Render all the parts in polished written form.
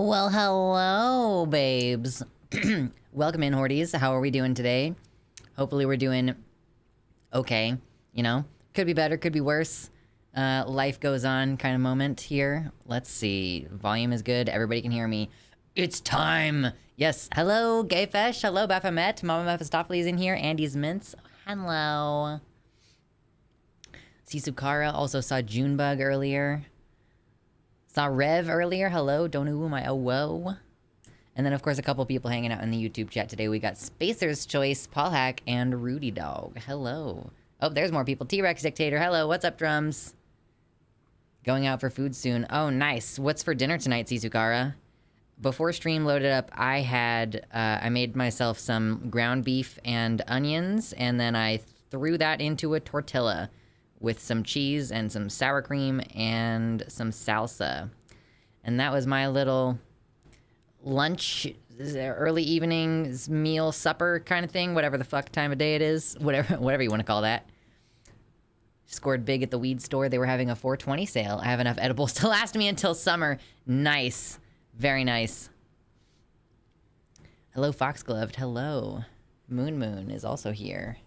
Well, hello, babes. Welcome in, Horties. How are we doing today? Hopefully we're doing okay, you know? Could be better, could be worse. Life goes on kind of moment here. Let's see. Volume is good. Everybody can hear me. It's time! Yes, hello, Gayfesh. Hello, Baphomet. Mama Mephistopheles in here. Andy's Mints. Hello. Sisukara. Also saw Junebug earlier. Saw Rev earlier. Hello, don't know who my whoa. And then, of course, a couple people hanging out in the YouTube chat today. We got Spacer's Choice, Paul Hack, and Rudy Dog. Hello. Oh, there's more people. T-Rex Dictator. Hello, what's up, drums? Going out for food soon. Oh, nice. What's for dinner tonight, Sisukara? Before stream loaded up, I had, I made myself some ground beef and onions, and then I threw that into a tortilla with some cheese and some sour cream and some salsa. And that was my little lunch, early evening meal, supper kind of thing, whatever the fuck time of day it is, whatever you want to call that. Scored big at the weed store. They were having a 420 sale. I have enough edibles to last me until summer. Nice. Very nice. Hello, Foxgloved. Hello. Moon is also here.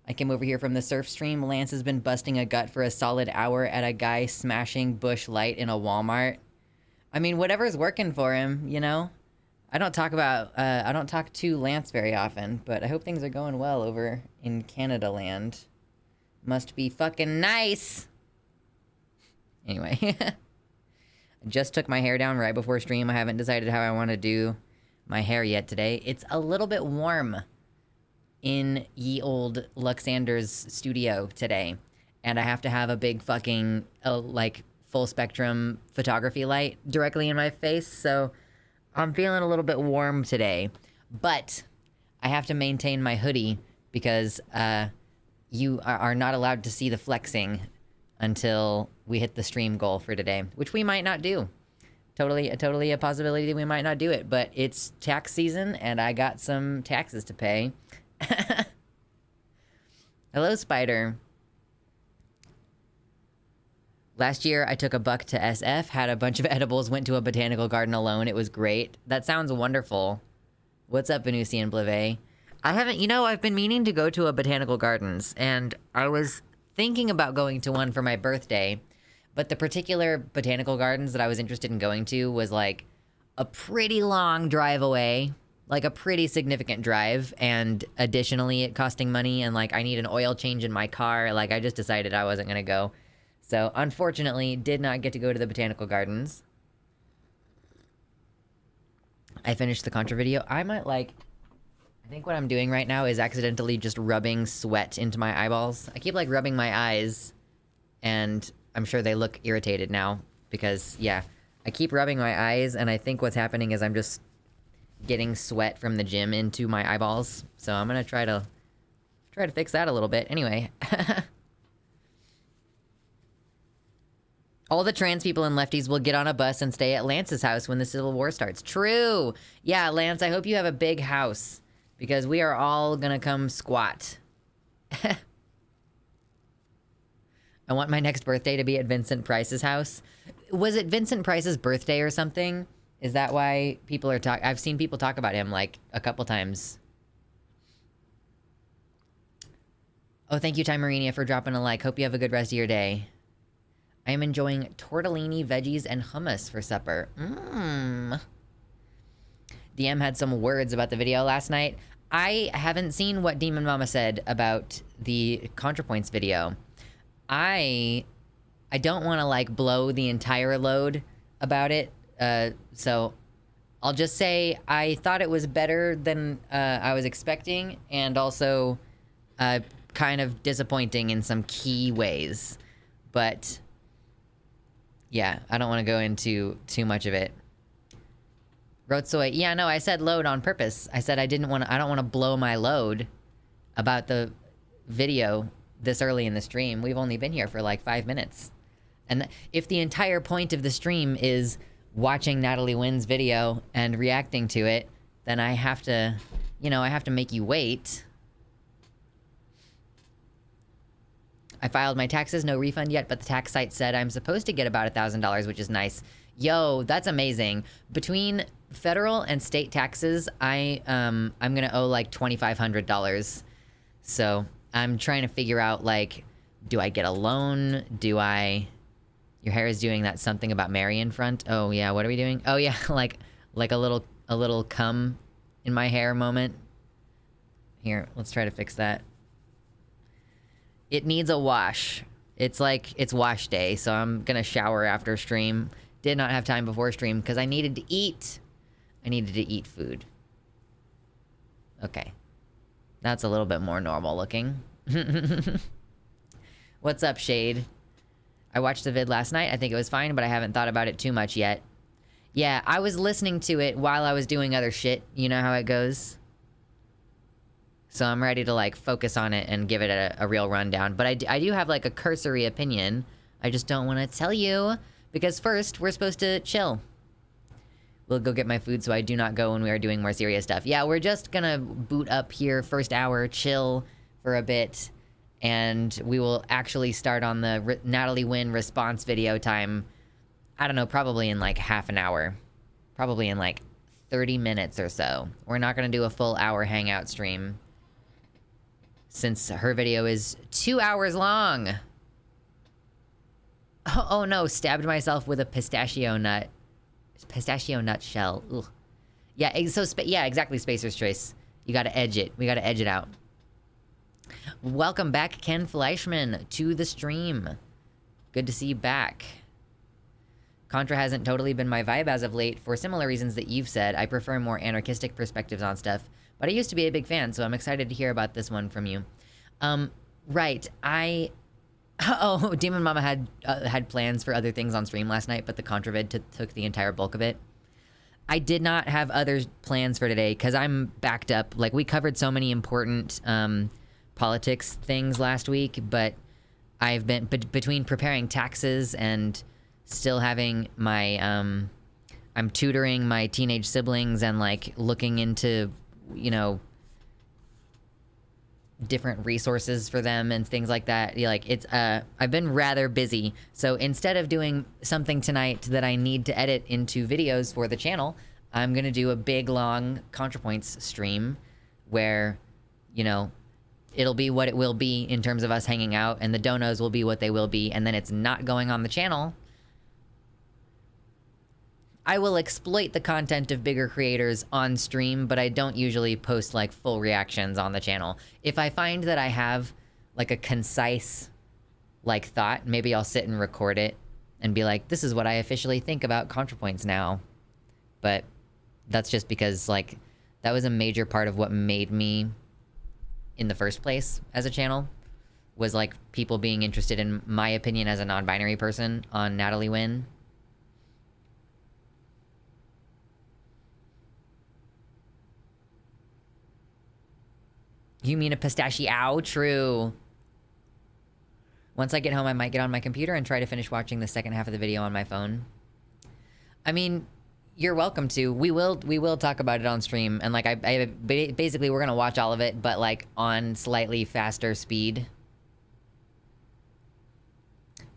I came over here from the surf stream. Lance has been busting a gut for a solid hour at a guy smashing Bush Light in a Walmart. I mean, whatever's working for him, you know? I don't talk to Lance very often, but I hope things are going well over in Canada land. Must be fucking nice! Anyway. I just took my hair down right before stream. I haven't decided how I want to do my hair yet today. It's a little bit warm in ye old Luxander's studio today. And I have to have a big fucking, like, full spectrum photography light directly in my face. So I'm feeling a little bit warm today. But I have to maintain my hoodie because you are not allowed to see the flexing until we hit the stream goal for today, which we might not do. Totally a possibility that we might not do it, but it's tax season and I got some taxes to pay. Hello, Spider. Last year, I took a buck to SF, had a bunch of edibles, went to a botanical garden alone. It was great. That sounds wonderful. What's up, Venusian Bleve? I haven't, you know, I've been meaning to go to a botanical gardens, and I was thinking about going to one for my birthday, but the particular botanical gardens that I was interested in going to was like a pretty long drive away, like a pretty significant drive, and additionally it costing money, and like I need an oil change in my car. Like I just decided I wasn't gonna go. So unfortunately did not get to go to the botanical gardens. I finished the Contra video. I think what I'm doing right now is accidentally just rubbing sweat into my eyeballs. I keep like rubbing my eyes, and I'm sure they look irritated now because, yeah, I keep rubbing my eyes, and I think what's happening is I'm just getting sweat from the gym into my eyeballs. So I'm gonna try to fix that a little bit. Anyway. All the trans people and lefties will get on a bus and stay at Lance's house when the Civil War starts. True! Yeah, Lance, I hope you have a big house, because we are all gonna come squat. I want my next birthday to be at Vincent Price's house. Was it Vincent Price's birthday or something? Is that why people are I've seen people talk about him, like, a couple times. Oh, thank you, Ty Marinia, for dropping a like. Hope you have a good rest of your day. I am enjoying tortellini, veggies, and hummus for supper. DM had some words about the video last night. I haven't seen what Demon Mama said about the Contrapoints video. I don't want to, like, blow the entire load about it. So I'll just say I thought it was better than I was expecting, and also kind of disappointing in some key ways. But yeah, I don't want to go into too much of it. Rotsoy, yeah, no, I said load on purpose. I said I don't want to blow my load about the video this early in the stream. We've only been here for like 5 minutes. And if the entire point of the stream is watching Natalie Wynn's video and reacting to it, then I have to, you know, I have to make you wait. I filed my taxes, no refund yet, but the tax site said I'm supposed to get about $1,000, which is nice. Yo, that's amazing. Between federal and state taxes, I'm gonna owe like $2,500. So I'm trying to figure out, like, do I get a loan? Do I... Your hair is doing that something about Mary in front. Oh yeah, what are we doing? Oh yeah, like a little cum in my hair moment. Here, let's try to fix that. It needs a wash. It's wash day, so I'm gonna shower after stream. Did not have time before stream because I needed to eat. I needed to eat food. Okay. That's a little bit more normal looking. What's up, Shade? I watched the vid last night. I think it was fine, but I haven't thought about it too much yet. Yeah, I was listening to it while I was doing other shit. You know how it goes? So I'm ready to, like, focus on it and give it a real rundown. But I do have, like, a cursory opinion. I just don't want to tell you. Because first, we're supposed to chill. We'll go get my food so I do not go when we are doing more serious stuff. Yeah, we're just gonna boot up here, first hour, chill for a bit. And we will actually start on the Natalie Wynn response video time, I don't know, probably in like half an hour. Probably in like 30 minutes or so. We're not gonna do a full hour hangout stream, since her video is 2 hours long. Oh no, stabbed myself with a pistachio nut. Pistachio nut shell. Ugh. Yeah, so yeah, exactly, Spacer's Choice. You gotta edge it. We gotta edge it out. Welcome back, Ken Fleischman, to the stream. Good to see you back. Contra hasn't totally been my vibe as of late for similar reasons that you've said. I prefer more anarchistic perspectives on stuff, but I used to be a big fan, so I'm excited to hear about this one from you. Right, Oh, Demon Mama had plans for other things on stream last night, but the Contra vid took the entire bulk of it. I did not have other plans for today, because I'm backed up. Like, we covered so many important, politics things last week, but I've been between preparing taxes and still having my I'm tutoring my teenage siblings and like looking into, you know, different resources for them and things like that. Like, it's I've been rather busy, so instead of doing something tonight that I need to edit into videos for the channel, I'm gonna do a big long Contrapoints stream where, you know, it'll be what it will be in terms of us hanging out, and the donos will be what they will be, and then it's not going on the channel. I will exploit the content of bigger creators on stream, but I don't usually post, like, full reactions on the channel. If I find that I have, like, a concise, like, thought, maybe I'll sit and record it and be like, this is what I officially think about Contrapoints now. But that's just because, like, that was a major part of what made me in the first place as a channel, was like people being interested in my opinion as a non-binary person on Natalie Wynn. You mean a pistachio? True. Once I get home, I might get on my computer and try to finish watching the second half of the video on my phone. I mean, you're welcome to. We will talk about it on stream, and like I basically we're gonna watch all of it, but like on slightly faster speed.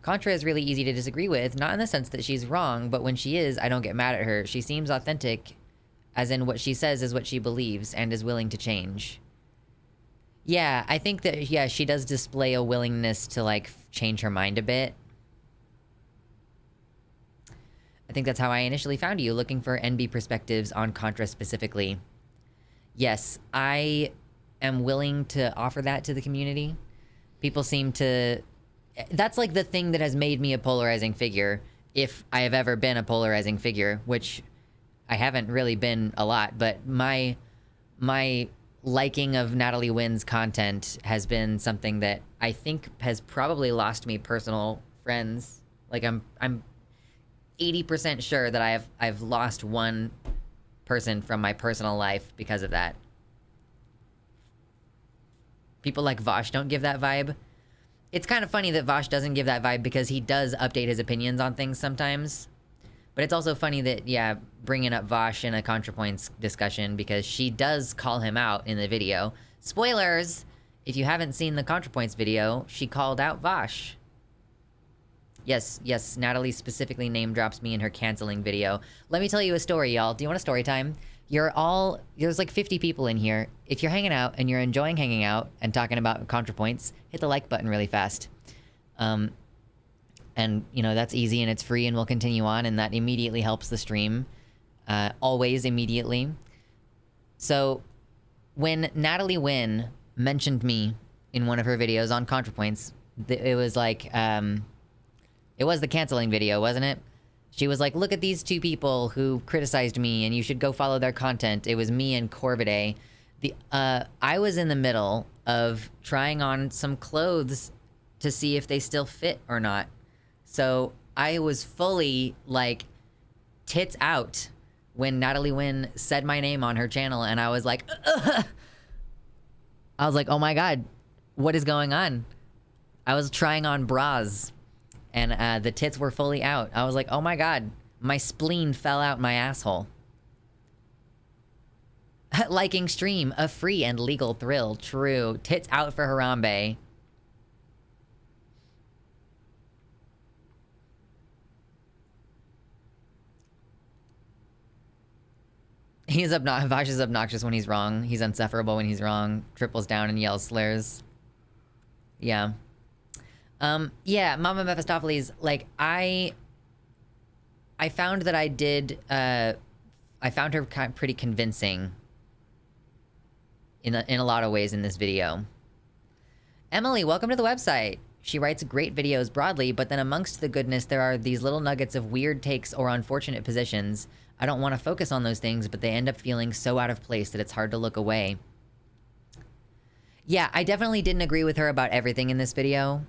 Contra is really easy to disagree with, not in the sense that she's wrong, but when she is, I don't get mad at her. She seems authentic, as in what she says is what she believes and is willing to change. Yeah, I think that, yeah, she does display a willingness to like change her mind a bit. I think that's how I initially found you, looking for NB perspectives on Contra specifically. Yes, I am willing to offer that to the community. People seem to... That's like the thing that has made me a polarizing figure, if I have ever been a polarizing figure, which I haven't really been a lot, but my liking of Natalie Wynn's content has been something that I think has probably lost me personal friends. Like, I'm 80% sure that I've lost one person from my personal life because of that. People like Vosh don't give that vibe. It's kind of funny that Vosh doesn't give that vibe because he does update his opinions on things sometimes. But it's also funny that, yeah, bringing up Vosh in a Contrapoints discussion, because she does call him out in the video. Spoilers! If you haven't seen the Contrapoints video, she called out Vosh. Yes, yes, Natalie specifically name drops me in her canceling video. Let me tell you a story, y'all. Do you want a story time? There's like 50 people in here. If you're hanging out and you're enjoying hanging out and talking about Contrapoints, hit the like button really fast. And, you know, that's easy and it's free and we'll continue on, and that immediately helps the stream. Always immediately. So, when Natalie Wynn mentioned me in one of her videos on Contrapoints, it was like, it was the canceling video, wasn't it? She was like, look at these two people who criticized me and you should go follow their content. It was me and Corbiday. I was in the middle of trying on some clothes to see if they still fit or not. So I was fully, like, tits out when Natalie Wynn said my name on her channel, and I was like, ugh! I was like, oh my god, what is going on? I was trying on bras, and the tits were fully out. I was like, oh my god, my spleen fell out my asshole. Liking stream, a free and legal thrill, true. Tits out for Harambe. Vash is obnoxious when he's wrong. He's insufferable when he's wrong. Triples down and yells slurs. Yeah. Yeah, Mama Mephistopheles, like, I found that I found her pretty convincing in a lot of ways in this video. Emily, welcome to the website. She writes great videos broadly, but then amongst the goodness, there are these little nuggets of weird takes or unfortunate positions. I don't want to focus on those things, but they end up feeling so out of place that it's hard to look away. Yeah, I definitely didn't agree with her about everything in this video.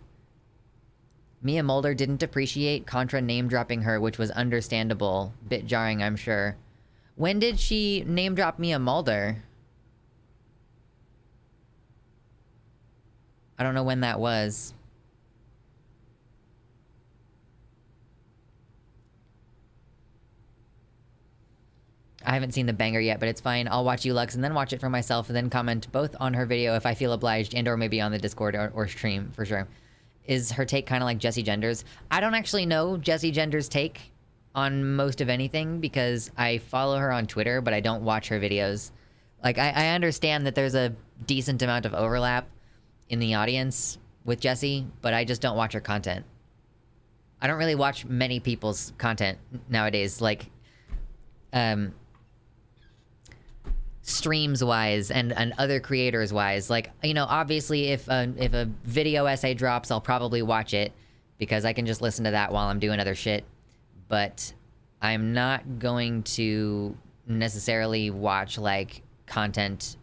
Mia Mulder didn't appreciate Contra name-dropping her, which was understandable. Bit jarring, I'm sure. When did she name-drop Mia Mulder? I don't know when that was. I haven't seen the banger yet, but it's fine. I'll watch you, Lux, and then watch it for myself, and then comment both on her video if I feel obliged, and or maybe on the Discord or stream, for sure. Is her take kind of like Jessie Genders? I don't actually know Jessie Genders' take on most of anything, because I follow her on Twitter, but I don't watch her videos. Like, I understand that there's a decent amount of overlap in the audience with Jessie, but I just don't watch her content. I don't really watch many people's content nowadays, like, streams-wise and other creators-wise. Like, you know, obviously if a video essay drops, I'll probably watch it, because I can just listen to that while I'm doing other shit. But I'm not going to necessarily watch, like, content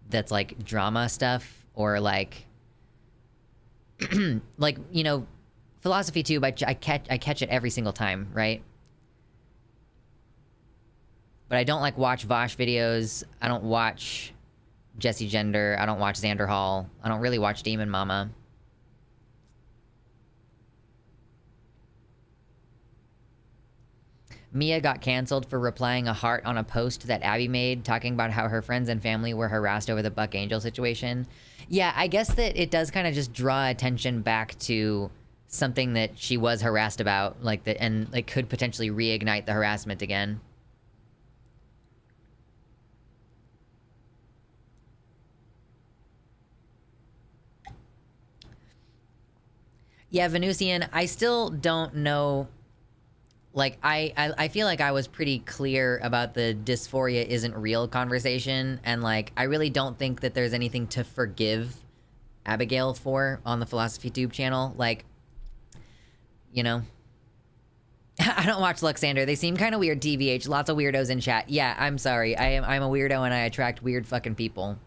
that's, like, drama stuff, or, like... like, you know, Philosophy Tube, I catch it every single time, right? But I don't, like, watch Vosh videos. I don't watch Jessie Gender. I don't watch Xander Hall. I don't really watch Demon Mama. Mia got canceled for replying a heart on a post that Abby made, talking about how her friends and family were harassed over the Buck Angel situation. Yeah, I guess that it does kind of just draw attention back to something that she was harassed about, like, and, like, could potentially reignite the harassment again. Yeah, Venusian, I still don't know. Like, I feel like I was pretty clear about the dysphoria isn't real conversation, and, like, I really don't think that there's anything to forgive Abigail for on the Philosophy Tube channel. Like, you know. I don't watch Luxander. They seem kind of weird, TBH. Lots of weirdos in chat. Yeah, I'm sorry. I'm a weirdo and I attract weird fucking people.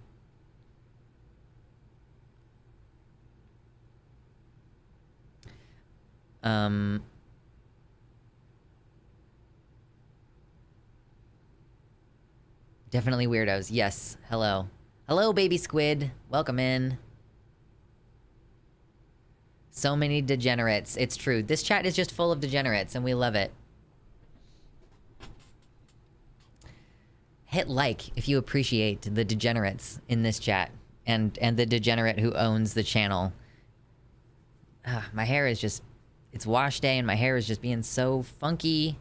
Definitely weirdos. Yes. Hello. Hello, baby squid. Welcome in. So many degenerates. It's true. This chat is just full of degenerates, and we love it. Hit like if you appreciate the degenerates in this chat, and the degenerate who owns the channel. My hair is just... It's wash day and my hair is just being so funky.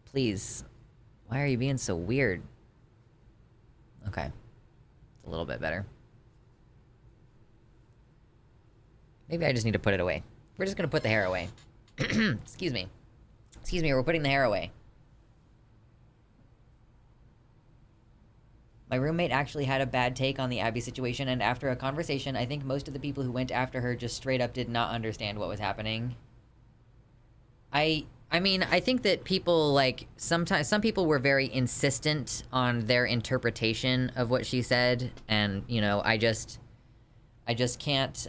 Please. Why are you being so weird? Okay. It's a little bit better. Maybe I just need to put it away. We're just gonna put the hair away. Excuse me. Excuse me, we're putting the hair away. My roommate actually had a bad take on the Abby situation, and after a conversation, I think most of the people who went after her just straight up did not understand what was happening. I mean, I think that people, like, sometimes... Some people were very insistent on their interpretation of what she said, and, you know, I just can't,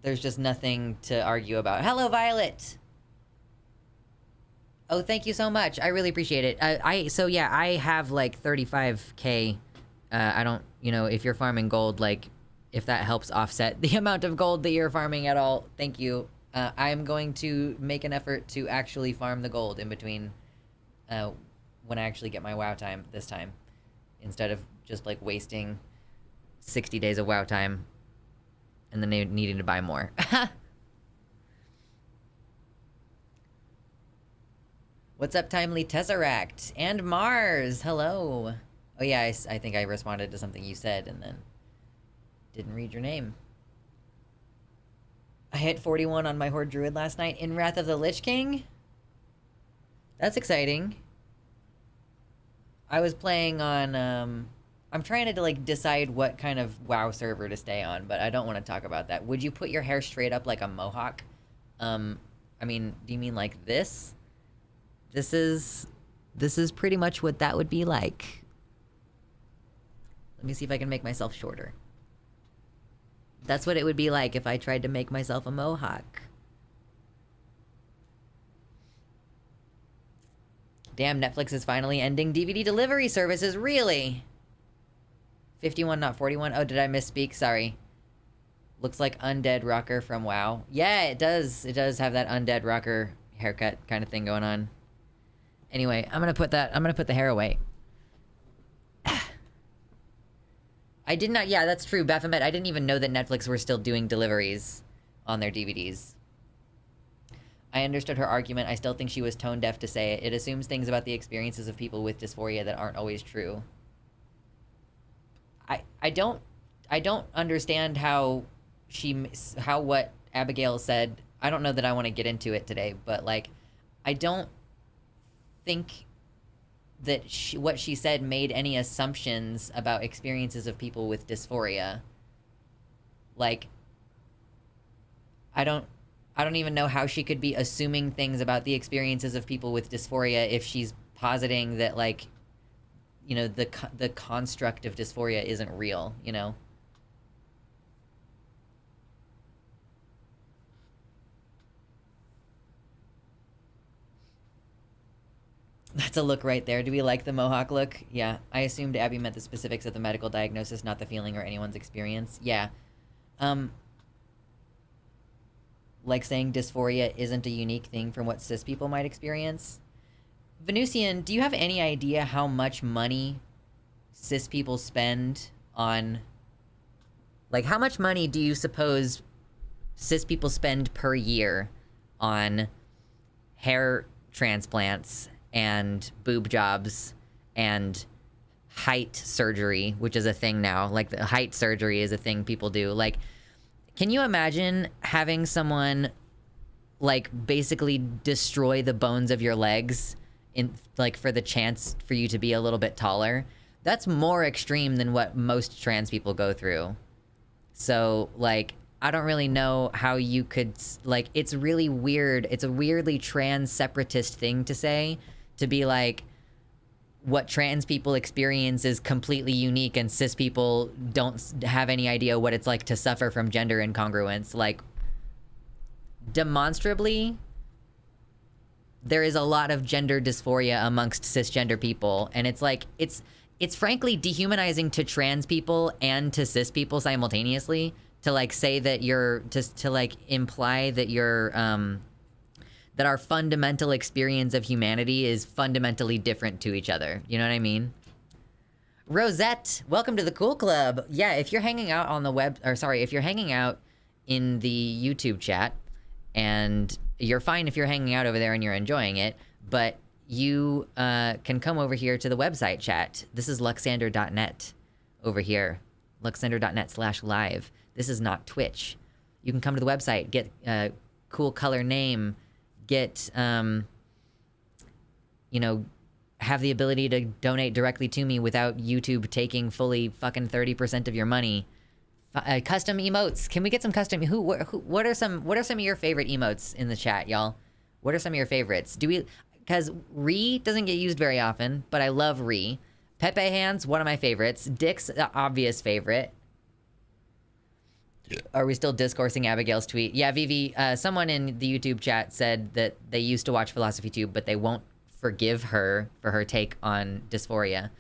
there's just nothing to argue about. Hello, Violet! Oh, thank you so much. I really appreciate it. So yeah, I have like 35K. I don't, you know, if you're farming gold, like, if that helps offset the amount of gold that you're farming at all, thank you. I'm going to make an effort to actually farm the gold in between, when I actually get my WoW time this time. Instead of just like wasting 60 days of WoW time and then needing to buy more. What's up, Timely Tesseract? And Mars, hello. Oh yeah, I think I responded to something you said and then didn't read your name. I hit 41 on my Horde Druid last night in Wrath of the Lich King. That's exciting. I was playing on, I'm trying to like decide what kind of WoW server to stay on, but I don't want to talk about that. Would you put your hair straight up like a mohawk? I mean, do you mean like this? This is pretty much what that would be like. Let me see if I can make myself shorter. That's what it would be like if I tried to make myself a mohawk. Damn, Netflix is finally ending DVD delivery services, really? 51, not 41? Oh, did I misspeak? Sorry. Looks like Undead Rocker from WoW. Yeah, it does. It does have that Undead Rocker haircut kind of thing going on. Anyway, I'm gonna put the hair away. I did not... Yeah, that's true, Baphomet. I didn't even know that Netflix were still doing deliveries on their DVDs. I understood her argument. I still think she was tone deaf to say it. It assumes things about the experiences of people with dysphoria that aren't always true. I don't understand how what Abigail said... I don't know that I want to get into it today, but, like, I don't think that what she said made any assumptions about experiences of people with dysphoria. Like, I don't even know how she could be assuming things about the experiences of people with dysphoria if she's positing that, like, you know, the construct of dysphoria isn't real, you know? That's a look right there. Do we like the mohawk look? Yeah. I assumed Abby meant the specifics of the medical diagnosis, not the feeling or anyone's experience. Yeah. Like saying dysphoria isn't a unique thing from what cis people might experience. Venusian, do you have any idea how much money cis people spend on... Like, how much money do you suppose cis people spend per year on hair transplants and boob jobs and height surgery, which is a thing now? Like, the height surgery is a thing people do. Like, can you imagine having someone, like, basically destroy the bones of your legs in, like, for the chance for you to be a little bit taller? That's more extreme than what most trans people go through. So, like, I don't really know how you could, like, it's really weird. It's a weirdly trans separatist thing to say, to be like, what trans people experience is completely unique and cis people don't have any idea what it's like to suffer from gender incongruence. Like, demonstrably, there is a lot of gender dysphoria amongst cisgender people, and it's like, it's frankly dehumanizing to trans people and to cis people simultaneously to, like, say that you're, to like, imply that you're, that our fundamental experience of humanity is fundamentally different to each other. You know what I mean? Rosette, welcome to the Cool Club. Yeah, if you're hanging out on the if you're hanging out in the YouTube chat, and you're fine if you're hanging out over there and you're enjoying it, but you can come over here to the website chat. This is luxander.net over here. Luxander.net/live. This is not Twitch. You can come to the website, get a cool color name, get, you know, have the ability to donate directly to me without YouTube taking fully fucking 30% of your money. Custom emotes. Can we get some custom? What are some of your favorite emotes in the chat, y'all? What are some of your favorites? Because Re doesn't get used very often, but I love Re. Pepe hands, one of my favorites. Dick's the obvious favorite. Are we still discoursing Abigail's tweet? Yeah, Vivi, someone in the YouTube chat said that they used to watch PhilosophyTube, but they won't forgive her for her take on dysphoria.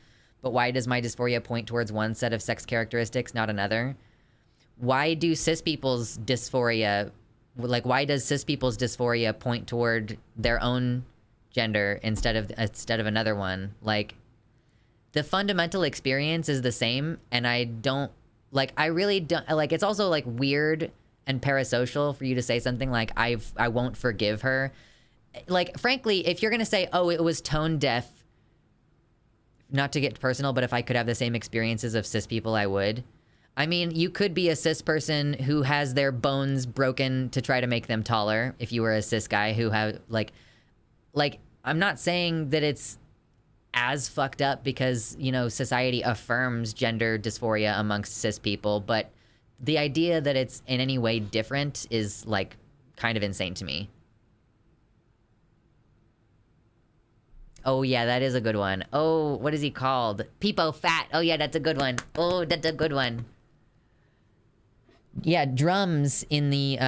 But why does my dysphoria point towards one set of sex characteristics, not another? Why do cis people's dysphoria, why does cis people's dysphoria point toward their own gender instead of another one? Like, the fundamental experience is the same, and I really don't, it's also, weird and parasocial for you to say something like, I won't forgive her. Like, frankly, if you're gonna say, oh, it was tone deaf, not to get personal, but if I could have the same experiences of cis people, I would. I mean, you could be a cis person who has their bones broken to try to make them taller, if you were a cis guy who have, I'm not saying that it's as fucked up because, you know, society affirms gender dysphoria amongst cis people, but the idea that it's in any way different is, kind of insane to me. Oh, yeah, that is a good one. Oh, what is he called? Peepo Fat. Oh, yeah, that's a good one. Oh, that's a good one. Yeah, Drums in the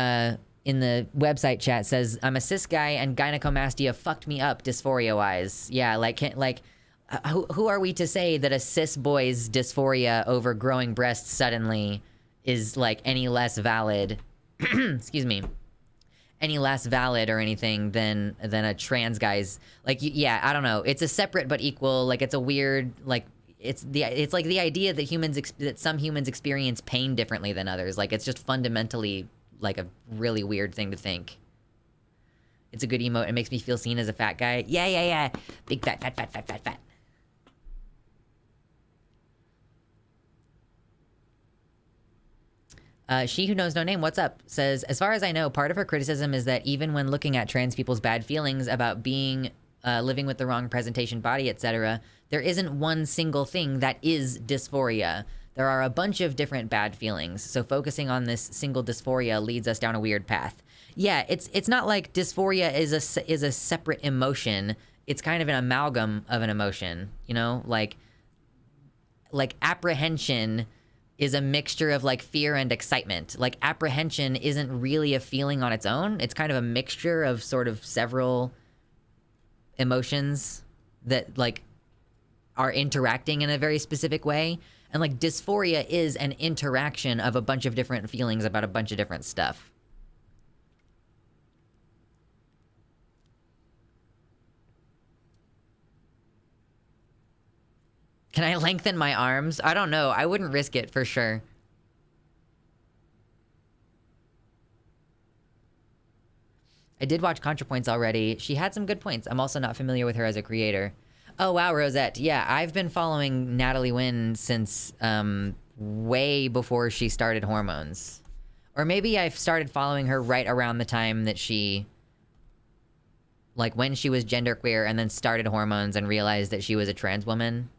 website chat says, I'm a cis guy and gynecomastia fucked me up dysphoria-wise. Yeah, who are we to say that a cis boy's dysphoria over growing breasts suddenly is, any less valid? Excuse me. Any less valid or anything than a trans guy's, yeah, I don't know. It's a separate but equal, it's a weird, it's the idea that that some humans experience pain differently than others. It's just fundamentally, a really weird thing to think. It's a good emote. It makes me feel seen as a fat guy. Yeah. Big fat. She Who Knows No Name, what's up, says, as far as I know, part of her criticism is that even when looking at trans people's bad feelings about being, living with the wrong presentation body, etc., there isn't one single thing that is dysphoria. There are a bunch of different bad feelings, so focusing on this single dysphoria leads us down a weird path. Yeah, it's not like dysphoria is a separate emotion. It's kind of an amalgam of an emotion, you know? Like apprehension is a mixture of fear and excitement. Apprehension isn't really a feeling on its own. It's kind of a mixture of sort of several emotions that are interacting in a very specific way. And dysphoria is an interaction of a bunch of different feelings about a bunch of different stuff. Can I lengthen my arms? I don't know. I wouldn't risk it for sure. I did watch Contrapoints already. She had some good points. I'm also not familiar with her as a creator. Oh, wow, Rosette. Yeah, I've been following Natalie Wynn since way before she started hormones. Or maybe I've started following her right around the time that she... when she was genderqueer and then started hormones and realized that she was a trans woman.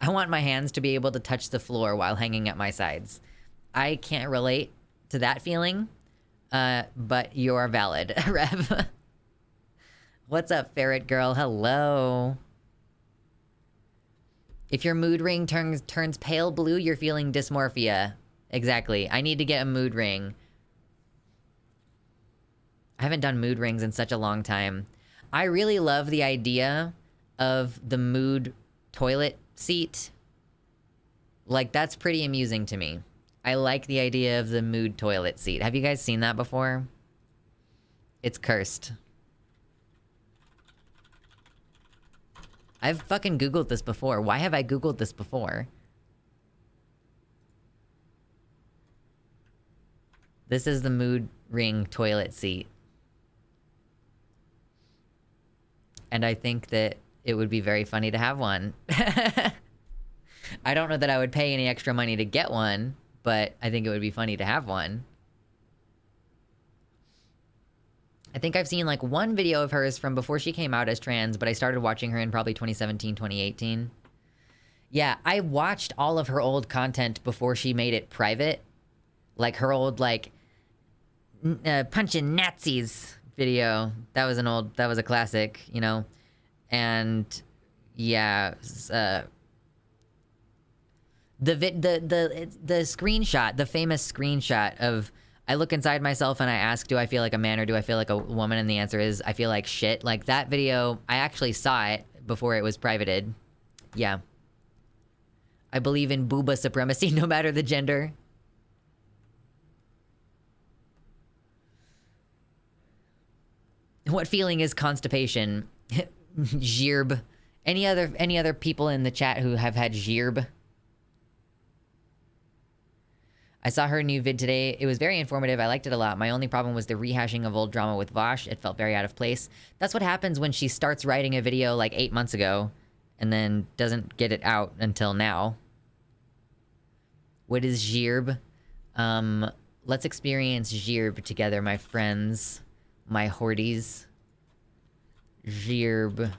I want my hands to be able to touch the floor while hanging at my sides. I can't relate to that feeling, but you're valid, Rev. What's up, Ferret Girl? Hello. If your mood ring turns pale blue, you're feeling dysmorphia. Exactly. I need to get a mood ring. I haven't done mood rings in such a long time. I really love the idea of the mood toilet seat. That's pretty amusing to me. I like the idea of the mood toilet seat. Have you guys seen that before? It's cursed. I've fucking Googled this before. Why have I Googled this before? This is the mood ring toilet seat. And I think that it would be very funny to have one. I don't know that I would pay any extra money to get one, but I think it would be funny to have one. I think I've seen like one video of hers from before she came out as trans, but I started watching her in probably 2017, 2018. Yeah, I watched all of her old content before she made it private. Like her old, like, punching Nazis video. That was a classic, you know? And, yeah, the screenshot, the famous screenshot of, I look inside myself and I ask, do I feel like a man or do I feel like a woman? And the answer is, I feel like shit. Like, that video, I actually saw it before it was privated. Yeah. I believe in booba supremacy, no matter the gender. What feeling is constipation? Zhirb. Any other people in the chat who have had zhirb? I saw her new vid today. It was very informative. I liked it a lot. My only problem was the rehashing of old drama with Vosh. It felt very out of place. That's what happens when she starts writing a video like 8 months ago and then doesn't get it out until now. What is zhirb? Let's experience zhirb together, my friends. My horties. Zhirb.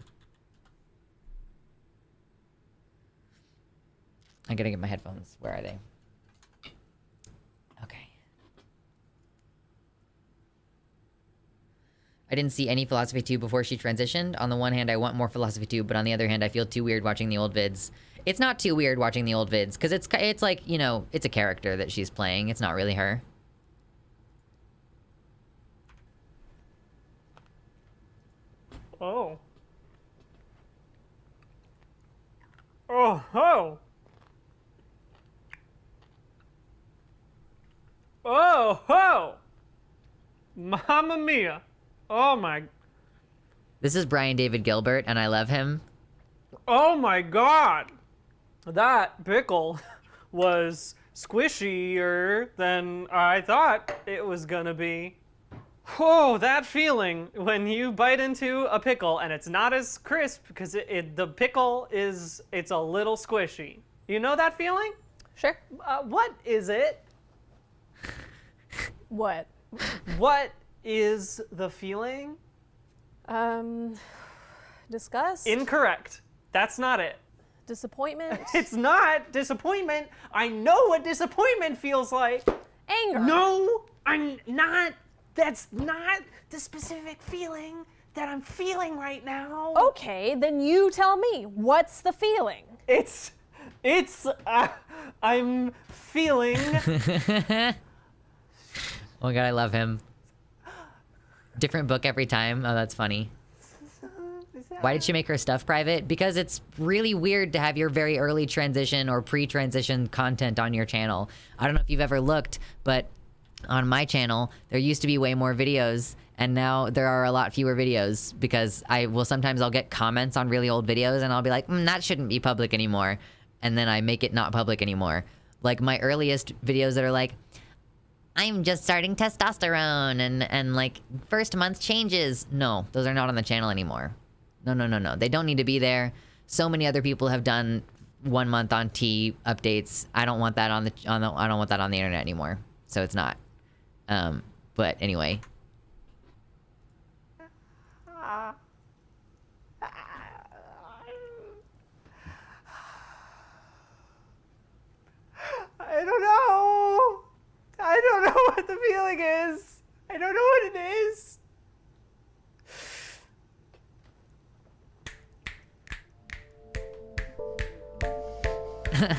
I gotta get my headphones. Where are they? Okay. I didn't see any Philosophy Tube before she transitioned. On the one hand, I want more Philosophy Tube, but on the other hand, I feel too weird watching the old vids. It's not too weird watching the old vids, because it's like, you know, it's a character that she's playing. It's not really her. Oh. Oh, ho! Oh, ho! Mamma mia. Oh my... This is Brian David Gilbert, and I love him. Oh my god! That pickle was squishier than I thought it was gonna be. Oh, that feeling when you bite into a pickle and it's not as crisp because the pickle it's a little squishy. You know that feeling? Sure. What is it? What? What is the feeling? Disgust? Incorrect. That's not it. Disappointment? It's not disappointment. I know what disappointment feels like. Anger? No, I'm not. That's not the specific feeling that I'm feeling right now. Okay, then you tell me. What's the feeling? I'm feeling... Oh my god, I love him. Different book every time. Oh, that's funny. Why did she make her stuff private? Because it's really weird to have your very early transition or pre-transition content on your channel. I don't know if you've ever looked, but on my channel, there used to be way more videos, and now there are a lot fewer videos because sometimes I'll get comments on really old videos and I'll be like, that shouldn't be public anymore. And then I make it not public anymore. Like my earliest videos that are like, I'm just starting testosterone and like first month changes. No, those are not on the channel anymore. No. They don't need to be there. So many other people have done 1 month on T updates. I don't want that on the I don't want that on the internet anymore. So it's not. But anyway. I don't know. I don't know what the feeling is. I don't know what it is.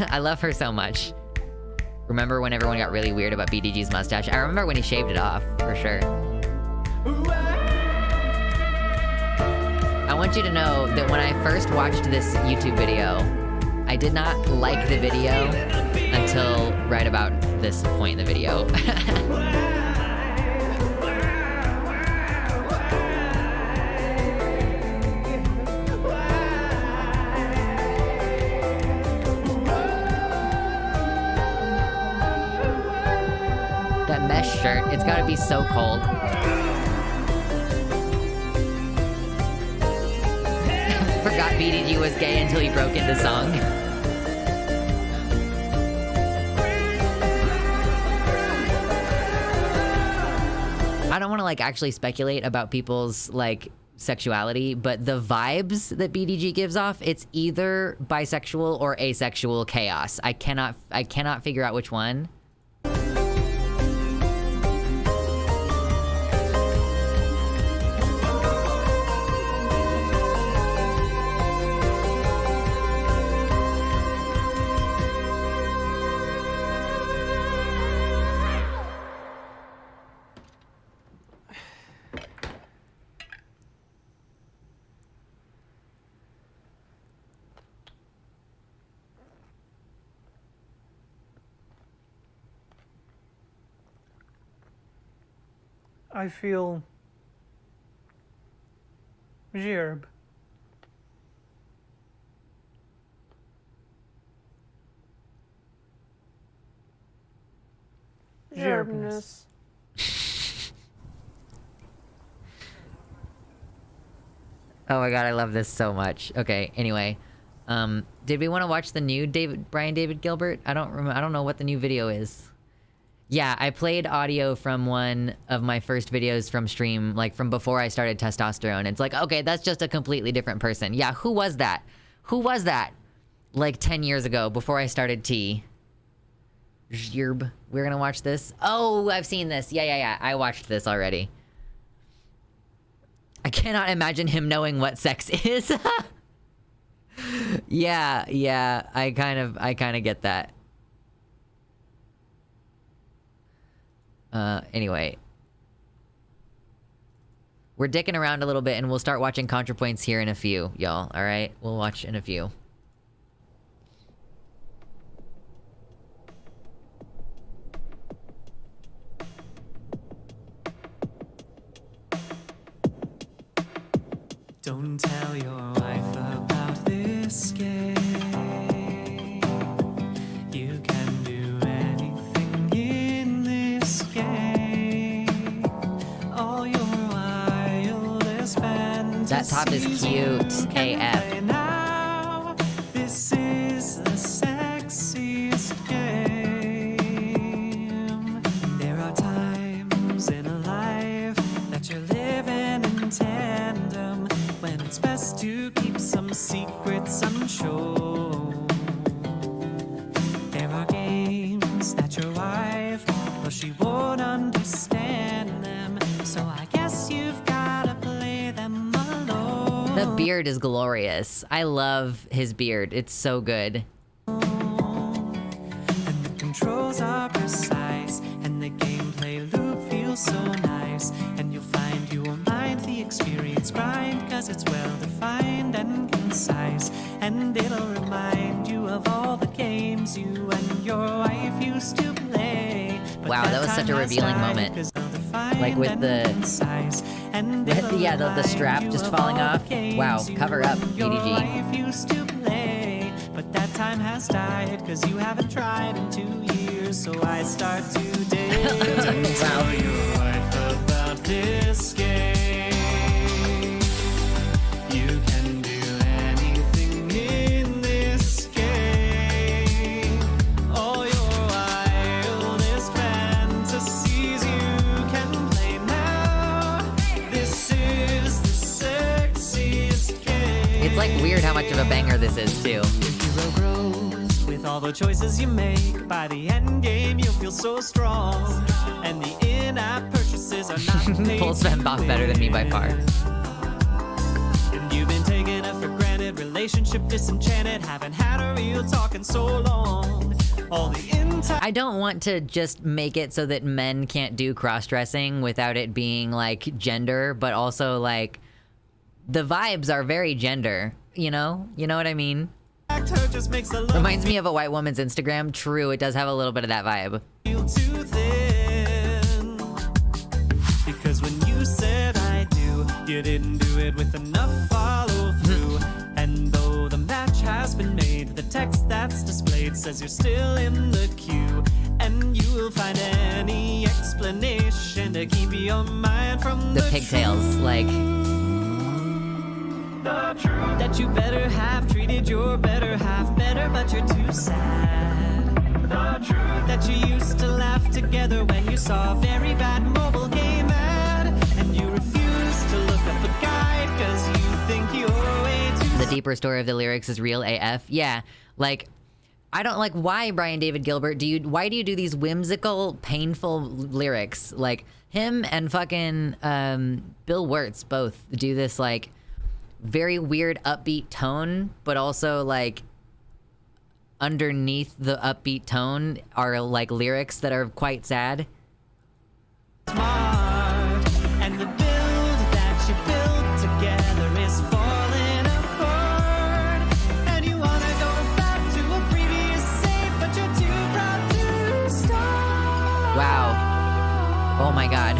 I love her so much. Remember when everyone got really weird about BDG's mustache? I remember when he shaved it off, for sure. I want you to know that when I first watched this YouTube video, I did not like the video until right about this point in the video. shirt. It's gotta be so cold. Forgot BDG was gay until he broke into song. I don't want to like actually speculate about people's like sexuality, but the vibes that BDG gives off, it's either bisexual or asexual chaos. I cannot figure out which one. I feel Gerb. Gerbness. Oh my god, I love this so much. Okay, anyway. Did we want to watch the new Brian David Gilbert? I don't know what the new video is. Yeah, I played audio from one of my first videos from stream, like from before I started testosterone. It's like, okay, that's just a completely different person. Yeah, who was that? Who was that? Like 10 years ago, before I started T. Yerb. We're gonna watch this. Oh, I've seen this. Yeah. I watched this already. I cannot imagine him knowing what sex is. Yeah. I kind of get that. Anyway. We're dicking around a little bit and we'll start watching Contrapoints here in a few, y'all. Alright? We'll watch in a few. Don't tell your wife about this game. You can do anything in this game. All your wildest fantasies. That top is cute. AF. Now, this is the sexiest game. There are times in a life that you're living in tandem, when it's best to keep some secrets unshown. There are games that your wife, well, she won't understand them, so I guess you've gotta play them alone. The beard is glorious. I love his beard. It's so good. And the controls are precise, and the gameplay loop feels so nice, and you'll find you won't mind the experience grind, cause it's well defined and concise, and it'll remind you of all the games you and your wife used to play. But Wow, that was such a revealing moment. Like with the strap just falling off. Wow, cover up, BDG. Used to play, but that time has died, cause you haven't tried in 2 years, so I start today. Tell your wife about this game. You can do anything in this game. All your wildest fantasies you can play now. This is the sexiest game. It's like weird how much of a banger this is too. Your hero grows with all the choices you make. By the end game, you'll feel so strong, and the in-app purchases are not paid Full spend to boss better than me by far. win. And you've been taking a for granted relationship disenchanted, haven't had a real talk in so long. All the I don't want to just make it so that men can't do cross-dressing without it being like gender, but also like the vibes are very gender, you know? You know what I mean? just makes the love Reminds me of a white woman's Instagram. True, it does have a little bit of that vibe. feel too thin. Because when you said I do, you didn't do it with enough follow through. And though the match has been made, the text that's displayed says you're still in the queue. and you will find any explanation to keep your mind from The pigtails, like, the truth that you better have treated your better half better, but you're too sad. The truth that you used to laugh together when you saw a very bad mobile game ad, and you refuse to look up a guide because you think you're way too. the deeper story of the lyrics is real AF. Yeah, like, I don't like, why, Brian David Gilbert, why do you do these whimsical, painful lyrics? Like, him and fucking Bill Wirtz both do this, like, very weird upbeat tone, but also, like, underneath the upbeat tone are, like, lyrics that are quite sad. Smart, and the build that you built together is falling apart, and you wanna go back to a previous state, but you're too proud to start. Wow. Oh my god.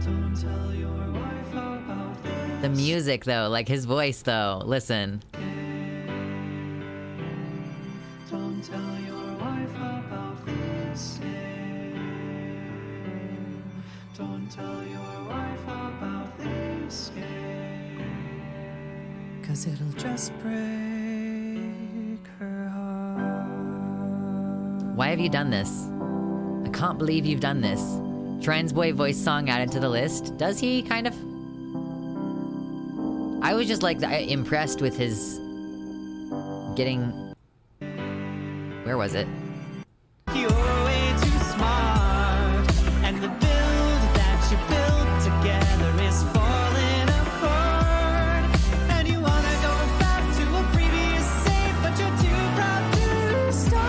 Don't tell your wife about this. The music, though, like, his voice, though, listen. Don't tell your wife about this. Don't tell your wife about this. 'Cause it'll just break her heart. Why have you done this? I can't believe you've done this. Trans boy voice song added to the list. Does he, kind of? I was just, like, impressed with his getting... Where was it? You're way too smart, and the build that you built together is falling apart, and you wanna go back to a previous state, but you're too proud to start.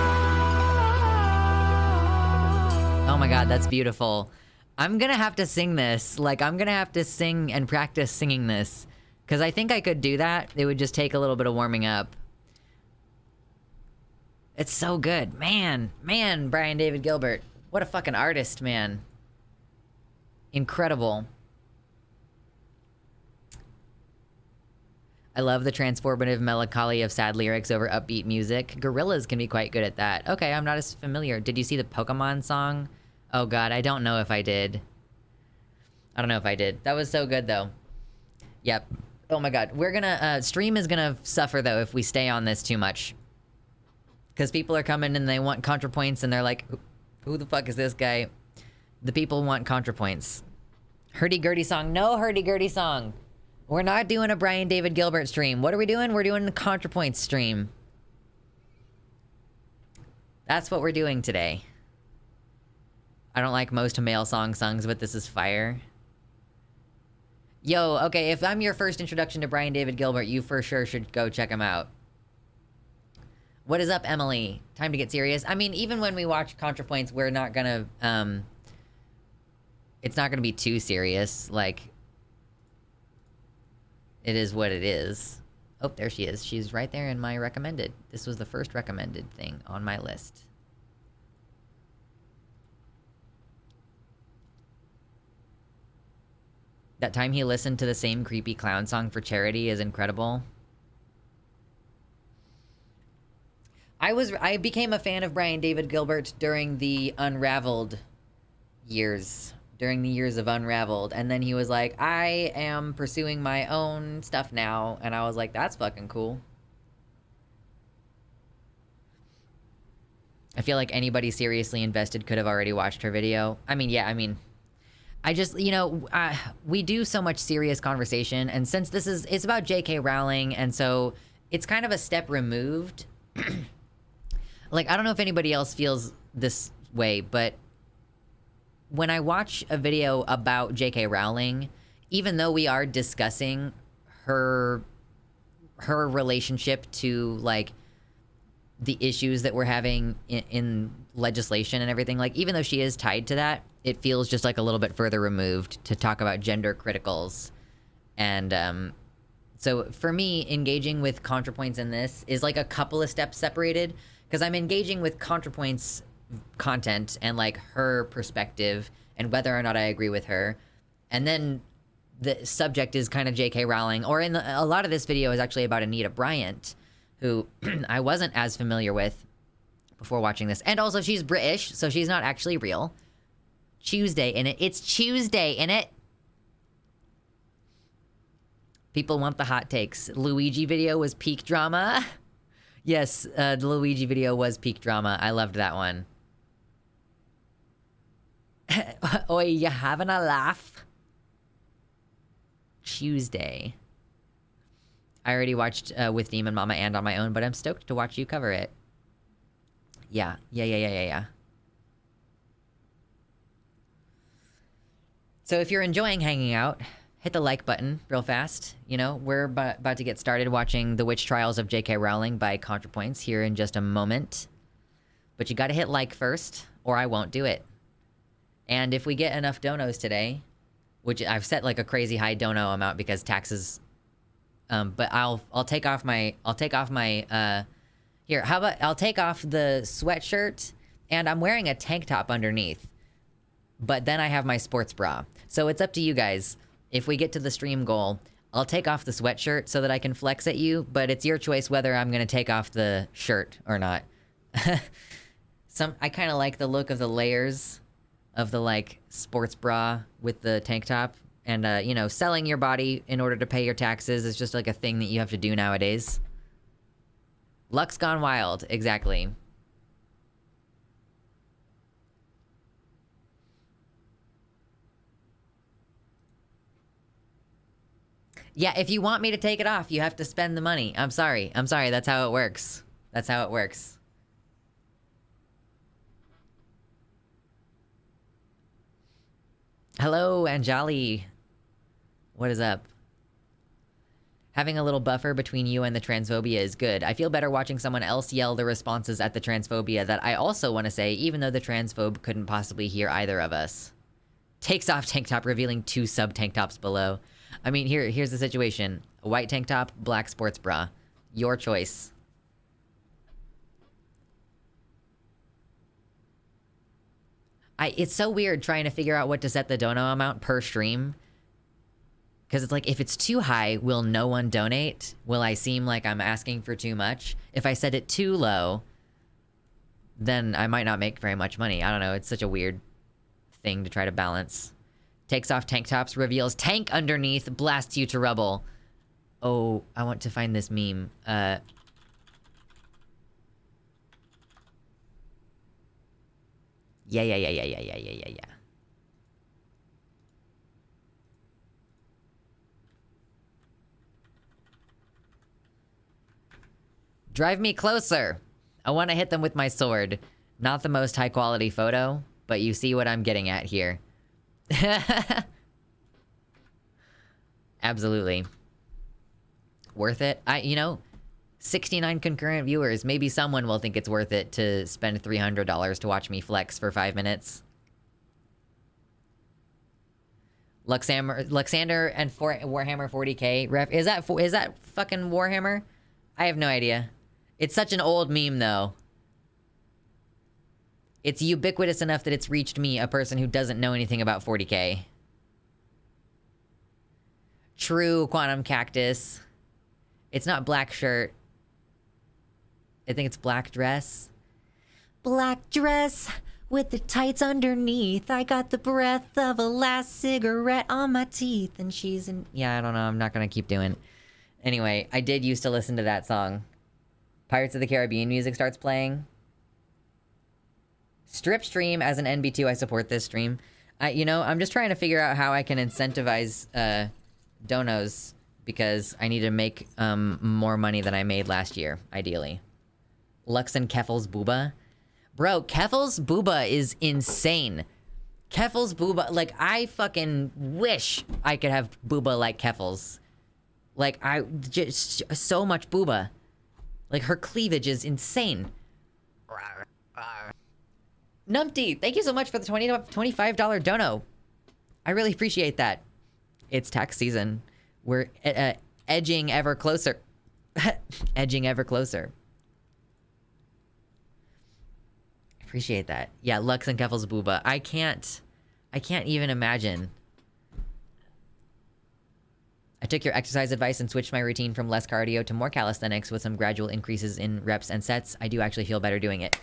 Oh my god, that's beautiful. I'm gonna have to sing this. Like, I'm gonna have to sing and practice singing this. Because I think I could do that. It would just take a little bit of warming up. It's so good. Man, Brian David Gilbert. What a fucking artist, man. Incredible. I love the transformative melancholy of sad lyrics over upbeat music. Gorillas can be quite good at that. Okay, I'm not as familiar. Did you see the Pokemon song? Oh god, I don't know if I did. I don't know if I did. That was so good, though. Yep. Oh my god. We're gonna, stream is gonna suffer, though, if we stay on this too much. Because people are coming and they want Contrapoints, and they're like, who the fuck is this guy? The people want Contrapoints. Hurdy-gurdy song. No hurdy-gurdy song. We're not doing a Brian David Gilbert stream. What are we doing? We're doing the Contrapoints stream. That's what we're doing today. I don't like most male songs, but this is fire. Yo, okay, if I'm your first introduction to Brian David Gilbert, you for sure should go check him out. What is up, Emily? Time to get serious. I mean, even when we watch Contrapoints, we're not gonna, it's not gonna be too serious. Like, it is what it is. Oh, there she is. She's right there in my recommended. This was the first recommended thing on my list. That time he listened to the same creepy clown song for charity is incredible. I became a fan of Brian David Gilbert during the Unraveled years. During the years of Unraveled. And then he was like, I am pursuing my own stuff now. And I was like, that's fucking cool. I feel like anybody seriously invested could have already watched her video. I mean, yeah, I mean... I just, you know, we do so much serious conversation, and since it's about J.K. Rowling, and so it's kind of a step removed. Like, I don't know if anybody else feels this way, but when I watch a video about J.K. Rowling, even though we are discussing her relationship to, like, the issues that we're having in legislation and everything, like, even though she is tied to that, it feels just like a little bit further removed to talk about gender criticals. And so for me, engaging with Contrapoints in this is like a couple of steps separated, because I'm engaging with Contrapoints content and like her perspective and whether or not I agree with her. And then the subject is kind of J.K. Rowling, or a lot of this video is actually about Anita Bryant, who I wasn't as familiar with before watching this. And also, she's British, so she's not actually real. Tuesday in it. It's Tuesday in it. People want the hot takes. Luigi video was peak drama. Yes, the Luigi video was peak drama. I loved that one. Oi, you having a laugh? Tuesday. I already watched with Demon Mama and on my own, but I'm stoked to watch you cover it. Yeah. So if you're enjoying hanging out, hit the like button real fast. You know, we're about to get started watching The Witch Trials of J.K. Rowling by Contrapoints here in just a moment. But you gotta hit like first, or I won't do it. And if we get enough donos today, which I've set like a crazy high dono amount because taxes, but I'll take off my, here, how about, I'll take off the sweatshirt, and I'm wearing a tank top underneath. But then I have my sports bra. So it's up to you guys. If we get to the stream goal, I'll take off the sweatshirt so that I can flex at you, but it's your choice whether I'm gonna take off the shirt or not. I kind of like the look of the layers of the, like, sports bra with the tank top. And, you know, selling your body in order to pay your taxes is just, like, a thing that you have to do nowadays. Lux gone wild, exactly. Yeah, if you want me to take it off, you have to spend the money. I'm sorry, that's how it works. That's how it works. Hello, Anjali. What is up? Having a little buffer between you and the transphobia is good. I feel better watching someone else yell the responses at the transphobia that I also want to say, even though the transphobe couldn't possibly hear either of us. Takes off tank top, revealing 2 sub-tank tops below. I mean, here's the situation. A white tank top, black sports bra. Your choice. It's so weird trying to figure out what to set the dono amount per stream. Because it's like, if it's too high, will no one donate? Will I seem like I'm asking for too much? If I set it too low, then I might not make very much money. I don't know, it's such a weird thing to try to balance. Takes off tank tops, reveals tank underneath, blasts you to rubble. Oh, I want to find this meme. Yeah. Drive me closer. I want to hit them with my sword. Not the most high quality photo, but you see what I'm getting at here. Absolutely. Worth it? You know, 69 concurrent viewers. Maybe someone will think it's worth it to spend $300 to watch me flex for 5 minutes. Luxander and Warhammer 40k ref. Is that fucking Warhammer? I have no idea. It's such an old meme, though. It's ubiquitous enough that it's reached me, a person who doesn't know anything about 40k. True, Quantum Cactus. It's not black shirt. I think it's black dress. Black dress with the tights underneath. I got the breath of a last cigarette on my teeth. And she's in... Yeah, I don't know. I'm not gonna keep doing... Anyway, I did used to listen to that song. Pirates of the Caribbean music starts playing. Strip stream as an NB2. I support this stream. You know, I'm just trying to figure out how I can incentivize donos, because I need to make more money than I made last year, ideally. Lux and Keffel's Booba. Bro, Keffel's Booba is insane. Keffel's Booba, like, I fucking wish I could have Booba like Keffel's. Like, I just so much Booba. Like, her cleavage is insane. Numpty, thank you so much for the $25 dono. I really appreciate that. It's tax season. We're edging ever closer. Edging ever closer. Appreciate that. Yeah, Lux and Keffel's Booba. I can't even imagine. I took your exercise advice and switched my routine from less cardio to more calisthenics with some gradual increases in reps and sets. I do actually feel better doing it.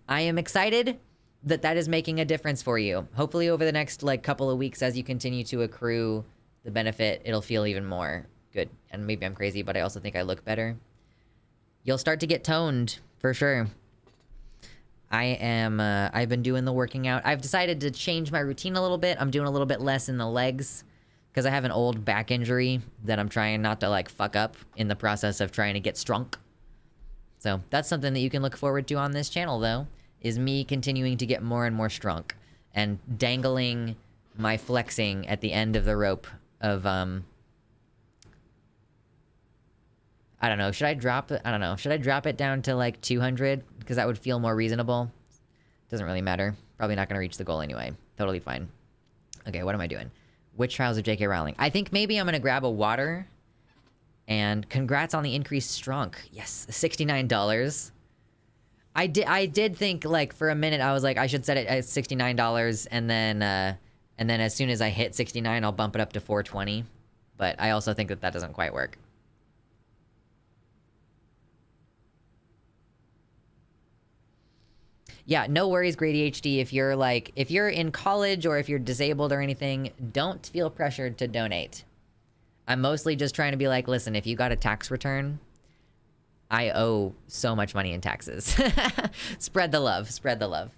I am excited that that is making a difference for you. Hopefully over the next like couple of weeks as you continue to accrue the benefit, it'll feel even more good. And maybe I'm crazy, but I also think I look better. You'll start to get toned for sure. I've been doing the working out. I've decided to change my routine a little bit. I'm doing a little bit less in the legs because I have an old back injury that I'm trying not to like fuck up in the process of trying to get strong. So that's something that you can look forward to on this channel though, is me continuing to get more and more strong and dangling my flexing at the end of the rope of, I don't know, should I drop it? I don't know. Should I drop it down to like 200? Because that would feel more reasonable. Doesn't really matter. Probably not going to reach the goal anyway. Totally fine. Okay, what am I doing? Which trials of J.K. Rowling? I think maybe I'm going to grab a water. And congrats on the increased strong. Yes, $69. I did think, like, for a minute, I was like, I should set it at $69, and then as soon as I hit 69, I'll bump it up to 420. But I also think that that doesn't quite work. Yeah, no worries, Great ADHD. If you're in college or if you're disabled or anything, don't feel pressured to donate. I'm mostly just trying to be like, listen, if you got a tax return, I owe so much money in taxes. Spread the love, spread the love.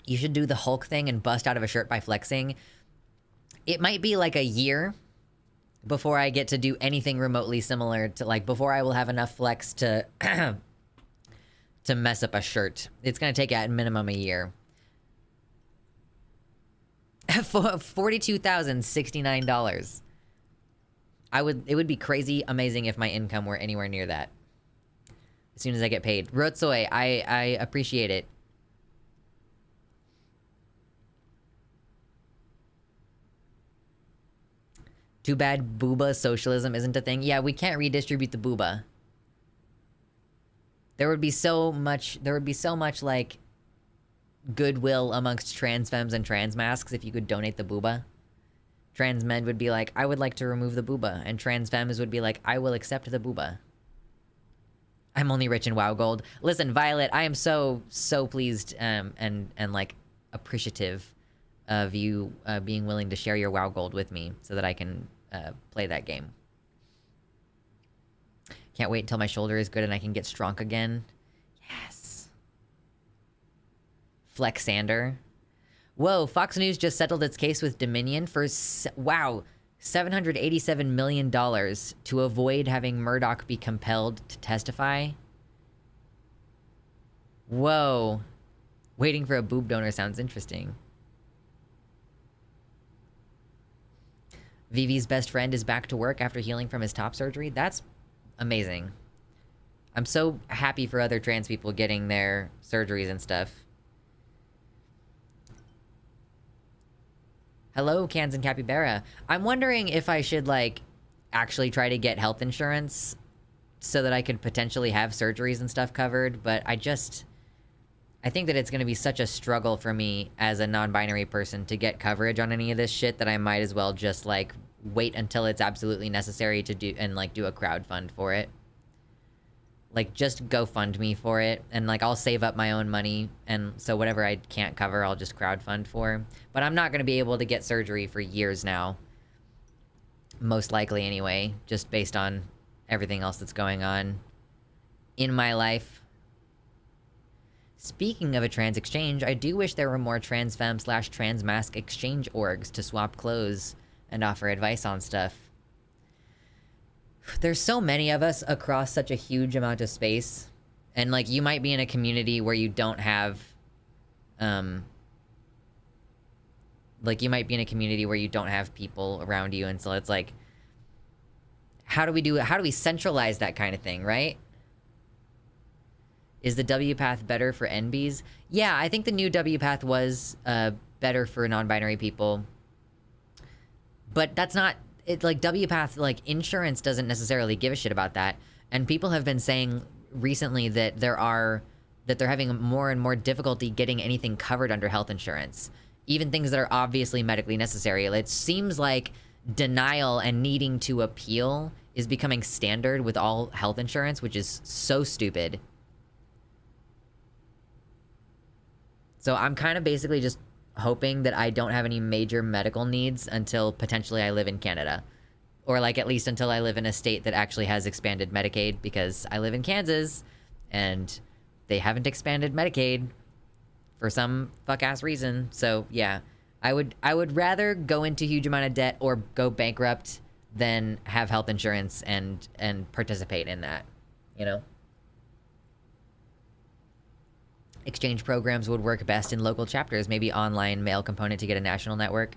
You should do the Hulk thing and bust out of a shirt by flexing. It might be like a year before I get to do anything remotely similar to, like, before I will have enough flex to to mess up a shirt. It's gonna take at minimum a year. $42,069. It would be crazy amazing if my income were anywhere near that. As soon as I get paid. Rotsoy, I appreciate it. Too bad booba socialism isn't a thing. Yeah, we can't redistribute the booba. There would be so much like goodwill amongst trans femmes and trans masks if you could donate the booba. Trans men would be like, I would like to remove the booba, and trans femmes would be like, I will accept the booba. I'm only rich in WoW gold. Listen, Violet, I am so pleased and like appreciative of you being willing to share your WoW gold with me so that I can play that game. Can't wait until my shoulder is good and I can get strong again. Yes. Luxander. Whoa, Fox News just settled its case with Dominion for, wow, $787 million to avoid having Murdoch be compelled to testify. Whoa. Waiting for a boob donor sounds interesting. Vivi's best friend is back to work after healing from his top surgery. That's amazing. I'm so happy for other trans people getting their surgeries and stuff. Hello, Cans and Capybara. I'm wondering if I should, like, actually try to get health insurance so that I could potentially have surgeries and stuff covered, but I think that it's going to be such a struggle for me as a non-binary person to get coverage on any of this shit that I might as well just, like, wait until it's absolutely necessary to do, and, like, do a crowdfund for it. Like, just GoFundMe for it, and, like, I'll save up my own money, and so whatever I can't cover, I'll just crowdfund for. But I'm not going to be able to get surgery for years now. Most likely, anyway, just based on everything else that's going on in my life. Speaking of a trans exchange, I do wish there were more trans femme / trans mask exchange orgs to swap clothes and offer advice on stuff. There's so many of us across such a huge amount of space. And, like, you might be in a community where you don't have, like, you might be in a community where you don't have people around you, and so it's like, how do we centralize that kind of thing, right? Is the W path better for NBs? Yeah, I think the new W path was better for non-binary people. But that's not... It, like, W path, like, insurance doesn't necessarily give a shit about that. And people have been saying recently that they're having more and more difficulty getting anything covered under health insurance, even things that are obviously medically necessary. It seems like denial and needing to appeal is becoming standard with all health insurance, which is so stupid. So I'm kind of basically just hoping that I don't have any major medical needs until potentially I live in Canada. Or like at least until I live in a state that actually has expanded Medicaid, because I live in Kansas and they haven't expanded Medicaid for some fuck-ass reason. So yeah, I would rather go into a huge amount of debt or go bankrupt than have health insurance and participate in that, you know? Exchange programs would work best in local chapters, maybe online mail component to get a national network.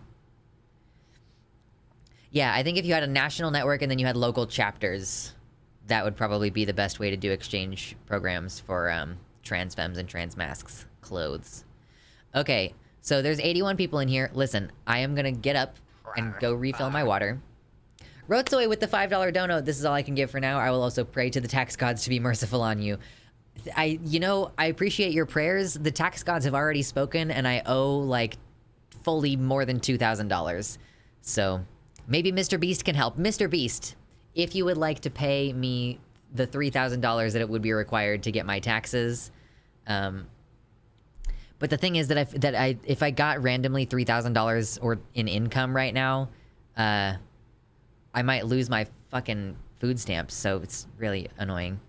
Yeah, I think if you had a national network and then you had local chapters, that would probably be the best way to do exchange programs for trans femmes and trans masks clothes. Okay, so there's 81 people in here. Listen, I am gonna get up and go refill my water. Rotsoy with the $5 dono. This is all I can give for now. I will also pray to the tax gods to be merciful on you. I appreciate your prayers. The tax gods have already spoken, and I owe, like, fully more than $2,000. So, maybe Mr. Beast can help. Mr. Beast, if you would like to pay me the $3,000 that it would be required to get my taxes, but the thing is that if I got randomly $3,000 or in income right now, I might lose my fucking food stamps, so it's really annoying.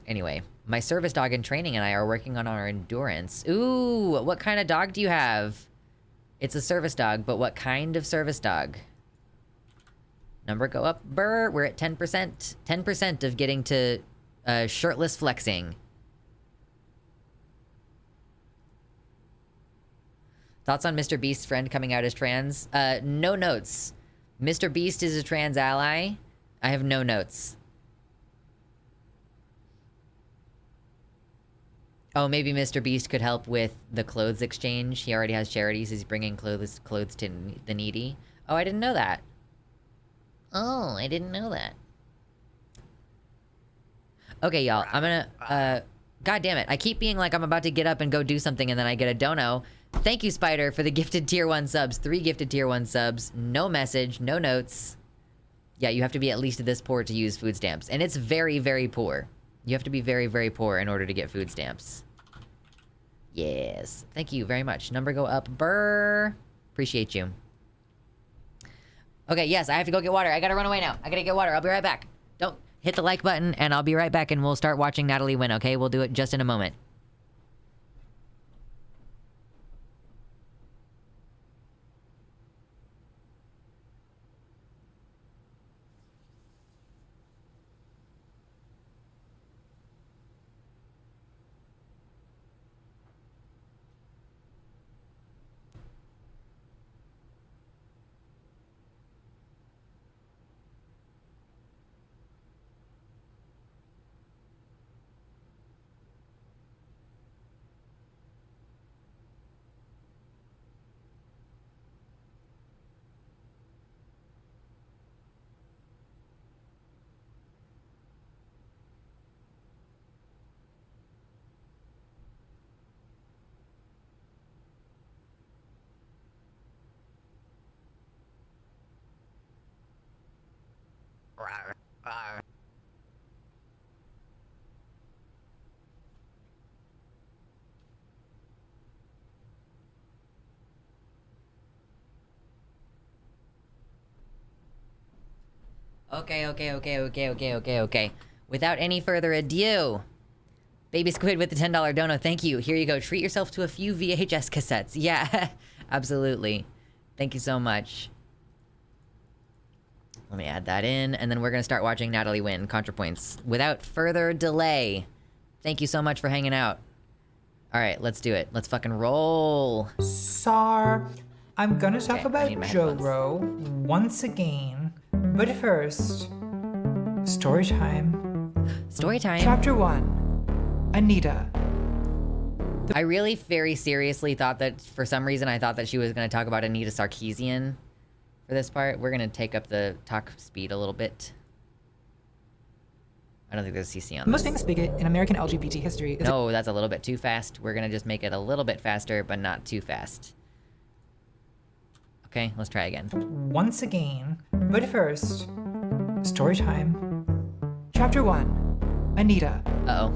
Anyway, my service dog in training and I are working on our endurance. Ooh, what kind of dog do you have? It's a service dog, but what kind of service dog? Number go up. Brr, we're at 10%. 10% of getting to shirtless flexing. Thoughts on Mr. Beast's friend coming out as trans? No notes. Mr. Beast is a trans ally. I have no notes. Oh, maybe Mr. Beast could help with the clothes exchange. He already has charities. He's bringing clothes to the needy. Oh, I didn't know that. Oh, I didn't know that. Okay, y'all. I'm gonna... God damn it. I keep being like I'm about to get up and go do something and then I get a dono. Thank you, Spider, for the gifted tier 1 subs. 3 gifted tier 1 subs. No message. No notes. Yeah, you have to be at least this poor to use food stamps. And it's very, very poor. You have to be very, very poor in order to get food stamps. Yes. Thank you very much. Number go up. Brr. Appreciate you. Okay, yes, I have to go get water. I gotta run away now. I gotta get water. I'll be right back. Don't hit the like button, and I'll be right back, and we'll start watching Natalie win, okay? We'll do it just in a moment. Okay. Without any further ado, Baby Squid with the $10 dono, thank you. Here you go. Treat yourself to a few VHS cassettes. Yeah, absolutely. Thank you so much. Let me add that in, and then we're gonna start watching Natalie win Contrapoints without further delay. Thank you so much for hanging out. All right, let's do it. Let's fucking roll. Sar, I'm gonna talk Okay, I about need my headphones. Joro once again. But first, story time. Story time. Chapter 1, Anita. I really very seriously thought that, for some reason, I thought that she was gonna talk about Anita Sarkeesian. for this part. We're gonna take up the talk speed a little bit. I don't think there's CC on The most this. famous bigot in American LGBT history is No, that's a little bit too fast. We're gonna just make it a little bit faster, but not too fast. Okay, let's try again. once again. But first, story time. Chapter 1. Anita. Uh-oh.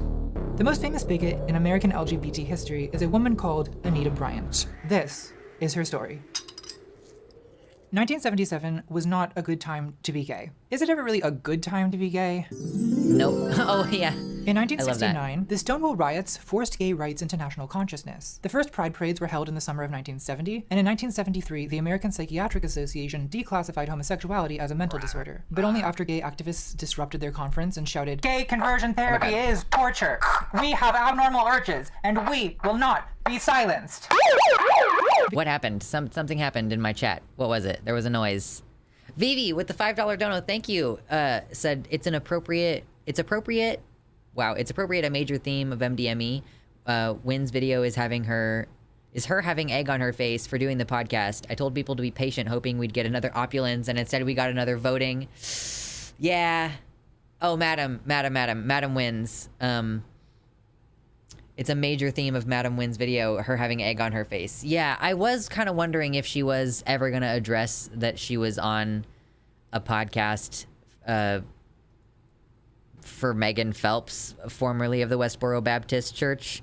The most famous bigot in American LGBT history is a woman called Anita Bryant. This is her story. 1977 was not a good time to be gay. Is it ever really a good time to be gay? Nope. Oh, yeah. In I love that. 1969, the Stonewall riots forced gay rights into national consciousness. The first Pride parades were held in the summer of 1970, and in 1973, the American Psychiatric Association declassified homosexuality as a mental disorder. But only after gay activists disrupted their conference and shouted, "Gay conversion therapy is torture. We have abnormal urges, and we will not be silenced." What happened? Something happened in my chat. What was it? There was a noise. Vivi with the $5 dono, thank you. Said it's appropriate. Wow, it's appropriate a major theme of MDME. Wynn's video is her having egg on her face for doing the podcast. I told people to be patient, hoping we'd get another opulence, and instead we got another voting. Yeah. Oh, Madam Wynn's. It's a major theme of Madam Wynn's video, her having egg on her face. Yeah, I was kind of wondering if she was ever going to address that she was on a podcast for Megan Phelps, formerly of the Westboro Baptist Church.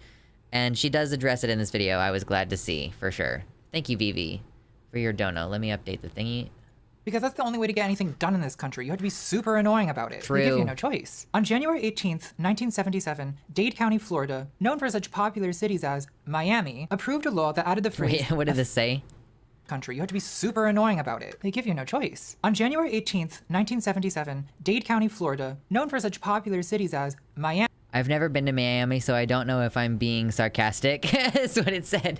And she does address it in this video. I was glad to see, for sure. Thank you, Vivi, for your dono. Let me update the thingy. Because that's the only way to get anything done in this country. You have to be super annoying about it. True. They give you no choice. On January 18th, 1977, Dade County, Florida, known for such popular cities as Miami, approved a law that added the phrase, Wait, what did this say? country. You have to be super annoying about it. They give you no choice. On January 18th, 1977, Dade County, Florida, known for such popular cities as Miami, I've never been to Miami, so I don't know if I'm being sarcastic. That's what it said.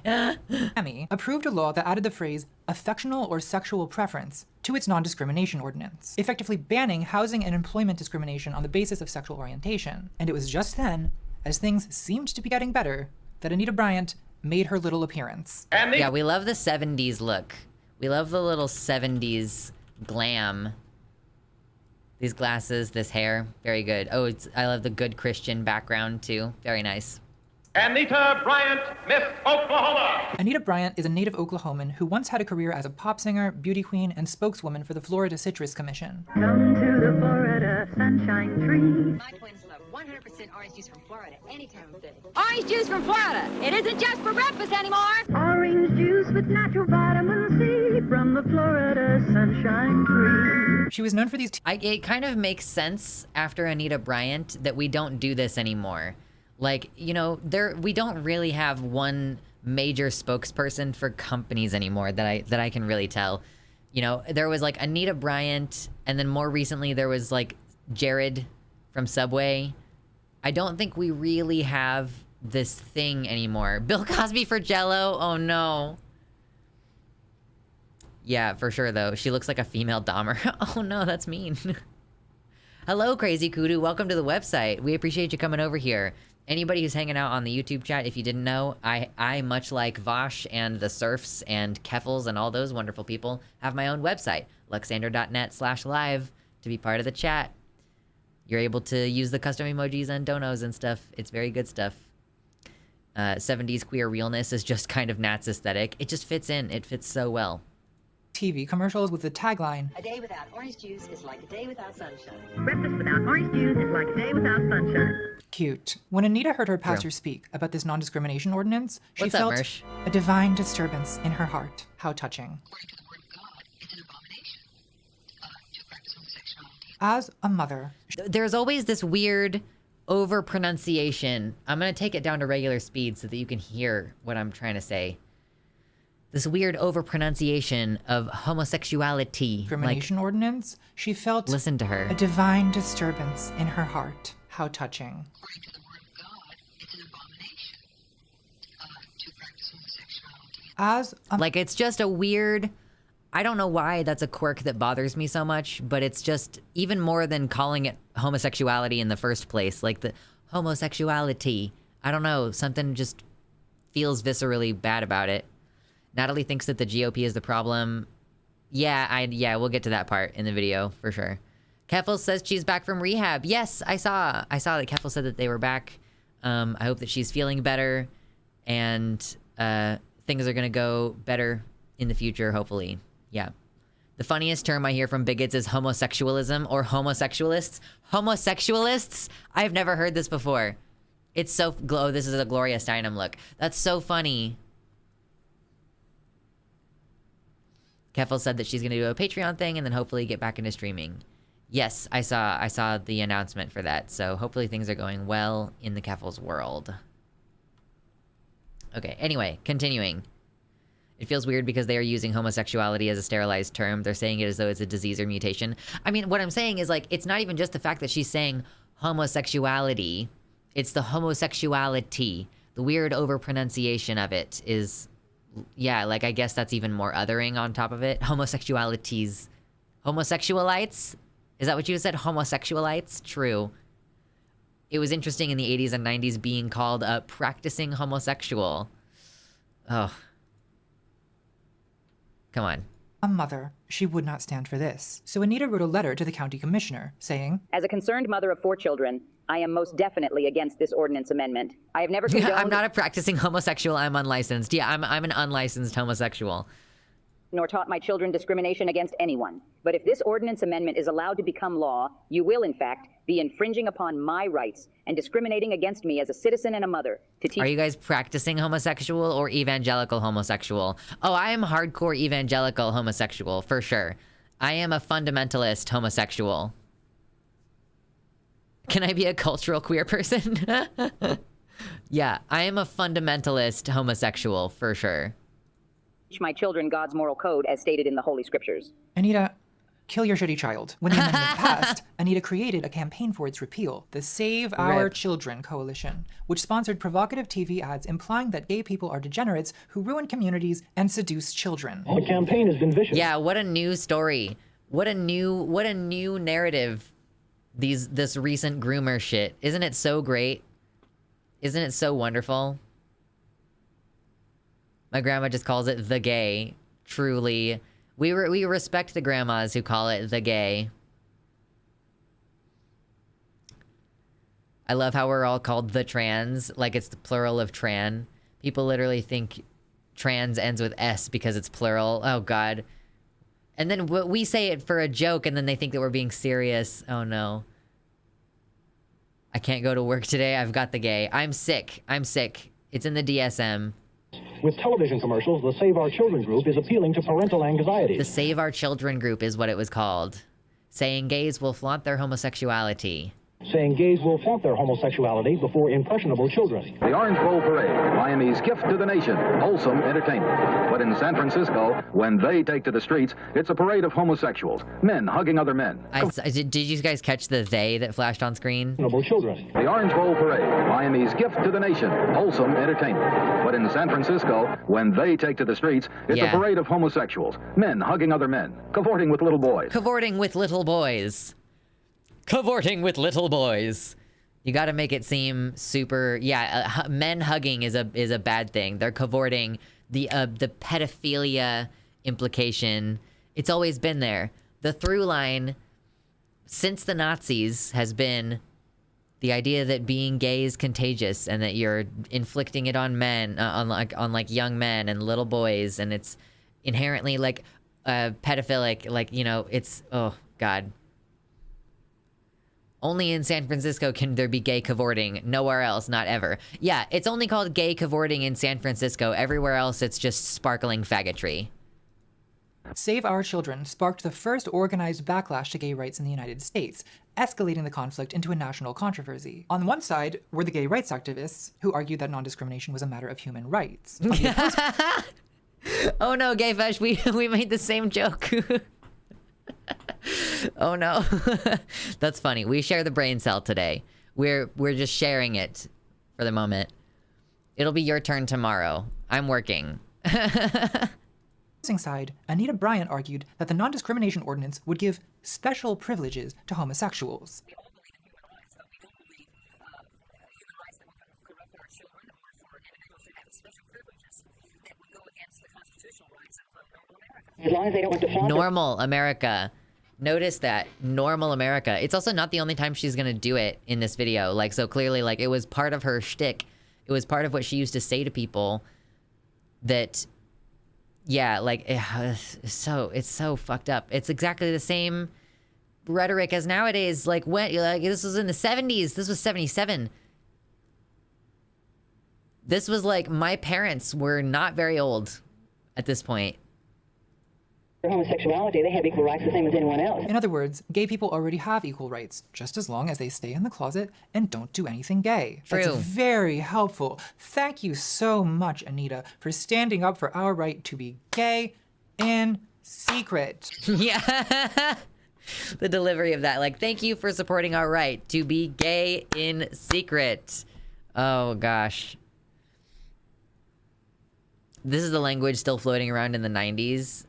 approved a law that added the phrase affectional or sexual preference to its non-discrimination ordinance, effectively banning housing and employment discrimination on the basis of sexual orientation. And it was just then, as things seemed to be getting better, that Anita Bryant made her little appearance. Yeah, we love the 70s look. We love the little 70s glam. These glasses, this hair, very good. Oh, I love the good Christian background too. Very nice. Anita Bryant, Miss Oklahoma. Anita Bryant is a native Oklahoman who once had a career as a pop singer, beauty queen, and spokeswoman for the Florida Citrus Commission. Come to the Florida Sunshine Tree. My twins love 100% orange juice from Florida any time of day. Orange juice from Florida. It isn't just for breakfast anymore. Orange juice with natural vitamin C from the Florida Sunshine Tree. She was known for these It kind of makes sense after Anita Bryant that we don't do this anymore. Like, you know, we don't really have one major spokesperson for companies anymore that I can really tell. You know, there was like Anita Bryant, and then more recently there was like Jared from Subway. I don't think we really have this thing anymore. Bill Cosby for Jell-O? Oh no. Yeah, for sure though. She looks like a female Dahmer. Oh no, that's mean. Hello, Crazy Kudu. Welcome to the website. We appreciate you coming over here. Anybody who's hanging out on the YouTube chat, if you didn't know, I much like Vosh and the Surfs and Keffels and all those wonderful people, have my own website, luxander.net/live, to be part of the chat. You're able to use the custom emojis and donos and stuff. It's very good stuff. 70s queer realness is just kind of Nat's aesthetic. It just fits in. It fits so well. TV commercials with the tagline, A day without orange juice is like a day without sunshine. Breakfast without orange juice is like a day without sunshine. cute. When Anita heard her pastor speak about this non-discrimination ordinance, she What's up, felt Mersh? a divine disturbance in her heart. How touching. According to the word of God, it's an abomination to practice homosexuality. As a mother, There's always this weird over pronunciation. I'm gonna take it down to regular speed so that you can hear what I'm trying to say. This weird over pronunciation of homosexuality. discrimination ordinance, she felt Listen to her. a divine disturbance in her heart. How touching. According to the word of God, it's an abomination to practice homosexuality. As a Like, it's just a weird... I don't know why that's a quirk that bothers me so much, but it's just even more than calling it homosexuality in the first place. Like, the homosexuality. I don't know. Something just feels viscerally bad about it. Natalie thinks that the GOP is the problem. Yeah, we'll get to that part in the video for sure. Keffel says she's back from rehab. Yes, I saw that Keffel said that they were back. I hope that she's feeling better, and things are gonna go better in the future, hopefully. Yeah. The funniest term I hear from bigots is homosexualism or homosexualists. Homosexualists? I've never heard this before. It's so this is a Gloria Steinem look. That's so funny. Keffel said that she's gonna do a Patreon thing and then hopefully get back into streaming. Yes, I saw the announcement for that, so hopefully things are going well in the Keffel's world. Okay, anyway, continuing. It feels weird because they are using homosexuality as a sterilized term. They're saying it as though it's a disease or mutation. I mean, what I'm saying is, like, it's not even just the fact that she's saying homosexuality. It's the homosexuality. The weird overpronunciation of it is... Yeah, like, I guess that's even more othering on top of it. Homosexualities. Homosexualites? Is that what you said? Homosexualites? True. It was interesting in the 80s and 90s being called a practicing homosexual. Oh. Come on. A mother, she would not stand for this. So Anita wrote a letter to the county commissioner, saying, As a concerned mother of 4 children, I am most definitely against this ordinance amendment. I have never condoned... I'm not a practicing homosexual, I'm unlicensed. Yeah, I'm an unlicensed homosexual. Nor taught my children discrimination against anyone. But if this ordinance amendment is allowed to become law, you will, in fact, be infringing upon my rights and discriminating against me as a citizen and a mother to teach... Are you guys practicing homosexual or evangelical homosexual? Oh, I am hardcore evangelical homosexual, for sure. I am a fundamentalist homosexual. Can I be a cultural queer person? Yeah, I am a fundamentalist homosexual, for sure. Teach my children God's moral code as stated in the Holy Scriptures. Anita, kill your shitty child. When the amendment passed, Anita created a campaign for its repeal, the Save Our Children Coalition, which sponsored provocative TV ads implying that gay people are degenerates who ruin communities and seduce children. The campaign has been vicious. Yeah, what a new story. What a new narrative. This recent groomer shit. Isn't it so great? Isn't it so wonderful? My grandma just calls it the gay. Truly. We respect the grandmas who call it the gay. I love how we're all called the trans, like it's the plural of tran. People literally think trans ends with S because it's plural. Oh god. And then we say it for a joke and then they think that we're being serious. Oh no. I can't go to work today. I've got the gay. I'm sick. It's in the DSM. With television commercials, the Save Our Children group is appealing to parental anxiety. The Save Our Children group is what it was called. Saying gays will flaunt their homosexuality. Saying gays will flaunt their homosexuality before impressionable children. The Orange Bowl Parade, Miami's gift to the nation, wholesome entertainment. But in San Francisco, when they take to the streets, it's a parade of homosexuals, men hugging other men. Did you guys catch the they that flashed on screen? Children. The Orange Bowl Parade, Miami's gift to the nation, wholesome entertainment. But in San Francisco, when they take to the streets, it's a parade of homosexuals, men hugging other men, cavorting with little boys. Cavorting with little boys. Cavorting with little boys. You gotta make it seem super... Yeah, men hugging is a bad thing. They're cavorting. The pedophilia implication, it's always been there. The through line since the Nazis has been the idea that being gay is contagious and that you're inflicting it on men, on young men and little boys, and it's inherently like pedophilic. Like, you know, it's... Oh, God. Only in San Francisco can there be gay cavorting. Nowhere else, not ever. Yeah, it's only called gay cavorting in San Francisco. Everywhere else, it's just sparkling faggotry. Save Our Children sparked the first organized backlash to gay rights in the United States, escalating the conflict into a national controversy. On one side were the gay rights activists, who argued that non-discrimination was a matter of human rights. Oh no, Gay Fesh, we made the same joke. Oh no. That's funny. We share the brain cell today. We're just sharing it for the moment. It'll be your turn tomorrow. I'm working. Side, Anita Bryant argued that the non-discrimination ordinance would give special privileges to homosexuals. As long as they don't want to flaunt Normal America. Notice that. Normal America. It's also not the only time she's gonna do it in this video. Like, so clearly, like, it was part of her shtick. It was part of what she used to say to people that, yeah, like, it's so fucked up. It's exactly the same rhetoric as nowadays. Like, this was in the 70s. This was 77. This was like, my parents were not very old at this point. homosexuality, they have equal rights the same as anyone else. In other words, gay people already have equal rights, just as long as they stay in the closet and don't do anything gay. True. That's very helpful. Thank you so much, Anita, for standing up for our right to be gay in secret. Yeah. The delivery of that. Like, thank you for supporting our right to be gay in secret. Oh, gosh. This is the language still floating around in the 90s.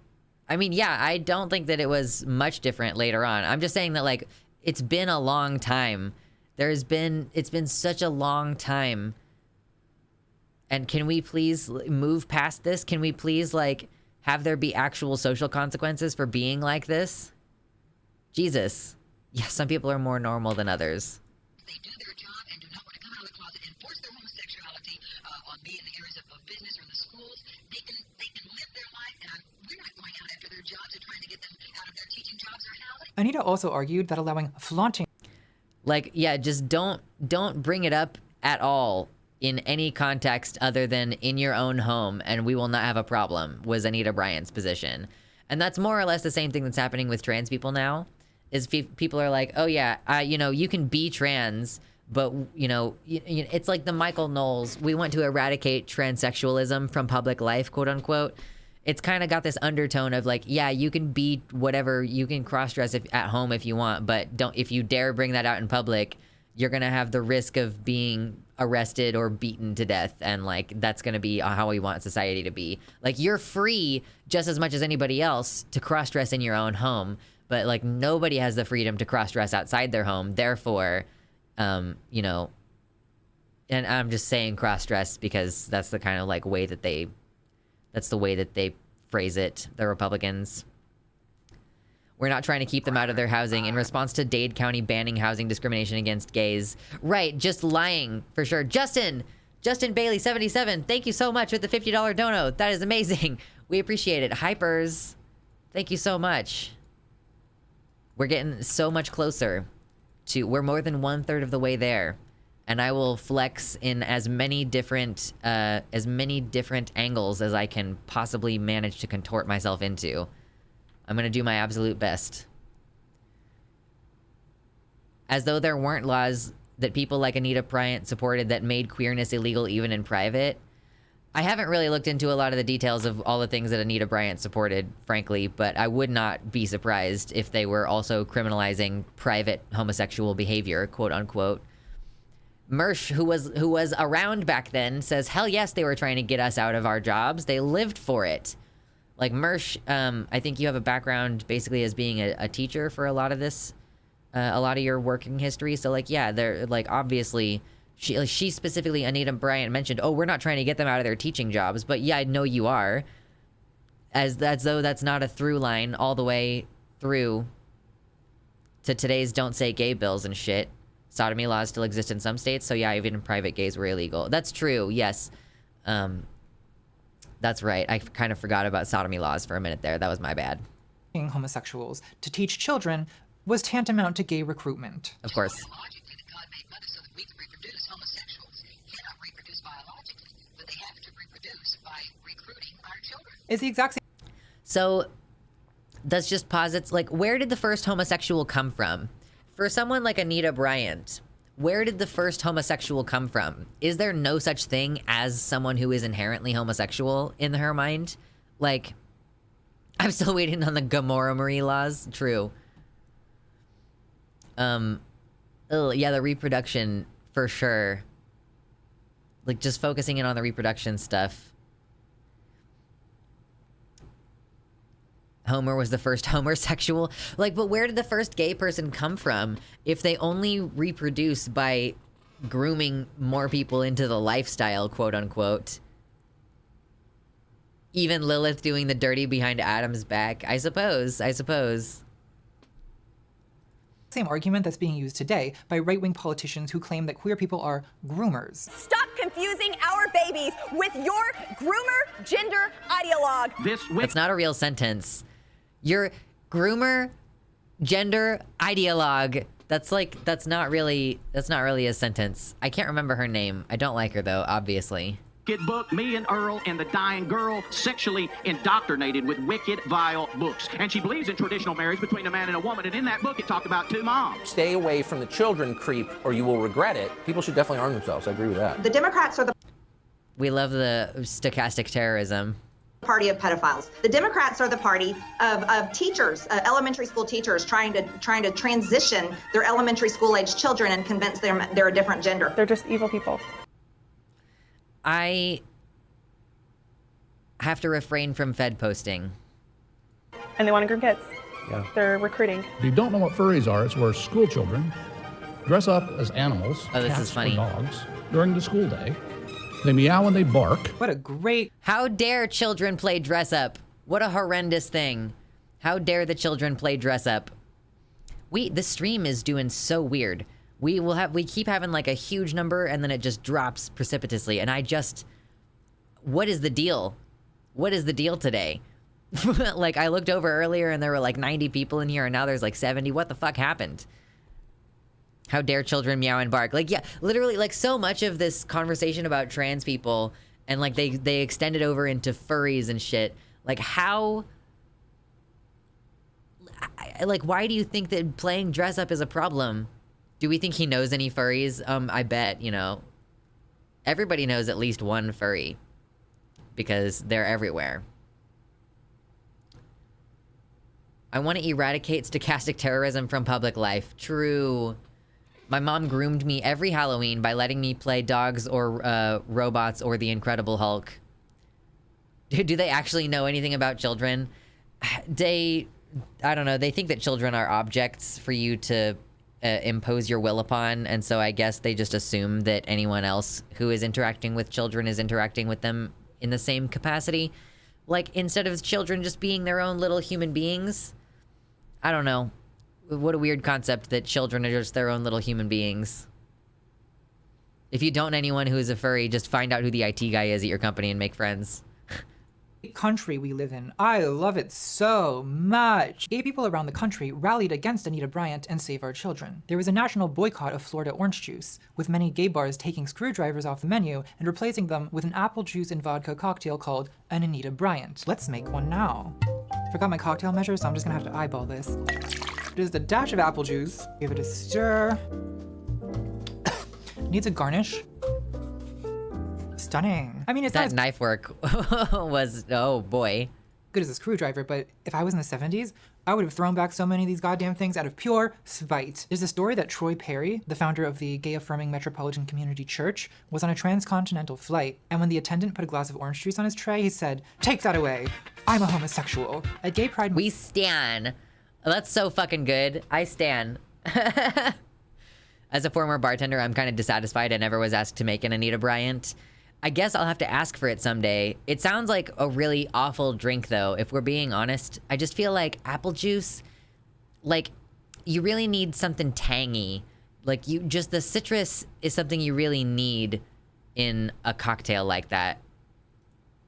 I mean, yeah, I don't think that it was much different later on. I'm just saying that, like, it's been a long time. It's been such a long time. And can we please move past this? Can we please, like, have there be actual social consequences for being like this? Jesus. Yeah, some people are more normal than others. They do their job and do not want to come out of the closet and force their homosexuality on me in the areas of business or in the schools. They can live their life, and we're not going out after their jobs and trying to get them out of their teaching jobs or housing. Anita also argued that allowing flaunting, like, yeah, just don't bring it up at all in any context other than in your own home, and we will not have a problem, was Anita Bryant's position. And that's more or less the same thing that's happening with trans people now, is people are like, oh yeah, you know, you can be trans, but, you know, it's like the Michael Knowles, we want to eradicate transsexualism from public life, quote unquote. It's kind of got this undertone of like, yeah, you can be whatever, you can cross-dress at home if you want, but if you dare bring that out in public, you're gonna have the risk of being arrested or beaten to death, and like, that's gonna be how we want society to be. Like, you're free just as much as anybody else to cross-dress in your own home, but like, nobody has the freedom to cross-dress outside their home. Therefore, you know, and I'm just saying cross-dress because that's the kind of like way that that's the way that they phrase it, the Republicans. We're not trying to keep them out of their housing in response to Dade County banning housing discrimination against gays. Right, just lying, for sure. Justin Bailey, 77, thank you so much with the $50 dono. That is amazing. We appreciate it. Hypers, thank you so much. We're getting so much closer to, we're more than 1/3 of the way there. And I will flex in as many different angles as I can possibly manage to contort myself into. I'm gonna do my absolute best. As though there weren't laws that people like Anita Bryant supported that made queerness illegal even in private. I haven't really looked into a lot of the details of all the things that Anita Bryant supported, frankly, but I would not be surprised if they were also criminalizing private homosexual behavior, quote unquote. Mersh, who was around back then, says, hell yes, they were trying to get us out of our jobs. They lived for it. Like, Mersh, I think you have a background basically as being a teacher for a lot of this, a lot of your working history. So, like, yeah, they're, like, obviously, she specifically, Anita Bryant mentioned, oh, we're not trying to get them out of their teaching jobs. But yeah, I know you are. As though that's not a through line all the way through to today's don't say gay bills and shit. Sodomy laws still exist in some states, so yeah, even private gays were illegal. That's true, yes. That's right. I kind of forgot about sodomy laws for a minute there. That was my bad. Homosexuals to teach children was tantamount to gay recruitment. Of course. Biologically, God made mothers so that we can reproduce. Homosexuals cannot reproduce biologically, but they have to reproduce by recruiting our children. It's the exact same. So, that's just posits, like, where did the first homosexual come from? For someone like Anita Bryant, where did the first homosexual come from? Is there no such thing as someone who is inherently homosexual in her mind? Like, I'm still waiting on the Gomorrah Marie laws. True. Yeah, the reproduction, for sure. Like, just focusing in on the reproduction stuff. Homer was the first homosexual. Like, but where did the first gay person come from if they only reproduce by grooming more people into the lifestyle, quote unquote? Even Lilith doing the dirty behind Adam's back. I suppose. Same argument that's being used today by right-wing politicians who claim that queer people are groomers. Stop confusing our babies with your groomer gender ideologue. That's not a real sentence. Your groomer gender ideologue. That's not really a sentence. I can't remember her name. I don't like her though, obviously. Book, me and Earl and the dying girl sexually indoctrinated with wicked, vile books. And she believes in traditional marriage between a man and a woman. And in that book, it talked about two moms. Stay away from the children creep or you will regret it. People should definitely arm themselves. I agree with that. The Democrats are the We love the stochastic terrorism. party of pedophiles. The Democrats are the party of teachers, elementary school teachers trying to transition their elementary school age children and convince them they're a different gender. They're just evil people. I have to refrain from Fed posting. And they want to groom kids. Yeah. They're recruiting. If you don't know what furries are, it's where school children dress up as animals, Oh, this cats is funny. or dogs, during the school day. They meow and they bark. What a great... How dare children play dress up? What a horrendous thing. How dare the children play dress up? This stream is doing so weird. We keep having like a huge number and then it just drops precipitously. And what is the deal? What is the deal today? Like I looked over earlier and there were like 90 people in here and now there's like 70. What the fuck happened? How dare children meow and bark? Like, yeah, literally like so much of this conversation about trans people and like they extend it over into furries and shit. Like how, like why do you think that playing dress up is a problem? Do we think he knows any furries? I bet, everybody knows at least one furry because they're everywhere. I want to eradicate stochastic terrorism from public life. True. My mom groomed me every Halloween by letting me play dogs or robots or the Incredible Hulk. Do they actually know anything about children? I don't know. They think that children are objects for you to impose your will upon, and so I guess they just assume that anyone else who is interacting with children is interacting with them in the same capacity. Like, instead of children just being their own little human beings. I don't know. What a weird concept that children are just their own little human beings. If you don't know anyone who is a furry, just find out who the IT guy is at your company and make friends. Country we live in. I love it so much. Gay people around the country rallied against Anita Bryant and Save Our Children. There was a national boycott of Florida orange juice, with many gay bars taking screwdrivers off the menu and replacing them with an apple juice and vodka cocktail called an Anita Bryant. Let's make one now. Forgot my cocktail measure, so I'm just gonna have to eyeball this. Just a dash of apple juice. Give it a stir. Needs a garnish. Stunning. I mean, it's that not knife work was, oh boy. Good as a screwdriver, but if I was in the 70s, I would have thrown back so many of these goddamn things out of pure spite. There's a story that Troy Perry, the founder of the gay-affirming Metropolitan Community Church, was on a transcontinental flight, and when the attendant put a glass of orange juice on his tray, he said, "Take that away. I'm a homosexual." At Gay Pride... We stan. That's so fucking good. I stan. As a former bartender, I'm kind of dissatisfied I never was asked to make an Anita Bryant. I guess I'll have to ask for it someday. It sounds like a really awful drink, though, if we're being honest. I just feel like apple juice, like, you really need something tangy. Like, the citrus is something you really need in a cocktail like that.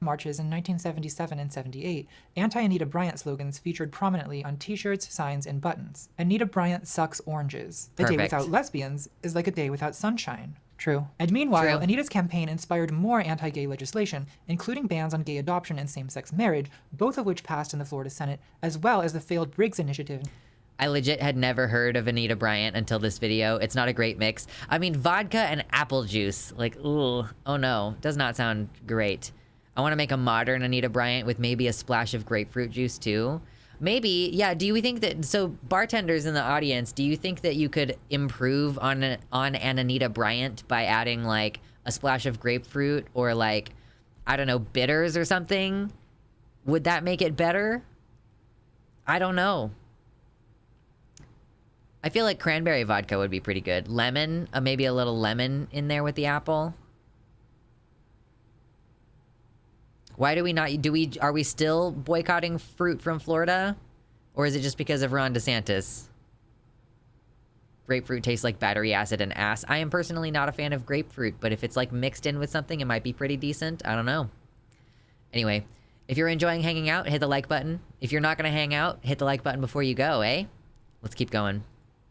Marches in 1977 and 78, anti-Anita Bryant slogans featured prominently on t-shirts, signs, and buttons. Anita Bryant sucks oranges. A day without lesbians is like a day without sunshine. True. And meanwhile, True. Anita's campaign inspired more anti-gay legislation, including bans on gay adoption and same-sex marriage, both of which passed in the Florida Senate, as well as the failed Briggs Initiative. I legit had never heard of Anita Bryant until this video. It's not a great mix. I mean, vodka and apple juice. Like, ooh, oh no, does not sound great. I want to make a modern Anita Bryant with maybe a splash of grapefruit juice too. Maybe, yeah, do you think that, so bartenders in the audience, do you think that you could improve on an Anita Bryant by adding like a splash of grapefruit or like, I don't know, bitters or something? Would that make it better? I don't know. I feel like cranberry vodka would be pretty good. Lemon, maybe a little lemon in there with the apple. Why do we not, are we still boycotting fruit from Florida? Or is it just because of Ron DeSantis? Grapefruit tastes like battery acid and ass. I am personally not a fan of grapefruit, but if it's like mixed in with something, it might be pretty decent. I don't know. Anyway, if you're enjoying hanging out, hit the like button. If you're not gonna hang out, hit the like button before you go, eh? Let's keep going.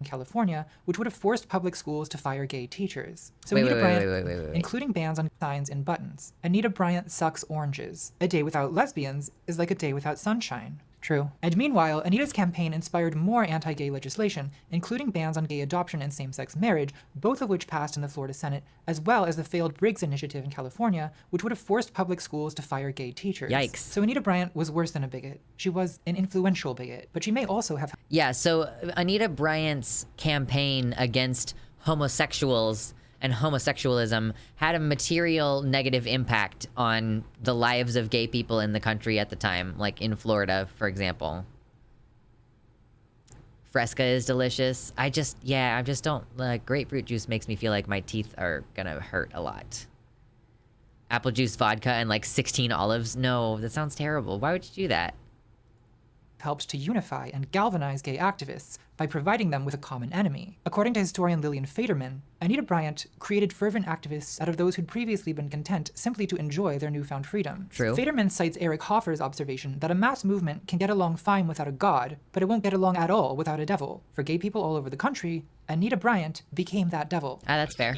California, which would have forced public schools to fire gay teachers. So Wait, Anita Bryant, wait. including bans on signs and buttons. Anita Bryant sucks oranges. A day without lesbians is like a day without sunshine. True. And meanwhile, Anita's campaign inspired more anti-gay legislation, including bans on gay adoption and same-sex marriage, both of which passed in the Florida Senate, as well as the failed Briggs Initiative in California, which would have forced public schools to fire gay teachers. Yikes. So Anita Bryant was worse than a bigot. She was an influential bigot, but she may also have... Yeah, so Anita Bryant's campaign against homosexuals and homosexualism had a material negative impact on the lives of gay people in the country at the time, like in Florida, for example. Fresca is delicious. I just don't, grapefruit juice makes me feel like my teeth are gonna hurt a lot. Apple juice, vodka, and like 16 olives. No, that sounds terrible. Why would you do that? Helped to unify and galvanize gay activists by providing them with a common enemy. According to historian Lillian Faderman, Anita Bryant created fervent activists out of those who'd previously been content simply to enjoy their newfound freedom. True. Faderman cites Eric Hoffer's observation that a mass movement can get along fine without a god, but it won't get along at all without a devil. For gay people all over the country, Anita Bryant became that devil. Ah, that's fair.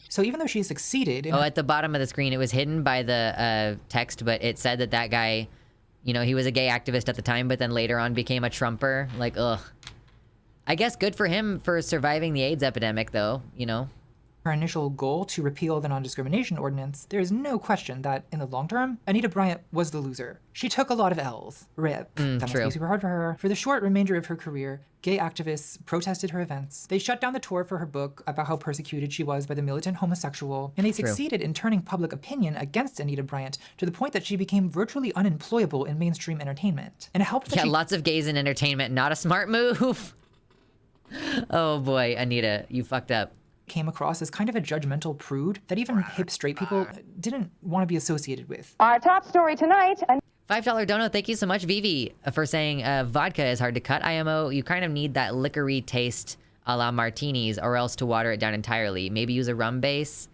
So even though she succeeded in... Oh, at the bottom of the screen, it was hidden by the text, but it said that guy, you know, he was a gay activist at the time, but then later on became a Trumper. Like, ugh. I guess good for him for surviving the AIDS epidemic, though, you know? Her initial goal to repeal the non-discrimination ordinance, there is no question that, in the long term, Anita Bryant was the loser. She took a lot of L's. Rip. That must be super hard for her. For the short remainder of her career, gay activists protested her events. They shut down the tour for her book about how persecuted she was by the militant homosexual, and they succeeded in turning public opinion against Anita Bryant to the point that she became virtually unemployable in mainstream entertainment. And it helped that lots of gays in entertainment, not a smart move. Oh boy, Anita, you fucked up. Came across as kind of a judgmental prude that even hip straight people didn't want to be associated with. Our top story tonight... $5 dono, thank you so much, Vivi, for saying vodka is hard to cut. IMO, you kind of need that liquor-y taste a la martinis or else to water it down entirely. Maybe use a rum base.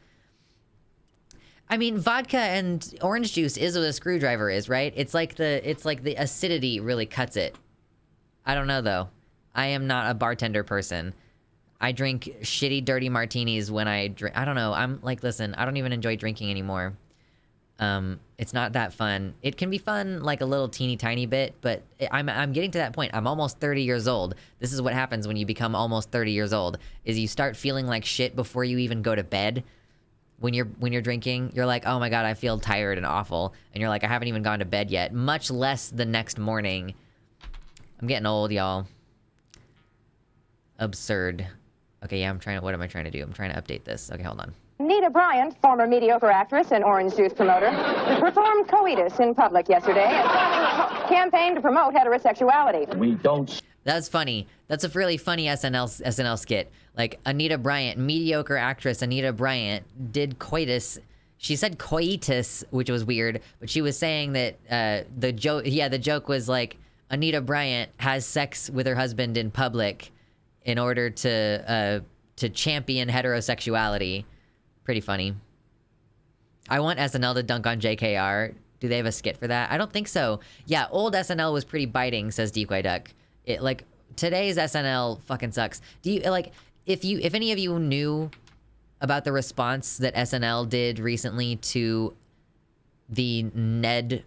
I mean, vodka and orange juice is what a screwdriver is, right? It's like the acidity really cuts it. I don't know, though. I am not a bartender person. I drink shitty, dirty martinis when I drink. I don't know. I'm like, listen, I don't even enjoy drinking anymore. It's not that fun. It can be fun like a little teeny tiny bit, but I'm getting to that point. I'm almost 30 years old. This is what happens when you become almost 30 years old, is you start feeling like shit before you even go to bed. When you're drinking, you're like, oh my God, I feel tired and awful. And you're like, I haven't even gone to bed yet, much less the next morning. I'm getting old, y'all. Absurd. Okay, yeah, what am I trying to do? I'm trying to update this. Okay, hold on. Anita Bryant, former mediocre actress and orange juice promoter, performed coitus in public yesterday and starting a campaign to promote heterosexuality. We don't... That's funny. That's a really funny SNL skit. Like, Anita Bryant, mediocre actress Anita Bryant, did coitus. She said coitus, which was weird, but she was saying that the joke was like, Anita Bryant has sex with her husband in public in order to champion heterosexuality. Pretty funny. I want SNL to dunk on JKR. Do they have a skit for that? I don't think so. Yeah, old SNL was pretty biting, says Decoy Duck. Like, today's SNL fucking sucks. Do you, like, if any of you knew about the response that SNL did recently to the Ned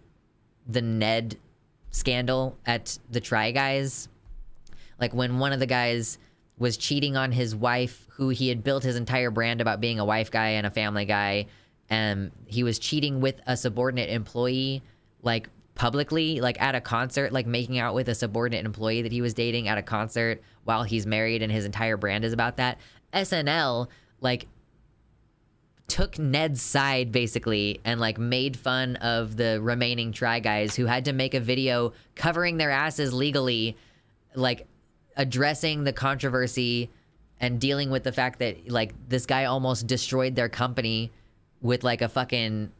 scandal at the Try Guys, like when one of the guys was cheating on his wife, who he had built his entire brand about being a wife guy and a family guy, and he was cheating with a subordinate employee, like publicly, like at a concert, like making out with a subordinate employee that he was dating at a concert while he's married, and his entire brand is about that. SNL, like, took Ned's side, basically, and, like, made fun of the remaining Try Guys who had to make a video covering their asses legally, like, addressing the controversy and dealing with the fact that like this guy almost destroyed their company with like a fucking,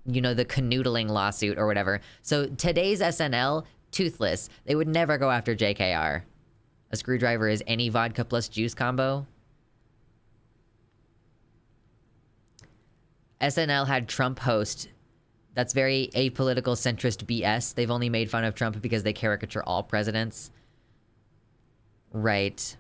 you know, the canoodling lawsuit or whatever. So today's SNL, toothless. They would never go after JKR. A screwdriver is any vodka plus juice combo. SNL had Trump host. That's very apolitical centrist BS. They've only made fun of Trump because they caricature all presidents. Right.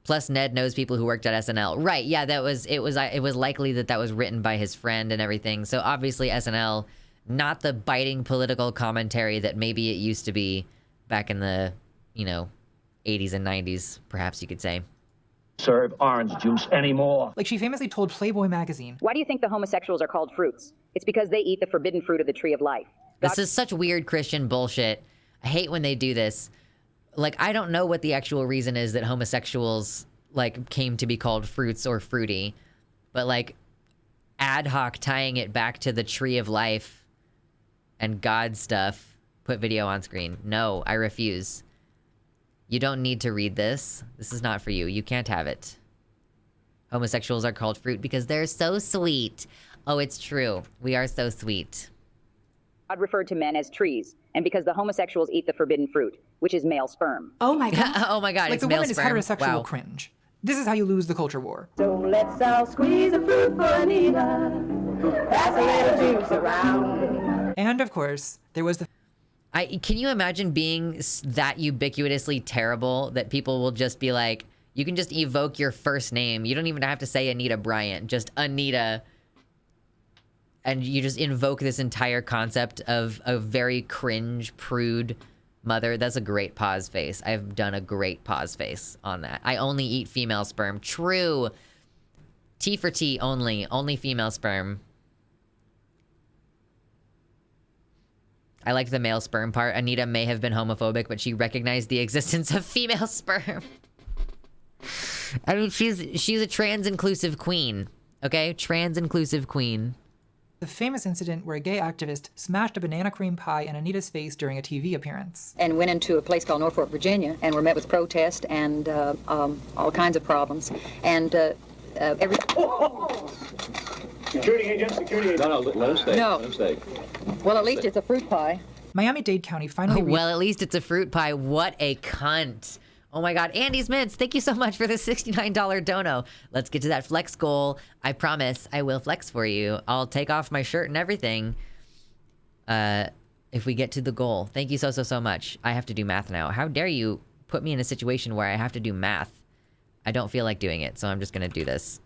Plus, Ned knows people who worked at SNL. Right, yeah, it was likely that was written by his friend and everything. So obviously SNL, not the biting political commentary that maybe it used to be back in the, you know, 80s and 90s, perhaps you could say. Serve orange juice anymore. Like she famously told Playboy magazine, "Why do you think the homosexuals are called fruits? It's because they eat the forbidden fruit of the tree of life." This is such weird Christian bullshit. I hate when they do this. Like, I don't know what the actual reason is that homosexuals, like, came to be called fruits or fruity. But, like, ad hoc tying it back to the tree of life and God stuff. Put video on screen. No, I refuse. You don't need to read this. This is not for you. You can't have it. Homosexuals are called fruit because they're so sweet. Oh, it's true. We are so sweet. God referred to men as trees, and because the homosexuals eat the forbidden fruit, which is male sperm. Oh my god. Oh my god, like it's the male woman sperm. is heterosexual Wow. cringe. This is how you lose the culture war. So let's all squeeze a fruit for Anita. Pass a little juice around. And of course, there was the... Can you imagine being that ubiquitously terrible that people will just be like, you can just evoke your first name. You don't even have to say Anita Bryant, just Anita. And you just invoke this entire concept of a very cringe, prude mother. That's a great pause face. I've done a great pause face on that. I only eat female sperm. True. T for T only. Only female sperm. I liked the male sperm part. Anita may have been homophobic, but she recognized the existence of female sperm. I mean, she's a trans-inclusive queen. Okay? Trans-inclusive queen. The famous incident where a gay activist smashed a banana cream pie in Anita's face during a TV appearance. And went into a place called Norfolk, Virginia, and were met with protest and all kinds of problems. And every... Security agent, security agent. No, let him stay. No. Let him stay. Well, at least it's a fruit pie. Miami-Dade County finally... well, at least it's a fruit pie. What a cunt. Oh my god, Andy's Mints, thank you so much for the $69 dono. Let's get to that flex goal. I promise I will flex for you. I'll take off my shirt and everything if we get to the goal. Thank you so much. I have to do math now. How dare you put me in a situation where I have to do math? I don't feel like doing it, so I'm just gonna do this.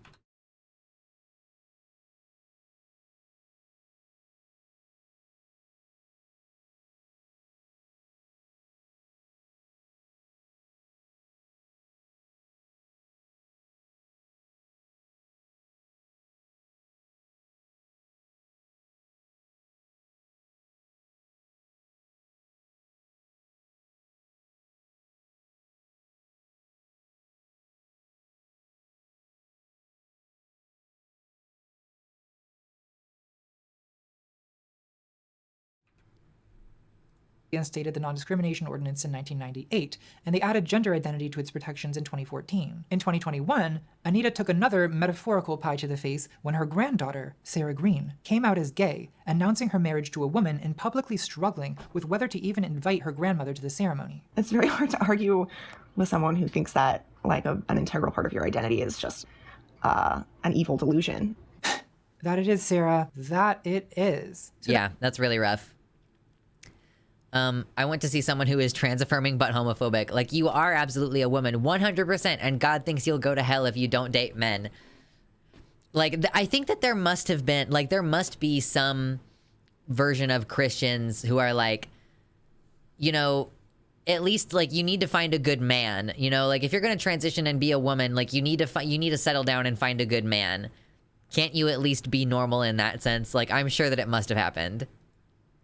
Reinstated the non-discrimination ordinance in 1998, and they added gender identity to its protections in 2014. In 2021, Anita took another metaphorical pie to the face when her granddaughter, Sarah Green, came out as gay, announcing her marriage to a woman and publicly struggling with whether to even invite her grandmother to the ceremony. It's very hard to argue with someone who thinks that like an integral part of your identity is just an evil delusion. That it is, Sarah. That it is. So yeah, that's really rough. I went to see someone who is trans-affirming but homophobic. Like, you are absolutely a woman, 100%, and God thinks you'll go to hell if you don't date men. Like, I think that there must have been, like, there must be some version of Christians who are like, you know, at least, like, you need to find a good man. You know, like, if you're going to transition and be a woman, like, you need to settle down and find a good man. Can't you at least be normal in that sense? Like, I'm sure that it must have happened.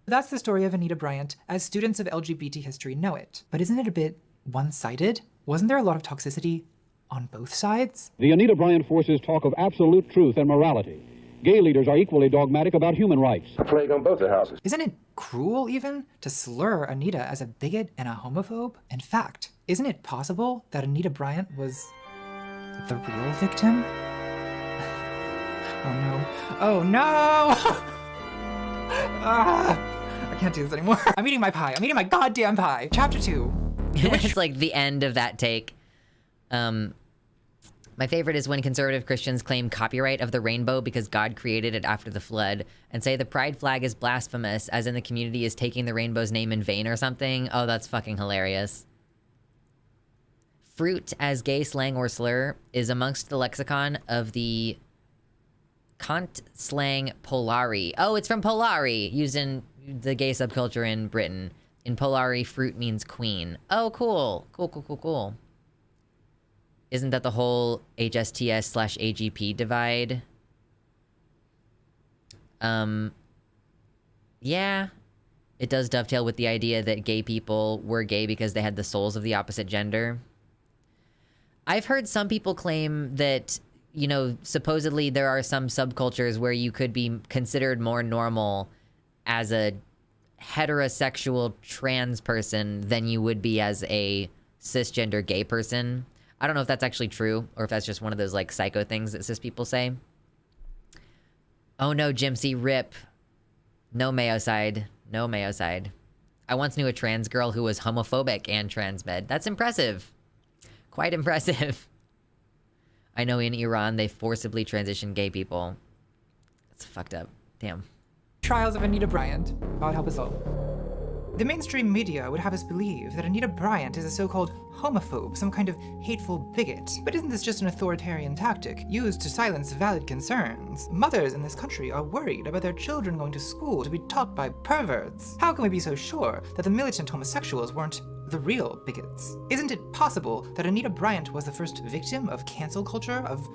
That's the story of Anita Bryant, as students of LGBT history know it. But isn't it a bit one-sided? Wasn't there a lot of toxicity on both sides? The Anita Bryant forces talk of absolute truth and morality. Gay leaders are equally dogmatic about human rights. A plague on both their houses. Isn't it cruel, even, to slur Anita as a bigot and a homophobe? In fact, isn't it possible that Anita Bryant was the real victim? Oh no. Oh no! I can't do this anymore. I'm eating my pie. I'm eating my goddamn pie. Chapter 2. It's like the end of that take. My favorite is when conservative Christians claim copyright of the rainbow because God created it after the flood, and say the pride flag is blasphemous, as in the community is taking the rainbow's name in vain or something. Oh, that's fucking hilarious. Fruit as gay slang or slur is amongst the lexicon of the Kant slang Polari. Oh, it's from Polari, used in the gay subculture in Britain. In Polari, fruit means queen. Oh, cool. Cool. Isn't that the whole HSTS/AGP divide? Yeah. It does dovetail with the idea that gay people were gay because they had the souls of the opposite gender. I've heard some people claim that, you know, supposedly there are some subcultures where you could be considered more normal as a heterosexual trans person than you would be as a cisgender gay person. I don't know if that's actually true, or if that's just one of those, like, psycho things that cis people say. Oh no, Jimsy, rip. No Mayo side. No Mayo side. I once knew a trans girl who was homophobic and transmed. That's impressive. Quite impressive. I know in Iran, they forcibly transition gay people. That's fucked up. Damn. Trials of Anita Bryant. God help us all. The mainstream media would have us believe that Anita Bryant is a so-called homophobe, some kind of hateful bigot. But isn't this just an authoritarian tactic used to silence valid concerns? Mothers in this country are worried about their children going to school to be taught by perverts. How can we be so sure that the militant homosexuals weren't the real bigots? Isn't it possible that Anita Bryant was the first victim of cancel culture, of,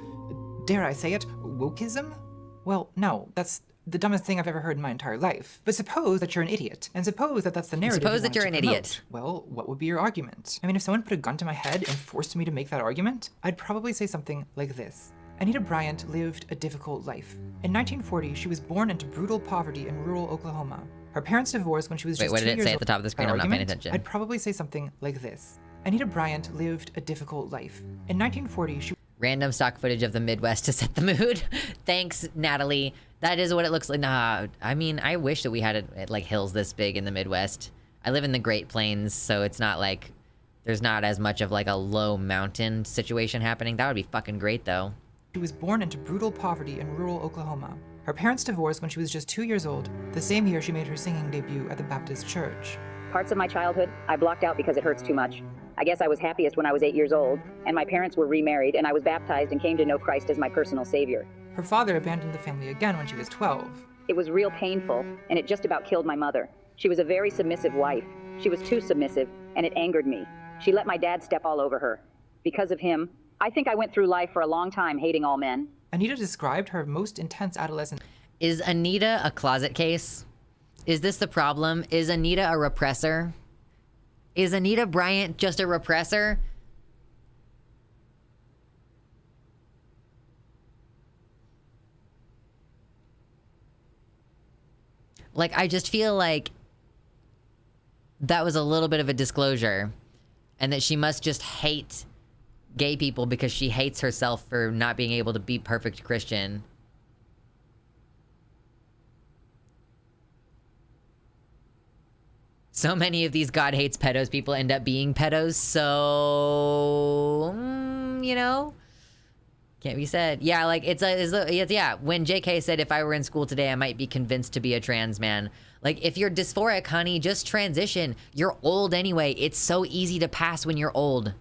dare I say it, wokeism? Well, no, that's the dumbest thing I've ever heard in my entire life. But suppose that you're an idiot, and suppose that that's the narrative. Suppose that you're an idiot. Well, what would be your argument? I mean, if someone put a gun to my head and forced me to make that argument, I'd probably say something like this. Anita Bryant lived a difficult life. In 1940, she was born into brutal poverty in rural Oklahoma. Her parents divorced when she was just 2 years old. Wait, what did it say at the top of the screen? I'm not paying attention. I'd probably say something like this. Anita Bryant lived a difficult life. In 1940, she... Random stock footage of the Midwest to set the mood. Thanks, Natalie. That is what it looks like. Nah, I mean, I wish that we had it like hills this big in the Midwest. I live in the Great Plains, so it's not like there's not as much of like a low mountain situation happening. That would be fucking great, though. She was born into brutal poverty in rural Oklahoma. Her parents divorced when she was just 2 years old, the same year she made her singing debut at the Baptist church. Parts of my childhood I blocked out because it hurts too much. I guess I was happiest when I was 8 years old, and my parents were remarried, and I was baptized and came to know Christ as my personal savior. Her father abandoned the family again when she was 12. It was real painful, and it just about killed my mother. She was a very submissive wife. She was too submissive, and it angered me. She let my dad step all over her. Because of him, I think I went through life for a long time hating all men. Anita described her most intense adolescence. Is Anita a closet case? Is this the problem? Is Anita a repressor? Is Anita Bryant just a repressor? Like, I just feel like that was a little bit of a disclosure, and that she must just hate gay people because she hates herself for not being able to be perfect Christian. So many of these God hates pedos people end up being pedos, so, you know, can't be said. Yeah, like, yeah, when JK said if I were in school today, I might be convinced to be a trans man. Like, if you're dysphoric, honey, just transition. You're old anyway. It's so easy to pass when you're old.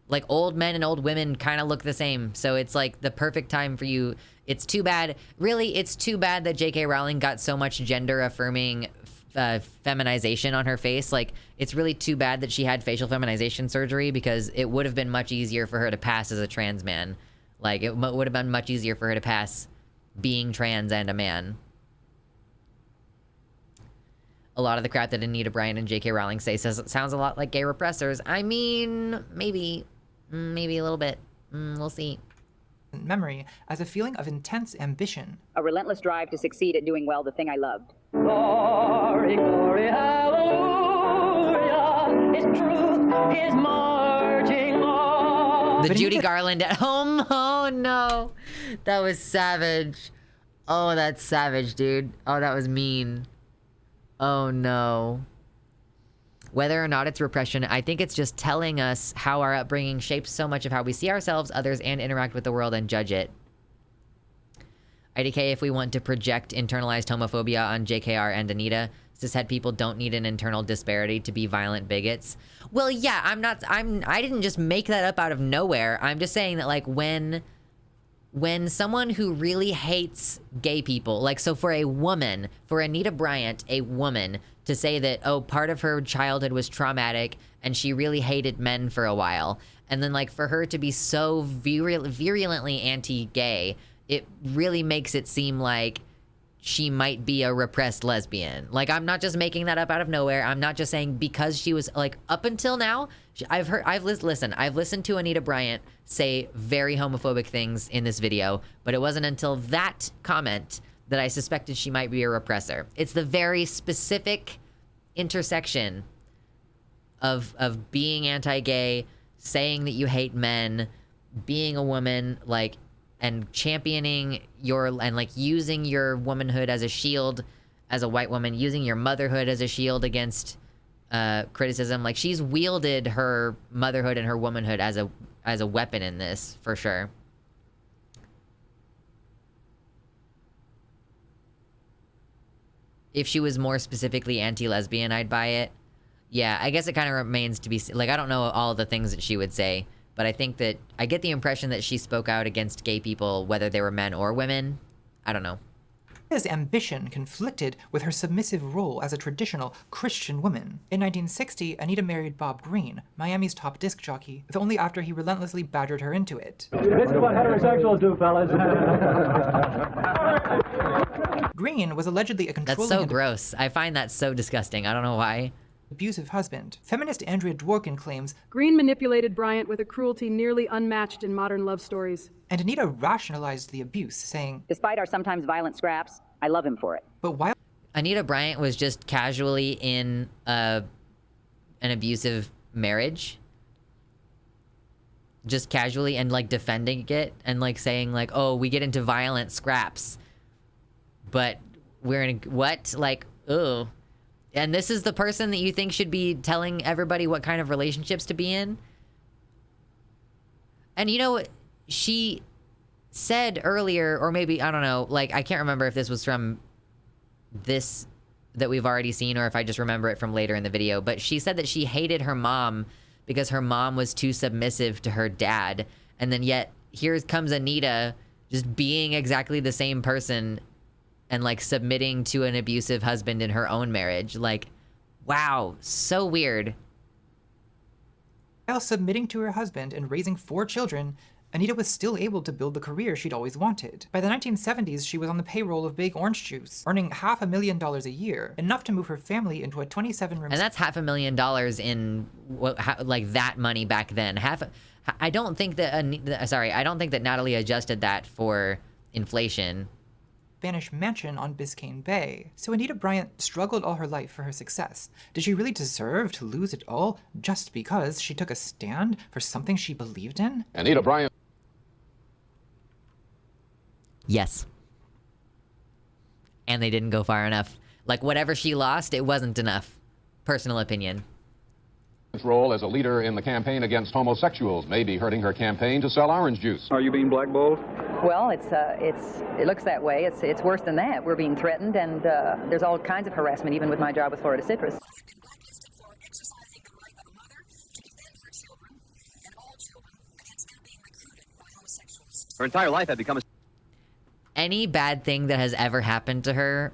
Like, old men and old women kind of look the same, so it's like the perfect time for you. It's too bad, really, it's too bad that JK Rowling got so much gender-affirming feminization on her face. Like, it's really too bad that she had facial feminization surgery, because it would have been much easier for her to pass as a trans man. Like, it would have been much easier for her to pass being trans and a man. A lot of the crap that Anita Bryant and J.K. Rowling sounds a lot like gay repressors. I mean, maybe a little bit. We'll see. memory as a feeling of intense ambition. A relentless drive to succeed at doing well the thing I loved. Glory, glory, hallelujah. His truth is marching on. The Judy Garland at home. Oh no, that was savage. Oh, that's savage, dude. Oh, that was mean. Oh no. Whether or not it's repression, I think it's just telling us how our upbringing shapes so much of how we see ourselves, others, and interact with the world and judge it. IDK, if we want to project internalized homophobia on JKR and Anita, cishet people don't need an internal disparity to be violent bigots. Well, yeah, I didn't just make that up out of nowhere. I'm just saying that, like, when someone who really hates gay people, like, so for a woman, for Anita Bryant, a woman, to say that, oh, part of her childhood was traumatic and she really hated men for a while, and then, like, for her to be so virulently anti-gay, it really makes it seem like she might be a repressed lesbian. Like, I'm not just making that up out of nowhere. I'm not just saying because she was, like, up until now, I've listened to Anita Bryant say very homophobic things in this video, but it wasn't until that comment that I suspected she might be a repressor. It's the very specific intersection of being anti-gay, saying that you hate men, being a woman, like, and championing like using your womanhood as a shield as a white woman, using your motherhood as a shield against criticism. Like, she's wielded her motherhood and her womanhood as a weapon in this, for sure. If she was more specifically anti-lesbian, I'd buy it. Yeah, I guess it kind of remains to be... Like, I don't know all the things that she would say, but I think that... I get the impression that she spoke out against gay people, whether they were men or women. I don't know. His ambition conflicted with her submissive role as a traditional Christian woman. In 1960, Anita married Bob Green, Miami's top disc jockey, though only after he relentlessly badgered her into it. This is what heterosexuals do, fellas. Green was allegedly a controlling... That's so gross. I find that so disgusting. I don't know why. Abusive husband. Feminist Andrea Dworkin claims Green manipulated Bryant with a cruelty nearly unmatched in modern love stories. And Anita rationalized the abuse, saying, despite our sometimes violent scraps, I love him for it. But while Anita Bryant was just casually in an abusive marriage, just casually, and, like, defending it and, like, saying, like, oh, we get into violent scraps, but we're in what? Like, ugh. And this is the person that you think should be telling everybody what kind of relationships to be in? And, you know, she said earlier, or maybe, I don't know, like, I can't remember if this was from this that we've already seen or if I just remember it from later in the video, but she said that she hated her mom because her mom was too submissive to her dad. And then yet, here comes Anita just being exactly the same person and, like, submitting to an abusive husband in her own marriage. Like, wow, so weird. While submitting to her husband and raising 4 children, Anita was still able to build the career she'd always wanted. By the 1970s, she was on the payroll of Big Orange Juice, earning $500,000 a year, enough to move her family into a 27-room... And that's $500,000 in, like, that money back then. I don't think that Natalie adjusted that for inflation. Spanish mansion on Biscayne Bay. So Anita Bryant struggled all her life for her success. Did she really deserve to lose it all just because she took a stand for something she believed in? Anita Bryant. Yes. And they didn't go far enough. Like, whatever she lost, it wasn't enough. Personal opinion. Role as a leader in the campaign against homosexuals may be hurting her campaign to sell orange juice. Are you being blackballed? Well, it looks that way. It's worse than that. We're being threatened, and there's all kinds of harassment, even with my job with Florida Citrus. Her entire life had become a... Any bad thing that has ever happened to her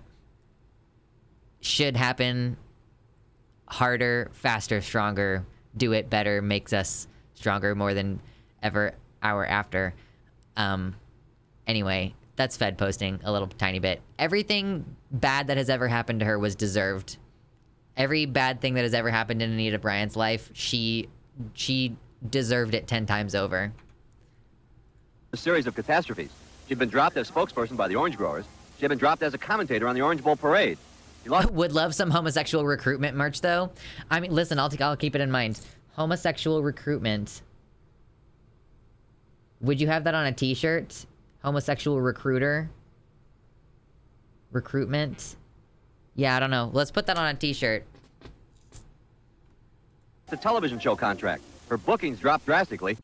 should happen harder, faster, stronger, do it better, makes us stronger more than ever hour after. Anyway, that's Fed posting a little tiny bit. Everything bad that has ever happened to her was deserved. Every bad thing that has ever happened in Anita Bryant's life, she deserved it 10 times over. A series of catastrophes. She'd been dropped as spokesperson by the orange growers. She had been dropped as a commentator on the Orange Bowl parade. Would love some homosexual recruitment merch, though. I mean, listen, I'll keep it in mind. Homosexual recruitment. Would you have that on a t-shirt? Homosexual recruiter? Recruitment? Yeah, I don't know. Let's put that on a t-shirt. The television show contract. Her bookings dropped drastically.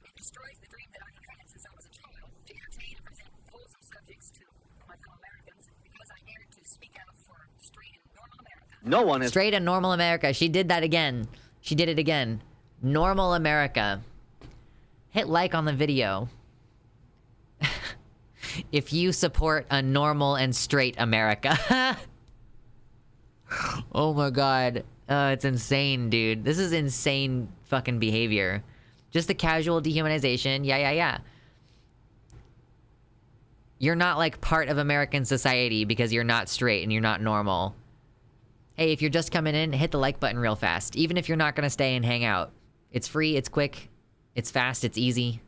No one is straight and normal America. She did that again. She did it again. Normal America. Hit like on the video. If you support a normal and straight America. Oh my god. It's insane, dude. This is insane fucking behavior. Just the casual dehumanization. Yeah. You're not like part of American society because you're not straight and you're not normal. Hey, if you're just coming in, hit the like button real fast. Even if you're not gonna stay and hang out. It's free, it's quick, it's fast, it's easy.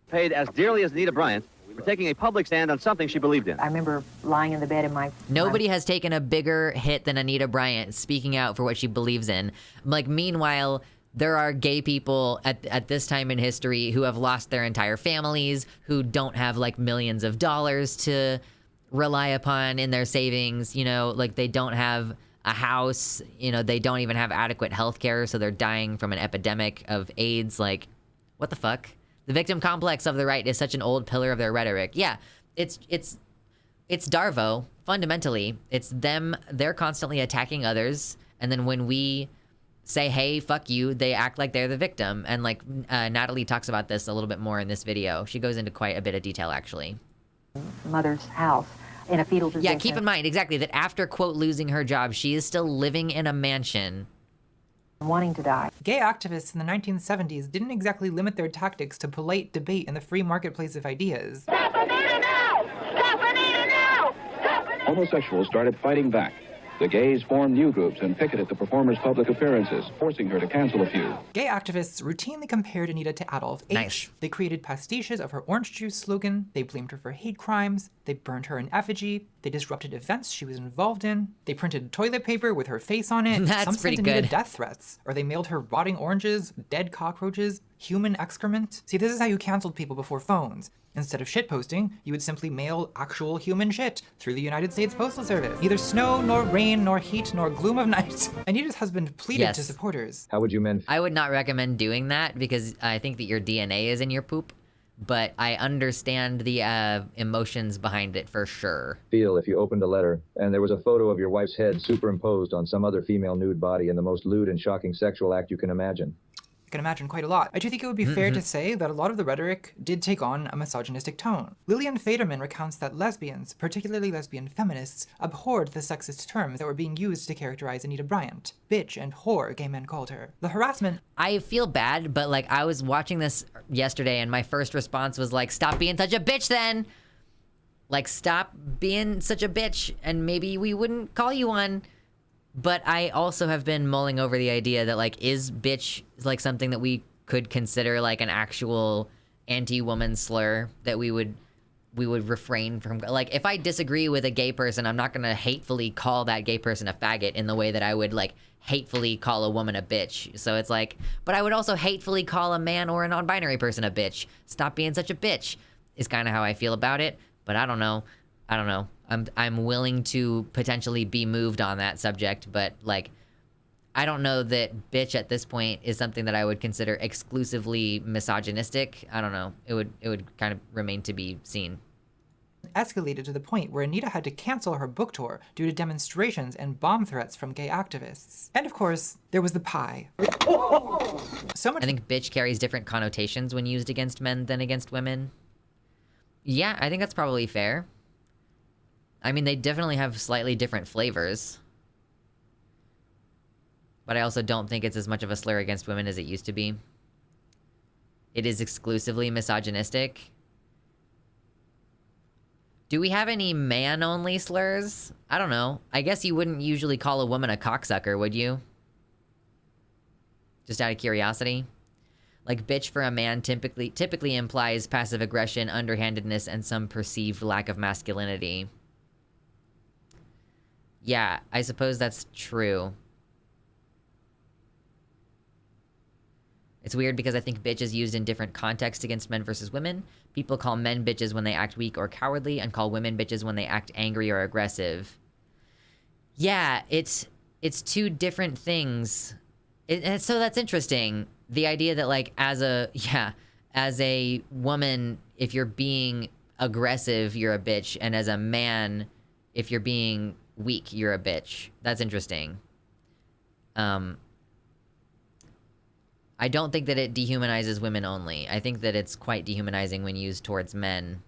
Paid as dearly as Anita Bryant for taking a public stand on something she believed in. I remember lying in the bed in my... Nobody has taken a bigger hit than Anita Bryant speaking out for what she believes in. Like, meanwhile, there are gay people at this time in history who have lost their entire families, who don't have, like, millions of dollars to rely upon in their savings, you know, like, they don't have a house, you know, they don't even have adequate health care, so they're dying from an epidemic of AIDS. Like, what the fuck? The victim complex of the right is such an old pillar of their rhetoric. Yeah, it's Darvo, fundamentally. It's them, they're constantly attacking others, and then when we say, hey, fuck you, they act like they're the victim. And like, Natalie talks about this a little bit more in this video. She goes into quite a bit of detail, actually. Mother's house in a fetal position. Yeah, keep in mind, exactly, that after, quote, losing her job, she is still living in a mansion. Wanting to die. Gay activists in the 1970s didn't exactly limit their tactics to polite debate in the free marketplace of ideas. Stop Anita now! Stop Anita now! Homosexuals started fighting back. The gays formed new groups and picketed the performer's public appearances, forcing her to cancel a few. Gay activists routinely compared Anita to Adolf H. Nice. They created pastiches of her orange juice slogan, they blamed her for hate crimes, they burned her in effigy, they disrupted events she was involved in, they printed toilet paper with her face on it, That's some pretty sent Anita good. death threats, or they mailed her rotting oranges, dead cockroaches, human excrement. See, this is how you canceled people before phones. Instead of shitposting, you would simply mail actual human shit through the United States Postal Service. Neither snow, nor rain, nor heat, nor gloom of night. Anita's husband pleaded to supporters. How would you men? I would not recommend doing that because I think that your DNA is in your poop, but I understand the emotions behind it for sure. Feel if you opened a letter and there was a photo of your wife's head superimposed on some other female nude body in the most lewd and shocking sexual act you can imagine. Can imagine quite a lot. I do think it would be fair to say that a lot of the rhetoric did take on a misogynistic tone. Lillian Faderman recounts that lesbians, particularly lesbian feminists, abhorred the sexist terms that were being used to characterize Anita Bryant. Bitch and whore, gay men called her. The harassment... I feel bad, but like I was watching this yesterday and my first response was like, stop being such a bitch then! Like, stop being such a bitch and maybe we wouldn't call you one. But I also have been mulling over the idea that, like, is bitch like something that we could consider like an actual anti-woman slur that we would refrain from. Like, if I disagree with a gay person, I'm not gonna hatefully call that gay person a faggot in the way that I would like hatefully call a woman a bitch. So it's like, but I would also hatefully call a man or a non-binary person a bitch. Stop being such a bitch is kind of how I feel about it. But I don't know. I'm willing to potentially be moved on that subject, but like, I don't know that bitch at this point is something that I would consider exclusively misogynistic. I don't know. It would kind of remain to be seen. Escalated to the point where Anita had to cancel her book tour due to demonstrations and bomb threats from gay activists. And of course, there was the pie. So much. I think bitch carries different connotations when used against men than against women. Yeah, I think that's probably fair. I mean, they definitely have slightly different flavors. But I also don't think it's as much of a slur against women as it used to be. It is exclusively misogynistic. Do we have any man-only slurs? I don't know. I guess you wouldn't usually call a woman a cocksucker, would you? Just out of curiosity. Like, bitch for a man typically implies passive aggression, underhandedness, and some perceived lack of masculinity. Yeah, I suppose that's true. It's weird because I think bitch is used in different contexts against men versus women. People call men bitches when they act weak or cowardly, and call women bitches when they act angry or aggressive. Yeah, it's two different things. So that's interesting. The idea that, like, as a woman, if you're being aggressive, you're a bitch, and as a man, if you're being weak, you're a bitch. That's interesting. I don't think that it dehumanizes women only. I think that it's quite dehumanizing when used towards men,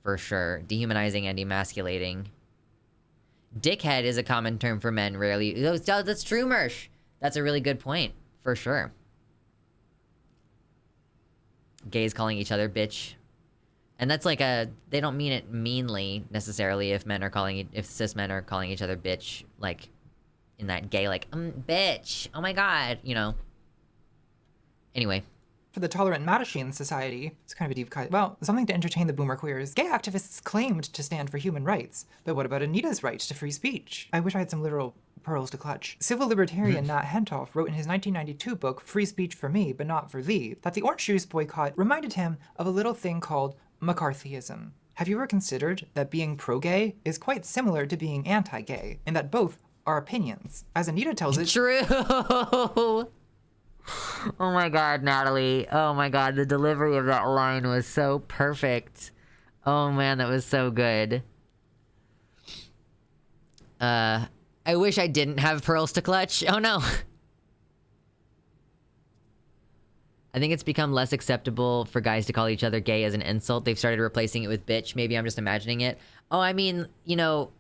for sure. Dehumanizing and emasculating. Dickhead is a common term for men, rarely. That's true, Mersh. That's a really good point, for sure. Gays calling each other bitch. And that's like they don't mean it meanly, necessarily, if cis men are calling each other bitch, like, in that gay, like, bitch, oh my god, you know. Anyway. For the tolerant Mattachine Society, it's kind of a deep cut. Well, something to entertain the boomer queers. Gay activists claimed to stand for human rights, but what about Anita's right to free speech? I wish I had some literal pearls to clutch. Civil libertarian Nat Hentoff wrote in his 1992 book, Free Speech for Me, But Not for Thee, that the orange juice boycott reminded him of a little thing called McCarthyism. Have you ever considered that being pro-gay is quite similar to being anti-gay, and that both are opinions? As Anita tells it— True! Oh my god, Natalie. Oh my god, the delivery of that line was so perfect. Oh man, that was so good. I wish I didn't have pearls to clutch. Oh no. I think it's become less acceptable for guys to call each other gay as an insult. They've started replacing it with bitch. Maybe I'm just imagining it. Oh, I mean, you know,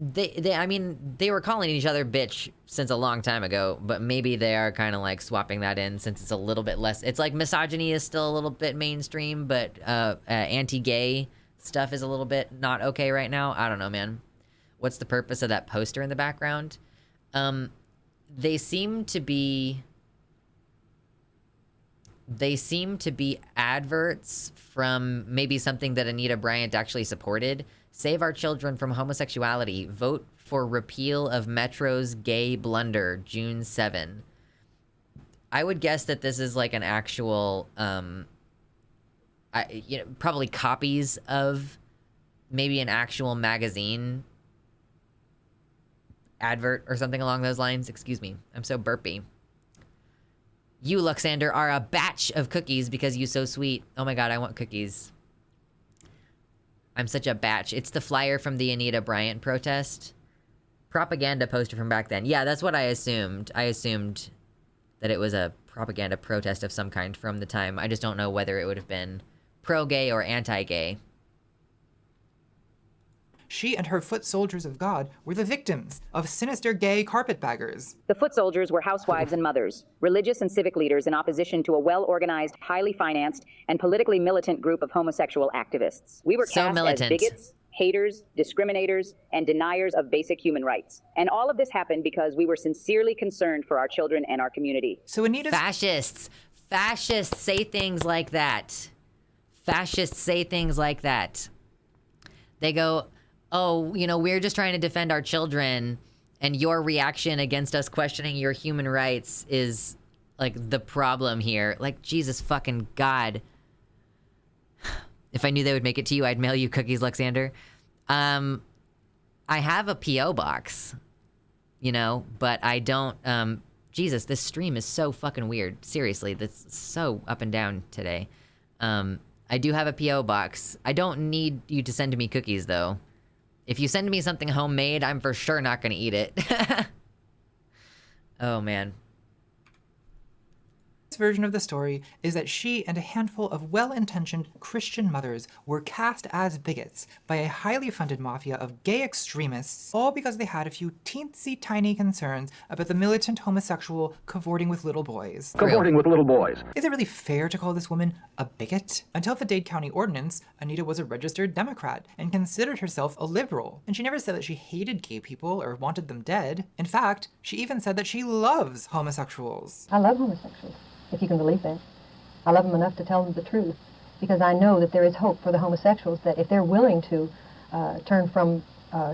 they were calling each other bitch since a long time ago, but maybe they are kind of like swapping that in since it's a little bit less. It's like misogyny is still a little bit mainstream, but anti-gay stuff is a little bit not okay right now. I don't know, man. What's the purpose of that poster in the background? They seem to be adverts from maybe something that Anita Bryant actually supported. Save our children from homosexuality. Vote for repeal of Metro's gay blunder, June 7. I would guess that this is like an actual, probably copies of maybe an actual magazine advert or something along those lines. Excuse me, I'm so burpy. You, Luxander, are a batch of cookies because you're so sweet. Oh my god, I want cookies. I'm such a batch. It's the flyer from the Anita Bryant protest. Propaganda poster from back then. Yeah, that's what I assumed. I assumed that it was a propaganda protest of some kind from the time. I just don't know whether it would have been pro-gay or anti-gay. She and her foot soldiers of God were the victims of sinister gay carpetbaggers. The foot soldiers were housewives and mothers, religious and civic leaders in opposition to a well-organized, highly financed, and politically militant group of homosexual activists. We were cast as bigots, haters, discriminators, and deniers of basic human rights. And all of this happened because we were sincerely concerned for our children and our community. So Anita's— Fascists say things like that. Fascists say things like that. They go, oh, you know, we're just trying to defend our children, and your reaction against us questioning your human rights is, like, the problem here. Like, Jesus fucking God. If I knew they would make it to you, I'd mail you cookies, Luxander. I have a P.O. box, you know, but I don't, Jesus, this stream is so fucking weird. Seriously, this is so up and down today. I do have a P.O. box. I don't need you to send me cookies, though. If you send me something homemade, I'm for sure not gonna eat it. Oh, man. This version of the story is that she and a handful of well-intentioned Christian mothers were cast as bigots by a highly funded mafia of gay extremists, all because they had a few teensy tiny concerns about the militant homosexual cavorting with little boys. Cavorting with little boys. Is it really fair to call this woman a bigot? Until the Dade County Ordinance, Anita was a registered Democrat and considered herself a liberal, and she never said that she hated gay people or wanted them dead. In fact, she even said that she loves homosexuals. I love homosexuals, if you can believe that. I love them enough to tell them the truth, because I know that there is hope for the homosexuals, that if they're willing to turn from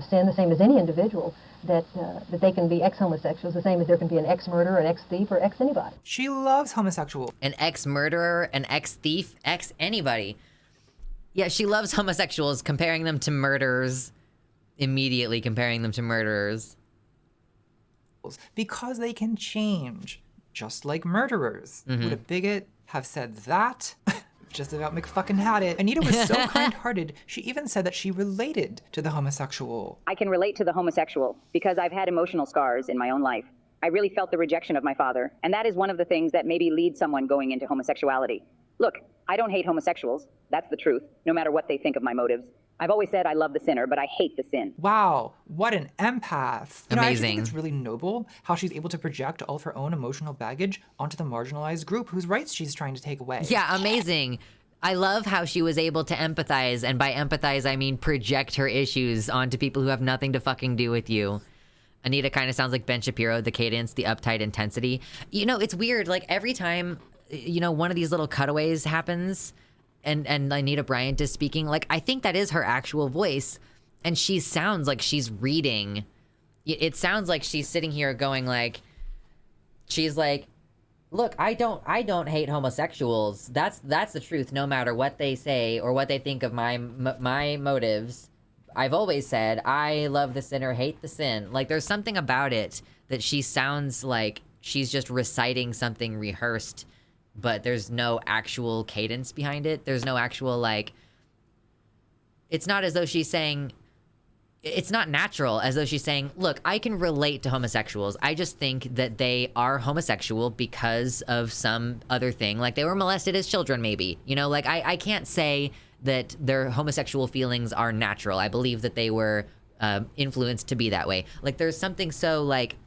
sin, the same as any individual, that they can be ex-homosexuals, the same as there can be an ex-murderer, an ex-thief, or ex-anybody. She loves homosexual. An ex-murderer, an ex-thief, ex-anybody. Yeah, she loves homosexuals, comparing them to murderers, immediately comparing them to murderers. Because they can change, just like murderers. Would a bigot have said that? Just about McFucking had it. Anita was so kind-hearted, she even said that she related to the homosexual. I can relate to the homosexual because I've had emotional scars in my own life. I really felt the rejection of my father, and that is one of the things that maybe leads someone going into homosexuality. Look, I don't hate homosexuals. That's the truth, no matter what they think of my motives. I've always said I love the sinner, but I hate the sin. Wow, what an empath. You know, I actually Amazing. think it's really noble how she's able to project all of her own emotional baggage onto the marginalized group whose rights she's trying to take away. Yeah, amazing. I love how she was able to empathize, and by empathize, I mean project her issues onto people who have nothing to fucking do with you. Anita kind of sounds like Ben Shapiro, the cadence, the uptight intensity. You know, it's weird, like every time, you know, one of these little cutaways happens, and Anita Bryant is speaking, like, I think that is her actual voice, and she sounds like she's reading. It sounds like she's sitting here going like, she's like, look, I don't hate homosexuals. That's the truth, no matter what they say or what they think of my motives. I've always said, I love the sinner, hate the sin. Like, there's something about it that she sounds like she's just reciting something rehearsed, but there's no actual cadence behind it. There's no actual, like, it's not as though she's saying, it's not natural, as though she's saying, look, I can relate to homosexuals. I just think that they are homosexual because of some other thing. Like, they were molested as children, maybe. You know, like, I can't say that their homosexual feelings are natural. I believe that they were influenced to be that way. Like, there's something so, like,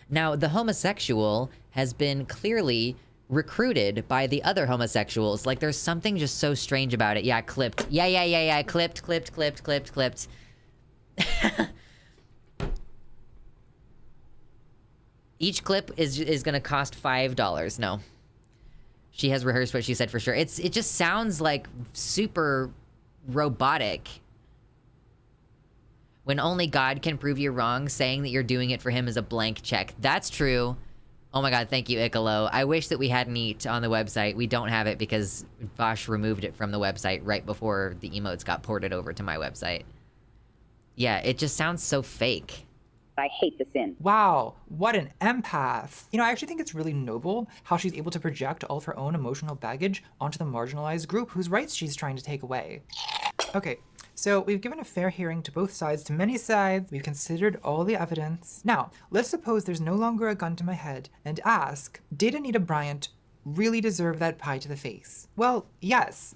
now the homosexual has been clearly recruited by the other homosexuals. Like, there's something just so strange about it. Yeah, clipped. Yeah, clipped. Each clip is gonna cost $5. No. She has rehearsed what she said for sure. It just sounds like super robotic. When only God can prove you wrong, saying that you're doing it for him is a blank check. That's true. Oh my god, thank you, Icalo. I wish that we had Neat on the website. We don't have it because Vosh removed it from the website right before the emotes got ported over to my website. Yeah, it just sounds so fake. I hate the sin. Wow, what an empath. You know, I actually think it's really noble how she's able to project all of her own emotional baggage onto the marginalized group whose rights she's trying to take away. Okay, so we've given a fair hearing to both sides, to many sides. We've considered all the evidence. Now, let's suppose there's no longer a gun to my head and ask, did Anita Bryant really deserve that pie to the face? Well, yes,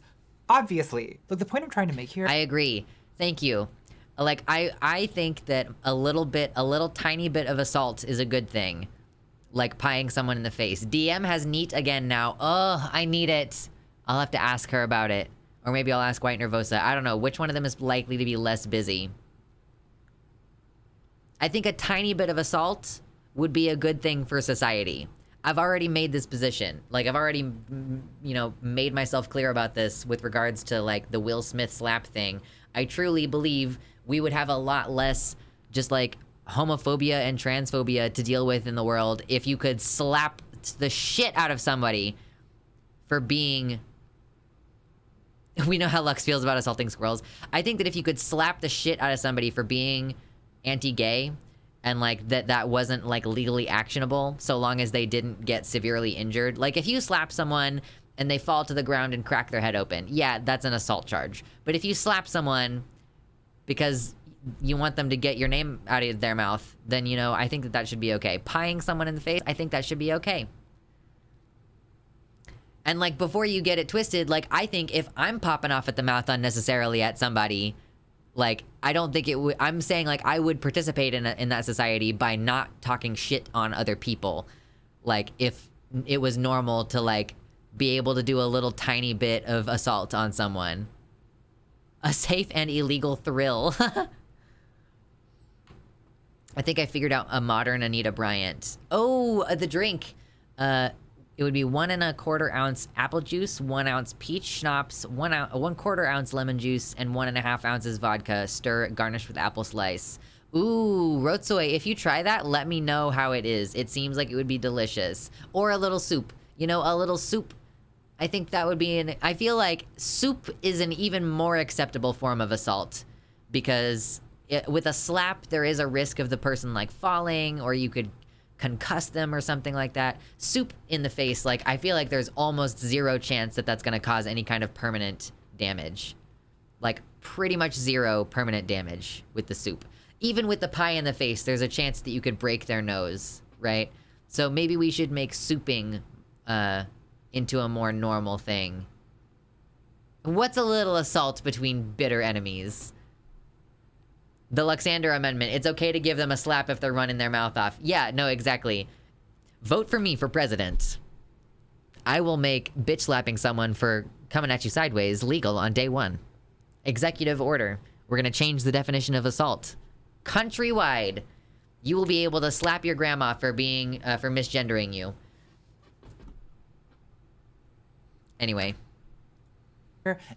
obviously. Look, the point I'm trying to make here— I agree. Thank you. Like, I think that a little tiny bit of assault is a good thing. Like pieing someone in the face. DM has Neat again now. Oh, I need it. I'll have to ask her about it. Or maybe I'll ask White Nervosa. I don't know. Which one of them is likely to be less busy? I think a tiny bit of assault would be a good thing for society. I've already made this position. Like, I've already, you know, made myself clear about this with regards to, like, the Will Smith slap thing. I truly believe we would have a lot less just, like, homophobia and transphobia to deal with in the world if you could slap the shit out of somebody for being... We know how Lux feels about assaulting squirrels. I think that if you could slap the shit out of somebody for being anti-gay, and, like, that wasn't, like, legally actionable, so long as they didn't get severely injured. Like, if you slap someone and they fall to the ground and crack their head open, yeah, that's an assault charge. But if you slap someone because you want them to get your name out of their mouth, then, you know, I think that should be okay. Pieing someone in the face, I think that should be okay. And, like, before you get it twisted, like, I think if I'm popping off at the mouth unnecessarily at somebody, like, I don't think it would... I'm saying, like, I would participate in that society by not talking shit on other people. Like, if it was normal to, like, be able to do a little tiny bit of assault on someone. A safe and illegal thrill. I think I figured out a modern Anita Bryant. Oh, the drink. it would be 1 1/4 ounce apple juice, 1 ounce peach schnapps, 1/4 ounce lemon juice, and 1.5 ounces vodka. Stir, garnish with apple slice. Ooh, Rotsoy, if you try that, let me know how it is. It seems like it would be delicious. Or a little soup. You know, a little soup. I think that would be I feel like soup is an even more acceptable form of assault. Because with a slap, there is a risk of the person, like, falling, or you could concuss them or something like that. Soup in the face, like, I feel like there's almost 0 chance that that's going to cause any kind of permanent damage. Like, pretty much 0 permanent damage with the soup. Even with the pie in the face, there's a chance that you could break their nose, right? So maybe we should make souping into a more normal thing. What's a little assault between bitter enemies? The Luxander Amendment. It's okay to give them a slap if they're running their mouth off. Yeah, no, exactly. Vote for me for president. I will make bitch slapping someone for coming at you sideways legal on day 1. Executive order. We're gonna change the definition of assault. Countrywide, you will be able to slap your grandma for being for misgendering you. Anyway,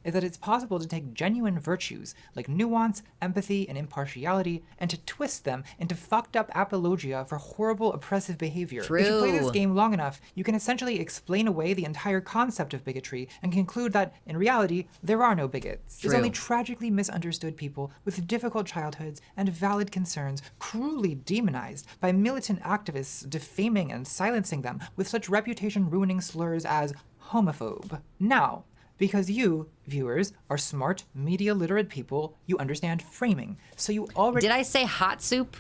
is that it's possible to take genuine virtues like nuance, empathy, and impartiality and to twist them into fucked up apologia for horrible oppressive behavior. True. If you play this game long enough, you can essentially explain away the entire concept of bigotry and conclude that, in reality, there are no bigots. There's only tragically misunderstood people with difficult childhoods and valid concerns cruelly demonized by militant activists defaming and silencing them with such reputation-ruining slurs as homophobe. Now, because you, viewers, are smart, media-literate people, you understand framing. So you already— Did I say hot soup?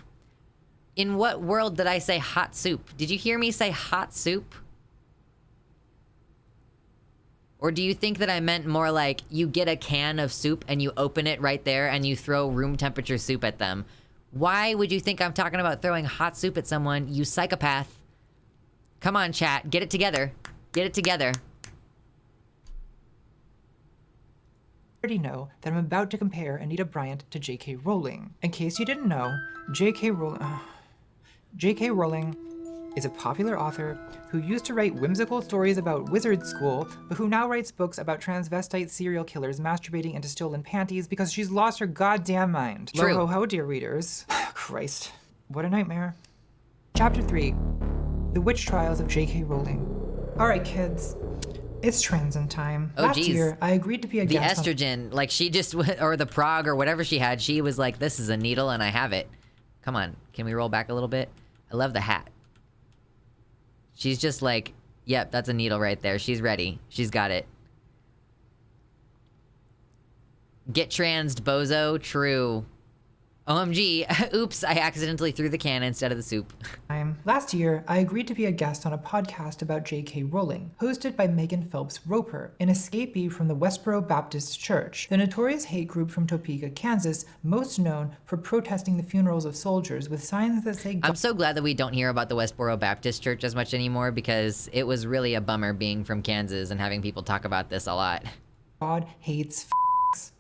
In what world did I say hot soup? Did you hear me say hot soup? Or do you think that I meant more like you get a can of soup and you open it right there and you throw room temperature soup at them? Why would you think I'm talking about throwing hot soup at someone, you psychopath? Come on, chat. Get it together. Get it together. already know that I'm about to compare Anita Bryant to J.K. Rowling. In case you didn't know, J.K. Rowling is a popular author who used to write whimsical stories about wizard school, but who now writes books about transvestite serial killers masturbating into stolen panties because she's lost her goddamn mind. True. Ho, ho, ho, dear readers. Christ. What a nightmare. Chapter 3. The Witch Trials of J.K. Rowling. Alright, kids. It's transit time. Oh, Last geez. year, I agreed to be a the guest estrogen, like she just, or the prog or whatever she had, she was like, this is a needle and I have it. Come on, can we roll back a little bit? I love the hat. She's just like, yep, that's a needle right there. She's ready. She's got it. Get transed, bozo. True. OMG. Oops, I accidentally threw the can instead of the soup. Last year, I agreed to be a guest on a podcast about J.K. Rowling, hosted by Megan Phelps Roper, an escapee from the Westboro Baptist Church, the notorious hate group from Topeka, Kansas, most known for protesting the funerals of soldiers with signs that say— I'm so glad that we don't hear about the Westboro Baptist Church as much anymore, because it was really a bummer being from Kansas and having people talk about this a lot. God hates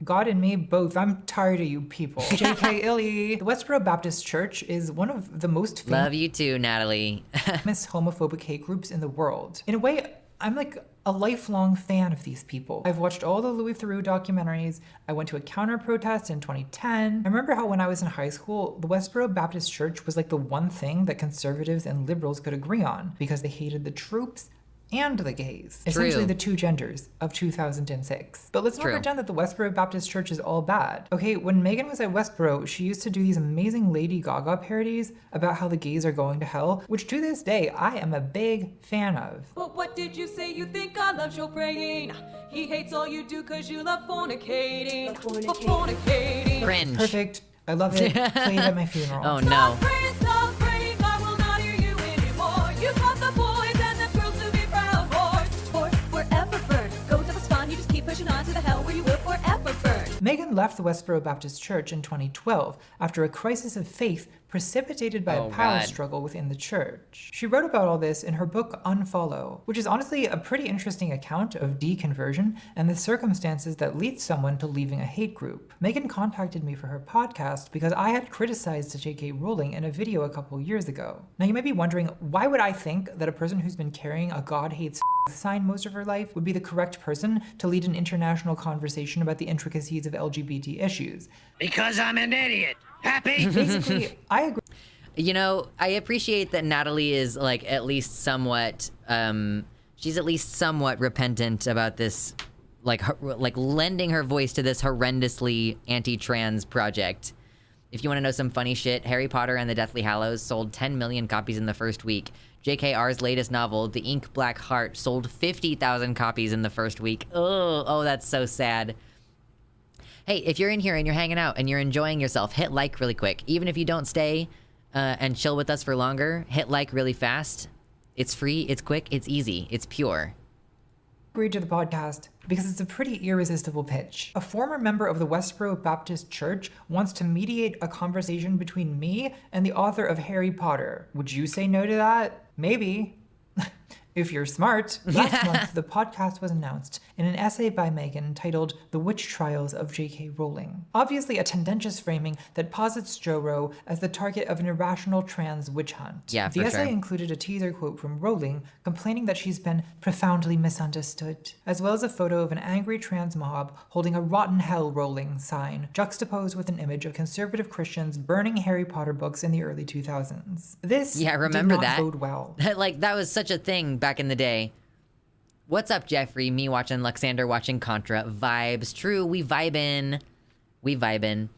God and me both. I'm tired of you people. J.K. Illy. The Westboro Baptist Church is one of the most famous— Love you too, Natalie. homophobic hate groups in the world. In a way, I'm like a lifelong fan of these people. I've watched all the Louis Theroux documentaries. I went to a counter protest in 2010. I remember how when I was in high school, the Westboro Baptist Church was like the one thing that conservatives and liberals could agree on because they hated the troops and the gays. Essentially the two genders of 2006. But let's not pretend that the Westboro Baptist Church is all bad. Okay, when Megan was at Westboro, she used to do these amazing Lady Gaga parodies about how the gays are going to hell, which to this day, I am a big fan of. But what did you say? You think God loves your praying? He hates all you do cause you love fornicating. Fornicating. Cringe. Perfect. I love it. Played at my funeral. Oh no. Stop praying, God will not hear you anymore. You taught the boys and the girls to be proud boys. Forever burned. Go to the spawn, you just keep pushing on to the hell where you will forever burn. Megan left the Westboro Baptist Church in 2012 after a crisis of faith precipitated by a power struggle within the church. She wrote about all this in her book Unfollow, which is honestly a pretty interesting account of deconversion and the circumstances that lead someone to leaving a hate group. Megan contacted me for her podcast because I had criticized J.K. Rowling in a video a couple years ago. Now you might be wondering, why would I think that a person who's been carrying a God hates sign most of her life would be the correct person to lead an international conversation about the intricacies of LGBT issues? Because I'm an idiot. Happy? Basically, I agree. You know, I appreciate that Natalie is like at least somewhat, she's at least somewhat repentant about this, like lending her voice to this horrendously anti-trans project. If you want to know some funny shit, Harry Potter and the Deathly Hallows sold 10 million copies in the first week. JKR's latest novel, The Ink Black Heart, sold 50,000 copies in the first week. Oh, that's so sad. Hey, if you're in here and you're hanging out and you're enjoying yourself, hit like really quick. Even if you don't stay and chill with us for longer, hit like really fast. It's free, it's quick, it's easy, it's pure. Agreed to the podcast because it's a pretty irresistible pitch. A former member of the Westboro Baptist Church wants to mediate a conversation between me and the author of Harry Potter. Would you say no to that? Maybe. If you're smart. Last month, the podcast was announced in an essay by Megan titled The Witch Trials of J.K. Rowling. Obviously a tendentious framing that posits Jo Rowe as the target of an irrational trans witch hunt. Yeah, the essay included a teaser quote from Rowling complaining that she's been profoundly misunderstood, as well as a photo of an angry trans mob holding a Rotten Hell Rowling sign, juxtaposed with an image of conservative Christians burning Harry Potter books in the early 2000s. This remember did not that? bode well. Like, that was such a thing back in the day. What's up, Jeffrey? Me watching Luxander, watching Contra. Vibes. True, we vibin'. We vibin'.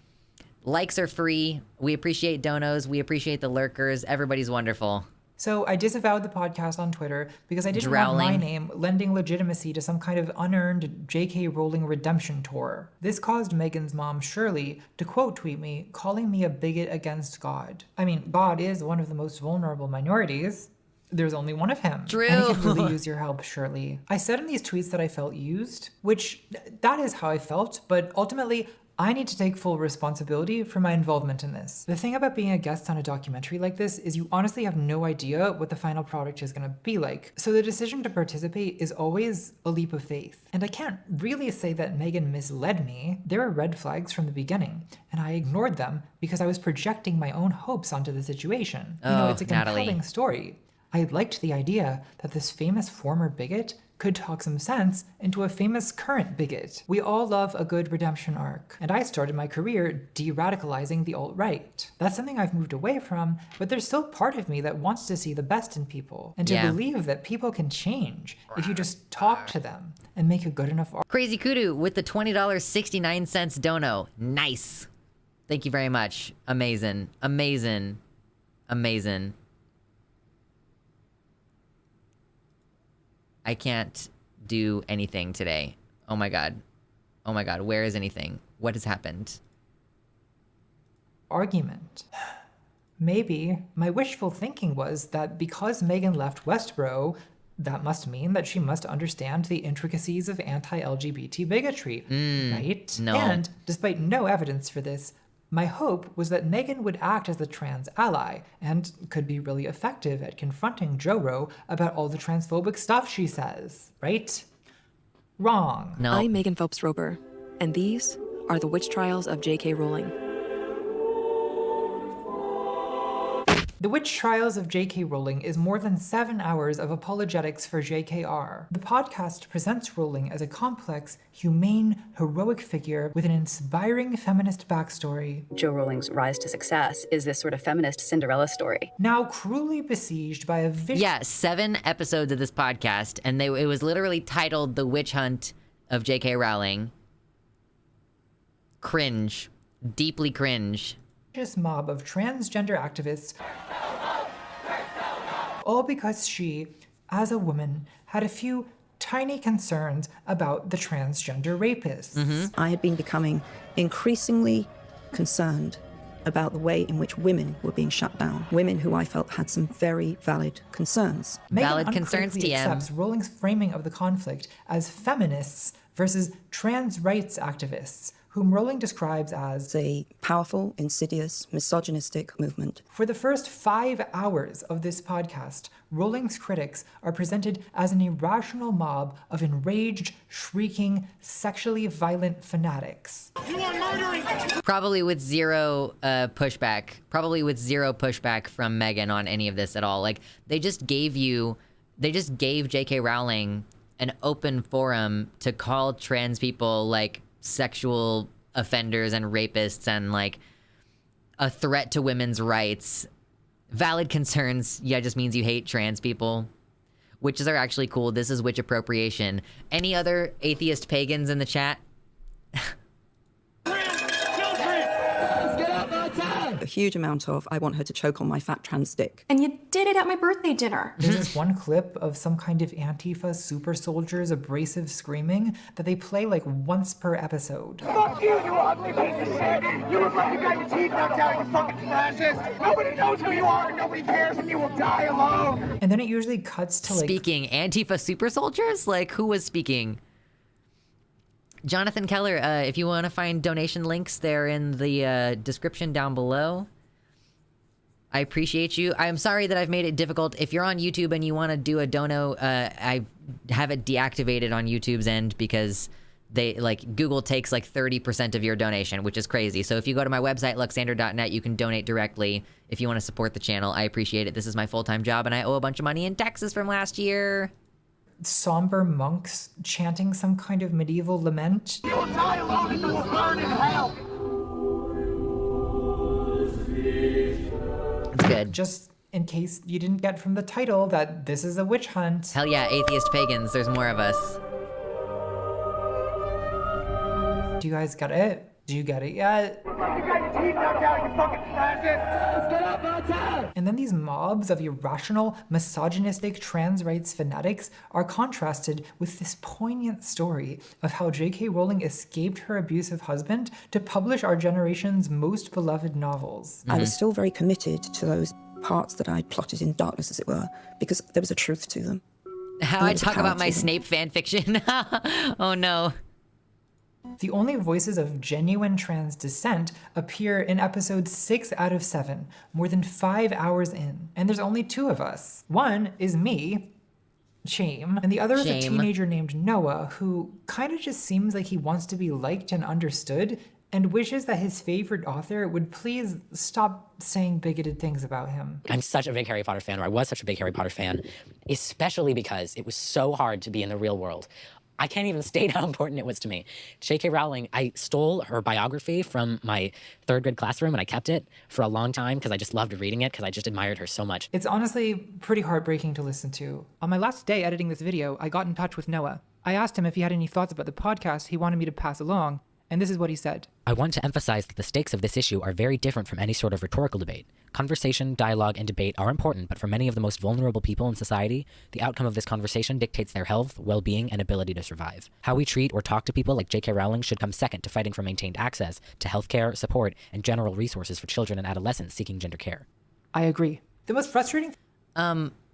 Likes are free. We appreciate donos. We appreciate the lurkers. Everybody's wonderful. So I disavowed the podcast on Twitter because I didn't want my name lending legitimacy to some kind of unearned J.K. Rowling redemption tour. This caused Megan's mom, Shirley, to quote tweet me, calling me a bigot against God. I mean, God is one of the most vulnerable minorities. There's only one of him. True. And he could really use your help, Shirley. I said in these tweets that I felt used, which that is how I felt, but ultimately, I need to take full responsibility for my involvement in this. The thing about being a guest on a documentary like this is you honestly have no idea what the final product is gonna be like. So the decision to participate is always a leap of faith. And I can't really say that Megan misled me. There were red flags from the beginning, and I ignored them because I was projecting my own hopes onto the situation. You know, it's a compelling story. I liked the idea that this famous former bigot could talk some sense into a famous current bigot. We all love a good redemption arc, and I started my career de-radicalizing the alt-right. That's something I've moved away from, but there's still part of me that wants to see the best in people, and to believe that people can change if you just talk to them and make a good enough art. Crazy Kudu with the $20.69 dono. Nice. Thank you very much. Amazing. Amazing. Amazing. I can't do anything today. Oh my god. Oh my god, where is anything? What has happened? Argument. Maybe my wishful thinking was that because Megan left Westboro, that must mean that she must understand the intricacies of anti-LGBT bigotry, right? No. And despite no evidence for this, my hope was that Megan would act as the trans ally and could be really effective at confronting Jo Rowe about all the transphobic stuff she says, right? Wrong. No. I'm Megan Phelps-Roper, and these are the witch trials of J.K. Rowling. The Witch Trials of J.K. Rowling is more than 7 hours of apologetics for JKR. The podcast presents Rowling as a complex, humane, heroic figure with an inspiring feminist backstory. Jo Rowling's rise to success is this sort of feminist Cinderella story. Now cruelly besieged by a vicious... Yeah, 7 episodes of this podcast, and it was literally titled The Witch Hunt of J.K. Rowling. Cringe. Deeply cringe. Mob of transgender activists, all because she, as a woman, had a few tiny concerns about the transgender rapists. I had been becoming increasingly concerned about the way in which women were being shut down. Women who I felt had some very valid concerns. Valid concerns, TM. Accepts Rowling's framing of the conflict as feminists versus trans rights activists, whom Rowling describes as a powerful, insidious, misogynistic movement. For the first 5 hours of this podcast, Rowling's critics are presented as an irrational mob of enraged, shrieking, sexually violent fanatics. You are murdering! Probably with zero pushback. Probably with zero pushback from Megan on any of this at all. Like, they just gave J.K. Rowling an open forum to call trans people, like, sexual offenders and rapists and, like, a threat to women's rights. Valid concerns, yeah, just means you hate trans people. Witches are actually cool. This is witch appropriation. Any other atheist pagans in the chat? A huge amount of, I want her to choke on my fat trans dick. And you did it at my birthday dinner. There's this one clip of some kind of Antifa super soldiers abrasive screaming that they play like once per episode. Fuck you, you ugly piece of shit! You look like you got your teeth knocked out, you fucking fascist! Nobody knows who you are, and nobody cares, and you will die alone! And then it usually cuts to, like... Speaking Antifa super soldiers? Like, who was speaking? Jonathan Keller, if you want to find donation links, they're in the description down below. I appreciate you. I'm sorry that I've made it difficult. If you're on YouTube and you want to do a dono, I have it deactivated on YouTube's end because Google takes like 30% of your donation, which is crazy. So if you go to my website, luxander.net, you can donate directly if you want to support the channel. I appreciate it. This is my full-time job and I owe a bunch of money in taxes from last year. Somber monks chanting some kind of medieval lament. You will die alone and you will burn in hell! It's good. Just in case you didn't get from the title that this is a witch hunt. Hell yeah, atheist pagans, there's more of us. Do you guys get it? Do you get it yet? You got your teeth knocked out, you fucking fascist! Get up outside! And then these mobs of irrational, misogynistic trans rights fanatics are contrasted with this poignant story of how J.K. Rowling escaped her abusive husband to publish our generation's most beloved novels. I was still very committed to those parts that I plotted in darkness, as it were, because there was a truth to them. How I talk about my Snape fanfiction. Oh no. The only voices of genuine trans dissent appear in episodes 6 out of 7, more than 5 hours in. And there's only 2 of us. One is me, Shame, and the other is a teenager named Noah, who kind of just seems like he wants to be liked and understood, and wishes that his favorite author would please stop saying bigoted things about him. I'm such a big Harry Potter fan, or I was such a big Harry Potter fan, especially because it was so hard to be in the real world. I can't even state how important it was to me. J.K. Rowling, I stole her biography from my 3rd grade classroom and I kept it for a long time because I just loved reading it because I just admired her so much. It's honestly pretty heartbreaking to listen to. On my last day editing this video, I got in touch with Noah. I asked him if he had any thoughts about the podcast he wanted me to pass along, and this is what he said. I want to emphasize that the stakes of this issue are very different from any sort of rhetorical debate. Conversation, dialogue, and debate are important, but for many of the most vulnerable people in society, the outcome of this conversation dictates their health, well-being, and ability to survive. How we treat or talk to people like J.K. Rowling should come second to fighting for maintained access to healthcare, support, and general resources for children and adolescents seeking gender care. I agree. The most frustrating...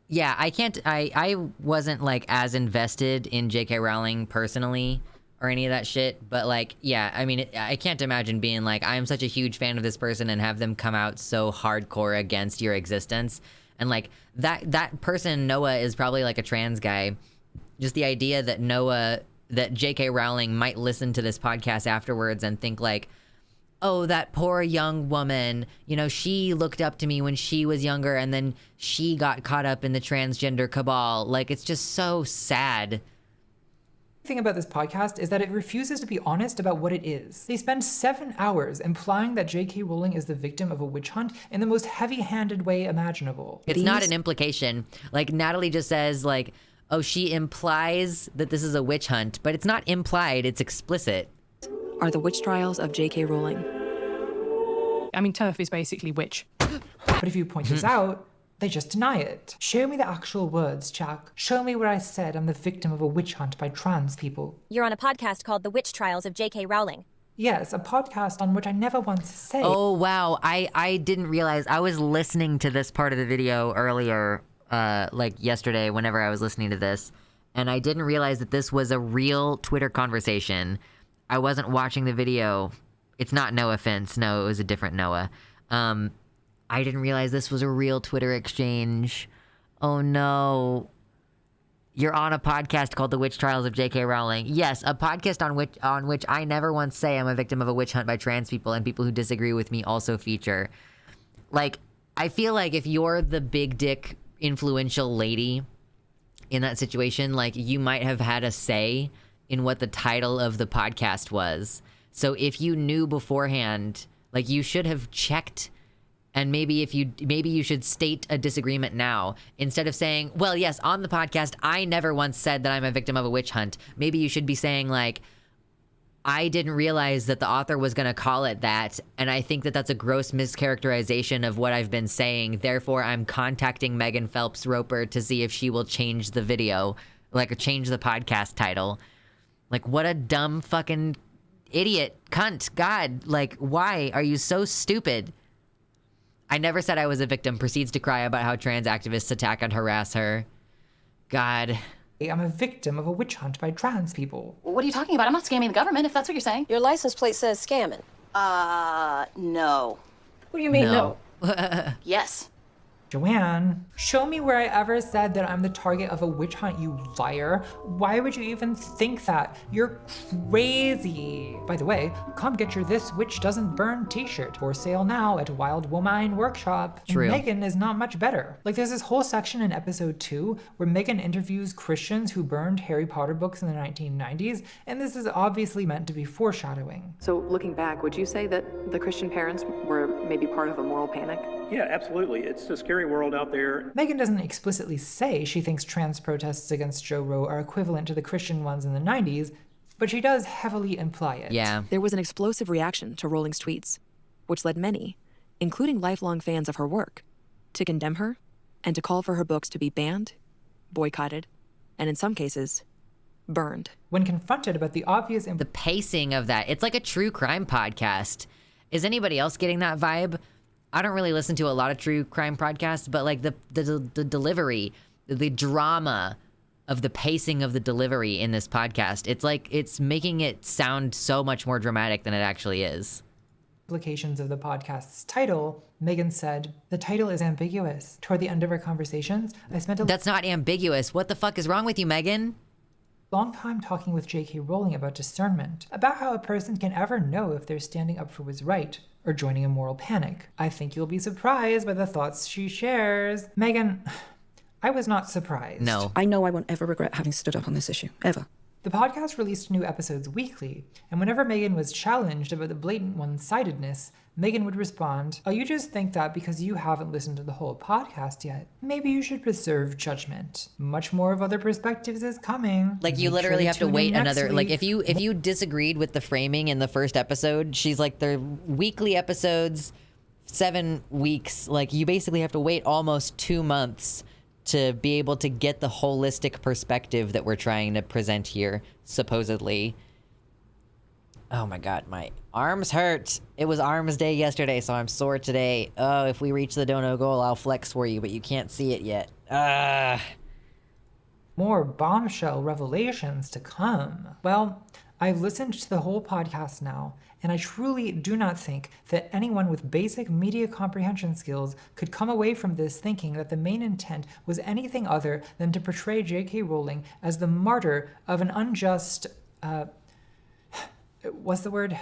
Yeah, I wasn't, like, as invested in J.K. Rowling personally, or any of that shit, but like, yeah, I mean, I can't imagine being like, I'm such a huge fan of this person and have them come out so hardcore against your existence. And like, that person, Noah, is probably like a trans guy. Just the idea that J.K. Rowling might listen to this podcast afterwards and think like, oh, that poor young woman, you know, she looked up to me when she was younger and then she got caught up in the transgender cabal. Like, it's just so sad. The thing about this podcast is that it refuses to be honest about what it is. They spend 7 hours implying that J.K. Rowling is the victim of a witch hunt in the most heavy-handed way imaginable. It's not an implication. Like, Natalie just says, like, oh, she implies that this is a witch hunt, but it's not implied, it's explicit. Are the witch trials of J.K. Rowling. I mean, TERF is basically witch. But if you point this out, they just deny it. Show me the actual words, Jack. Show me where I said I'm the victim of a witch hunt by trans people. You're on a podcast called The Witch Trials of J.K. Rowling. Yes, a podcast on which I never once say. Oh, wow. I didn't realize. I was listening to this part of the video earlier, like yesterday, whenever I was listening to this, and I didn't realize that this was a real Twitter conversation I wasn't watching the video. It's not no offense. No, it was a different Noah. I didn't realize this was a real Twitter exchange. Oh no. You're on a podcast called The Witch Trials of J.K. Rowling. Yes, a podcast on which I never once say I'm a victim of a witch hunt by trans people, and people who disagree with me also feature. Like, I feel like if you're the big dick influential lady in that situation, like, you might have had a say in what the title of the podcast was. So if you knew beforehand, like, you should have checked. And maybe you should state a disagreement now instead of saying, well, yes, on the podcast, I never once said that I'm a victim of a witch hunt. Maybe you should be saying, like, I didn't realize that the author was going to call it that. And I think that that's a gross mischaracterization of what I've been saying. Therefore, I'm contacting Megan Phelps Roper to see if she will change the video, like change the podcast title. Like, what a dumb fucking idiot, cunt, God. Like, why are you so stupid? I never said I was a victim. Proceeds to cry about how trans activists attack and harass her. God. I'm a victim of a witch hunt by trans people. What are you talking about? I'm not scamming the government, if that's what you're saying. Your license plate says scamming. No. What do you mean, No. Yes. Joanne, show me where I ever said that I'm the target of a witch hunt, you liar. Why would you even think that? You're crazy. By the way, come get your This Witch Doesn't Burn t-shirt for sale now at Wild Womine Workshop. True. And Megan is not much better. Like, there's this whole section in episode 2 where Megan interviews Christians who burned Harry Potter books in the 1990s, and this is obviously meant to be foreshadowing. So looking back, would you say that the Christian parents were maybe part of a moral panic? Yeah, absolutely. It's a scary world out there. Megan doesn't explicitly say she thinks trans protests against Joe Roe are equivalent to the Christian ones in the 90s, but she does heavily imply it. Yeah. There was an explosive reaction to Rowling's tweets, which led many, including lifelong fans of her work, to condemn her and to call for her books to be banned, boycotted, and in some cases, burned. When confronted about the obvious... The pacing of that, it's like a true crime podcast. Is anybody else getting that vibe? I don't really listen to a lot of true crime podcasts, but like the delivery, the drama of the pacing of the delivery in this podcast, it's like it's making it sound so much more dramatic than it actually is. Implications of the podcast's title, Megan said, the title is ambiguous. Toward the end of our conversations, I spent a... That's not ambiguous. What the fuck is wrong with you, Megan? Long time talking with J.K. Rowling about discernment, about how a person can ever know if they're standing up for what's right or joining a moral panic. I think you'll be surprised by the thoughts she shares. Megan, I was not surprised. No. I know I won't ever regret having stood up on this issue, ever. The podcast released new episodes weekly, and whenever Megan was challenged about the blatant one-sidedness, Megan would respond, oh, you just think that because you haven't listened to the whole podcast yet. Maybe you should reserve judgment. Much more of other perspectives is coming. Like, you literally have to wait another, like, if you disagreed with the framing in the first episode, she's like, they're weekly episodes, 7 weeks. Like, you basically have to wait almost 2 months to be able to get the holistic perspective that we're trying to present here, supposedly. Oh my God, my arms hurt. It was arms day yesterday, so I'm sore today. Oh, if we reach the dono goal, I'll flex for you, but you can't see it yet. More bombshell revelations to come. Well, I've listened to the whole podcast now, and I truly do not think that anyone with basic media comprehension skills could come away from this thinking that the main intent was anything other than to portray J.K. Rowling as the martyr of an unjust, what's the word?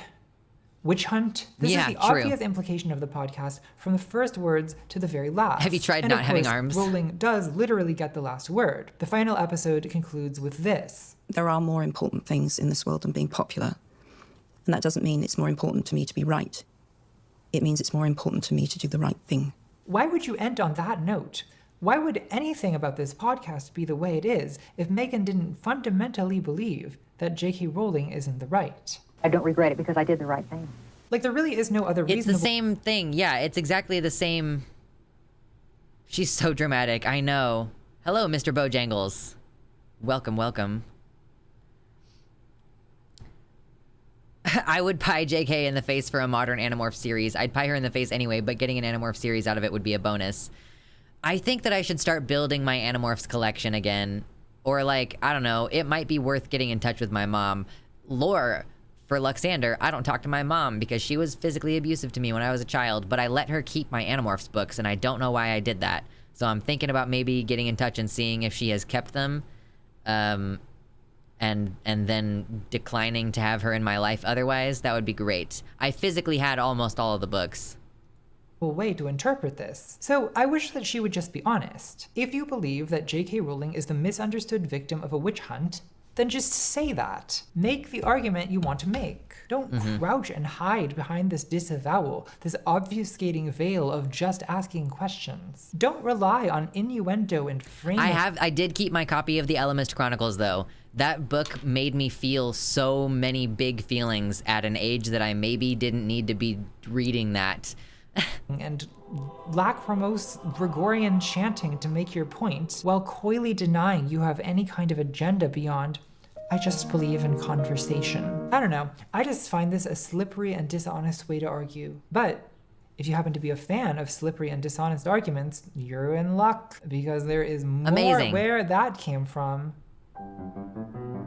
Witch hunt? This is the obvious implication of the podcast from the first words to the very last. Have you tried and not of having course, arms? Rowling does literally get the last word. The final episode concludes with this. There are more important things in this world than being popular. And that doesn't mean it's more important to me to be right. It means it's more important to me to do the right thing. Why would you end on that note? Why would anything about this podcast be the way it is if Megan didn't fundamentally believe that J.K. Rowling is in the right? I don't regret it because I did the right thing. Like, there really is no other reason. It's the same thing. Yeah, it's exactly the same. She's so dramatic. I know. Hello, Mr. Bojangles. Welcome, welcome. I would pie JK in the face for a modern Animorph series. I'd pie her in the face anyway, but getting an Animorph series out of it would be a bonus. I think that I should start building my Animorphs collection again. Or like, I don't know, it might be worth getting in touch with my mom. Lore, For Luxander, I don't talk to my mom because she was physically abusive to me when I was a child, but I let her keep my Animorphs books, and I don't know why I did that. So I'm thinking about maybe getting in touch and seeing if she has kept them, and then declining to have her in my life otherwise. That would be great. I physically had almost all of the books. Way to interpret this. So I wish that she would just be honest. If you believe that J.K. Rowling is the misunderstood victim of a witch hunt, then just say that. Make the argument you want to make. Don't crouch and hide behind this disavowal, this obfuscating veil of just asking questions. Don't rely on innuendo and framing. I did keep my copy of the Elemist Chronicles, though. That book made me feel so many big feelings at an age that I maybe didn't need to be reading that. And lachrymose Gregorian chanting to make your point, while coyly denying you have any kind of agenda beyond, I just believe in conversation. I don't know, I just find this a slippery and dishonest way to argue. But if you happen to be a fan of slippery and dishonest arguments, you're in luck, because there is more where that came from.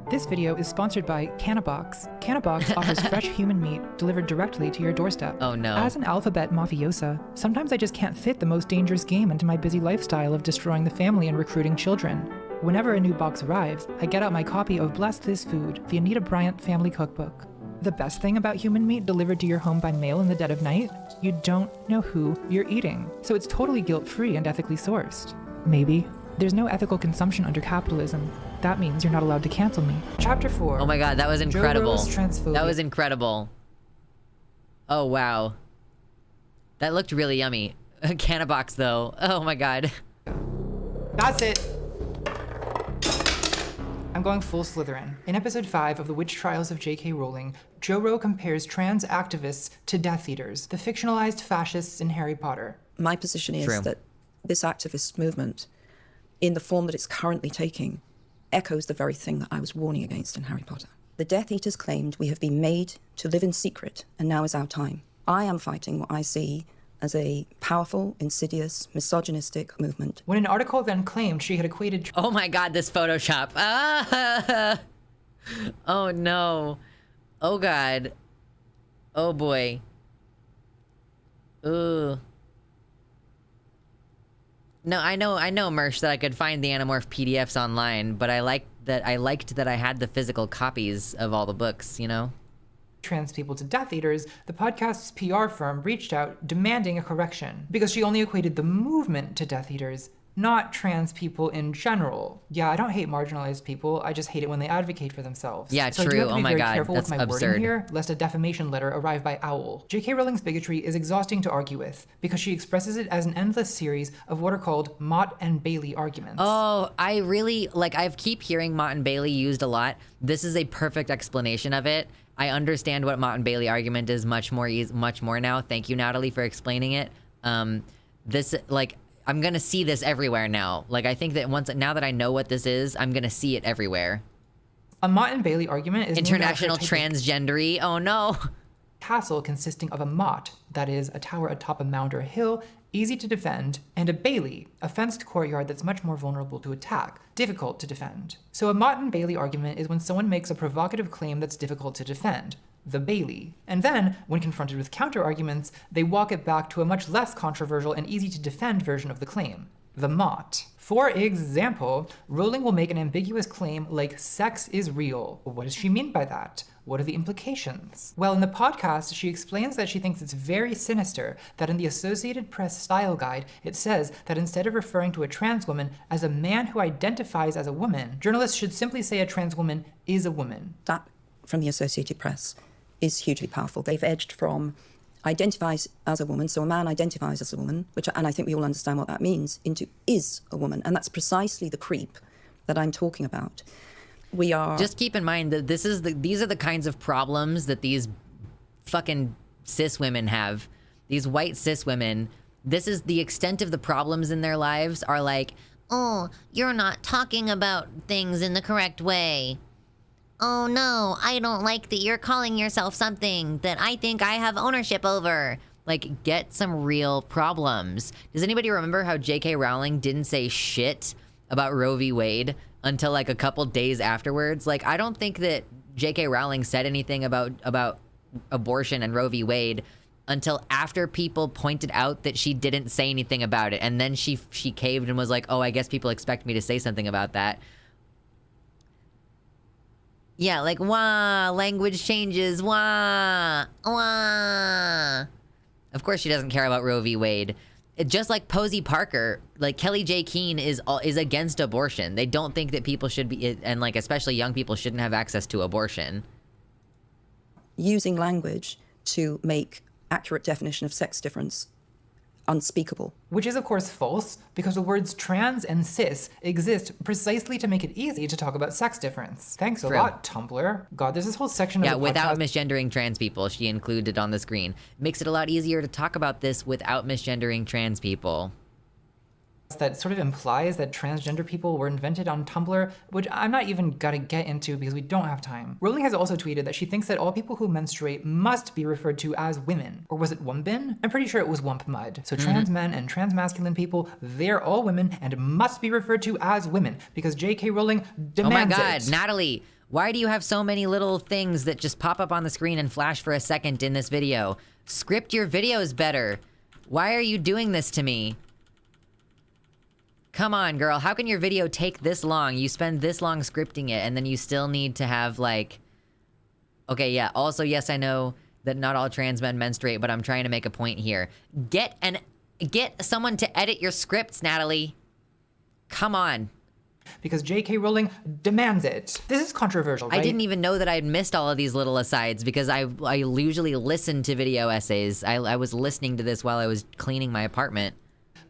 This video is sponsored by Canabox. Canabox offers fresh human meat delivered directly to your doorstep. Oh no. As an alphabet mafiosa, sometimes I just can't fit the most dangerous game into my busy lifestyle of destroying the family and recruiting children. Whenever a new box arrives, I get out my copy of Bless This Food, the Anita Bryant family cookbook. The best thing about human meat delivered to your home by mail in the dead of night? You don't know who you're eating. So it's totally guilt-free and ethically sourced. Maybe. There's no ethical consumption under capitalism. That means you're not allowed to cancel me. Chapter 4. Oh my god, that was incredible. That was incredible. Oh wow. That looked really yummy. Canabox though. Oh my god. That's it. I'm going full Slytherin. In episode 5 of The Witch Trials of J.K. Rowling, Joro compares trans activists to Death Eaters, the fictionalized fascists in Harry Potter. My position is that this activist movement, in the form that it's currently taking, echoes the very thing that I was warning against in Harry Potter. The Death Eaters claimed we have been made to live in secret, and now is our time. I am fighting what I see as a powerful, insidious, misogynistic movement. When an article then claimed she had equated... Oh my god, this Photoshop. Ah! Oh no. Oh god. Oh boy. Ooh. No, I know, Mersh, that I could find the Animorph PDFs online, but I liked that I had the physical copies of all the books, you know? Trans people to Death Eaters, the podcast's PR firm reached out demanding a correction because she only equated the movement to Death Eaters, not trans people in general. Yeah, I don't hate marginalized people, I just hate it when they advocate for themselves. Yeah, so true. I do have to be very careful that's with my absurd. wording here, lest a defamation letter arrive by owl. J.K. Rowling's bigotry is exhausting to argue with because she expresses it as an endless series of what are called Mott and Bailey arguments. Oh, I really, I keep hearing Mott and Bailey used a lot. This is a perfect explanation of it. I understand what Mott and Bailey argument is much more now. Thank you, Natalie, for explaining it. I'm gonna see this everywhere now. I think that now that I know what this is, I'm gonna see it everywhere. A Mott and Bailey argument is international transgendery. Oh no. Castle consisting of a motte, that is, a tower atop a mound or a hill, easy to defend, and a bailey, a fenced courtyard that's much more vulnerable to attack, difficult to defend. So a Mott and Bailey argument is when someone makes a provocative claim that's difficult to defend, the bailey. And then, when confronted with counter-arguments, they walk it back to a much less controversial and easy to defend version of the claim, the motte. For example, Rowling will make an ambiguous claim like sex is real. What does she mean by that? What are the implications? Well, in the podcast, she explains that she thinks it's very sinister that in the Associated Press style guide, it says that instead of referring to a trans woman as a man who identifies as a woman, journalists should simply say a trans woman is a woman. That, from the Associated Press, is hugely powerful. They've edged from identifies as a woman, so a man identifies as a woman, and I think we all understand what that means, into is a woman, and that's precisely the creep that I'm talking about. We are... Just keep in mind that these are the kinds of problems that these fucking cis women have. These white cis women, this is the extent of the problems in their lives are like, oh, you're not talking about things in the correct way. Oh no, I don't like that you're calling yourself something that I think I have ownership over. Get some real problems. Does anybody remember how J.K. Rowling didn't say shit about Roe v. Wade until a couple days afterwards? I don't think that J.K. Rowling said anything about abortion and Roe v. Wade until after people pointed out that she didn't say anything about it. And then she caved and was like, oh, I guess people expect me to say something about that. Yeah, like, wah, language changes, wah, wah. Of course she doesn't care about Roe v. Wade. Just like Posey Parker, like Kelly J. Keene is against abortion. They don't think that people should be, and like especially young people, shouldn't have access to abortion. Using language to make accurate definition of sex difference unspeakable. Which is of course false, because the words trans and cis exist precisely to make it easy to talk about sex difference. Thanks a lot, Tumblr. God, there's this whole section of the without podcast. misgendering trans people, she included on the screen. Makes it a lot easier to talk about this without misgendering trans people. That sort of implies that transgender people were invented on Tumblr, which I'm not even gonna get into because we don't have time. Rowling has also tweeted that she thinks that all people who menstruate must be referred to as women. Or was it wumpin? I'm pretty sure it was wump mud. So trans men and trans masculine people, they're all women and must be referred to as women because J.K. Rowling demands it. Oh my god, Natalie, why do you have so many little things that just pop up on the screen and flash for a second in this video? Script your videos better. Why are you doing this to me? Come on, girl. How can your video take this long? You spend this long scripting it, and then you still need to have, like... Okay, yeah. Also, yes, I know that not all trans men menstruate, but I'm trying to make a point here. Get someone to edit your scripts, Natalie. Come on. Because J.K. Rowling demands it. This is controversial, right? I didn't even know that I had missed all of these little asides because I usually listen to video essays. I was listening to this while I was cleaning my apartment.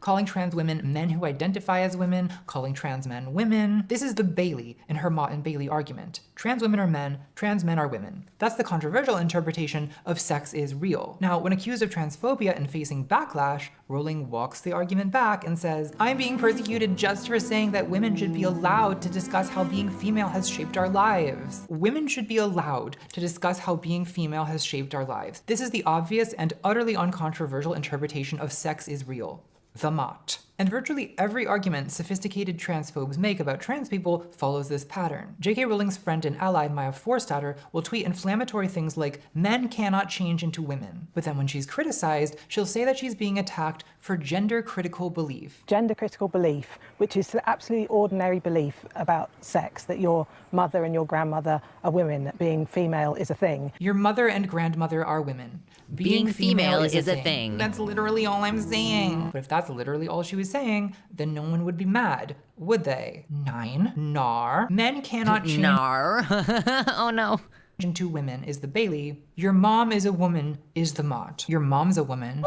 Calling trans women men who identify as women, calling trans men women. This is the Bailey in her Mott and Bailey argument. Trans women are men, trans men are women. That's the controversial interpretation of sex is real. Now, when accused of transphobia and facing backlash, Rowling walks the argument back and says, I'm being persecuted just for saying that women should be allowed to discuss how being female has shaped our lives. Women should be allowed to discuss how being female has shaped our lives. This is the obvious and utterly uncontroversial interpretation of sex is real. The Mott. And virtually every argument sophisticated transphobes make about trans people follows this pattern. J.K. Rowling's friend and ally Maya Forstater will tweet inflammatory things like, men cannot change into women. But then when she's criticized, she'll say that she's being attacked for gender-critical belief. Gender-critical belief, which is the absolutely ordinary belief about sex, that your mother and your grandmother are women, that being female is a thing. Your mother and grandmother are women. Being female is a thing. That's literally all I'm saying. But if that's literally all she was saying, then no one would be mad, would they? 9. Nar. Men cannot change. Nar. Oh no. Into women is the Bailey. Your mom is a woman is the Mott. Your mom's a woman.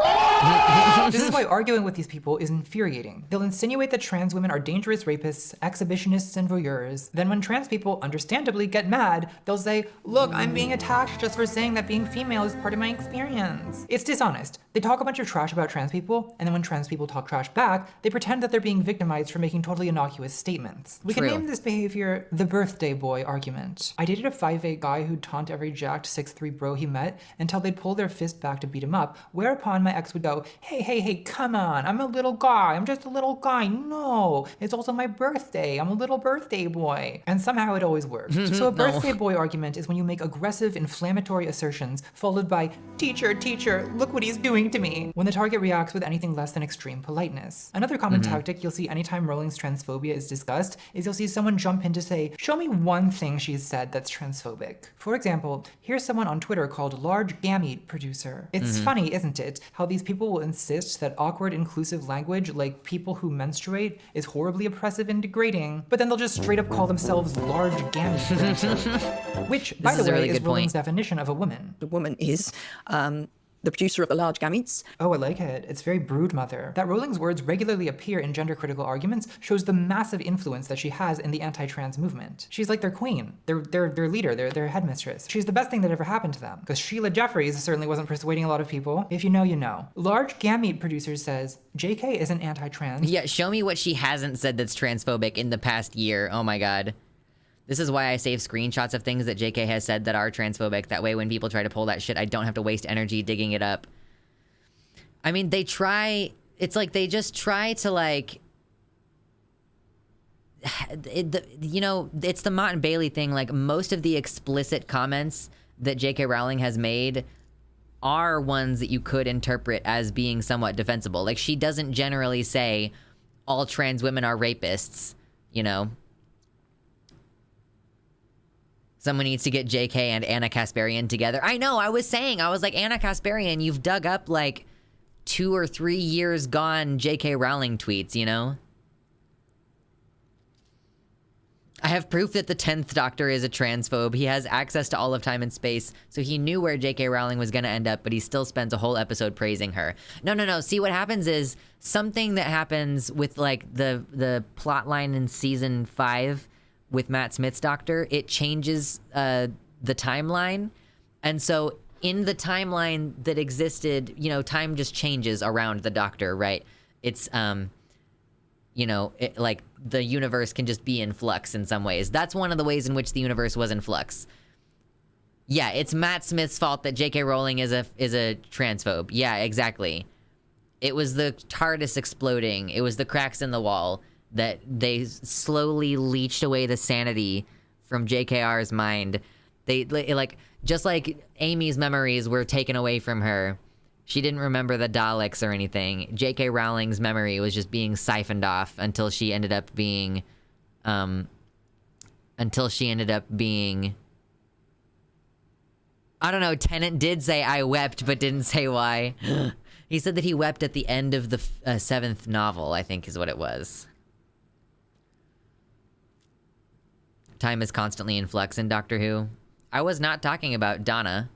This is why arguing with these people is infuriating. They'll insinuate that trans women are dangerous rapists, exhibitionists, and voyeurs. Then when trans people understandably get mad, they'll say, look, I'm being attacked just for saying that being female is part of my experience. It's dishonest. They talk a bunch of trash about trans people, and then when trans people talk trash back, they pretend that they're being victimized for making totally innocuous statements. We can name this behavior the birthday boy argument. I dated a 5'8" guy who'd taunt every jacked 6'3" bro he met until they'd pull their fist back to beat him up, whereupon my ex would go, hey, come on, I'm a little guy, I'm just a little guy, no, it's also my birthday, I'm a little birthday boy. And somehow it always worked. So a birthday boy argument is when you make aggressive, inflammatory assertions followed by, teacher, look what he's doing to me, when the target reacts with anything less than extreme politeness. Another common tactic you'll see anytime Rowling's transphobia is discussed is you'll see someone jump in to say, show me one thing she's said that's transphobic. For example, here's someone on Twitter called Large Gamete Producer. It's funny, isn't it, how these people will insist that awkward inclusive language like people who menstruate is horribly oppressive and degrading, but then they'll just straight up call themselves Large Gamete Producer. Which, by the way, is Rowling's definition of a woman. The woman is the producer of the large gametes. Oh, I like it. It's very brood mother. That Rowling's words regularly appear in gender-critical arguments shows the massive influence that she has in the anti-trans movement. She's like their queen, their leader, their headmistress. She's the best thing that ever happened to them. Because Sheila Jeffries certainly wasn't persuading a lot of people. If you know, you know. Large Gamete Producer says, JK isn't anti-trans. Yeah, show me what she hasn't said that's transphobic in the past year. Oh my god. This is why I save screenshots of things that JK has said that are transphobic. That way when people try to pull that shit, I don't have to waste energy digging it up. I mean, they try... It's like they just try to, like... it's the Mott and Bailey thing. Like, most of the explicit comments that J.K. Rowling has made are ones that you could interpret as being somewhat defensible. Like, she doesn't generally say all trans women are rapists, you know? Someone needs to get JK and Anna Kasparian together. I know, I was like, Anna Kasparian, you've dug up, like, 2 or 3 years gone JK Rowling tweets, you know? I have proof that the 10th Doctor is a transphobe. He has access to all of time and space, so he knew where J.K. Rowling was gonna end up, but he still spends a whole episode praising her. No. See, what happens is, something that happens with, like, the plot line in season 5 with Matt Smith's Doctor, it changes the timeline. And so, in the timeline that existed, you know, time just changes around the Doctor, right? It's, you know, like, the universe can just be in flux in some ways. That's one of the ways in which the universe was in flux. Yeah, it's Matt Smith's fault that J.K. Rowling is a transphobe. Yeah, exactly. It was the TARDIS exploding. It was the cracks in the wall that they slowly leached away the sanity from JKR's mind. They, like, just like Amy's memories were taken away from her. She didn't remember the Daleks or anything. J.K. Rowling's memory was just being siphoned off until she ended up being, I don't know, Tennant did say, I wept, but didn't say why. He said that he wept at the end of the 7th novel, I think is what it was. Time is constantly in flux in Doctor Who. I was not talking about Donna.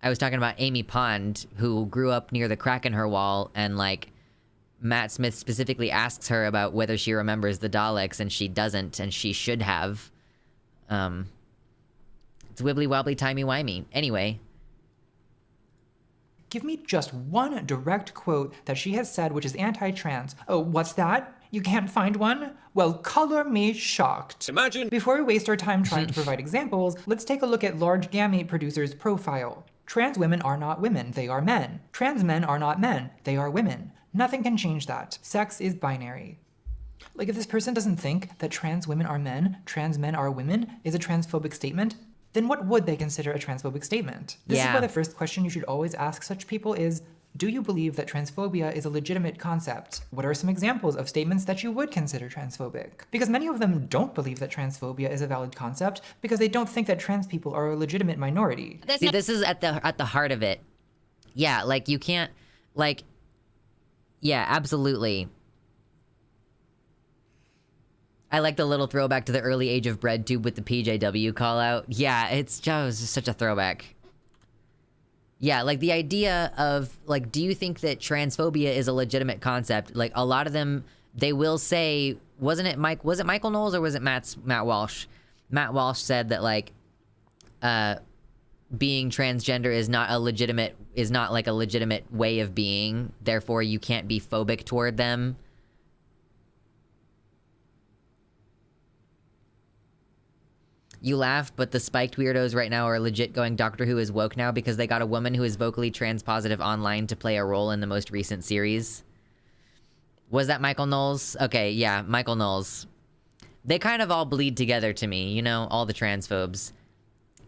I was talking about Amy Pond, who grew up near the crack in her wall, and, like, Matt Smith specifically asks her about whether she remembers the Daleks, and she doesn't, and she should have. It's wibbly wobbly timey wimey. Anyway. Give me just one direct quote that she has said which is anti-trans. Oh, what's that? You can't find one? Well, color me shocked. Imagine. Before we waste our time trying to provide examples, let's take a look at large gamete producer's profile. Trans women are not women, they are men. Trans men are not men, they are women. Nothing can change that. Sex is binary. Like, if this person doesn't think that trans women are men are women is a transphobic statement, then what would they consider a transphobic statement? This is why the first question you should always ask such people is, do you believe that transphobia is a legitimate concept? What are some examples of statements that you would consider transphobic? Because many of them don't believe that transphobia is a valid concept because they don't think that trans people are a legitimate minority. See, this is at the heart of it. Yeah, like, you can't, like, yeah, absolutely. I like the little throwback to the early age of bread tube with the PJW call out. Yeah, it's just such a throwback. Yeah, like, the idea of, like, do you think that transphobia is a legitimate concept? Like, a lot of them, they will say, was it Michael Knowles or was it Matt Walsh? Matt Walsh said that, like, being transgender is not like a legitimate way of being, therefore you can't be phobic toward them. You laugh, but the spiked weirdos right now are legit going Doctor Who is woke now because they got a woman who is vocally trans-positive online to play a role in the most recent series. Was that Michael Knowles? Okay, yeah, Michael Knowles. They kind of all bleed together to me, you know, all the transphobes.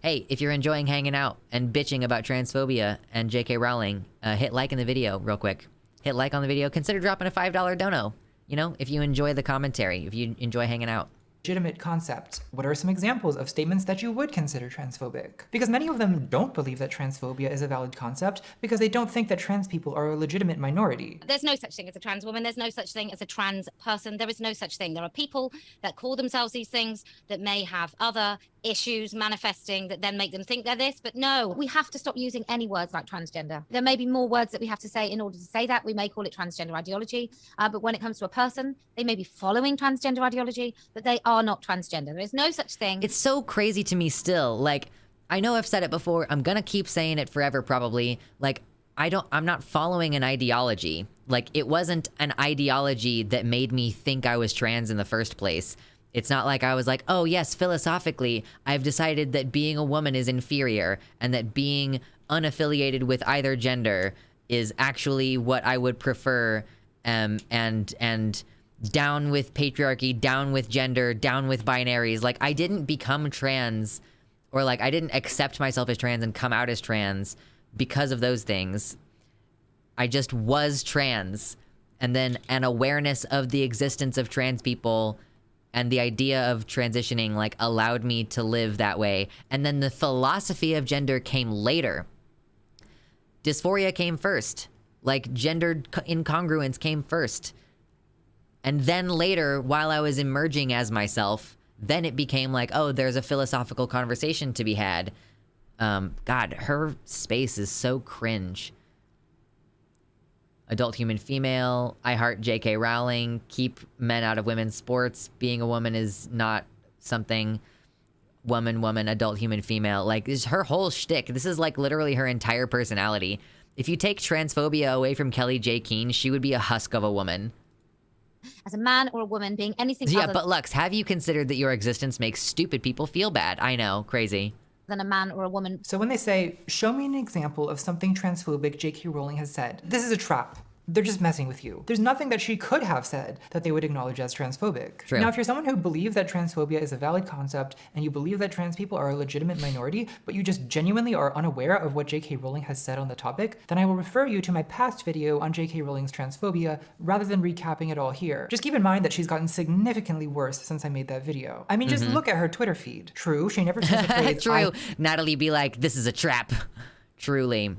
Hey, if you're enjoying hanging out and bitching about transphobia and J.K. Rowling, hit like in the video real quick. Hit like on the video. Consider dropping a $5 dono, you know, if you enjoy the commentary, if you enjoy hanging out. Legitimate concept. What are some examples of statements that you would consider transphobic? Because many of them don't believe that transphobia is a valid concept because they don't think that trans people are a legitimate minority. There's no such thing as a trans woman. There's no such thing as a trans person. There is no such thing. There are people that call themselves these things that may have other issues manifesting that then make them think they're this, but no, we have to stop using any words like transgender. There may be more words that we have to say in order to say that. We may call it transgender ideology, but when it comes to a person, they may be following transgender ideology, but they are not transgender. There is no such thing. It's so crazy to me still. Like, I know I've said it before, I'm gonna keep saying it forever probably. Like, I'm not following an ideology. Like, it wasn't an ideology that made me think I was trans in the first place. It's not like I was like, oh yes, philosophically, I've decided that being a woman is inferior and that being unaffiliated with either gender is actually what I would prefer, and down with patriarchy, down with gender, down with binaries. Like, I didn't become trans, or like I didn't accept myself as trans and come out as trans because of those things. I just was trans. And then an awareness of the existence of trans people and the idea of transitioning like allowed me to live that way. And then the philosophy of gender came later. Dysphoria came first. Like, gendered incongruence came first. And then later, while I was emerging as myself, then it became like, oh, there's a philosophical conversation to be had. God, her space is so cringe. Adult human female, I heart J.K. Rowling, keep men out of women's sports, being a woman is not something, woman, adult human female. Like, this is her whole shtick. This is like literally her entire personality. If you take transphobia away from Kelly J. Keane, she would be a husk of a woman. As a man or a woman being anything Yeah, other but Lux, have you considered that your existence makes stupid people feel bad? I know, crazy. than a man or a woman. So when they say, show me an example of something transphobic J.K. Rowling has said, this is a trap. They're just messing with you. There's nothing that she could have said that they would acknowledge as transphobic. True. Now, if you're someone who believes that transphobia is a valid concept and you believe that trans people are a legitimate minority, but you just genuinely are unaware of what J.K. Rowling has said on the topic, then I will refer you to my past video on J.K. Rowling's transphobia rather than recapping it all here. Just keep in mind that she's gotten significantly worse since I made that video. I mean, just look at her Twitter feed. True, she never says the phrase, True. Natalie be like, this is a trap. Truly.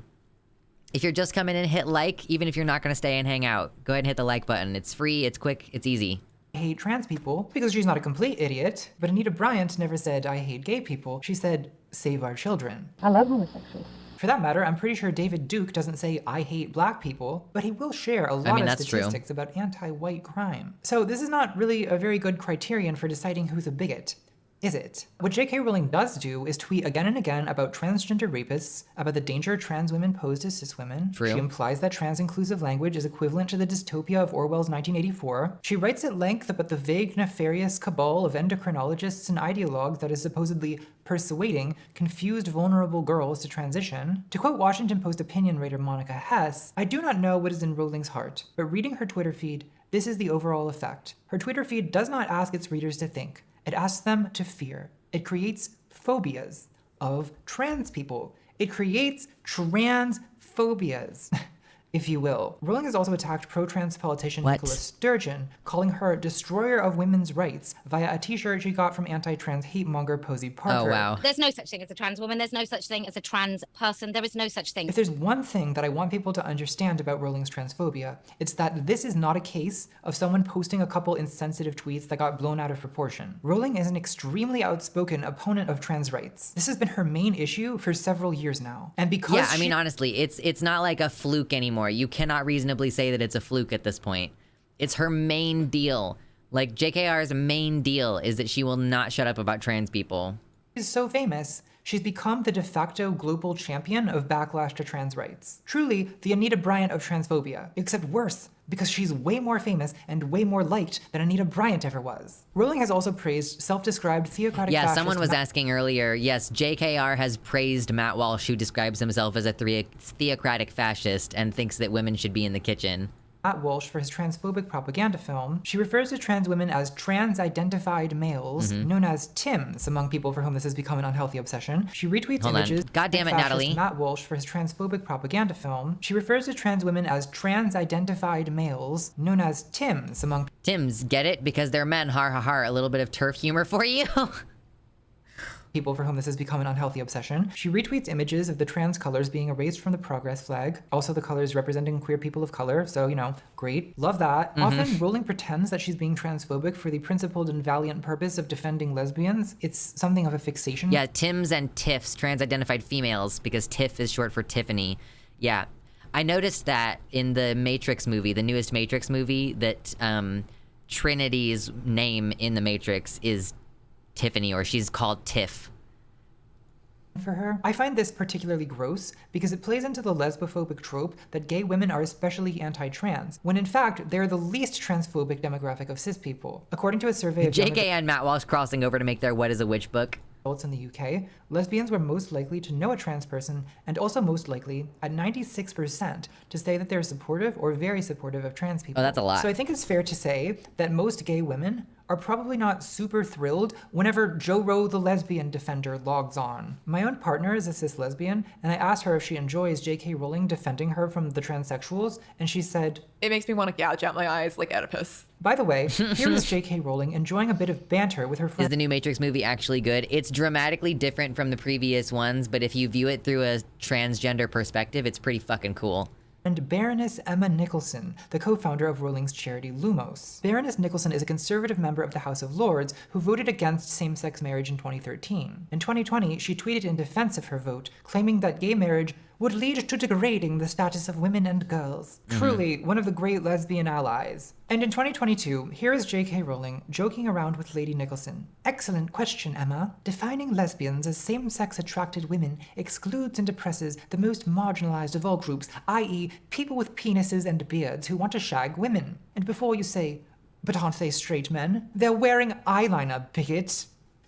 If you're just coming in, hit like, even if you're not going to stay and hang out. Go ahead and hit the like button. It's free, it's quick, it's easy. I hate trans people because she's not a complete idiot. But Anita Bryant never said, I hate gay people. She said, save our children. I love homosexuals. For that matter, I'm pretty sure David Duke doesn't say, I hate black people, but he will share a lot of statistics about anti-white crime. So this is not really a very good criterion for deciding who's a bigot. Is it? What J.K. Rowling does do is tweet again and again about transgender rapists, about the danger trans women pose to cis women. True. She implies that trans-inclusive language is equivalent to the dystopia of Orwell's 1984. She writes at length about the vague, nefarious cabal of endocrinologists and ideologues that is supposedly persuading confused, vulnerable girls to transition. To quote Washington Post opinion writer Monica Hess, I do not know what is in Rowling's heart, but reading her Twitter feed, this is the overall effect. Her Twitter feed does not ask its readers to think. It asks them to fear. It creates phobias of trans people. It creates trans phobias, if you will. Rowling has also attacked pro-trans politician Nicola Sturgeon, calling her destroyer of women's rights via a t-shirt she got from anti-trans hate-monger Posey Parker. Oh, wow. There's no such thing as a trans woman. There's no such thing as a trans person. There is no such thing. If there's one thing that I want people to understand about Rowling's transphobia, it's that this is not a case of someone posting a couple insensitive tweets that got blown out of proportion. Rowling is an extremely outspoken opponent of trans rights. This has been her main issue for several years now. And because yeah, I mean, honestly, it's not like a fluke anymore. You cannot reasonably say that it's a fluke at this point. It's her main deal. Like, JKR's main deal is that she will not shut up about trans people. She's so famous, she's become the de facto global champion of backlash to trans rights. Truly, the Anita Bryant of transphobia, except worse, because she's way more famous and way more liked than Anita Bryant ever was. Rowling has also praised self-described theocratic Yeah, fascist someone was asking earlier, yes, JKR has praised Matt Walsh, who describes himself as a theocratic fascist and thinks that women should be in the kitchen. Matt Walsh for his transphobic propaganda film. She refers to trans women as trans-identified males, known as Tims, among people for whom this has become an unhealthy obsession. She retweets images. God damn it, fascist Natalie. Matt Walsh for his transphobic propaganda film. She refers to trans women as trans-identified males, known as Tims, among Tims, get it? Because they're men, har ha har. A little bit of turf humor for you. people for whom this has become an unhealthy obsession. She retweets images of the trans colors being erased from the progress flag, also the colors representing queer people of color, so, you know, great. Love that. Often, Rowling pretends that she's being transphobic for the principled and valiant purpose of defending lesbians. It's something of a fixation. Yeah, Tims and Tiffs, trans-identified females, because Tiff is short for Tiffany. Yeah. I noticed that in the Matrix movie, the newest Matrix movie, that Trinity's name in the Matrix is Tiffany, or she's called Tiff. For her. I find this particularly gross because it plays into the lesbophobic trope that gay women are especially anti-trans, when in fact they're the least transphobic demographic of cis people. According to a survey of JK and Matt Walsh crossing over to make their What is a Witch book. adults in the UK, lesbians were most likely to know a trans person and also most likely, at 96%, to say that they're supportive or very supportive of trans people. Oh, that's a lot. So I think it's fair to say that most gay women are probably not super thrilled whenever Joe Roe the lesbian defender logs on. My own partner is a cis lesbian, and I asked her if she enjoys J.K. Rowling defending her from the transsexuals, and she said, "It makes me want to gouge out my eyes like Oedipus." By the way, here is J.K. Rowling enjoying a bit of banter with her friend. Is the new Matrix movie actually good? It's dramatically different from the previous ones, but if you view it through a transgender perspective, it's pretty fucking cool. And Baroness Emma Nicholson, the co-founder of Rowling's charity Lumos. Baroness Nicholson is a conservative member of the House of Lords who voted against same-sex marriage in 2013. In 2020, she tweeted in defense of her vote, claiming that gay marriage would lead to degrading the status of women and girls. Truly, one of the great lesbian allies. And in 2022, here is J.K. Rowling joking around with Lady Nicholson. Excellent question, Emma. Defining lesbians as same-sex attracted women excludes and depresses the most marginalized of all groups, i.e. people with penises and beards who want to shag women. And before you say, but aren't they straight men? They're wearing eyeliner, bigot.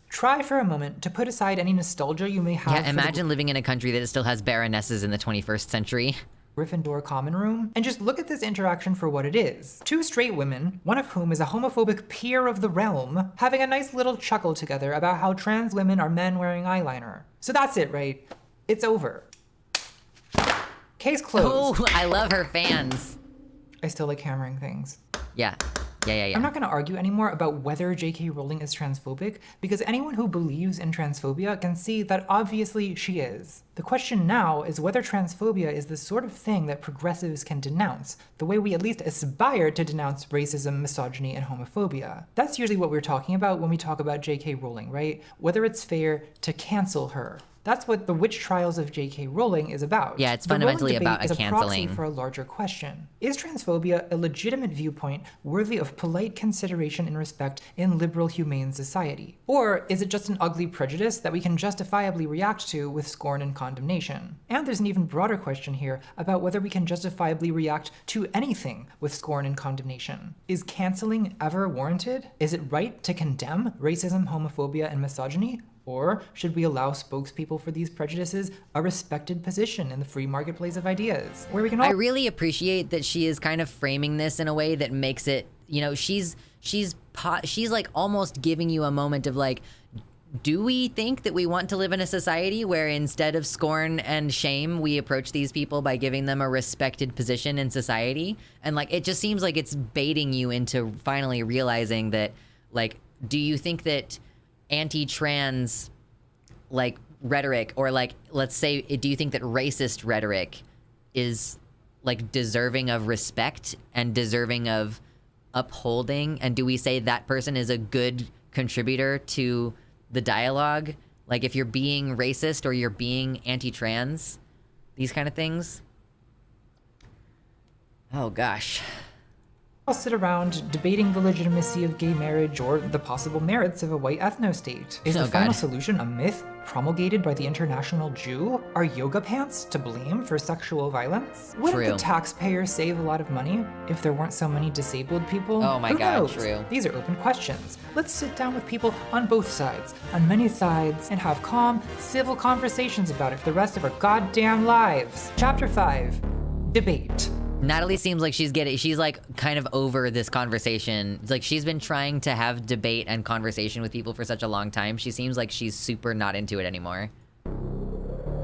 Try for a moment to put aside any nostalgia you may have. Yeah, imagine living in a country that still has baronesses in the 21st century. Gryffindor common room, and just look at this interaction for what it is. Two straight women, one of whom is a homophobic peer of the realm, having a nice little chuckle together about how trans women are men wearing eyeliner. So that's it, right? It's over. Case closed. Oh, I love her fans. I still like hammering things. Yeah. Yeah. I'm not going to argue anymore about whether J.K. Rowling is transphobic, because anyone who believes in transphobia can see that obviously she is. The question now is whether transphobia is the sort of thing that progressives can denounce, the way we at least aspire to denounce racism, misogyny, and homophobia. That's usually what we're talking about when we talk about J.K. Rowling, right? Whether it's fair to cancel her. That's what The Witch Trials of J.K. Rowling is about. Yeah, it's fundamentally about a canceling. Is a proxy for a larger question. Is transphobia a legitimate viewpoint worthy of polite consideration and respect in liberal humane society? Or is it just an ugly prejudice that we can justifiably react to with scorn and condemnation? And there's an even broader question here about whether we can justifiably react to anything with scorn and condemnation. Is canceling ever warranted? Is it right to condemn racism, homophobia, and misogyny? Or should we allow spokespeople for these prejudices a respected position in the free marketplace of ideas, where we can all— I really appreciate that she is kind of framing this in a way that makes it, you know, she's like almost giving you a moment of like, do we think that we want to live in a society where instead of scorn and shame, we approach these people by giving them a respected position in society? And like, it just seems like it's baiting you into finally realizing that, like, do you think that anti-trans like rhetoric, or like, let's say, do you think that racist rhetoric is like deserving of respect and deserving of upholding? And do we say that person is a good contributor to the dialogue? Like if you're being racist or you're being anti-trans, these kind of things. Oh gosh. I'll sit around debating the legitimacy of gay marriage or the possible merits of a white ethno-state. Is the final solution a myth promulgated by the international Jew? Are yoga pants to blame for sexual violence? Wouldn't the taxpayer save a lot of money if there weren't so many disabled people? Oh my Who God, knows? true. These are open questions. Let's sit down with people on both sides, on many sides, and have calm, civil conversations about it for the rest of our goddamn lives. Chapter 5, Debate. Natalie seems like she's like kind of over this conversation. It's like she's been trying to have debate and conversation with people for such a long time. She seems like she's super not into it anymore.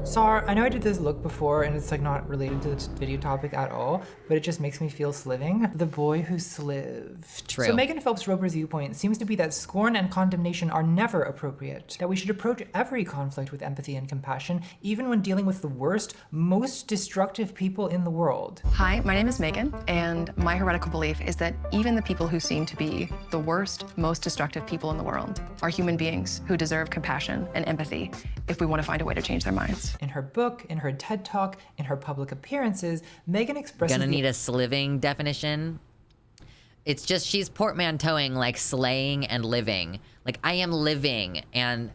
Sar, I know I did this look before and it's like not related to this video topic at all, but it just makes me feel sliving. The boy who slived. True. So Megan Phelps-Roper's viewpoint seems to be that scorn and condemnation are never appropriate, that we should approach every conflict with empathy and compassion, even when dealing with the worst, most destructive people in the world. Hi, my name is Megan, and my heretical belief is that even the people who seem to be the worst, most destructive people in the world are human beings who deserve compassion and empathy if we want to find a way to change their minds. In her book, in her TED Talk, in her public appearances, Megan expresses— Gonna need a sliving definition. It's just she's portmanteauing like slaying and living. Like I am living and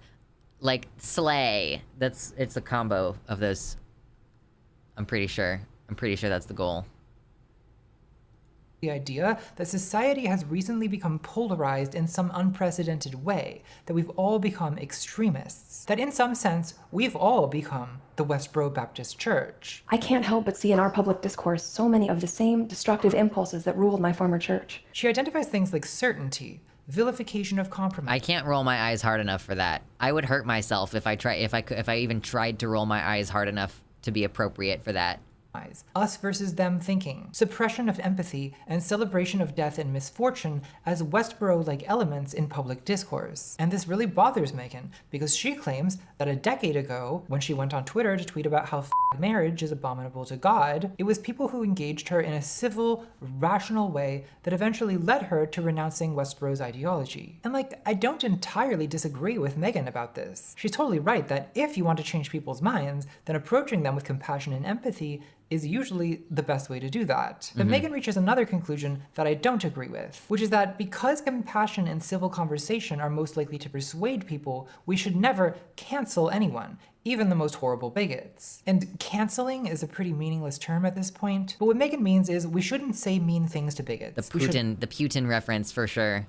like slay. It's a combo of those. I'm pretty sure that's the goal. The idea that society has recently become polarized in some unprecedented way, that we've all become extremists, that in some sense, we've all become the Westboro Baptist Church. I can't help but see in our public discourse so many of the same destructive impulses that ruled my former church. She identifies things like certainty, vilification of compromise. I can't roll my eyes hard enough for that. I would hurt myself if I even tried to roll my eyes hard enough to be appropriate for that. Us versus them thinking, suppression of empathy, and celebration of death and misfortune as Westboro-like elements in public discourse. And this really bothers Megan, because she claims that a decade ago, when she went on Twitter to tweet about how marriage is abominable to God, it was people who engaged her in a civil, rational way that eventually led her to renouncing Westboro's ideology. And I don't entirely disagree with Megan about this. She's totally right that if you want to change people's minds, then approaching them with compassion and empathy is usually the best way to do that. But Megan reaches another conclusion that I don't agree with, which is that because compassion and civil conversation are most likely to persuade people, we should never cancel anyone, even the most horrible bigots. And canceling is a pretty meaningless term at this point, but what Megan means is we shouldn't say mean things to bigots. The Putin reference for sure.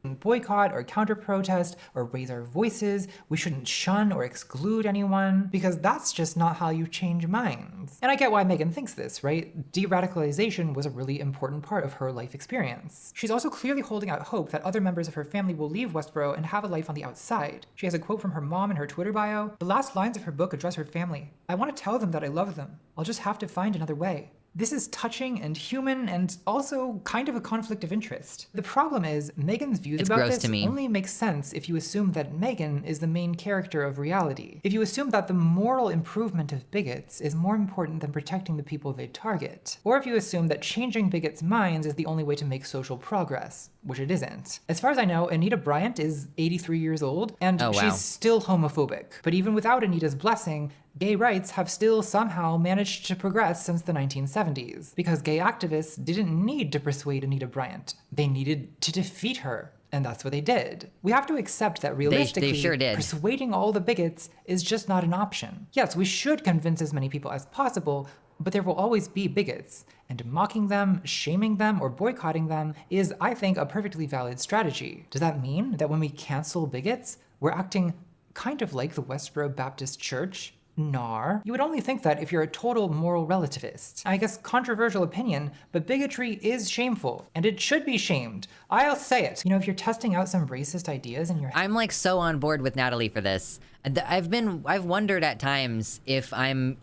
Boycott or counter-protest or raise our voices. We shouldn't shun or exclude anyone, because that's just not how you change minds. And I get why Megan thinks this, right? De-radicalization was a really important part of her life experience. She's also clearly holding out hope that other members of her family will leave Westboro and have a life on the outside. She has a quote from her mom in her Twitter bio. The last lines of her book address her family. "I want to tell them that I love them. I'll just have to find another way." This is touching and human and also kind of a conflict of interest. The problem is, Megan's views about this only make sense if you assume that Megan is the main character of reality. If you assume that the moral improvement of bigots is more important than protecting the people they target. Or if you assume that changing bigots' minds is the only way to make social progress, which it isn't. As far as I know, Anita Bryant is 83 years old, and she's still homophobic. But even without Anita's blessing, gay rights have still somehow managed to progress since the 1970s, because gay activists didn't need to persuade Anita Bryant. They needed to defeat her, and that's what they did. We have to accept that realistically, they sure did. Persuading all the bigots is just not an option. Yes, we should convince as many people as possible, but there will always be bigots, and mocking them, shaming them, or boycotting them is, I think, a perfectly valid strategy. Does that mean that when we cancel bigots, we're acting kind of like the Westboro Baptist Church? Nar. You would only think that if you're a total moral relativist. I guess controversial opinion, but bigotry is shameful, and it should be shamed. I'll say it. You know, if you're testing out some racist ideas in your head. I'm so on board with Natalie for this. I've wondered at times if I'm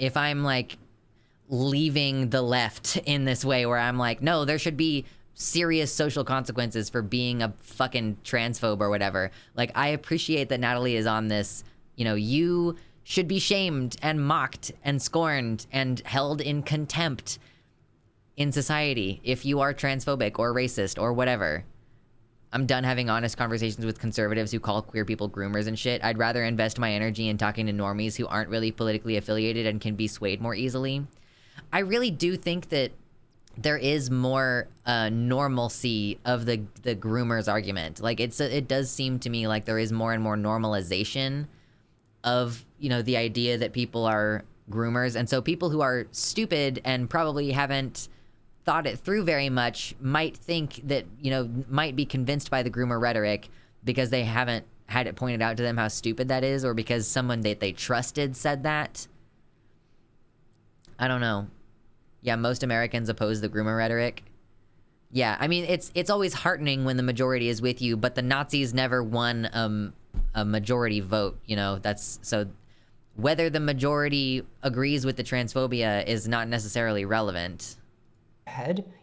leaving the left in this way where I'm like, no, there should be serious social consequences for being a fucking transphobe or whatever. I appreciate that Natalie is on this, you should be shamed and mocked and scorned and held in contempt in society if you are transphobic or racist or whatever. I'm done having honest conversations with conservatives who call queer people groomers and shit. I'd rather invest my energy in talking to normies who aren't really politically affiliated and can be swayed more easily. I really do think that there is more normalcy of the groomers argument. It does seem to me like there is more and more normalization of, the idea that people are groomers. And so people who are stupid and probably haven't thought it through very much might think that, might be convinced by the groomer rhetoric because they haven't had it pointed out to them how stupid that is, or because someone that they trusted said that. I don't know. Yeah, most Americans oppose the groomer rhetoric. Yeah, I mean, it's always heartening when the majority is with you, but the Nazis never won a majority vote, that's so whether the majority agrees with the transphobia is not necessarily relevant.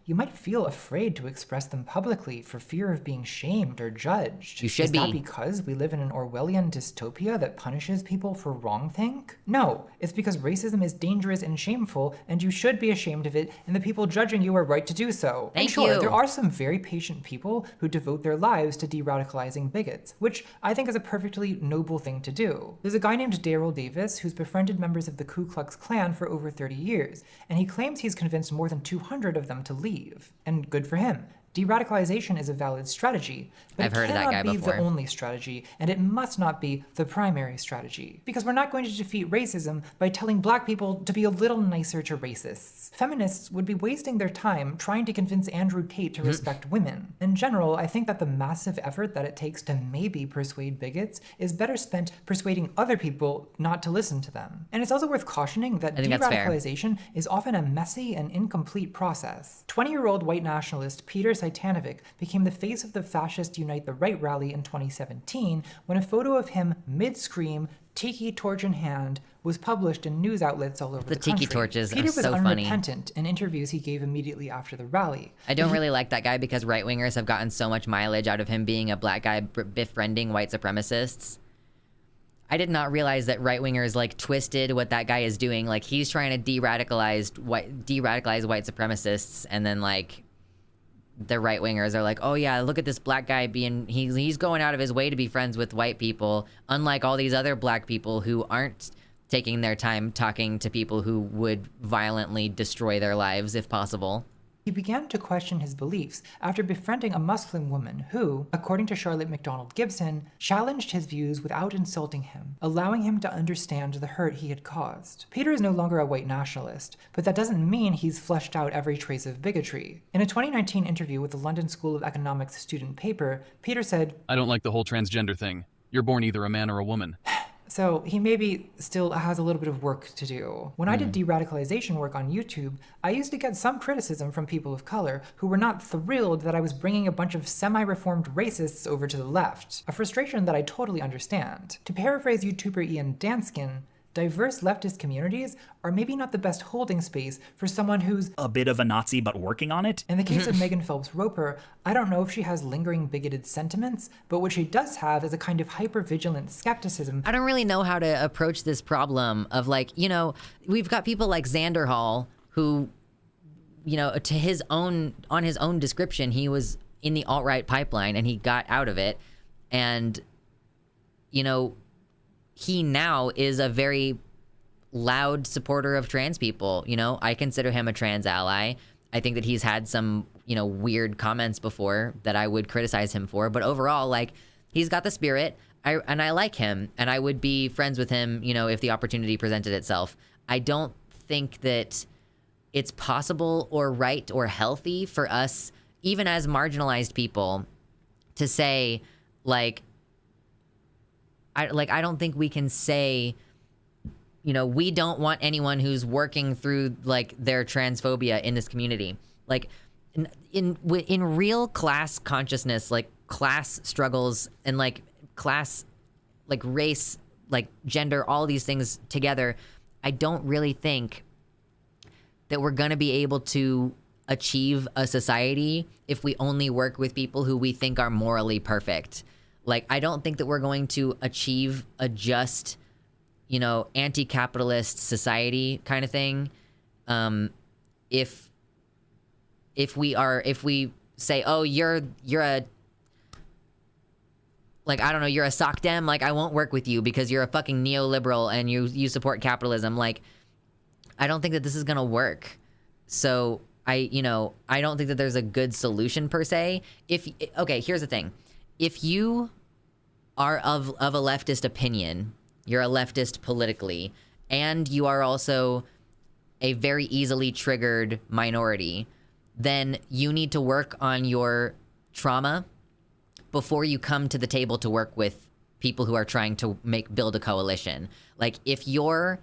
You might feel afraid to express them publicly for fear of being shamed or judged. You should be. Is that because we live in an Orwellian dystopia that punishes people for wrongthink? No, it's because racism is dangerous and shameful, and you should be ashamed of it, and the people judging you are right to do so. Thank and sure, you. There are some very patient people who devote their lives to de-radicalizing bigots, which I think is a perfectly noble thing to do. There's a guy named Daryl Davis who's befriended members of the Ku Klux Klan for over 30 years, and he claims he's convinced more than 200 of them to leave. And good for him. De-radicalization is a valid strategy, but I've heard it of that cannot guy be before. the only strategy, and it must not be the primary strategy. Because we're not going to defeat racism by telling black people to be a little nicer to racists. Feminists would be wasting their time trying to convince Andrew Tate to respect women. In general, I think that the massive effort that it takes to maybe persuade bigots is better spent persuading other people not to listen to them. And it's also worth cautioning that I think that's fair. de-radicalization is often a messy and incomplete process. 20-year-old white nationalist Peter Saitanovic became the face of the fascist Unite the Right rally in 2017 when a photo of him mid-scream, tiki torch in hand, was published in news outlets all over the country. tiki torches Peter are was so funny. unrepentant in interviews he gave immediately after the rally. I don't really like that guy because right-wingers have gotten so much mileage out of him being a black guy befriending white supremacists. I did not realize that right-wingers, like, twisted what that guy is doing. Like, he's trying to de-radicalize white supremacists, and then, like, the right-wingers are like, oh yeah, look at this black guy he's going out of his way to be friends with white people, unlike all these other black people who aren't taking their time talking to people who would violently destroy their lives if possible. He began to question his beliefs after befriending a Muslim woman who, according to Charlotte McDonald Gibson, challenged his views without insulting him, allowing him to understand the hurt he had caused. Peter is no longer a white nationalist, but that doesn't mean he's fleshed out every trace of bigotry. In a 2019 interview with the London School of Economics student paper, Peter said, I don't like the whole transgender thing. You're born either a man or a woman. So he maybe still has a little bit of work to do. When I did de-radicalization work on YouTube, I used to get some criticism from people of color who were not thrilled that I was bringing a bunch of semi-reformed racists over to the left, a frustration that I totally understand. To paraphrase YouTuber Ian Danskin, diverse leftist communities are maybe not the best holding space for someone who's a bit of a Nazi but working on it. In the case of Megan Phelps Roper, I don't know if she has lingering bigoted sentiments, but what she does have is a kind of hyper-vigilant skepticism. I don't really know how to approach this problem of, like, you know, we've got people like Xander Hall who, you know, on his own description, he was in the alt-right pipeline and he got out of it. And, you know, he now is a very loud supporter of trans people. You know, I consider him a trans ally. I think that he's had some, you know, weird comments before that I would criticize him for, but overall, like, he's got the spirit, and I like him, and I would be friends with him, you know, if the opportunity presented itself. I don't think that it's possible or right or healthy for us, even as marginalized people, to say, like, I don't think we can say, you know, we don't want anyone who's working through, like, their transphobia in this community. Like, in real class consciousness, like, class struggles and, like, class, like, race, like, gender, all these things together, I don't really think that we're going to be able to achieve a society if we only work with people who we think are morally perfect. Like, I don't think that we're going to achieve a just, you know, anti-capitalist society kind of thing. If we say, oh, you're a, like, I don't know, you're a sock dem, like, I won't work with you because you're a fucking neoliberal and you support capitalism. Like, I don't think that this is gonna work. So I don't think that there's a good solution per se. Okay, here's the thing. If you are of a leftist opinion, you're a leftist politically, and you are also a very easily triggered minority, then you need to work on your trauma before you come to the table to work with people who are trying to build a coalition. Like, if your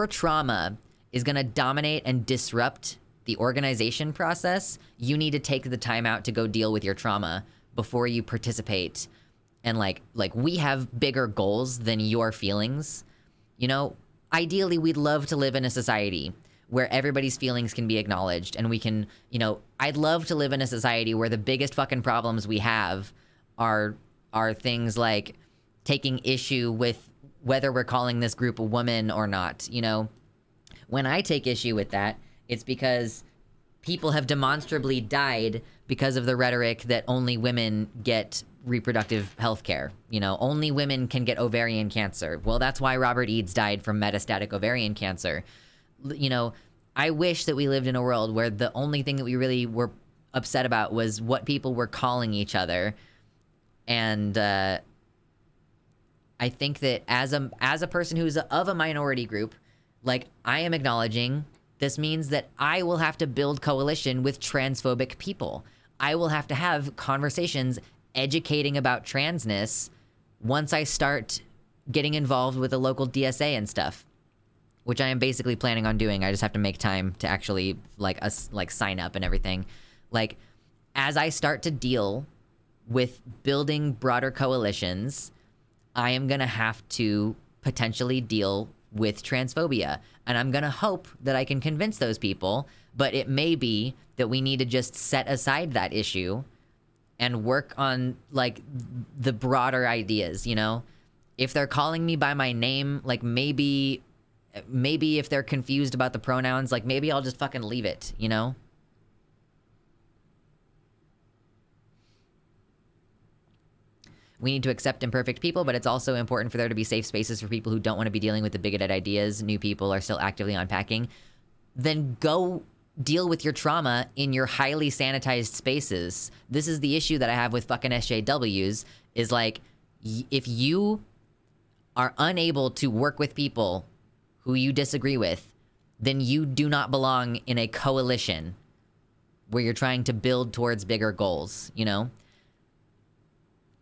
trauma is gonna dominate and disrupt the organization process, you need to take the time out to go deal with your trauma before you participate. And like we have bigger goals than your feelings. You know, ideally we'd love to live in a society where everybody's feelings can be acknowledged, and we can, you know, I'd love to live in a society where the biggest fucking problems we have are things like taking issue with whether we're calling this group a woman or not. You know, when I take issue with that, it's because people have demonstrably died because of the rhetoric that only women get reproductive health care. You know, only women can get ovarian cancer. Well, that's why Robert Eads died from metastatic ovarian cancer. You know, I wish that we lived in a world where the only thing that we really were upset about was what people were calling each other. And I think that as a person who's of a minority group, like, I am acknowledging this means that I will have to build coalition with transphobic people. I will have to have conversations educating about transness once I start getting involved with the local DSA and stuff, which I am basically planning on doing. I just have to make time to actually like sign up and everything. Like, as I start to deal with building broader coalitions, I am gonna have to potentially deal with transphobia, and I'm gonna hope that I can convince those people, but it may be that we need to just set aside that issue and work on like the broader ideas, you know? If they're calling me by my name, like maybe if they're confused about the pronouns, like maybe I'll just fucking leave it, you know? We need to accept imperfect people, but it's also important for there to be safe spaces for people who don't want to be dealing with the bigoted ideas new people are still actively unpacking. Then go deal with your trauma in your highly sanitized spaces. This is the issue that I have with fucking SJWs, is like, if you are unable to work with people who you disagree with, then you do not belong in a coalition where you're trying to build towards bigger goals, you know?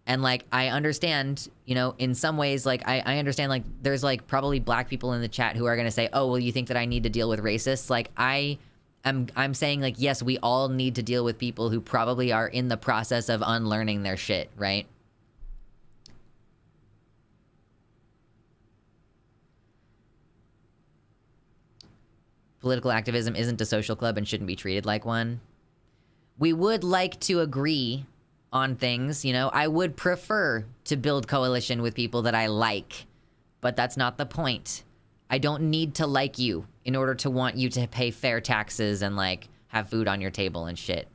And like, I understand, you know, in some ways, like, I understand, like, there's like probably black people in the chat who are gonna say, oh, well, you think that I need to deal with racists? Like, I'm saying, like, yes, we all need to deal with people who probably are in the process of unlearning their shit, right? Political activism isn't a social club and shouldn't be treated like one. We would like to agree on things, you know? I would prefer to build coalition with people that I like, but that's not the point. I don't need to like you in order to want you to pay fair taxes and, like, have food on your table and shit.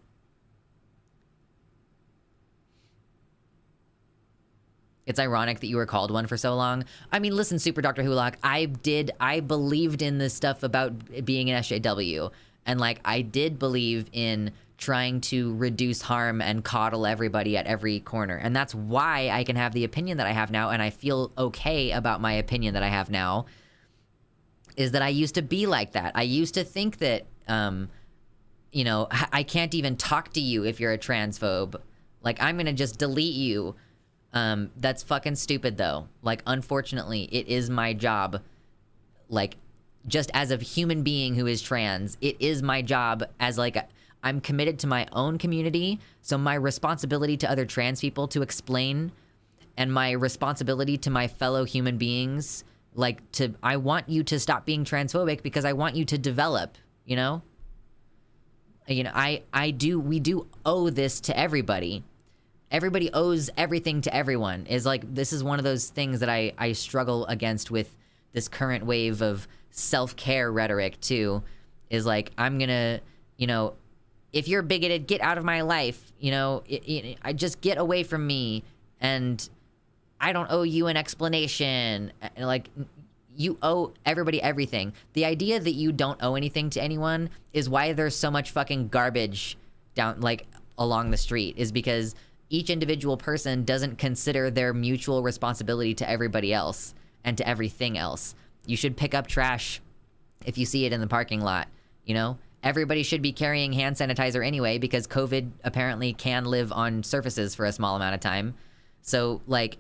It's ironic that you were called one for so long. I mean, listen, Super Dr. Hulock, I believed in this stuff about being an SJW. And, like, I did believe in trying to reduce harm and coddle everybody at every corner. And that's why I can have the opinion that I have now, and I feel okay about my opinion that I have now, is that I used to be like that. I used to think that, you know, I can't even talk to you if you're a transphobe. Like, I'm gonna just delete you. That's fucking stupid, though. Like, unfortunately, it is my job, like, just as a human being who is trans, it is my job as, like, I'm committed to my own community, so my responsibility to other trans people to explain, and my responsibility to my fellow human beings, like, I want you to stop being transphobic because I want you to develop, you know? You know, we do owe this to everybody. Everybody owes everything to everyone. Is like, this is one of those things that I struggle against with this current wave of self-care rhetoric too, is like, I'm gonna, you know, if you're bigoted, get out of my life, you know, I just get away from me, and I don't owe you an explanation. Like, you owe everybody everything. The idea that you don't owe anything to anyone is why there's so much fucking garbage down, like, along the street, is because each individual person doesn't consider their mutual responsibility to everybody else and to everything else. You should pick up trash if you see it in the parking lot, you know? Everybody should be carrying hand sanitizer anyway, because COVID apparently can live on surfaces for a small amount of time. So, like,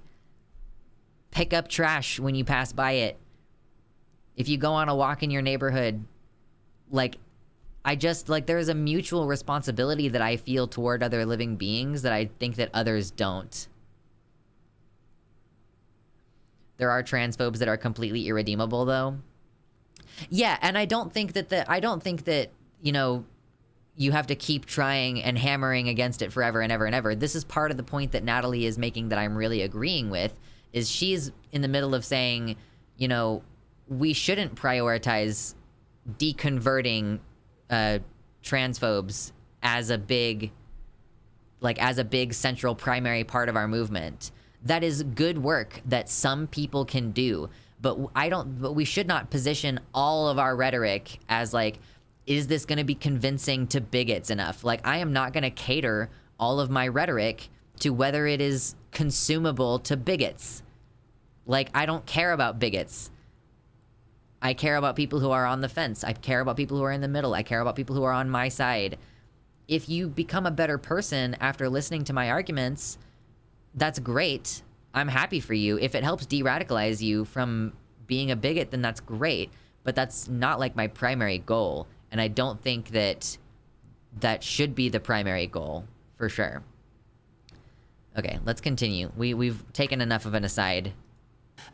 pick up trash when you pass by it. If you go on a walk in your neighborhood, like, there is a mutual responsibility that I feel toward other living beings that I think that others don't. There are transphobes that are completely irredeemable, though. Yeah, and I don't think that, you know, you have to keep trying and hammering against it forever and ever and ever. This is part of the point that Natalie is making that I'm really agreeing with, is she's in the middle of saying, you know, we shouldn't prioritize deconverting transphobes as a big central primary part of our movement. That is good work that some people can do, but we should not position all of our rhetoric as like, is this going to be convincing to bigots enough? Like, I am not going to cater all of my rhetoric to whether it is consumable to bigots. Like, I don't care about bigots. I care about people who are on the fence. I care about people who are in the middle. I care about people who are on my side. If you become a better person after listening to my arguments, that's great. I'm happy for you. If it helps de-radicalize you from being a bigot, then that's great. But that's not like my primary goal. And I don't think that that should be the primary goal, for sure. Okay, let's continue. We've taken enough of an aside.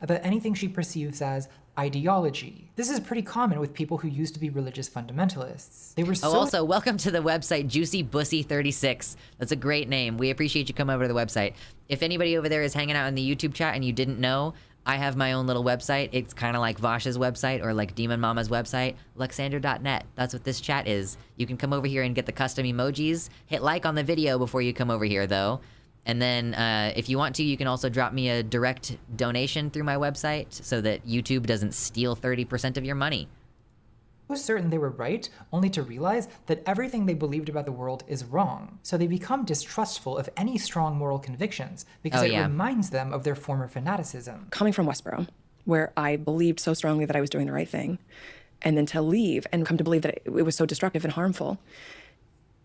About anything she perceives as ideology. This is pretty common with people who used to be religious fundamentalists. They were so... Oh, also, welcome to the website, Juicy Bussy 36. That's a great name. We appreciate you coming over to the website. If anybody over there is hanging out in the YouTube chat and you didn't know, I have my own little website. It's kind of like Vash's website or like Demon Mama's website, Luxander.net. That's what this chat is. You can come over here and get the custom emojis. Hit like on the video before you come over here, though. And then if you want to, you can also drop me a direct donation through my website so that YouTube doesn't steal 30% of your money. Was certain they were right, only to realize that everything they believed about the world is wrong. So they become distrustful of any strong moral convictions because it reminds them of their former fanaticism. Coming from Westboro, where I believed so strongly that I was doing the right thing, and then to leave and come to believe that it was so destructive and harmful,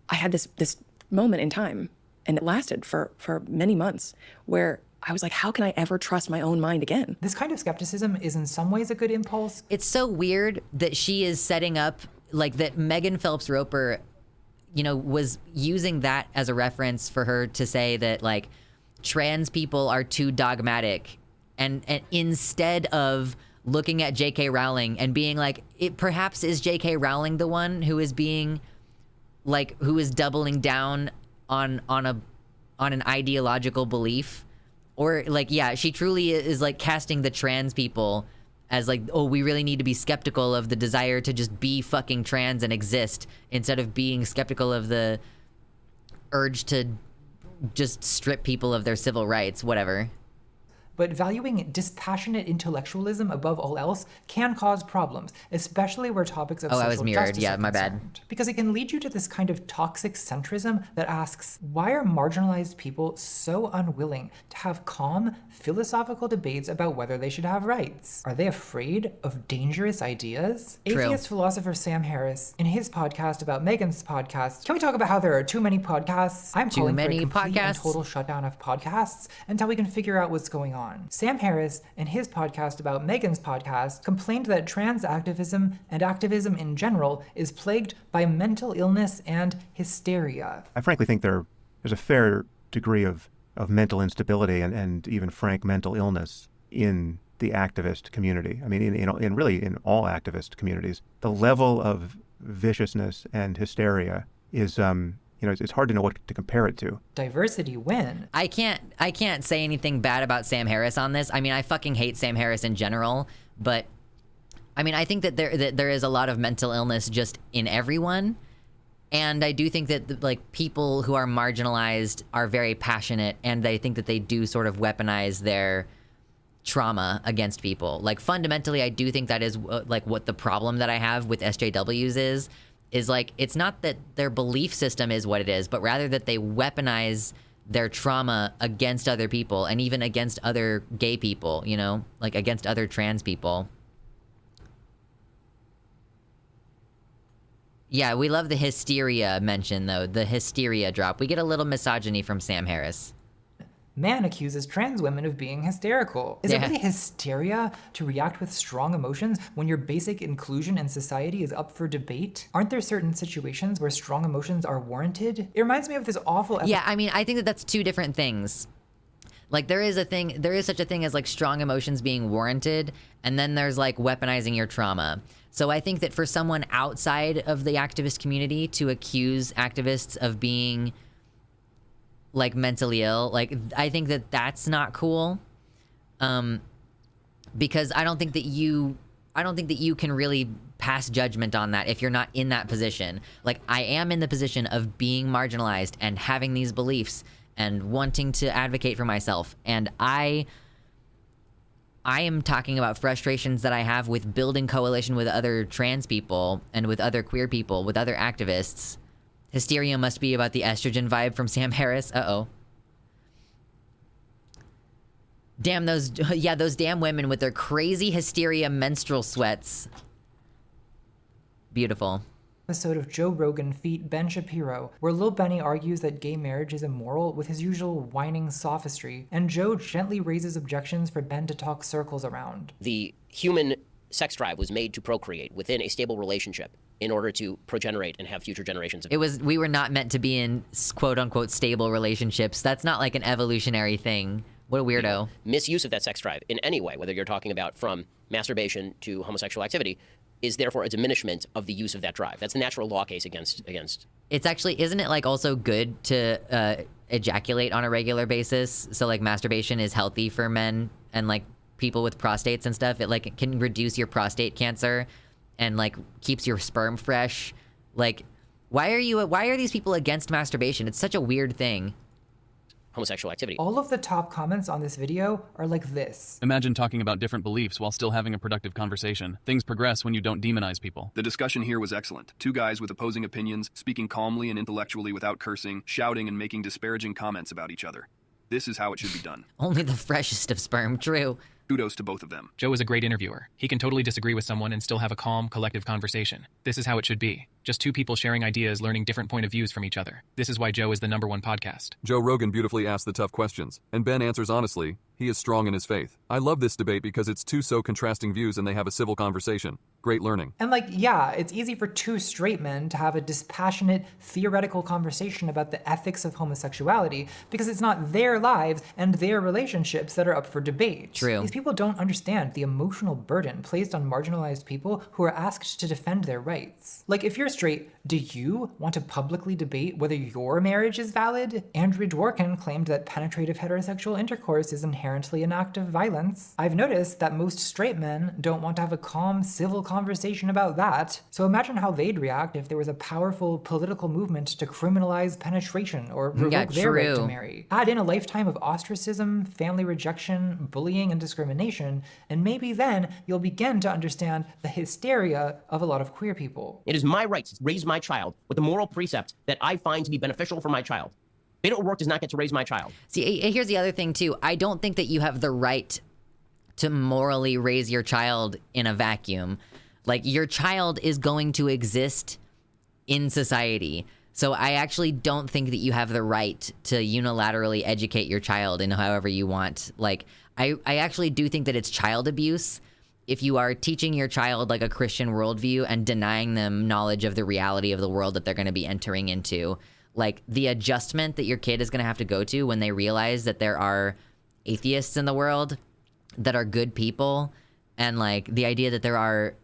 I had this moment in time, and it lasted for many months, where I was like, how can I ever trust my own mind again? This kind of skepticism is in some ways a good impulse. It's so weird that she is setting up, like, that Megan Phelps Roper, you know, was using that as a reference for her to say that, like, trans people are too dogmatic. And instead of looking at J.K. Rowling and being like, it perhaps is J.K. Rowling the one who is being, like, who is doubling down on an ideological belief. Or, like, yeah, she truly is, like, casting the trans people as, like, oh, we really need to be skeptical of the desire to just be fucking trans and exist, instead of being skeptical of the urge to just strip people of their civil rights, whatever. But valuing dispassionate intellectualism above all else can cause problems, especially where topics of social justice are my bad. concerned. Because it can lead you to this kind of toxic centrism that asks, why are marginalized people so unwilling to have calm, philosophical debates about whether they should have rights? Are they afraid of dangerous ideas? True. Atheist philosopher Sam Harris, in his podcast about Megan's podcast, can we talk about how there are too many podcasts? I'm calling for a complete and total shutdown of podcasts until we can figure out what's going on. Sam Harris, in his podcast about Megan's podcast, complained that trans activism and activism in general is plagued by mental illness and hysteria. I frankly think there's a fair degree of mental instability and even frank mental illness in the activist community. I mean, in really in all activist communities, the level of viciousness and hysteria is it's hard to know what to compare it to. Diversity win. I can't say anything bad about Sam Harris on this. I mean, I fucking hate Sam Harris in general, but I mean, I think that there is a lot of mental illness just in everyone. And I do think that like people who are marginalized are very passionate, and I think that they do sort of weaponize their trauma against people. Like fundamentally, I do think that is like what the problem that I have with SJWs is like, it's not that their belief system is what it is, but rather that they weaponize their trauma against other people, and even against other gay people, you know, like against other trans people. Yeah, we love the hysteria mention, though. The hysteria drop. We get a little misogyny from Sam Harris. Man accuses trans women of being hysterical. Is it really hysteria to react with strong emotions when your basic inclusion in society is up for debate? Aren't there certain situations where strong emotions are warranted? It reminds me of this awful... Yeah, I mean, I think that that's two different things. Like, there is such a thing as, like, strong emotions being warranted, and then there's, like, weaponizing your trauma. So I think that for someone outside of the activist community to accuse activists of being... like mentally ill, like I think that that's not cool, because I don't think that you can really pass judgment on that if you're not in that position. Like I am in the position of being marginalized and having these beliefs and wanting to advocate for myself, and I I am talking about frustrations that I have with building coalition with other trans people and with other queer people, with other activists. Hysteria must be about the estrogen vibe from Sam Harris. Uh-oh. Damn those damn women with their crazy hysteria menstrual sweats. Beautiful. Episode of Joe Rogan feat. Ben Shapiro, where Lil Benny argues that gay marriage is immoral with his usual whining sophistry, and Joe gently raises objections for Ben to talk circles around. The human sex drive was made to procreate within a stable relationship in order to progenerate and have future generations. We were not meant to be in quote unquote stable relationships. That's not like an evolutionary thing. What a weirdo. Misuse of that sex drive in any way, whether you're talking about from masturbation to homosexual activity, is therefore a diminishment of the use of that drive. That's the natural law case against. It's actually, isn't it like also good to ejaculate on a regular basis? So like masturbation is healthy for men and like people with prostates and stuff. It like can reduce your prostate cancer and like keeps your sperm fresh. Like, why are these people against masturbation? It's such a weird thing. Homosexual activity. All of the top comments on this video are like this. Imagine talking about different beliefs while still having a productive conversation. Things progress when you don't demonize people. The discussion here was excellent. Two guys with opposing opinions, speaking calmly and intellectually without cursing, shouting and making disparaging comments about each other. This is how it should be done. Only the freshest of sperm, true. Kudos to both of them. Joe is a great interviewer. He can totally disagree with someone and still have a calm, collective conversation. This is how it should be. Just two people sharing ideas, learning different point of views from each other. This is why Joe is the #1 podcast. Joe Rogan beautifully asks the tough questions, and Ben answers honestly. He is strong in his faith. I love this debate because it's two so contrasting views and they have a civil conversation. Great learning. And like, yeah, it's easy for two straight men to have a dispassionate, theoretical conversation about the ethics of homosexuality because it's not their lives and their relationships that are up for debate. True. These people don't understand the emotional burden placed on marginalized people who are asked to defend their rights. Like, if you're straight, do you want to publicly debate whether your marriage is valid? Andrew Dworkin claimed that penetrative heterosexual intercourse is inherently an act of violence. I've noticed that most straight men don't want to have a calm, civil conversation about that. So imagine how they'd react if there was a powerful political movement to criminalize penetration or revoke their right to marry. Add in a lifetime of ostracism, family rejection, bullying, and discrimination, and maybe then you'll begin to understand the hysteria of a lot of queer people. It is my right to raise my child with the moral precept that I find to be beneficial for my child. Beto O'Rourke does not get to raise my child. See, here's the other thing too. I don't think that you have the right to morally raise your child in a vacuum. Like, your child is going to exist in society. So I actually don't think that you have the right to unilaterally educate your child in however you want. Like, I actually do think that it's child abuse if you are teaching your child like a Christian worldview and denying them knowledge of the reality of the world that they're going to be entering into. Like, the adjustment that your kid is going to have to go to when they realize that there are atheists in the world that are good people, and like the idea that there are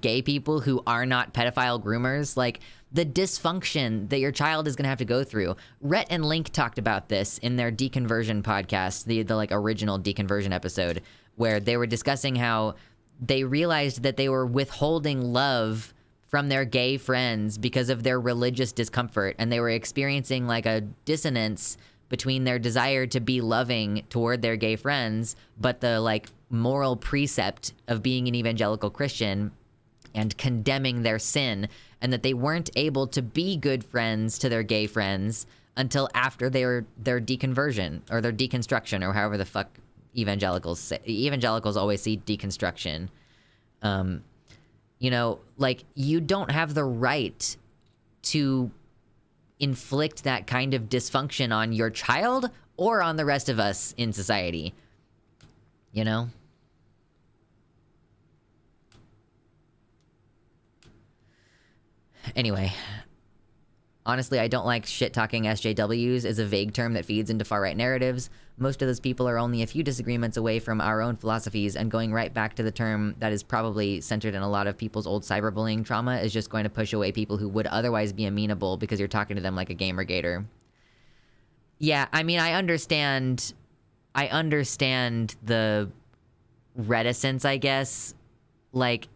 gay people who are not pedophile groomers, like the dysfunction that your child is going to have to go through. Rhett and Link talked about this in their deconversion podcast, the like original deconversion episode, where they were discussing how they realized that they were withholding love from their gay friends because of their religious discomfort, and they were experiencing like a dissonance between their desire to be loving toward their gay friends, but the like moral precept of being an evangelical Christian and condemning their sin, and that they weren't able to be good friends to their gay friends until after their deconversion or their deconstruction, or however the fuck evangelicals say. Evangelicals always see deconstruction. You know, like, you don't have the right to inflict that kind of dysfunction on your child or on the rest of us in society. You know? Anyway, honestly, I don't like shit-talking SJWs as a vague term that feeds into far-right narratives. Most of those people are only a few disagreements away from our own philosophies, and going right back to the term that is probably centered in a lot of people's old cyberbullying trauma is just going to push away people who would otherwise be amenable because you're talking to them like a gamergator. Yeah, I mean, I understand the reticence, I guess. Like,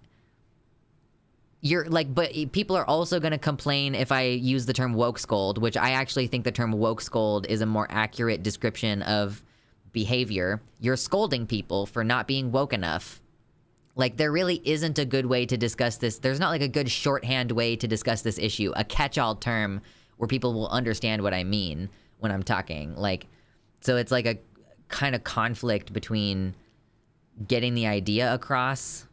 you're like, but people are also going to complain if I use the term woke scold, which I actually think the term woke scold is a more accurate description of behavior, you're scolding people for not being woke enough. Like, there really isn't a good way to discuss this. There's not like a good shorthand way to discuss this issue, a catch-all term where people will understand what I mean when I'm talking. Like, so it's like a kind of conflict between getting the idea across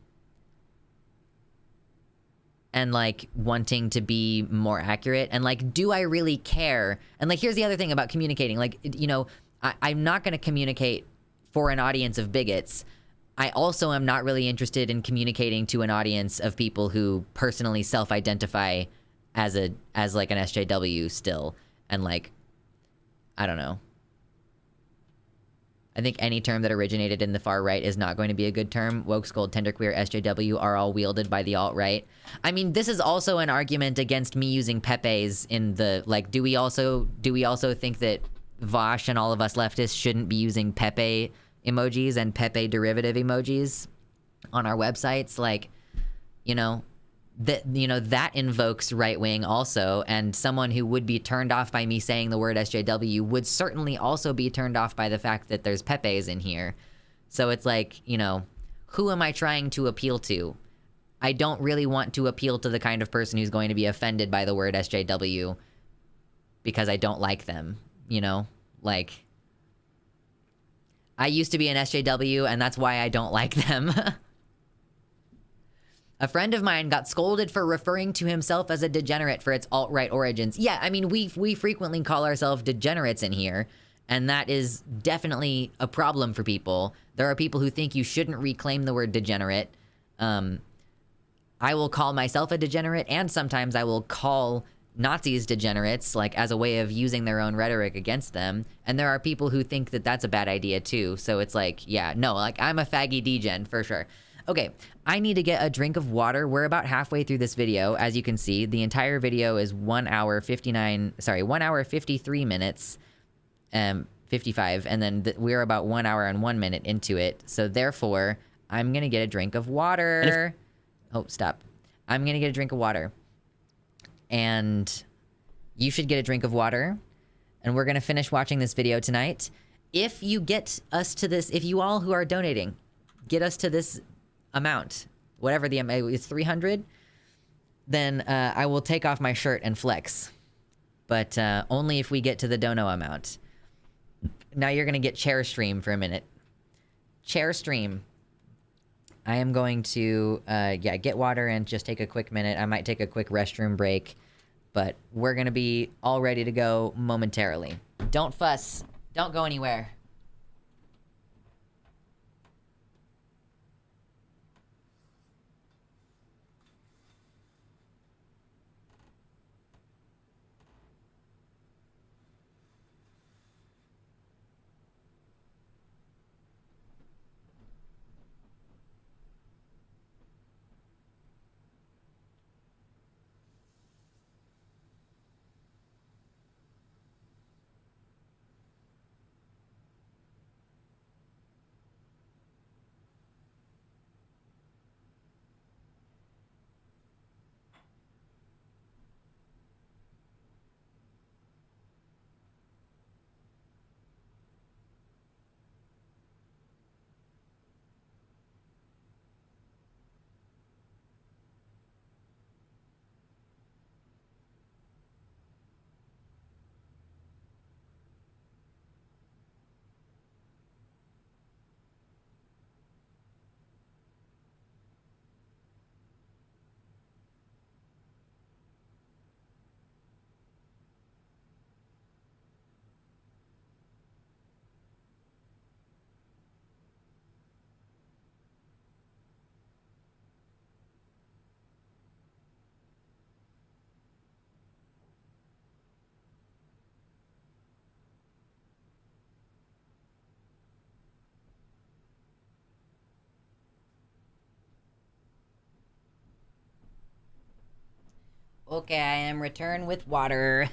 and like wanting to be more accurate, and like, do I really care? And like, here's the other thing about communicating. Like, you know, I'm not going to communicate for an audience of bigots. I also am not really interested in communicating to an audience of people who personally self-identify as like an SJW still, and like, I don't know. I think any term that originated in the far right is not going to be a good term. Woke, scold, tenderqueer, SJW are all wielded by the alt-right. I mean, this is also an argument against me using Pepe's in the, like, do we also think that Vosh and all of us leftists shouldn't be using Pepe emojis and Pepe derivative emojis on our websites? Like, you know, that invokes right wing also, and someone who would be turned off by me saying the word SJW would certainly also be turned off by the fact that there's Pepe's in here. So it's like, you know, who am I trying to appeal to? I don't really want to appeal to the kind of person who's going to be offended by the word SJW because I don't like them, you know? Like, I used to be an SJW, and that's why I don't like them. A friend of mine got scolded for referring to himself as a degenerate for its alt-right origins. Yeah, I mean, we frequently call ourselves degenerates in here, and that is definitely a problem for people. There are people who think you shouldn't reclaim the word degenerate. I will call myself a degenerate, and sometimes I will call Nazis degenerates, like, as a way of using their own rhetoric against them. And there are people who think that that's a bad idea, too. So it's like, yeah, no, like, I'm a faggy degen, for sure. Okay, I need to get a drink of water. We're about halfway through this video. As you can see, the entire video is 1 hour 53 minutes, 55, and then we're about 1 hour and 1 minute into it. So therefore, I'm gonna get a drink of water. Oh, stop. I'm gonna get a drink of water. And you should get a drink of water. And we're gonna finish watching this video tonight. If you get us to this, if you all who are donating, get us to this amount, whatever the amount is, 300, then I will take off my shirt and flex, but only if we get to the dono amount. Now you're gonna get chair stream for a minute. Chair stream. I am going to get water and just take a quick minute. I might take a quick restroom break, but we're gonna be all ready to go momentarily. Don't fuss, don't go anywhere. Okay, I am returned with water.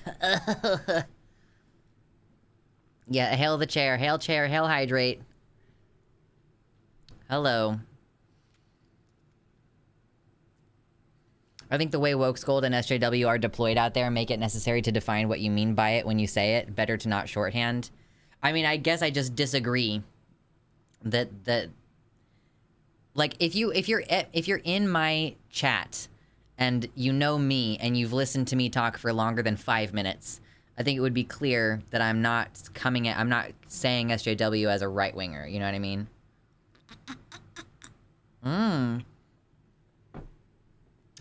Yeah, hail the chair, hail hydrate. Hello. I think the way woke, scold, and SJW are deployed out there make it necessary to define what you mean by it when you say it. Better to not shorthand. I mean, I guess I just disagree that like if you're in my chat and you know me and you've listened to me talk for longer than 5 minutes, I think it would be clear that I'm not saying SJW as a right winger. You know what I mean?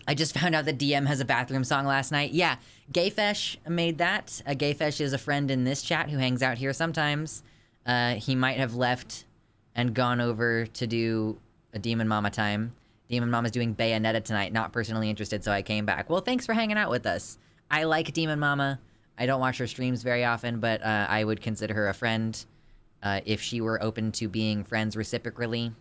I just found out that DM has a bathroom song last night. Yeah, Gayfesh made that. Gayfesh is a friend in this chat who hangs out here sometimes. He might have left and gone over to do a Demon Mama time. Demon Mama's doing Bayonetta tonight. Not personally interested, so I came back. Well, thanks for hanging out with us. I like Demon Mama. I don't watch her streams very often, but I would consider her a friend if she were open to being friends reciprocally.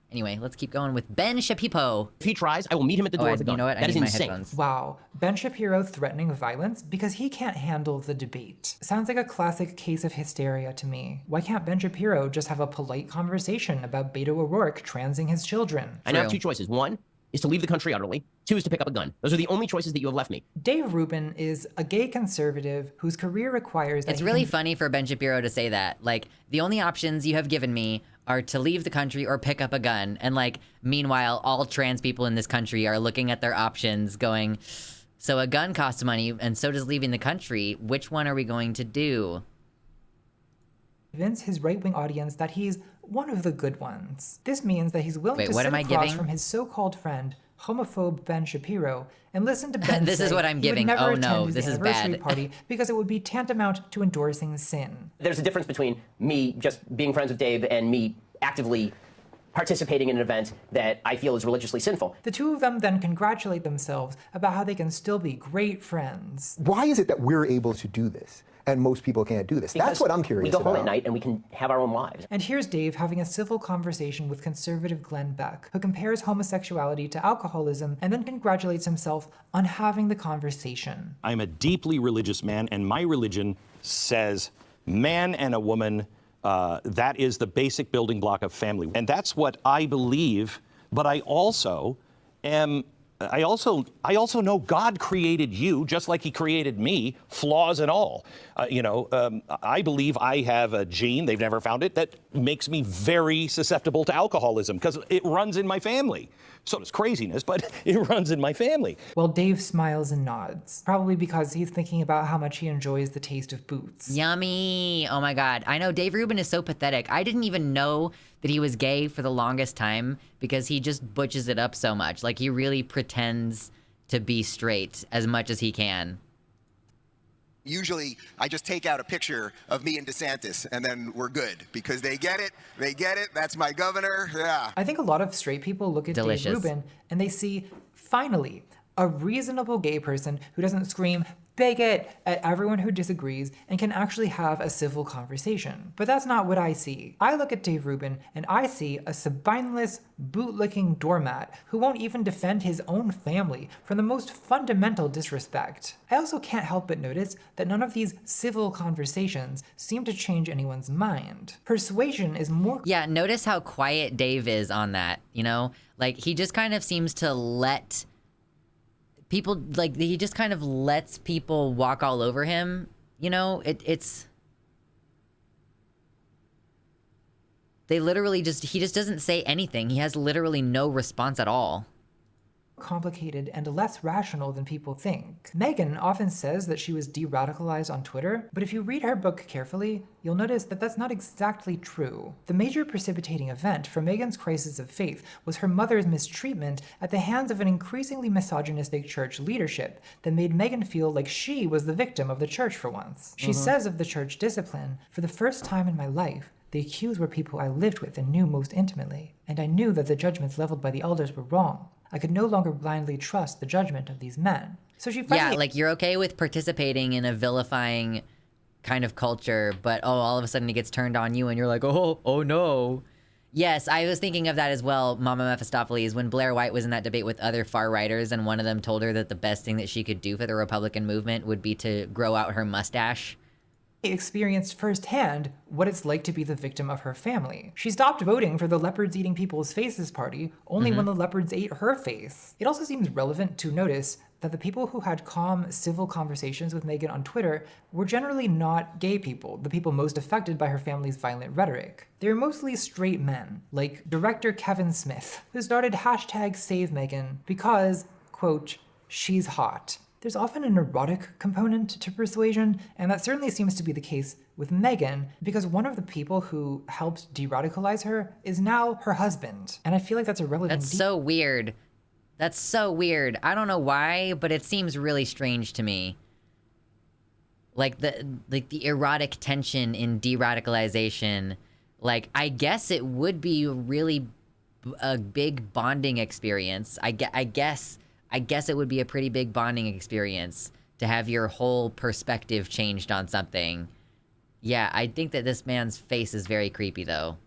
Anyway, let's keep going with Ben Shapiro. If he tries, I will meet him at the door with a gun. You know what? That is insane. Headphones. Wow. Ben Shapiro threatening violence because he can't handle the debate. Sounds like a classic case of hysteria to me. Why can't Ben Shapiro just have a polite conversation about Beto O'Rourke transing his children? I now have two choices. One is to leave the country utterly. Two is to pick up a gun. Those are the only choices that you have left me. Dave Rubin is a gay conservative whose career requires that It's really funny for Ben Shapiro to say that. Like, the only options you have given me are to leave the country or pick up a gun. And like, meanwhile, all trans people in this country are looking at their options going, so a gun costs money and so does leaving the country. Which one are we going to do? Convince his right-wing audience that he's one of the good ones. This means that he's willing to sit across from his so-called friend, homophobe Ben Shapiro, and listen to Ben This say is what I'm he giving. would never Oh no, attend his this is anniversary bad. party because it would be tantamount to endorsing sin. There's a difference between me just being friends with Dave and me actively participating in an event that I feel is religiously sinful. The two of them then congratulate themselves about how they can still be great friends. Why is it that we're able to do this and most people can't do this? Because that's what I'm curious about. We go home about. at night and we can have our own lives. And here's Dave having a civil conversation with conservative Glenn Beck, who compares homosexuality to alcoholism and then congratulates himself on having the conversation. I'm a deeply religious man, and my religion says man and a woman, that is the basic building block of family. And that's what I believe, but I also am... I also know God created you just like he created me, flaws and all. I believe I have a gene, they've never found it, that makes me very susceptible to alcoholism because it runs in my family. So does craziness, but it runs in my family. Well, Dave smiles and nods, probably because he's thinking about how much he enjoys the taste of boots. Yummy. Oh my God. I know Dave Rubin is so pathetic. I didn't even know that he was gay for the longest time because he just butches it up so much. Like, he really pretends to be straight as much as he can. Usually, I just take out a picture of me and DeSantis, and then we're good. Because they get it, that's my governor, yeah. I think a lot of straight people look at Delicious. Dave Rubin and they see, finally, a reasonable gay person who doesn't scream bigot at everyone who disagrees and can actually have a civil conversation. But that's not what I see. I look at Dave Rubin and I see a spineless, boot-licking doormat who won't even defend his own family from the most fundamental disrespect. I also can't help but notice that none of these civil conversations seem to change anyone's mind. Persuasion is more... Yeah, notice how quiet Dave is on that, you know? Like, he just kind of seems to let... people, like, he just kind of lets people walk all over him, you know? They literally he just doesn't say anything. He has literally no response at all. Complicated and less rational than people think. Megan often says that she was de-radicalized on Twitter, but if you read her book carefully, you'll notice that that's not exactly true. The major precipitating event for Megan's crisis of faith was her mother's mistreatment at the hands of an increasingly misogynistic church leadership that made Megan feel like she was the victim of the church for once. She says of the church discipline, "For the first time in my life, the accused were people I lived with and knew most intimately, and I knew that the judgments leveled by the elders were wrong. I could no longer blindly trust the judgment of these men." So she finally... Yeah, like, you're okay with participating in a vilifying kind of culture, but all of a sudden it gets turned on you and you're like, oh no. Yes, I was thinking of that as well, Mama Mephistopheles, when Blair White was in that debate with other far-righters and one of them told her that the best thing that she could do for the Republican movement would be to grow out her mustache. Experienced firsthand what it's like to be the victim of her family. She stopped voting for the Leopards Eating People's Faces party only when the leopards ate her face. It also seems relevant to notice that the people who had calm, civil conversations with Meghan on Twitter were generally not gay people, the people most affected by her family's violent rhetoric. They were mostly straight men, like director Kevin Smith, who started #SaveMeghan because, quote, she's hot. There's often an erotic component to persuasion, and that certainly seems to be the case with Meghan, because one of the people who helped de-radicalize her is now her husband. And I feel like that's a relevant... That's so weird. That's so weird. I don't know why, but it seems really strange to me. Like the erotic tension in de-radicalization, like, I guess it would be a big bonding experience. I guess it would be a pretty big bonding experience to have your whole perspective changed on something. Yeah, I think that this man's face is very creepy, though.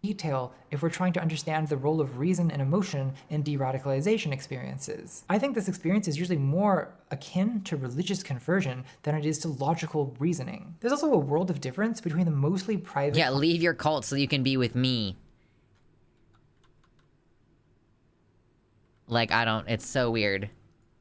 Detail if we're trying to understand the role of reason and emotion in de-radicalization experiences. I think this experience is usually more akin to religious conversion than it is to logical reasoning. There's also a world of difference between the mostly private... Yeah, leave your cult so you can be with me. Like, it's so weird.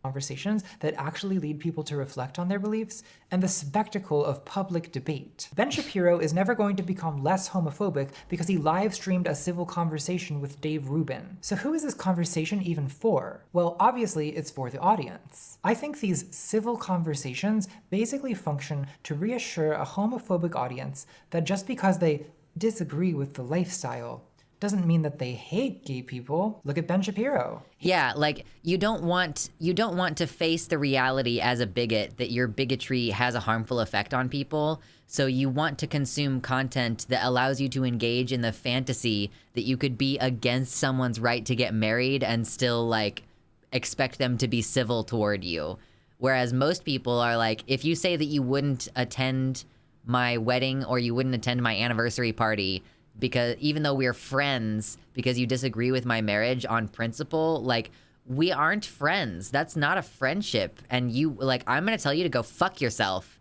Conversations that actually lead people to reflect on their beliefs, and the spectacle of public debate. Ben Shapiro is never going to become less homophobic because he live-streamed a civil conversation with Dave Rubin. So who is this conversation even for? Well, obviously it's for the audience. I think these civil conversations basically function to reassure a homophobic audience that just because they disagree with the lifestyle doesn't mean that they hate gay people. Look at Ben Shapiro. Yeah, like, you don't want to face the reality as a bigot that your bigotry has a harmful effect on people. So you want to consume content that allows you to engage in the fantasy that you could be against someone's right to get married and still, like, expect them to be civil toward you. Whereas most people are like, if you say that you wouldn't attend my wedding or you wouldn't attend my anniversary party, because even though we're friends, because you disagree with my marriage on principle, like, we aren't friends. That's not a friendship. And you, like, I'm gonna tell you to go fuck yourself.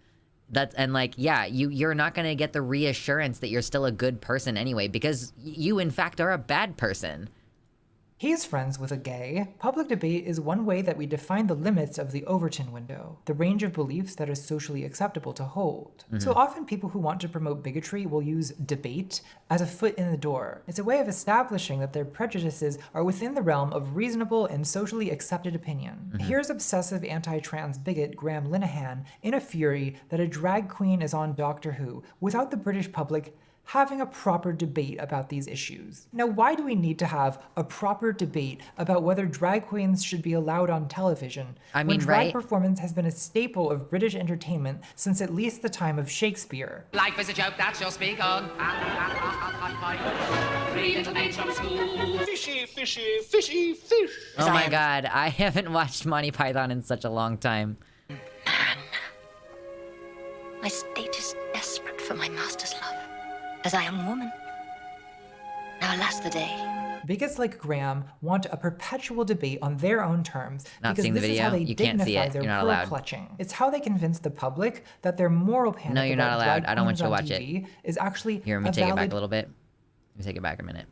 And like, yeah, you're not gonna get the reassurance that you're still a good person anyway, because you in fact are a bad person. He's friends with a gay. Public debate is one way that we define the limits of the Overton window, the range of beliefs that is socially acceptable to hold. So often people who want to promote bigotry will use debate as a foot in the door. It's a way of establishing that their prejudices are within the realm of reasonable and socially accepted opinion. Here's obsessive anti-trans bigot Graham Linehan in a fury that a drag queen is on Doctor Who without the British public having a proper debate about these issues. Now, why do we need to have a proper debate about whether drag queens should be allowed on television when drag performance has been a staple of British entertainment since at least the time of Shakespeare? Life is a joke that you'll speak on. 3 little maids from school. Fishy, fishy, fishy, fish. Oh my god, I haven't watched Monty Python in such a long time. My state is desperate for my master's love, as I am woman. Now alas the day. Bigots like Graham want a perpetual debate on their own terms Not because seeing the this is video. how they You can't see dignify it. their You're not allowed. pearl-clutching. It's how they convince the public that their moral panic No, you're not about allowed. drag I don't want queens you to on watch it. TV is actually Here, let me a take it back valid a little bit. Let me take it back a minute.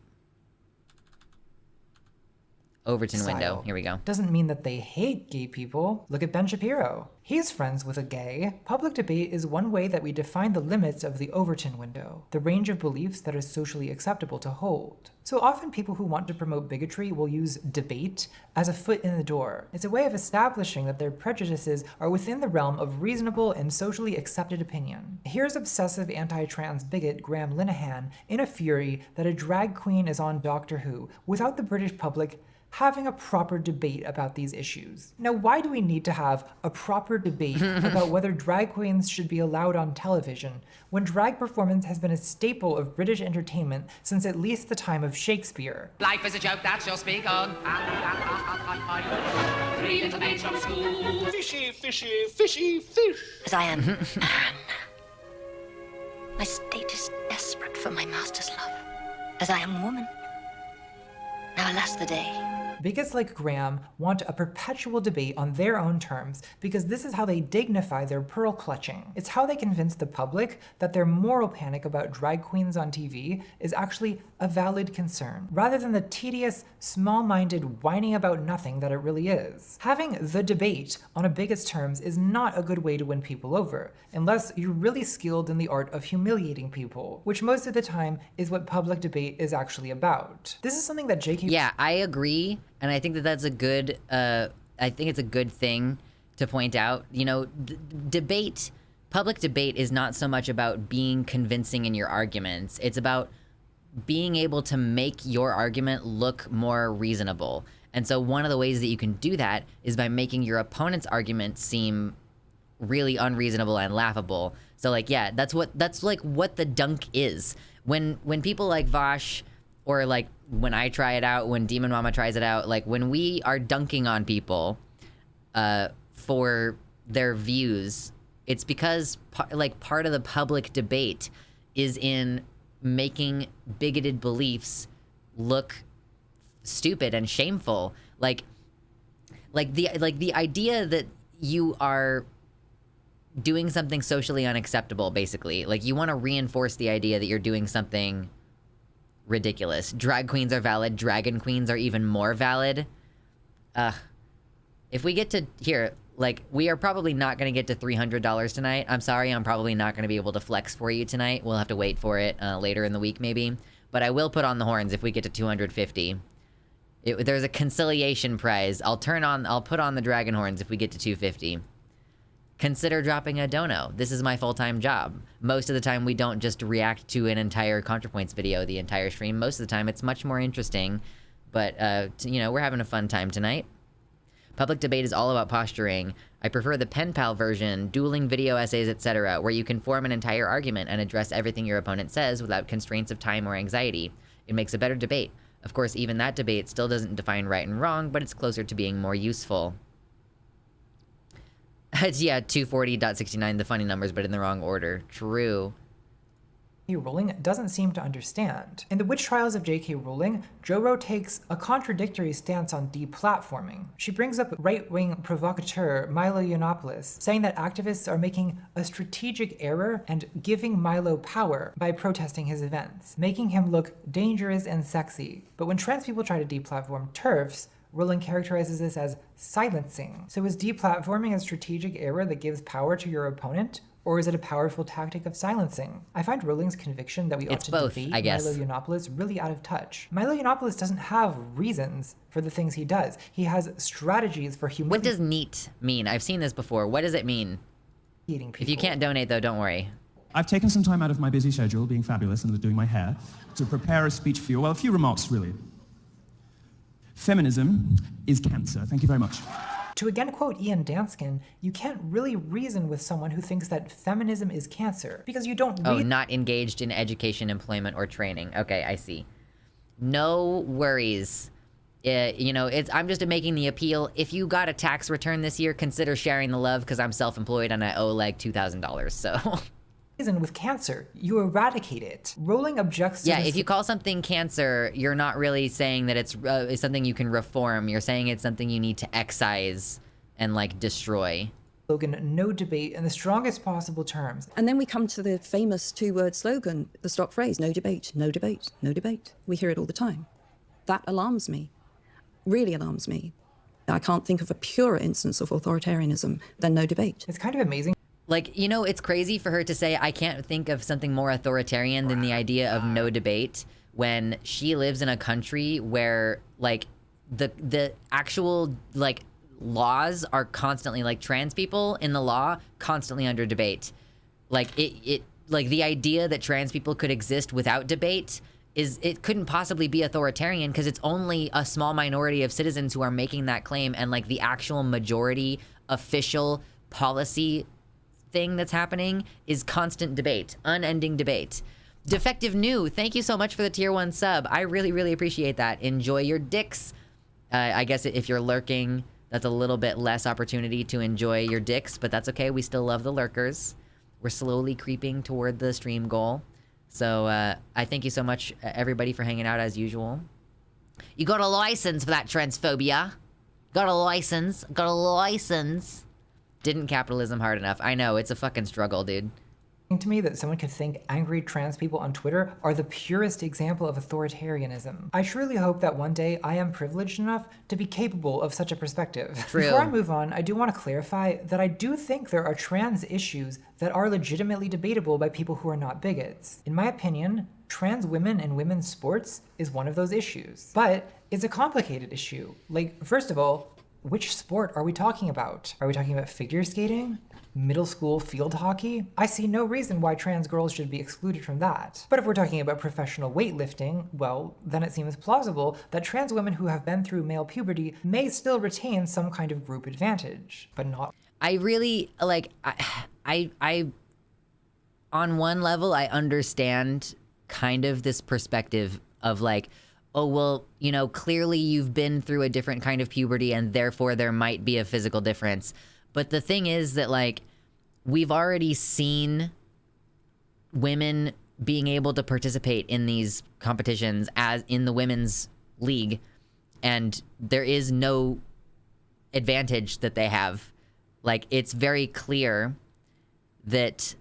Overton window. style. Here we go. Doesn't mean that they hate gay people. Look at Ben Shapiro. He's friends with a gay. Public debate is one way that we define the limits of the Overton window, the range of beliefs that is socially acceptable to hold. So often people who want to promote bigotry will use debate as a foot in the door. It's a way of establishing that their prejudices are within the realm of reasonable and socially accepted opinion. Here's obsessive anti-trans bigot Graham Linehan in a fury that a drag queen is on Doctor Who without the British public having a proper debate about these issues. Now, why do we need to have a proper debate about whether drag queens should be allowed on television when drag performance has been a staple of British entertainment since at least the time of Shakespeare? Life is a joke that you'll speak on. 3 little maids from school. Fishy, fishy, fishy, fish. As I am Anne. My state is desperate for my master's love, as I am woman. Now alas the day. Bigots like Graham want a perpetual debate on their own terms because this is how they dignify their pearl clutching. It's how they convince the public that their moral panic about drag queens on TV is actually a valid concern, rather than the tedious, small-minded whining about nothing that it really is. Having the debate on a bigot's terms is not a good way to win people over, unless you're really skilled in the art of humiliating people, which most of the time is what public debate is actually about. This is something that J.K. Yeah, I agree, and I think that that's a good, I think it's a good thing to point out. You know, public debate is not so much about being convincing in your arguments. It's about being able to make your argument look more reasonable. And so one of the ways that you can do that is by making your opponent's argument seem really unreasonable and laughable. So like, yeah, that's like what the dunk is. When people like Vosh, or like when I try it out, when Demon Mama tries it out, like when we are dunking on people for their views, it's because part of the public debate is in making bigoted beliefs look stupid and shameful. Like the idea that you are doing something socially unacceptable, basically. Like, you want to reinforce the idea that you're doing something ridiculous. Drag queens are valid. Dragon queens are even more valid. If we get to here, like, we are probably not going to get to $300 tonight. I'm sorry, I'm probably not going to be able to flex for you tonight. We'll have to wait for it later in the week, maybe. But I will put on the horns if we get to 250. There's a conciliation prize. I'll put on the dragon horns if we get to 250. Consider dropping a dono. This is my full-time job. Most of the time we don't just react to an entire Contrapoints video the entire stream. Most of the time it's much more interesting. But, you know, we're having a fun time tonight. Public debate is all about posturing. I prefer the pen pal version, dueling video essays, etc., where you can form an entire argument and address everything your opponent says without constraints of time or anxiety. It makes a better debate. Of course, even that debate still doesn't define right and wrong, but it's closer to being more useful. Yeah, 240.69, the funny numbers, but in the wrong order. True. Rowling doesn't seem to understand. In the Witch Trials of J.K. Rowling, Joro takes a contradictory stance on deplatforming. She brings up right-wing provocateur Milo Yiannopoulos, saying that activists are making a strategic error and giving Milo power by protesting his events, making him look dangerous and sexy. But when trans people try to deplatform TERFs, Rowling characterizes this as silencing. So is deplatforming a strategic error that gives power to your opponent? Or is it a powerful tactic of silencing? I find Rowling's conviction that we ought to debate Milo Yiannopoulos really out of touch. Milo Yiannopoulos doesn't have reasons for the things he does. He has strategies for humiliating. What does neat mean? I've seen this before. What does it mean? If you can't donate, though, don't worry. I've taken some time out of my busy schedule, being fabulous and doing my hair, to prepare a speech for you. Well, a few remarks, really. Feminism is cancer. Thank you very much. To again quote Ian Danskin, you can't really reason with someone who thinks that feminism is cancer, because you don't not engaged in education, employment, or training. Okay, I see. No worries. You know, I'm just making the appeal. If you got a tax return this year, consider sharing the love, because I'm self-employed and I owe like $2,000, so... With cancer, you eradicate it. Rowling objects to if you call something cancer, you're not really saying that it's something you can reform. You're saying it's something you need to excise and, like, destroy. Slogan, no debate, in the strongest possible terms. And then we come to the famous two-word slogan, the stock phrase, no debate, no debate, no debate. We hear it all the time. That alarms me, really alarms me. I can't think of a purer instance of authoritarianism than no debate. It's kind of amazing. Like, you know, it's crazy for her to say, I can't think of something more authoritarian than the idea of no debate, when she lives in a country where, like, the actual, like, laws are constantly, like, trans people in the law constantly under debate. Like, like, the idea that trans people could exist without debate it couldn't possibly be authoritarian, because it's only a small minority of citizens who are making that claim, and, like, the actual majority official policy thing that's happening is constant debate, unending debate. Defective New, thank you so much for the tier 1 sub. I really, really appreciate that. Enjoy your dicks. I guess if you're lurking, that's a little bit less opportunity to enjoy your dicks, but that's okay. We still love the lurkers. We're slowly creeping toward the stream goal. So I thank you so much, everybody, for hanging out as usual. You got a license for that transphobia. Got a license. Didn't capitalism hard enough. I know, it's a fucking struggle, dude. To me that someone could think angry trans people on Twitter are the purest example of authoritarianism. I truly hope that one day I am privileged enough to be capable of such a perspective. True. Before I move on, I do want to clarify that I do think there are trans issues that are legitimately debatable by people who are not bigots. In my opinion, trans women in women's sports is one of those issues. But it's a complicated issue. Like, first of all, which sport are we talking about? Are we talking about figure skating? Middle school field hockey? I see no reason why trans girls should be excluded from that. But if we're talking about professional weightlifting, well, then it seems plausible that trans women who have been through male puberty may still retain some kind of group advantage, but not. I really, like, I on one level, I understand kind of this perspective of like, oh, well, you know, clearly you've been through a different kind of puberty and therefore there might be a physical difference. But the thing is that, like, we've already seen women being able to participate in these competitions as in the women's league, and there is no advantage that they have. Like, it's very clear that,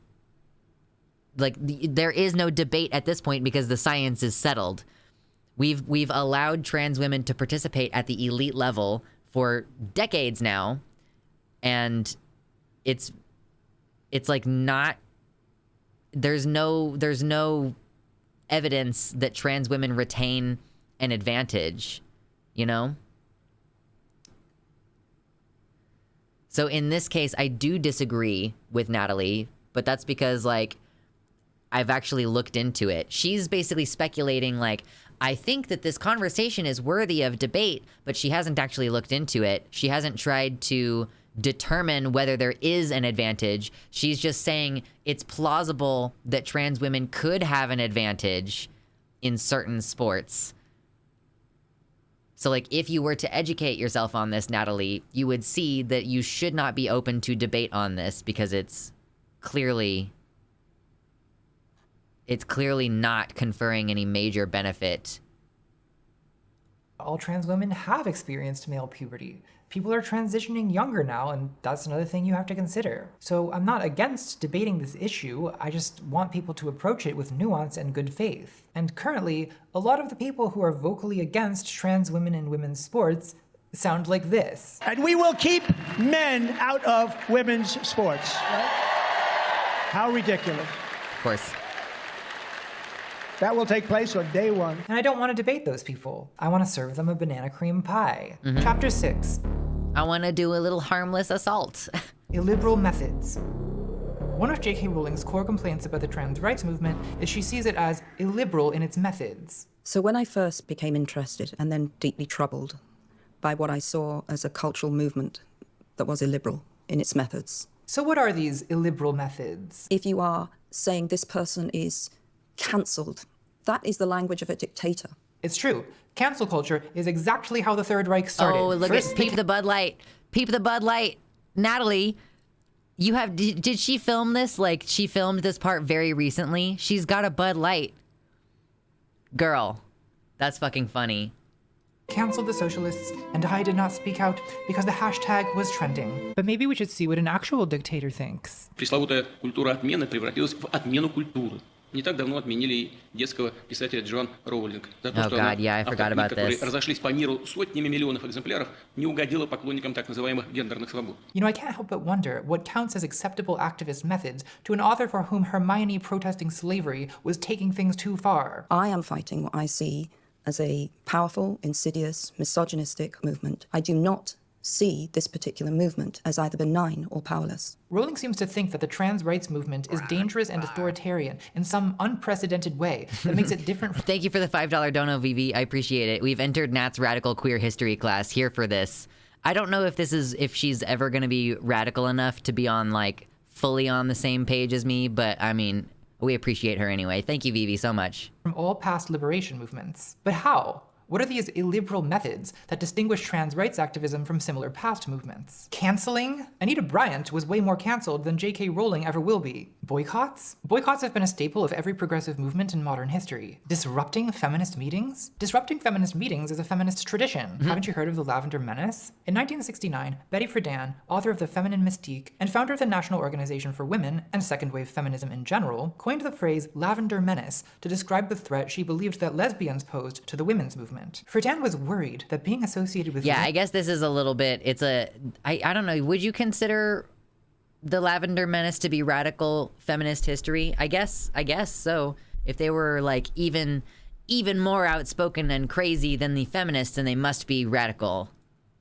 like, there is no debate at this point because the science is settled. We've allowed trans women to participate at the elite level for decades now. And it's like not, there's no evidence that trans women retain an advantage, you know? So in this case, I do disagree with Natalie, but that's because, like, I've actually looked into it. She's basically speculating, like, I think that this conversation is worthy of debate, but she hasn't actually looked into it. She hasn't tried to determine whether there is an advantage. She's just saying it's plausible that trans women could have an advantage in certain sports. So, like, if you were to educate yourself on this, Natalie, you would see that you should not be open to debate on this because it's clearly not conferring any major benefit. All trans women have experienced male puberty. People are transitioning younger now, and that's another thing you have to consider. So I'm not against debating this issue, I just want people to approach it with nuance and good faith. And currently, a lot of the people who are vocally against trans women in women's sports sound like this. And we will keep men out of women's sports. How ridiculous. Of course. That will take place on day one. And I don't want to debate those people. I want to serve them a banana cream pie. Chapter 6. I want to do a little harmless assault. Illiberal methods. One of J.K. Rowling's core complaints about the trans rights movement is she sees it as illiberal in its methods. So when I first became interested and then deeply troubled by what I saw as a cultural movement that was illiberal in its methods. So what are these illiberal methods? If you are saying this person is cancelled, that is the language of a dictator. It's true. Cancel culture is exactly how the Third Reich started. Oh, look at Peep the Bud Light. Peep the Bud Light. Natalie, you have, did she film this? Like, she filmed this part very recently. She's got a Bud Light. Girl, that's fucking funny. Canceled the socialists, and I did not speak out because the hashtag was trending. But maybe we should see what an actual dictator thinks. Пресловутая культура отмены превратилась в отмену культуры. Не так давно отменили детского писателя Джоан Роулинг за то, что автор книг, которые разошлись по миру сотнями миллионов экземпляров, не угодила поклонникам так называемых гендерных свобод. You know, I can't help but wonder what counts as acceptable activist methods to an author for whom Hermione protesting slavery was taking things too far. I am fighting what I see as a powerful, insidious, misogynistic movement. I do not see this particular movement as either benign or powerless. Rowling seems to think that the trans rights movement is dangerous and authoritarian in some unprecedented way that makes it different. Thank you for the $5 dono, Vivi. I appreciate it. We've entered Nat's radical queer history class here for this. I don't know if she's ever going to be radical enough to be on, like, fully on the same page as me, but I mean, we appreciate her anyway. Thank you, Vivi, so much. From all past liberation movements. But how? What are these illiberal methods that distinguish trans rights activism from similar past movements? Canceling? Anita Bryant was way more canceled than J.K. Rowling ever will be. Boycotts? Boycotts have been a staple of every progressive movement in modern history. Disrupting feminist meetings? Disrupting feminist meetings is a feminist tradition. Haven't you heard of the Lavender Menace? In 1969, Betty Friedan, author of The Feminine Mystique and founder of the National Organization for Women and second wave feminism in general, coined the phrase Lavender Menace to describe the threat she believed that lesbians posed to the women's movement. Friedan was worried that being associated with... Yeah, I guess this is a little bit, I don't know, would you consider the Lavender Menace to be radical feminist history? I guess so. If they were like even more outspoken and crazy than the feminists, then they must be radical.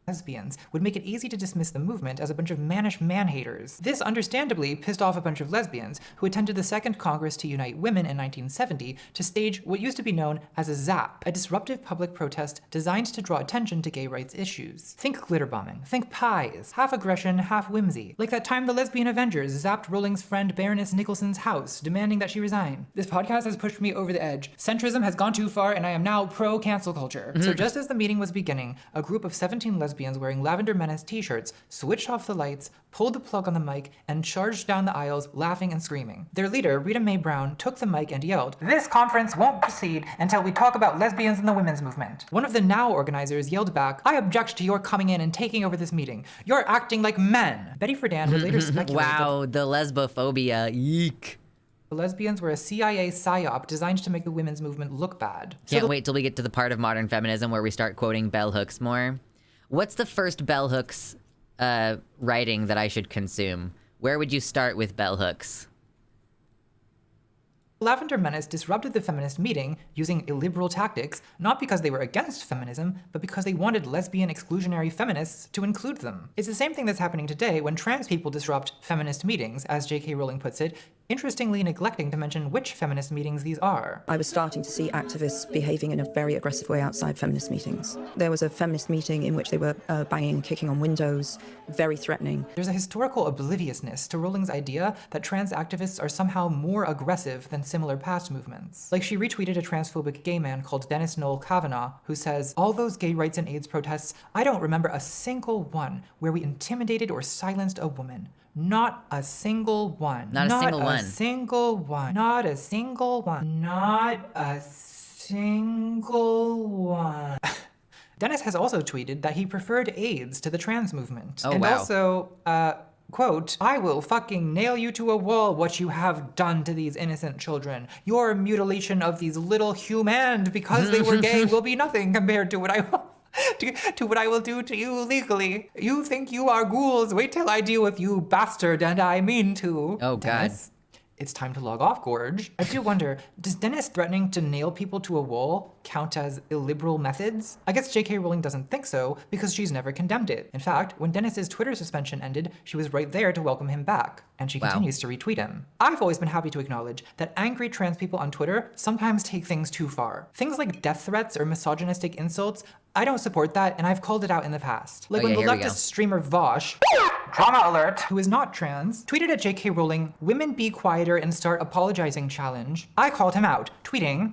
Lesbians would make it easy to dismiss the movement as a bunch of mannish man-haters. This understandably pissed off a bunch of lesbians who attended the Second Congress to Unite Women in 1970 to stage what used to be known as a ZAP, a disruptive public protest designed to draw attention to gay rights issues. Think glitter bombing, think pies, half aggression, half whimsy, like that time the lesbian Avengers zapped Rowling's friend Baroness Nicholson's house, demanding that she resign. This podcast has pushed me over the edge. Centrism has gone too far and I am now pro-cancel culture. So just as the meeting was beginning, a group of 17 lesbians wearing Lavender Menace t-shirts switched off the lights, pulled the plug on the mic, and charged down the aisles laughing and screaming. Their leader, Rita Mae Brown, took the mic and yelled, "This conference won't proceed until we talk about lesbians in the women's movement." One of the NOW organizers yelled back, "I object to your coming in and taking over this meeting. You're acting like men." Betty Friedan would later speculate Wow, the lesbophobia, eek. The lesbians were a CIA psyop designed to make the women's movement look bad. Can't wait till we get to the part of modern feminism where we start quoting bell hooks more. What's the first bell hooks writing that I should consume? Where would you start with bell hooks? Lavender Menace disrupted the feminist meeting using illiberal tactics, not because they were against feminism, but because they wanted lesbian exclusionary feminists to include them. It's the same thing that's happening today when trans people disrupt feminist meetings, as J.K. Rowling puts it, interestingly neglecting to mention which feminist meetings these are. I was starting to see activists behaving in a very aggressive way outside feminist meetings. There was a feminist meeting in which they were banging and kicking on windows, very threatening. There's a historical obliviousness to Rowling's idea that trans activists are somehow more aggressive than similar past movements. Like, she retweeted a transphobic gay man called Dennis Noel Kavanagh, who says, "All those gay rights and AIDS protests, I don't remember a single one where we intimidated or silenced a woman. Not a single one. Not a single one. Not a single one. Not a single one. Not a single one." Dennis has also tweeted that he preferred AIDS to the trans movement. Oh, and wow. also, quote, "I will fucking nail you to a wall what you have done to these innocent children. Your mutilation of these little humans because they were gay will be nothing compared to what I will to what I will do to you legally. You think you are ghouls. Wait till I deal with you, bastard, and I mean to." Oh, God. Dennis, it's time to log off, Gorge. I do wonder, does Dennis threatening to nail people to a wall count as illiberal methods? I guess J.K. Rowling doesn't think so because she's never condemned it. In fact, when Dennis's Twitter suspension ended, she was right there to welcome him back, and she continues to retweet him. I've always been happy to acknowledge that angry trans people on Twitter sometimes take things too far. Things like death threats or misogynistic insults, I don't support that, and I've called it out in the past. Like when the leftist streamer Vosh, drama alert, who is not trans, tweeted at J.K. Rowling, "Women be quieter and start apologizing challenge." I called him out, tweeting,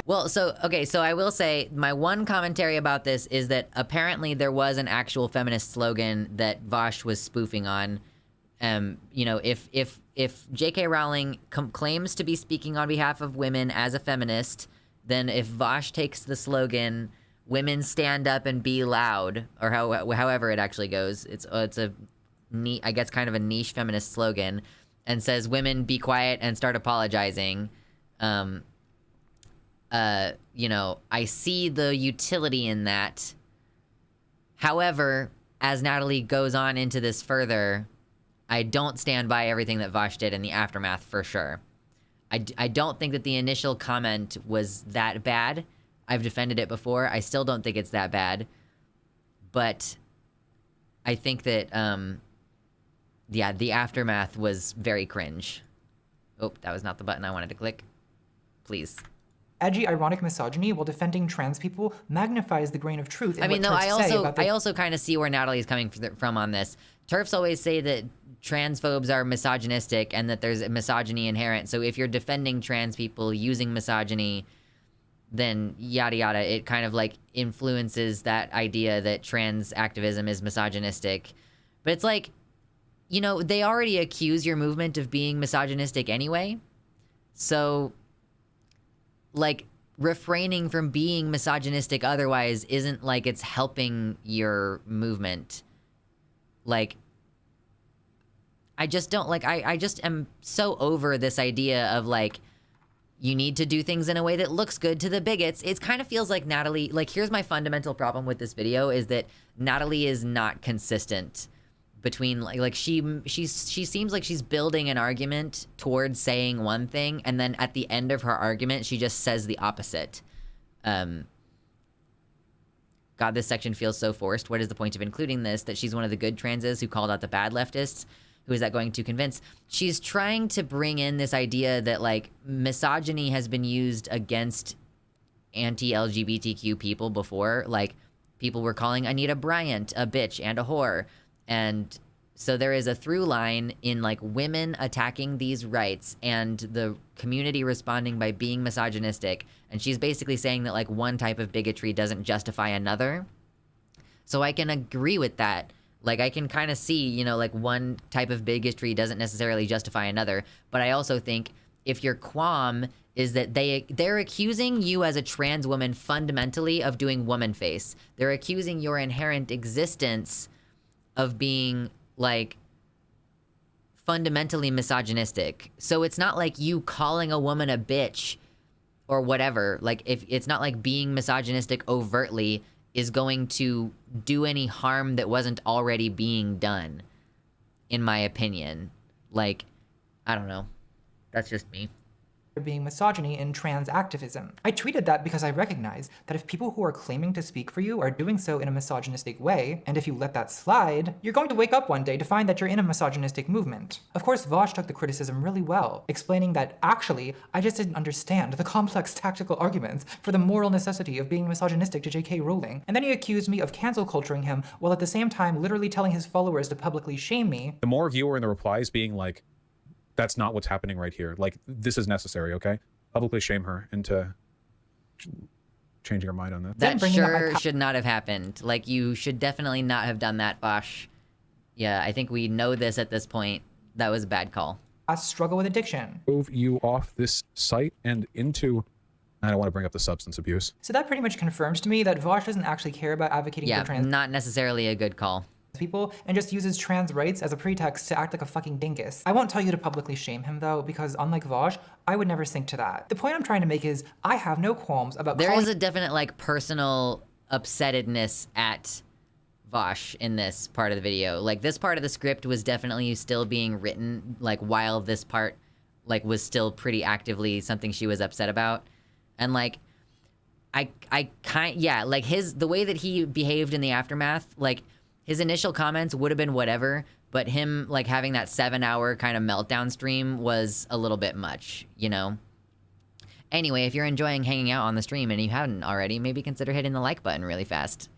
Well, so I will say my one commentary about this is that apparently there was an actual feminist slogan that Vosh was spoofing on. You know, if J.K. Rowling claims to be speaking on behalf of women as a feminist, then if Vosh takes the slogan, "Women stand up and be loud," or however it actually goes, it's a neat, I guess, kind of a niche feminist slogan, and says "Women be quiet and start apologizing." You know, I see the utility in that. However, as Natalie goes on into this further, I don't stand by everything that Vosh did in the aftermath for sure. I don't think that the initial comment was that bad. I've defended it before. I still don't think it's that bad. But I think that, yeah, the aftermath was very cringe. Oh, that was not the button I wanted to click. Please. Edgy, ironic misogyny while defending trans people magnifies the grain of truth in I mean, what though, TERFs I also kind of see where Natalie's coming from on this. TERFs always say that transphobes are misogynistic and that there's misogyny inherent. So if you're defending trans people using misogyny, then yada yada. It kind of like influences that idea that trans activism is misogynistic. But it's like, you know, they already accuse your movement of being misogynistic anyway. So, like, refraining from being misogynistic otherwise isn't like it's helping your movement. Like, I just don't, like, I just am so over this idea of, like, you need to do things in a way that looks good to the bigots. It kind of feels like Natalie, like, here's my fundamental problem with this video, is that Natalie is not consistent between, like she seems like she's building an argument towards saying one thing, and then at the end of her argument, she just says the opposite. God, this section feels so forced. What is the point of including this? That she's one of the good transes who called out the bad leftists? Who is that going to convince? She's trying to bring in this idea that, like, misogyny has been used against anti-LGBTQ people before. Like, people were calling Anita Bryant a bitch and a whore. And so there is a through line in, like, women attacking these rights and the community responding by being misogynistic. And she's basically saying that, like, one type of bigotry doesn't justify another. So I can agree with that. Like, I can kind of see, you know, like, one type of bigotry doesn't necessarily justify another. But I also think if your qualm is that they're accusing you as a trans woman fundamentally of doing woman face. They're accusing your inherent existence of being, like, fundamentally misogynistic. So it's not like you calling a woman a bitch or whatever. Like, if it's not like being misogynistic overtly is going to do any harm that wasn't already being done, in my opinion. Like, I don't know. That's just me. Being misogyny in trans activism. I tweeted that because I recognize that if people who are claiming to speak for you are doing so in a misogynistic way, and if you let that slide, you're going to wake up one day to find that you're in a misogynistic movement. Of course, Vosh took the criticism really well, explaining that actually, I just didn't understand the complex tactical arguments for the moral necessity of being misogynistic to J.K. Rowling. And then he accused me of cancel culturing him while at the same time literally telling his followers to publicly shame me. The more viewer in the replies being like, that's not what's happening right here. Like, this is necessary, okay? Publicly shame her into changing her mind on that. That sure should not have happened. Like, you should definitely not have done that, Bosch. Yeah, I think we know this at this point. That was a bad call. I struggle with addiction. Move you off this site and into... I don't want to bring up the substance abuse. So that pretty much confirms to me that Vosh doesn't actually care about advocating for trans... not necessarily a good call. People and just uses trans rights as a pretext to act like a fucking dingus. I won't tell you to publicly shame him though, because unlike Vosh, I would never sink to that. The point I'm trying to make is I have no qualms about There is a definite, like, personal upsettedness at Vosh in this part of the video. Like, this part of the script was definitely still being written, like, while this part, like, was still pretty actively something she was upset about. And, like, like, the way that he behaved in the aftermath, like, his initial comments would have been whatever, but him, like, having that 7-hour kind of meltdown stream was a little bit much, you know? Anyway, if you're enjoying hanging out on the stream and you haven't already, maybe consider hitting the like button really fast.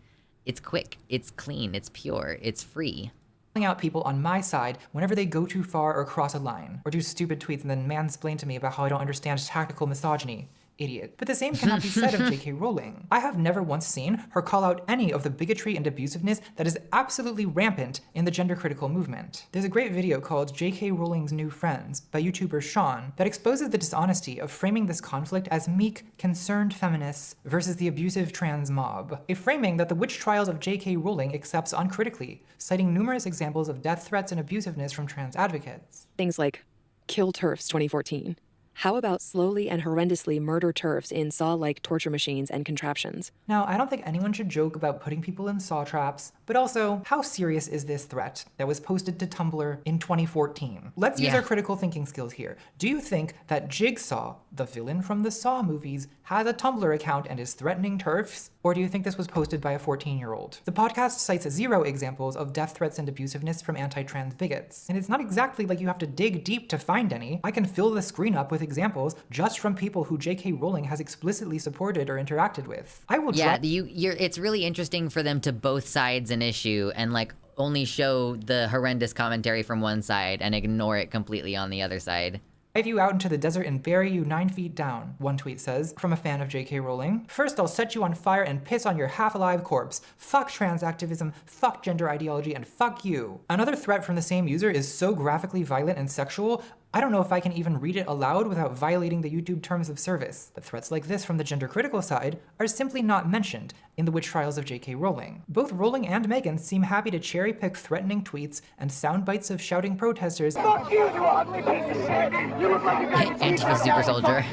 It's quick, it's clean, it's pure, it's free. Calling out people on my side whenever they go too far or cross a line, or do stupid tweets and then mansplain to me about how I don't understand tactical misogyny. Idiot. But the same cannot be said of J.K. Rowling. I have never once seen her call out any of the bigotry and abusiveness that is absolutely rampant in the gender-critical movement. There's a great video called J.K. Rowling's New Friends by YouTuber Sean that exposes the dishonesty of framing this conflict as meek, concerned feminists versus the abusive trans mob. A framing that the witch trials of J.K. Rowling accepts uncritically, citing numerous examples of death threats and abusiveness from trans advocates. Things like Kill TERFs 2014. How about slowly and horrendously murder TERFs in saw-like torture machines and contraptions? Now, I don't think anyone should joke about putting people in saw traps, but also, how serious is this threat that was posted to Tumblr in 2014? Let's use our critical thinking skills here. Do you think that Jigsaw, the villain from the Saw movies, has a Tumblr account and is threatening TERFs? Or do you think this was posted by a 14-year-old? The podcast cites 0 examples of death threats and abusiveness from anti-trans bigots. And it's not exactly like you have to dig deep to find any. I can fill the screen up with examples just from people who J.K. Rowling has explicitly supported or interacted with. I will it's really interesting for them to both sides an issue and, like, only show the horrendous commentary from one side and ignore it completely on the other side. "Drive you out into the desert and bury you 9 feet down," one tweet says, from a fan of J.K. Rowling. "First I'll set you on fire and piss on your half-alive corpse. Fuck trans activism, fuck gender ideology, and fuck you." Another threat from the same user is so graphically violent and sexual, I don't know if I can even read it aloud without violating the YouTube terms of service. But threats like this from the gender critical side are simply not mentioned in the witch trials of J.K. Rowling. Both Rowling and Meghan seem happy to cherry pick threatening tweets and sound bites of shouting protesters Fuck you, you ugly piece of shit! You look like you got Antifa super soldier.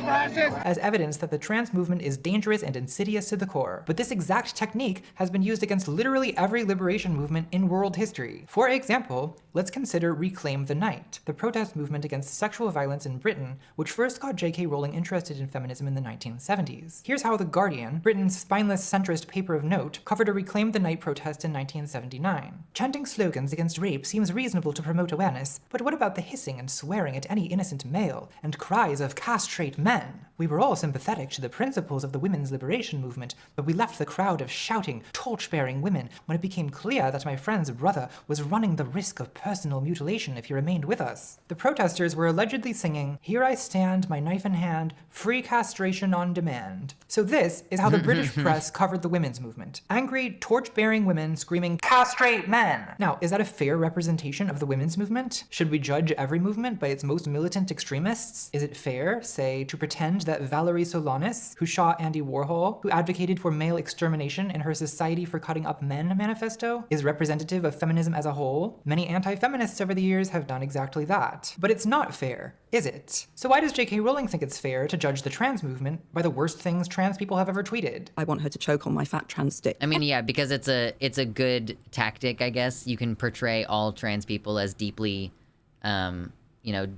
as evidence that the trans movement is dangerous and insidious to the core. But this exact technique has been used against literally every liberation movement in world history. For example, let's consider Reclaim the Night, the protest movement against sexual violence in Britain, which first got J.K. Rowling interested in feminism in the 1970s. Here's how The Guardian, Britain's spineless centrist paper of note, covered a Reclaim the Night protest in 1979. "Chanting slogans against rape seems reasonable to promote awareness, but what about the hissing and swearing at any innocent male, and cries of castrate men? We were all sympathetic to the principles of the women's liberation movement, but we left the crowd of shouting, torch-bearing women when it became clear that my friend's brother was running the risk of personal mutilation if he remained with us." The protesters were allegedly singing, "Here I stand, my knife in hand, free castration on demand." So this is how the British press covered the women's movement. Angry, torch-bearing women screaming, "Castrate men!" Now, is that a fair representation of the women's movement? Should we judge every movement by its most militant extremists? Is it fair, say, to pretend that Valerie Solanas, who shot Andy Warhol, who advocated for male extermination in her Society for Cutting Up Men manifesto, is representative of feminism as a whole? Many anti-feminists over the years have done exactly that. But it's not fair, is it? So why does J.K. Rowling think it's fair to judge the trans movement by the worst things trans people have ever tweeted? I want her to choke on my fat trans dick. I mean, yeah, because it's a good tactic, I guess. You can portray all trans people as deeply,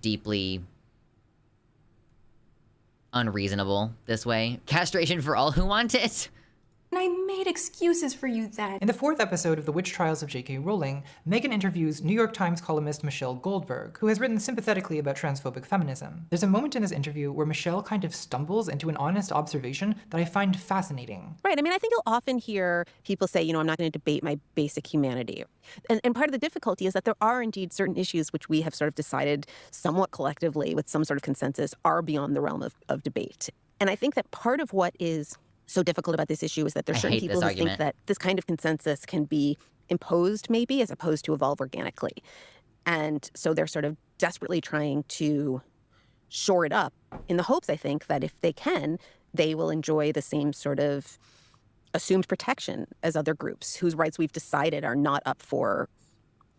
deeply unreasonable this way. Castration for all who want it. And I made excuses for you then. In the 4th episode of The Witch Trials of J.K. Rowling, Meghan interviews New York Times columnist Michelle Goldberg, who has written sympathetically about transphobic feminism. There's a moment in this interview where Michelle kind of stumbles into an honest observation that I find fascinating. Right. I mean, I think you'll often hear people say, I'm not going to debate my basic humanity. And part of the difficulty is that there are indeed certain issues which we have sort of decided somewhat collectively with some sort of consensus are beyond the realm of debate. And I think that part of what is so difficult about this issue is that there's certain people who think that this kind of consensus can be imposed maybe as opposed to evolve organically. And so they're sort of desperately trying to shore it up in the hopes, I think, that if they can, they will enjoy the same sort of assumed protection as other groups whose rights we've decided are not up for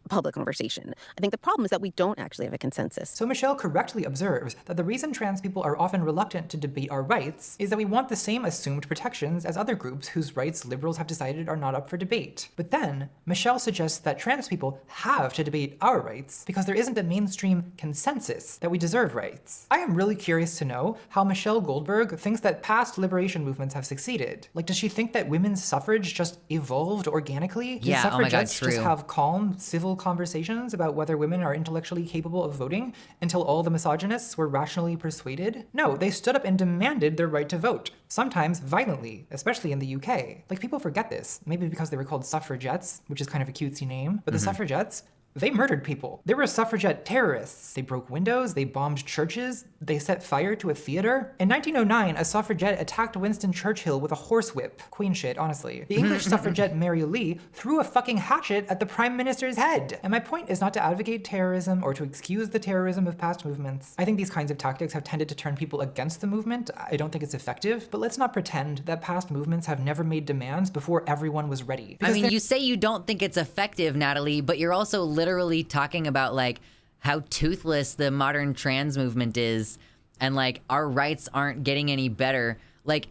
public conversation. I think the problem is that we don't actually have a consensus. So Michelle correctly observes that the reason trans people are often reluctant to debate our rights is that we want the same assumed protections as other groups whose rights liberals have decided are not up for debate. But then, Michelle suggests that trans people have to debate our rights because there isn't a mainstream consensus that we deserve rights. I am really curious to know how Michelle Goldberg thinks that past liberation movements have succeeded. Like, does she think that women's suffrage just evolved organically? Yeah, Did suffragettes true. just have calm, civil conversations about whether women are intellectually capable of voting until all the misogynists were rationally persuaded? No, they stood up and demanded their right to vote, sometimes violently, especially in the UK. Like, people forget this, maybe because they were called suffragettes, which is kind of a cutesy name, but the suffragettes, they murdered people. They were suffragette terrorists. They broke windows, they bombed churches, they set fire to a theater. In 1909, a suffragette attacked Winston Churchill with a horsewhip. Queen shit, honestly. The English suffragette Mary Lee threw a fucking hatchet at the Prime Minister's head. And my point is not to advocate terrorism or to excuse the terrorism of past movements. I think these kinds of tactics have tended to turn people against the movement. I don't think it's effective, but let's not pretend that past movements have never made demands before everyone was ready. I mean, you say you don't think it's effective, Natalie, but you're also literally talking about like how toothless the modern trans movement is and like our rights aren't getting any better. Like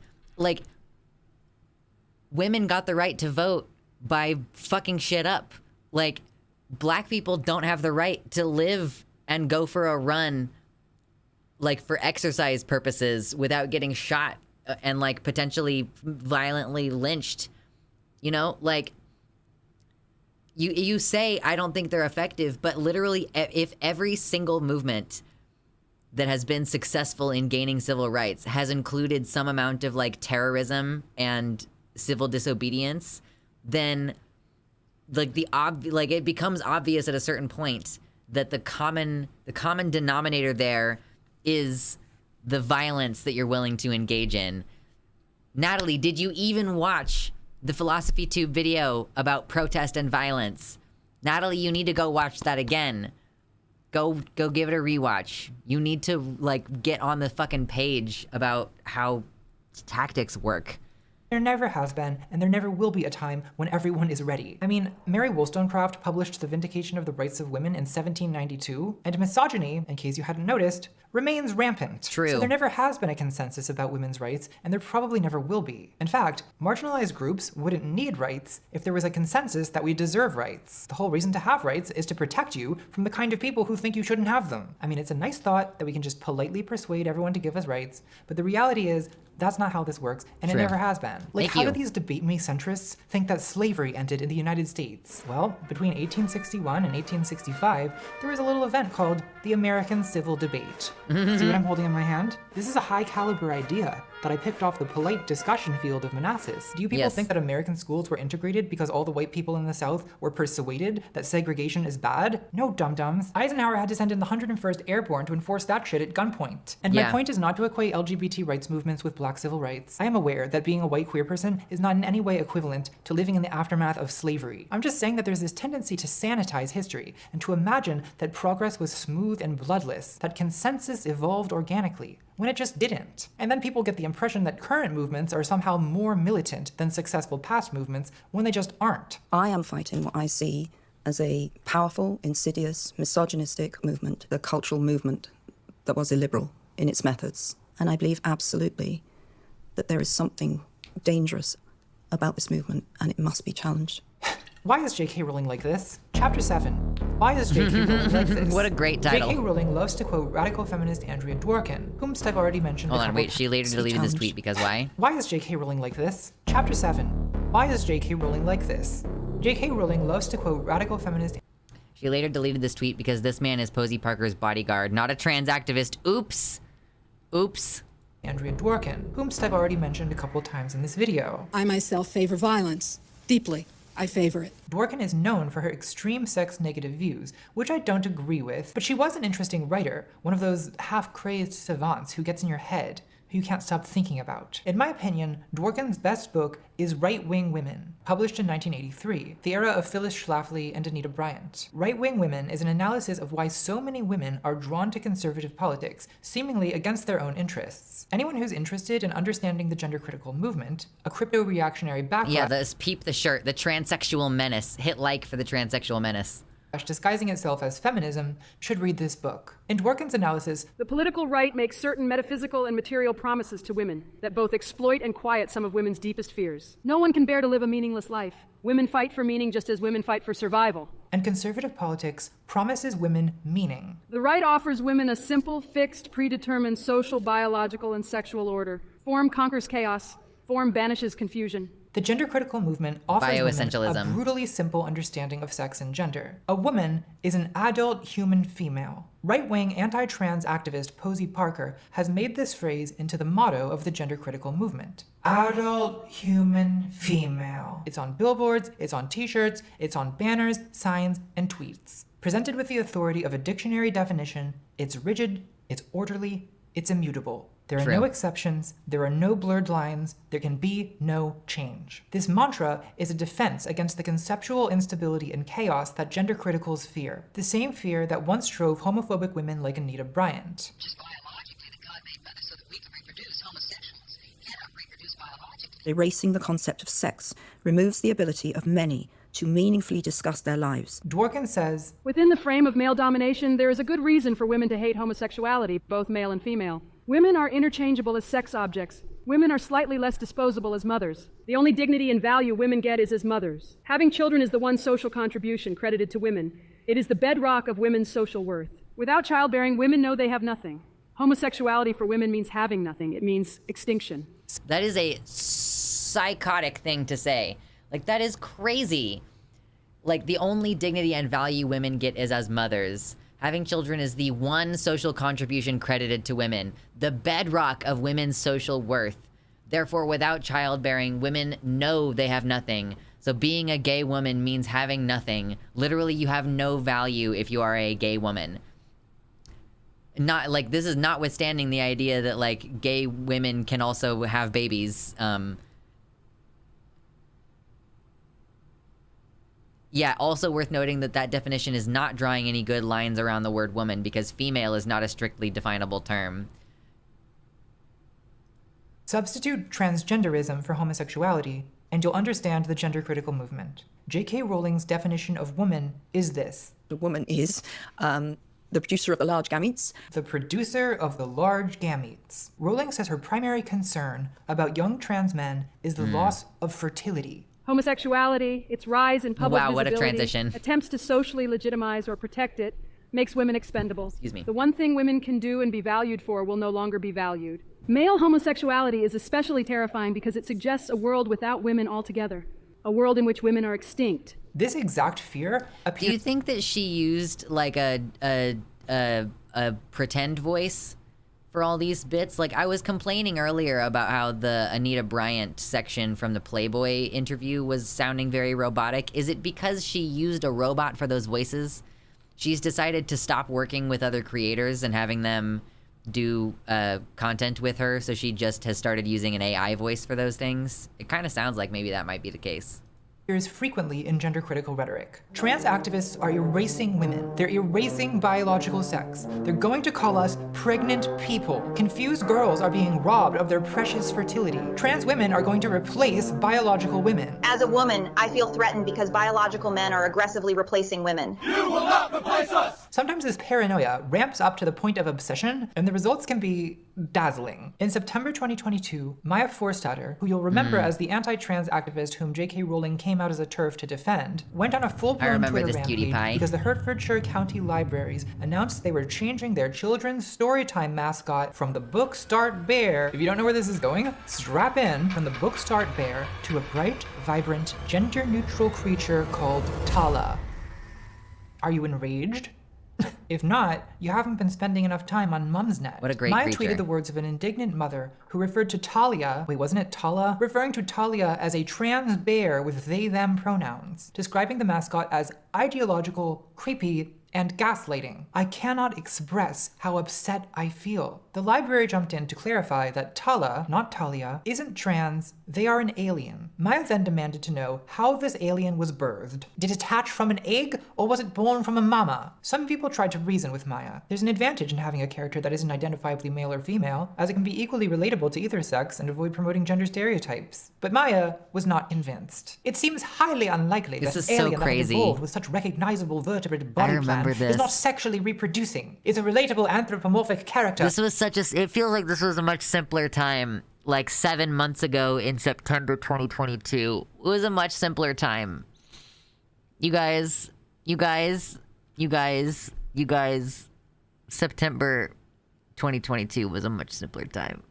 women got the right to vote by fucking shit up. Like black people don't have the right to live and go for a run like for exercise purposes without getting shot and like potentially violently lynched. You know, like You say, I don't think they're effective, but literally if every single movement that has been successful in gaining civil rights has included some amount of like terrorism and civil disobedience, then like it becomes obvious at a certain point that the common denominator there is the violence that you're willing to engage in. Natalie, did you even watch the Philosophy Tube video about protest and violence? Natalie, you need to go watch that again. Go give it a rewatch. You need to, like, get on the fucking page about how tactics work. There never has been, and there never will be a time when everyone is ready. I mean, Mary Wollstonecraft published The Vindication of the Rights of Women in 1792, and misogyny, in case you hadn't noticed, remains rampant. True. So there never has been a consensus about women's rights, and there probably never will be. In fact, marginalized groups wouldn't need rights if there was a consensus that we deserve rights. The whole reason to have rights is to protect you from the kind of people who think you shouldn't have them. I mean, it's a nice thought that we can just politely persuade everyone to give us rights, but the reality is, that's not how this works, and True. it never has been. Like, Thank how you. do these debate me centrists think that slavery ended in the United States? Well, between 1861 and 1865, there was a little event called the American Civil Debate. See what I'm holding in my hand? This is a high caliber idea that I picked off the polite discussion field of Manassas. Do you people Yes. think that American schools were integrated because all the white people in the South were persuaded that segregation is bad? No, dum-dums. Eisenhower had to send in the 101st Airborne to enforce that shit at gunpoint. And my Yeah. point is not to equate LGBT rights movements with black civil rights. I am aware that being a white queer person is not in any way equivalent to living in the aftermath of slavery. I'm just saying that there's this tendency to sanitize history and to imagine that progress was smooth and bloodless, that consensus evolved organically, when it just didn't. And then people get the impression that current movements are somehow more militant than successful past movements when they just aren't. I am fighting what I see as a powerful, insidious, misogynistic movement, a cultural movement that was illiberal in its methods. And I believe absolutely that there is something dangerous about this movement, and it must be challenged. Why is J.K. Rowling like this? Chapter 7. Why is J.K. Rowling like this? What a great title. J.K. Rowling loves to quote radical feminist Andrea Dworkin, whomst I've already mentioned. Hold on, wait, she later deleted this tweet because why? Why is J.K. Rowling like this? Chapter 7. Why is J.K. Rowling like this? J.K. Rowling loves to quote radical feminist. She later deleted this tweet because this man is Posey Parker's bodyguard, not a trans activist. Oops. Oops. Andrea Dworkin, whomst I've already mentioned a couple times in this video. I myself favor violence. Deeply. I favor it. Dworkin is known for her extreme sex-negative views, which I don't agree with, but she was an interesting writer, one of those half-crazed savants who gets in your head, who you can't stop thinking about. In my opinion, Dworkin's best book is Right-Wing Women, published in 1983, the era of Phyllis Schlafly and Anita Bryant. Right-Wing Women is an analysis of why so many women are drawn to conservative politics, seemingly against their own interests. Anyone who's interested in understanding the gender-critical movement, a crypto-reactionary backlash— Yeah, this peep the shirt, the transsexual menace. Hit like for the transsexual menace. disguising itself as feminism, should read this book. In Dworkin's analysis, the political right makes certain metaphysical and material promises to women that both exploit and quiet some of women's deepest fears. No one can bear to live a meaningless life. Women fight for meaning just as women fight for survival. And conservative politics promises women meaning. The right offers women a simple, fixed, predetermined social, biological, and sexual order. Form conquers chaos. Form banishes confusion. The gender-critical movement offers women a Bioessentialism. brutally simple understanding of sex and gender. A woman is an adult human female. Right-wing anti-trans activist Posey Parker has made this phrase into the motto of the gender-critical movement. Adult human female. It's on billboards, it's on t-shirts, it's on banners, signs, and tweets. Presented with the authority of a dictionary definition, it's rigid, it's orderly, it's immutable. There are no exceptions, there are no blurred lines, there can be no change. This mantra is a defense against the conceptual instability and chaos that gender criticals fear. The same fear that once drove homophobic women like Anita Bryant. Erasing the concept of sex removes the ability of many to meaningfully discuss their lives. Dworkin says, within the frame of male domination, there is a good reason for women to hate homosexuality, both male and female. Women are interchangeable as sex objects. Women are slightly less disposable as mothers. The only dignity and value women get is as mothers. Having children is the one social contribution credited to women. It is the bedrock of women's social worth. Without childbearing, women know they have nothing. Homosexuality for women means having nothing. It means extinction. That is a psychotic thing to say. Like, that is crazy. Like, the only dignity and value women get is as mothers. Having children is the one social contribution credited to women, the bedrock of women's social worth. Therefore, without childbearing, women know they have nothing. So being a gay woman means having nothing. Literally, you have no value if you are a gay woman. Not like, this is notwithstanding the idea that like gay women can also have babies. Yeah, also worth noting that that definition is not drawing any good lines around the word woman, because female is not a strictly definable term. Substitute transgenderism for homosexuality, and you'll understand the gender-critical movement. J.K. Rowling's definition of woman is this. The woman is the producer of the large gametes. The producer of the large gametes. Rowling says her primary concern about young trans men is the loss of fertility. Homosexuality, its rise in public Wow, what a visibility, transition. attempts to socially legitimize or protect it, makes women expendable. Excuse me. The one thing women can do and be valued for will no longer be valued. Male homosexuality is especially terrifying because it suggests a world without women altogether, a world in which women are extinct. This exact fear appears. Do you think that she used like a pretend voice for all these bits? Like, I was complaining earlier about how the Anita Bryant section from the Playboy interview was sounding very robotic. Is it because she used a robot for those voices? She's decided to stop working with other creators and having them do content with her, so she just has started using an AI voice for those things. It kind of sounds like maybe that might be the case. Frequently in gender-critical rhetoric. Trans activists are erasing women. They're erasing biological sex. They're going to call us pregnant people. Confused girls are being robbed of their precious fertility. Trans women are going to replace biological women. As a woman, I feel threatened because biological men are aggressively replacing women. You will not replace us! Sometimes this paranoia ramps up to the point of obsession, and the results can be dazzling. In September 2022, Maya Forstater, who you'll remember as the anti-trans activist whom J.K. Rowling came out as a TERF to defend, went on a full-blown Twitter rampage because the Hertfordshire County Libraries announced they were changing their children's storytime mascot from the Book Start Bear. If you don't know where this is going, strap in, from the Book Start Bear to a bright, vibrant, gender-neutral creature called Tala. Are you enraged? If not, you haven't been spending enough time on Mumsnet. What a great Maya creature. tweeted the words of an indignant mother who referred to Talia, wait, wasn't it Tala? Referring to Talia as a trans bear with they-them pronouns, describing the mascot as ideological, creepy, and gaslighting. I cannot express how upset I feel. The library jumped in to clarify that Tala, not Talia, isn't trans, they are an alien. Maya then demanded to know how this alien was birthed. Did it hatch from an egg, or was it born from a mama? Some people tried to reason with Maya. There's an advantage in having a character that isn't identifiably male or female, as it can be equally relatable to either sex and avoid promoting gender stereotypes. But Maya was not convinced. It seems highly unlikely that an alien that evolved with such recognizable vertebrate body plan is not sexually reproducing. It's a relatable anthropomorphic character. This was it feels like this was a much simpler time, like 7 months ago in September 2022. It was a much simpler time. You guys, September 2022 was a much simpler time.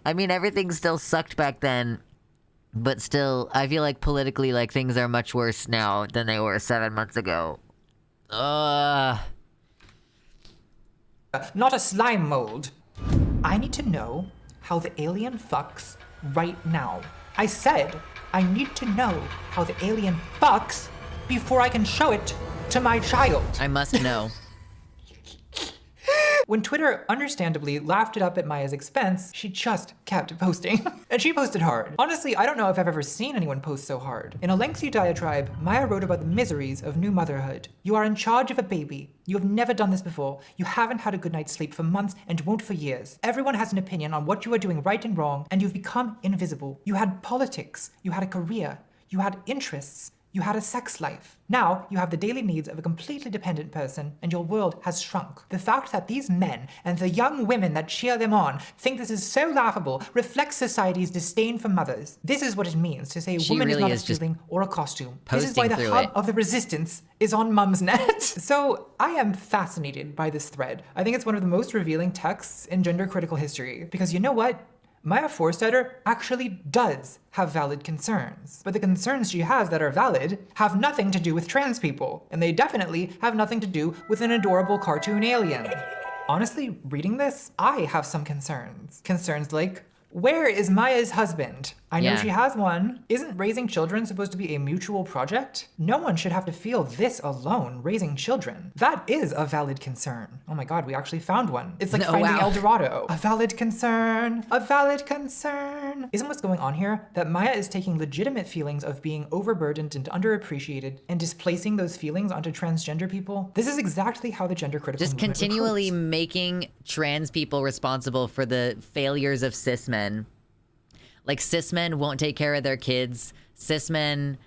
I mean, everything still sucked back then, but still, I feel like politically, like, things are much worse now than they were 7 months ago. Not a slime mold. I need to know how the alien fucks right now. I said I need to know how the alien fucks before I can show it to my child. I must know. When Twitter understandably laughed it up at Maya's expense, she just kept posting. And she posted hard. Honestly, I don't know if I've ever seen anyone post so hard. In a lengthy diatribe, Maya wrote about the miseries of new motherhood. You are in charge of a baby. You have never done this before. You haven't had a good night's sleep for months and won't for years. Everyone has an opinion on what you are doing right and wrong, and you've become invisible. You had politics. You had a career. You had interests. You had a sex life. Now you have the daily needs of a completely dependent person, and your world has shrunk. The fact that these men and the young women that cheer them on think this is so laughable reflects society's disdain for mothers. This is what it means to say a woman is not a feeling or a costume. This is why the hub of the resistance is on Mumsnet. So I am fascinated by this thread. I think it's one of the most revealing texts in gender critical history, because you know what? Maya Forstater actually does have valid concerns. But the concerns she has that are valid have nothing to do with trans people, and they definitely have nothing to do with an adorable cartoon alien. Honestly, reading this, I have some concerns. Concerns like, where is Maya's husband? I know Yeah. she has one. Isn't raising children supposed to be a mutual project? No one should have to feel this alone raising children. That is a valid concern. Oh my god, we actually found one. It's like finding wow. El Dorado. A valid concern. A valid concern. Isn't what's going on here that Maya is taking legitimate feelings of being overburdened and underappreciated and displacing those feelings onto transgender people? This is exactly how the gender critical Just movement continually recruits. making trans people responsible for the failures of cis men. Like, cis men won't take care of their kids. Cis men,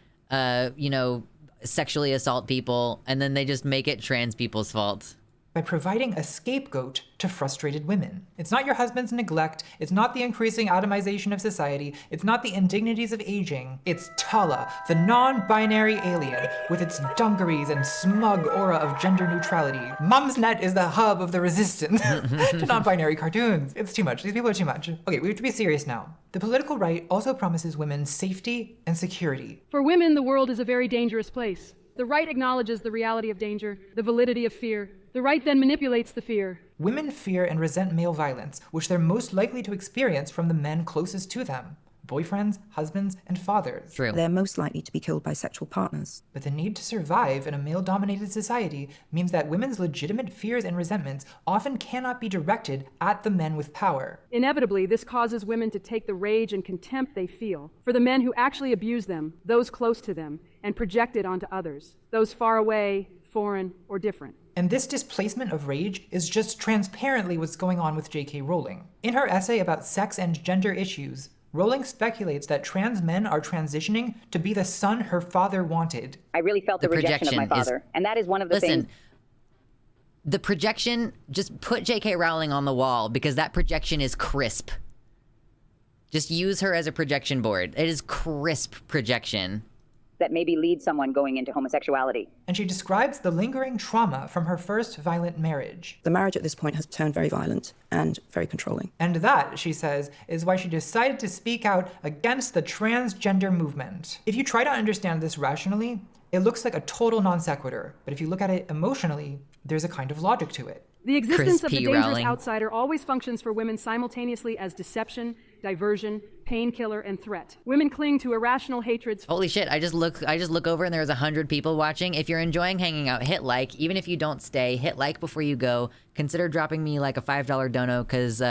sexually assault people, and then they just make it trans people's fault. By providing a scapegoat to frustrated women. It's not your husband's neglect, it's not the increasing atomization of society, it's not the indignities of aging, it's Tala, the non-binary alien, with its dungarees and smug aura of gender neutrality. Mumsnet is the hub of the resistance to non-binary cartoons. It's too much, these people are too much. Okay, we have to be serious now. The political right also promises women safety and security. For women, the world is a very dangerous place. The right acknowledges the reality of danger, the validity of fear. The right then manipulates the fear. Women fear and resent male violence, which they're most likely to experience from the men closest to them. Boyfriends, husbands, and fathers. True. They're most likely to be killed by sexual partners. But the need to survive in a male-dominated society means that women's legitimate fears and resentments often cannot be directed at the men with power. Inevitably, this causes women to take the rage and contempt they feel for the men who actually abuse them, those close to them, and project it onto others, those far away, foreign, or different. And this displacement of rage is just transparently what's going on with J.K. Rowling. In her essay about sex and gender issues, Rowling speculates that trans men are transitioning to be the son her father wanted. I really felt the rejection of my father, and that is one of the things. The projection, just put J.K. Rowling on the wall because that projection is crisp. Just use her as a projection board. It is crisp projection. That maybe lead someone going into homosexuality. And she describes the lingering trauma from her first violent marriage. The marriage at this point has turned very violent and very controlling. And that, she says, is why she decided to speak out against the transgender movement. If you try to understand this rationally, it looks like a total non sequitur. But if you look at it emotionally, there's a kind of logic to it. The existence of the dangerous Rowling. outsider always functions for women simultaneously as deception, diversion, painkiller, and threat. Women cling to irrational hatreds. Holy shit, I just look over and there's 100 people watching. If you're enjoying hanging out, hit like. Even if you don't stay, hit like before you go. Consider dropping me like a $5 dono because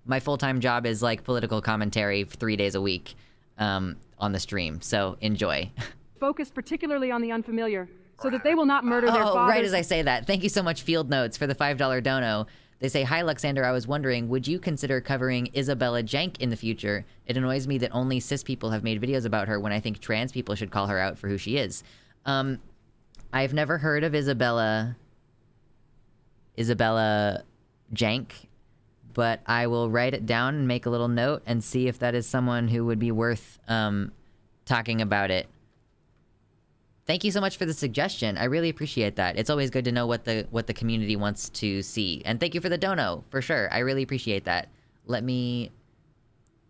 my full-time job is like political commentary 3 days a week on the stream. So enjoy. Focused particularly on the unfamiliar, so that they will not murder their fathers. Oh, right as I say that. Thank you so much, Field Notes, for the $5 dono. They say, hi, Luxander, I was wondering, would you consider covering Isabella Jank in the future? It annoys me that only cis people have made videos about her when I think trans people should call her out for who she is. I've never heard of Isabella Jank, but I will write it down and make a little note and see if that is someone who would be worth talking about it. Thank you so much for the suggestion. I really appreciate that. It's always good to know what the community wants to see. And thank you for the dono, for sure. I really appreciate that. Let me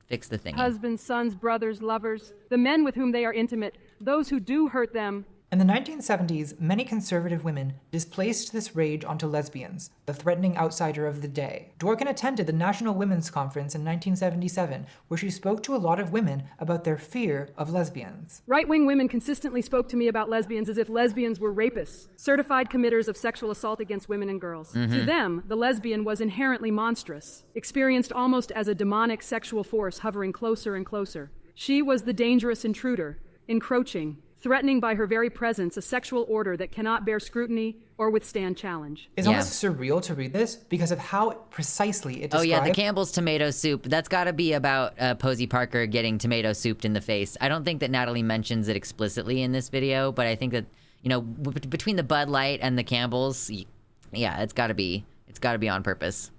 fix the thingy. Husbands, sons, brothers, lovers, the men with whom they are intimate, those who do hurt them. In the 1970s, many conservative women displaced this rage onto lesbians, the threatening outsider of the day. Dworkin attended the National Women's Conference in 1977, where she spoke to a lot of women about their fear of lesbians. Right-wing women consistently spoke to me about lesbians as if lesbians were rapists, certified committers of sexual assault against women and girls. To them, the lesbian was inherently monstrous, experienced almost as a demonic sexual force hovering closer and closer. She was the dangerous intruder, encroaching, threatening by her very presence a sexual order that cannot bear scrutiny or withstand challenge. It's almost surreal to read this because of how precisely it describes... Oh yeah, the Campbell's tomato soup. That's gotta be about Posey Parker getting tomato souped in the face. I don't think that Natalie mentions it explicitly in this video, but I think that, you know, between the Bud Light and the Campbell's, yeah, it's gotta be on purpose.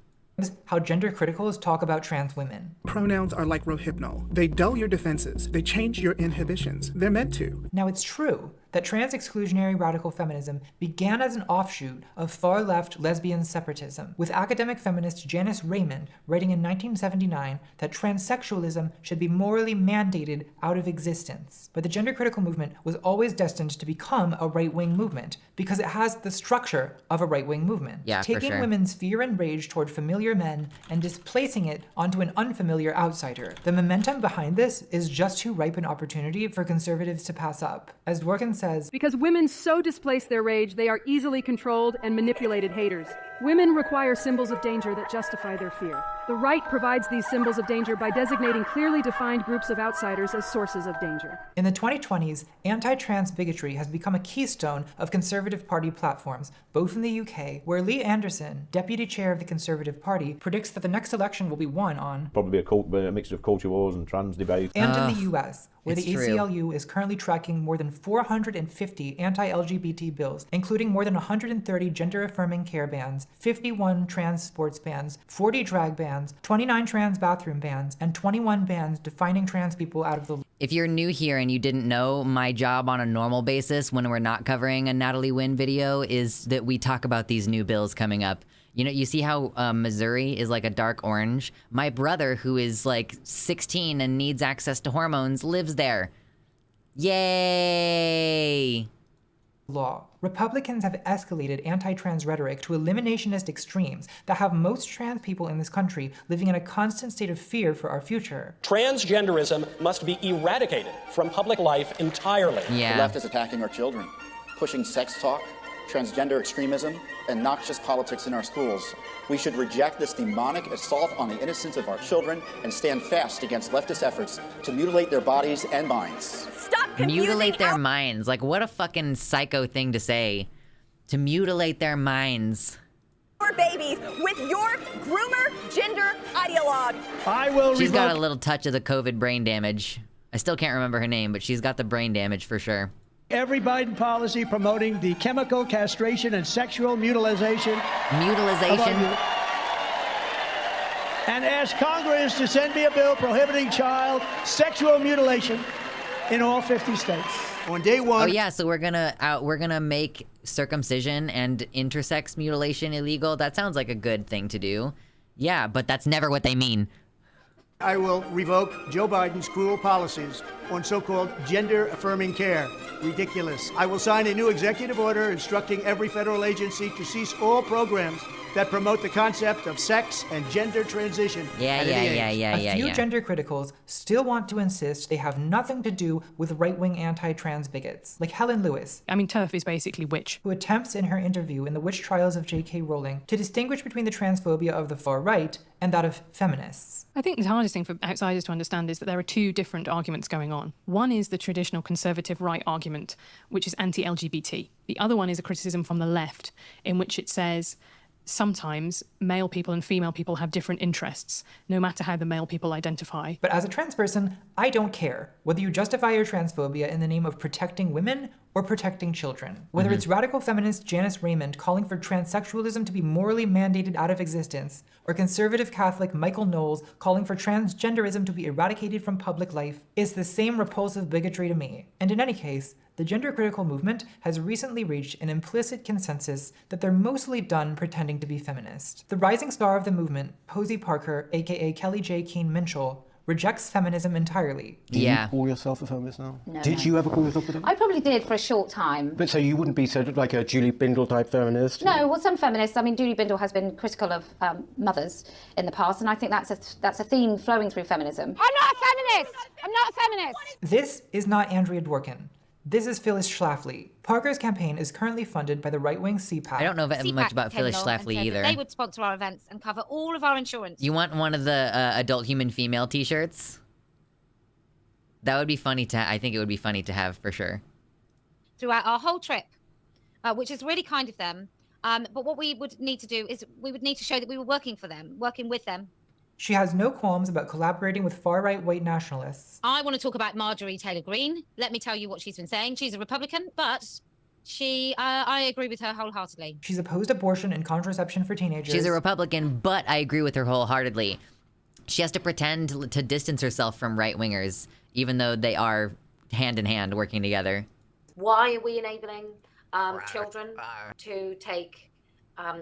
How gender criticals talk about trans women. Pronouns are like Rohypnol. They dull your defenses. They change your inhibitions. They're meant to. Now it's true. that trans-exclusionary radical feminism began as an offshoot of far-left lesbian separatism, with academic feminist Janice Raymond writing in 1979 that transsexualism should be morally mandated out of existence. But the gender-critical movement was always destined to become a right-wing movement, because it has the structure of a right-wing movement. Yeah, for taking sure. women's fear and rage toward familiar men and displacing it onto an unfamiliar outsider. The momentum behind this is just too ripe an opportunity for conservatives to pass up. As Dworkin says, because women so displace their rage, they are easily controlled and manipulated haters. Women require symbols of danger that justify their fear. The right provides these symbols of danger by designating clearly defined groups of outsiders as sources of danger. In the 2020s, anti-trans bigotry has become a keystone of Conservative Party platforms, both in the UK, where Lee Anderson, deputy chair of the Conservative Party, predicts that the next election will be won on probably a mixture of culture wars and trans debate. And in the US, where the it's true. ACLU is currently tracking more than 450 anti-LGBT bills, including more than 130 gender-affirming care bans, 51 trans sports bans, 40 drag bans, 29 trans bathroom bans, and 21 bans defining trans people out of the... If you're new here and you didn't know, my job on a normal basis when we're not covering a Natalie Wynn video is that we talk about these new bills coming up. You know, you see how Missouri is like a dark orange? My brother, who is like 16 and needs access to hormones, lives there. Yay! Law. Republicans have escalated anti-trans rhetoric to eliminationist extremes that have most trans people in this country living in a constant state of fear for our future. Transgenderism must be eradicated from public life entirely. Yeah. The left is attacking our children, pushing sex talk, transgender extremism, and noxious politics in our schools. We should reject this demonic assault on the innocence of our children and stand fast against leftist efforts to mutilate their bodies and minds. Stop confusing Mutilate their minds. Like, what a fucking psycho thing to say. To mutilate their minds. Your babies with your groomer gender ideologue. I will She's got a little touch of the COVID brain damage. I still can't remember her name, but she's got the brain damage for sure. Every Biden policy promoting the chemical castration and sexual mutilation. And ask Congress to send me a bill prohibiting child sexual mutilation in all 50 states. On day one. Oh yeah, so we're gonna make circumcision and intersex mutilation illegal. That sounds like a good thing to do. Yeah, but that's never what they mean. I will revoke Joe Biden's cruel policies on so-called gender-affirming care. Ridiculous. I will sign a new executive order instructing every federal agency to cease all programs that promote the concept of sex and gender transition. A few gender criticals still want to insist they have nothing to do with right-wing anti-trans bigots, like Helen Lewis. I mean, TERF is basically witch. Who attempts in her interview in The Witch Trials of J.K. Rowling to distinguish between the transphobia of the far right and that of feminists. I think the hardest thing for outsiders to understand is that there are two different arguments going on. One is the traditional conservative right argument, which is anti-LGBT. The other one is a criticism from the left, in which it says sometimes male people and female people have different interests, no matter how the male people identify. But as a trans person, I don't care whether you justify your transphobia in the name of protecting women or protecting children. Whether it's radical feminist Janice Raymond calling for transsexualism to be morally mandated out of existence, or conservative Catholic Michael Knowles calling for transgenderism to be eradicated from public life, it's the same repulsive bigotry to me. And in any case, the gender-critical movement has recently reached an implicit consensus that they're mostly done pretending to be feminist. The rising star of the movement, Posey Parker, aka Kelly J. Keane Minshall, rejects feminism entirely. Do you call yourself a feminist now? No, Did you ever call yourself a feminist? I probably did for a short time. But so you wouldn't be sort of like a Julie Bindel type feminist? No, well, some feminists, I mean, Julie Bindel has been critical of mothers in the past, and I think that's a theme flowing through feminism. I'm not a feminist! I'm not a feminist! This is not Andrea Dworkin. This is Phyllis Schlafly. Parker's campaign is currently funded by the right-wing CPAC. I don't know much about Phyllis Schlafly either. They would sponsor our events and cover all of our insurance. You want one of the adult human female t-shirts? That would be funny I think it would be funny to have for sure. Throughout our whole trip, which is really kind of them. But what we would need to do is we would need to show that we were working for them, working with them. She has no qualms about collaborating with far-right white nationalists. I want to talk about Marjorie Taylor Greene. Let me tell you what she's been saying. She's a Republican, but I agree with her wholeheartedly. She's opposed abortion and contraception for teenagers. She's a Republican, but I agree with her wholeheartedly. She has to pretend to distance herself from right-wingers, even though they are hand in hand working together. Why are we enabling children to take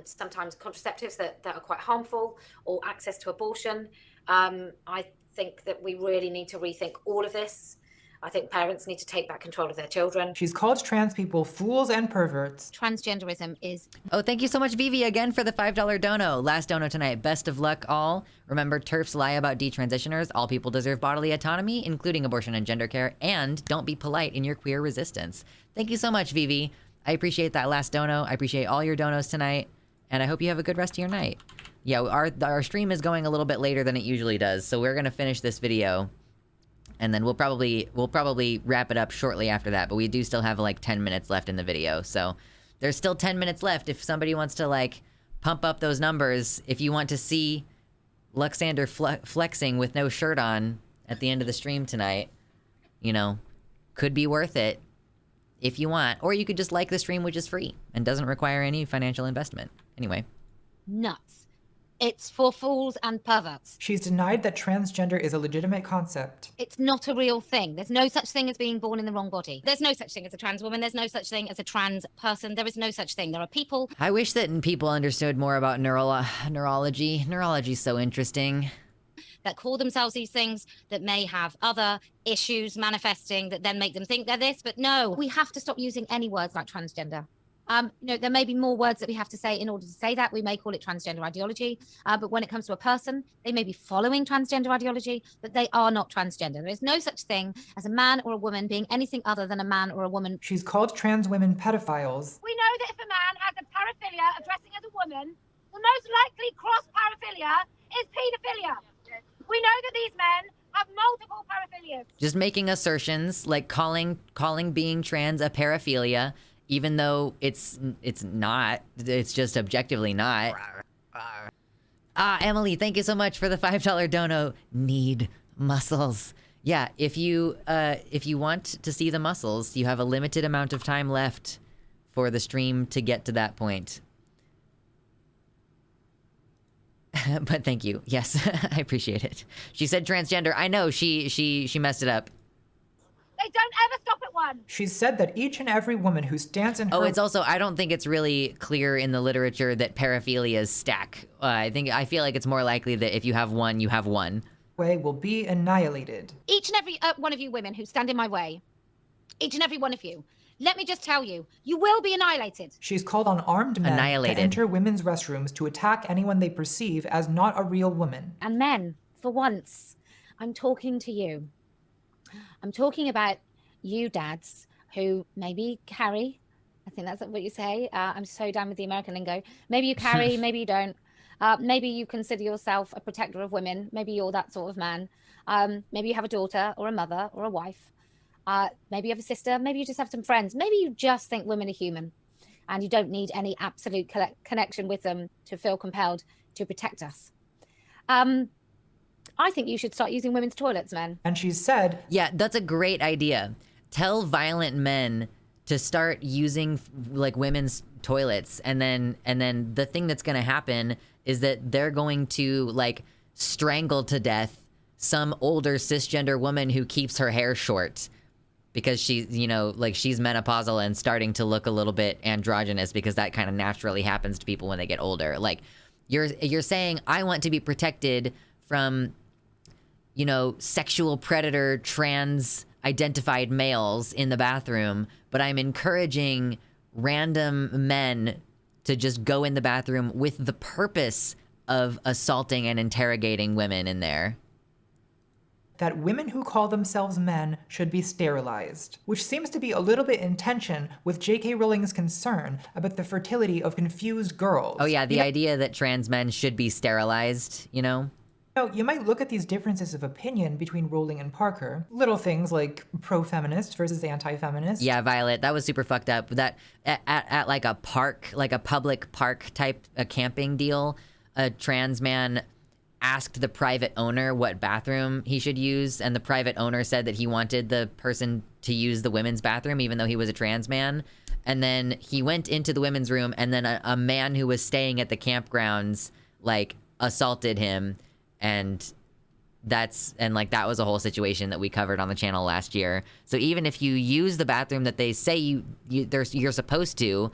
sometimes contraceptives that are quite harmful, or access to abortion? I think that we really need to rethink all of this. I think parents need to take back control of their children. She's called trans people fools and perverts. Transgenderism is... Oh, thank you so much, Vivi, again for the $5 dono. Last dono tonight. Best of luck, all. Remember, TERFs lie about detransitioners. All people deserve bodily autonomy, including abortion and gender care. And don't be polite in your queer resistance. Thank you so much, Vivi. I appreciate that last dono. I appreciate all your donos tonight. And I hope you have a good rest of your night. Yeah, our stream is going a little bit later than it usually does. So we're going to finish this video. And then we'll probably wrap it up shortly after that, but we do still have like 10 minutes left in the video. So there's still 10 minutes left if somebody wants to like pump up those numbers. If you want to see Luxander flexing with no shirt on at the end of the stream tonight, you know, could be worth it if you want. Or you could just like the stream, which is free and doesn't require any financial investment. Anyway. Nuts. It's for fools and perverts. She's denied that transgender is a legitimate concept. It's not a real thing. There's no such thing as being born in the wrong body. There's no such thing as a trans woman. There's no such thing as a trans person. There is no such thing. There are people... I wish that people understood more about neurology. Neurology's so interesting. That call themselves these things, that may have other issues manifesting that then make them think they're this, but no. We have to stop using any words like transgender. You know, there may be more words that we have to say in order to say that. We may call it transgender ideology, but when it comes to a person, they may be following transgender ideology, but they are not transgender. There is no such thing as a man or a woman being anything other than a man or a woman. She's called trans women pedophiles. We know that if a man has a paraphilia of dressing as a woman, the most likely cross paraphilia is paedophilia. We know that these men have multiple paraphilias. Just making assertions like calling being trans a paraphilia, even though it's not. It's just objectively not. Emily, thank you so much for the $5 dono. Need muscles. Yeah, if you want to see the muscles, you have a limited amount of time left for the stream to get to that point. But thank you. Yes, I appreciate it. She said transgender. I know, she messed it up. They don't ever stop at one. She's said that each and every woman who stands in her... Oh, it's also, I don't think it's really clear in the literature that paraphilias stack. I feel like it's more likely that if you have one, you have one. ...way will be annihilated. Each and every one of you women who stand in my way, each and every one of you, let me just tell you, you will be annihilated. She's called on armed men to enter women's restrooms to attack anyone they perceive as not a real woman. And men, for once, I'm talking to you. I'm talking about you dads who maybe carry, I think that's what you say. I'm so down with the American lingo. Maybe you carry, maybe you don't. Maybe you consider yourself a protector of women. Maybe you're that sort of man. Maybe you have a daughter or a mother or a wife. Maybe you have a sister. Maybe you just have some friends. Maybe you just think women are human and you don't need any absolute connection with them to feel compelled to protect us. I think you should start using women's toilets, men. And she said... Yeah, that's a great idea. Tell violent men to start using like women's toilets, and then the thing that's gonna happen is that they're going to like strangle to death some older cisgender woman who keeps her hair short because she's, you know, like she's menopausal and starting to look a little bit androgynous because that kind of naturally happens to people when they get older. Like you're saying, I want to be protected from, you know, sexual predator trans identified males in the bathroom, but I'm encouraging random men to just go in the bathroom with the purpose of assaulting and interrogating women in there. That women who call themselves men should be sterilized, which seems to be a little bit in tension with J.K. Rowling's concern about the fertility of confused girls. Oh yeah, the idea that trans men should be sterilized, you know? You might look at these differences of opinion between Rowling and Parker. Little things like pro-feminist versus anti-feminist. Yeah, Violet, that was super fucked up. That at like a park, like a public park type a camping deal, a trans man asked the private owner what bathroom he should use, and the private owner said that he wanted the person to use the women's bathroom even though he was a trans man. And then he went into the women's room, and then a man who was staying at the campgrounds like assaulted him and and like that was a whole situation that we covered on the channel last year. So even if you use the bathroom that they say you're supposed to,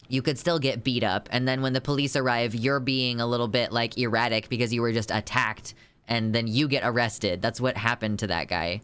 you could still get beat up. And then when the police arrive, you're being a little bit like erratic because you were just attacked, and then you get arrested. That's what happened to that guy.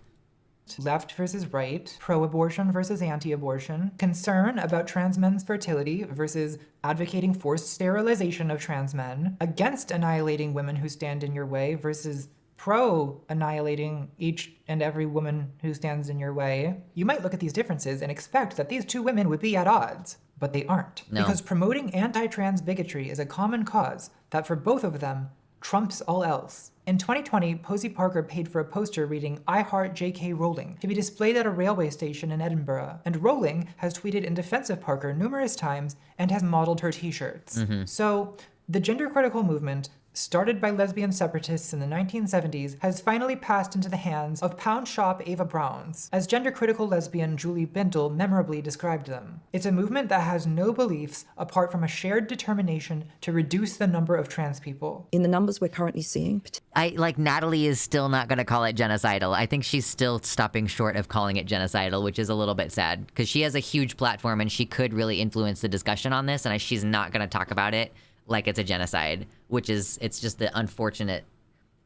Left versus right, pro-abortion versus anti-abortion, concern about trans men's fertility versus advocating forced sterilization of trans men, against annihilating women who stand in your way versus pro-annihilating each and every woman who stands in your way. You might look at these differences and expect that these two women would be at odds, but they aren't. No. Because promoting anti-trans bigotry is a common cause that for both of them trumps all else. In 2020, Posey Parker paid for a poster reading "I Heart J.K. Rowling" to be displayed at a railway station in Edinburgh, and Rowling has tweeted in defense of Parker numerous times and has modeled her t-shirts. So, the gender-critical movement, started by lesbian separatists in the 1970s, has finally passed into the hands of Pound Shop Ava Browns, as gender-critical lesbian Julie Bindel memorably described them. It's a movement that has no beliefs apart from a shared determination to reduce the number of trans people. In the numbers we're currently seeing, Natalie is still not going to call it genocidal. I think she's still stopping short of calling it genocidal, which is a little bit sad, because she has a huge platform and she could really influence the discussion on this, and she's not going to talk about it like it's a genocide, which is, it's just the unfortunate,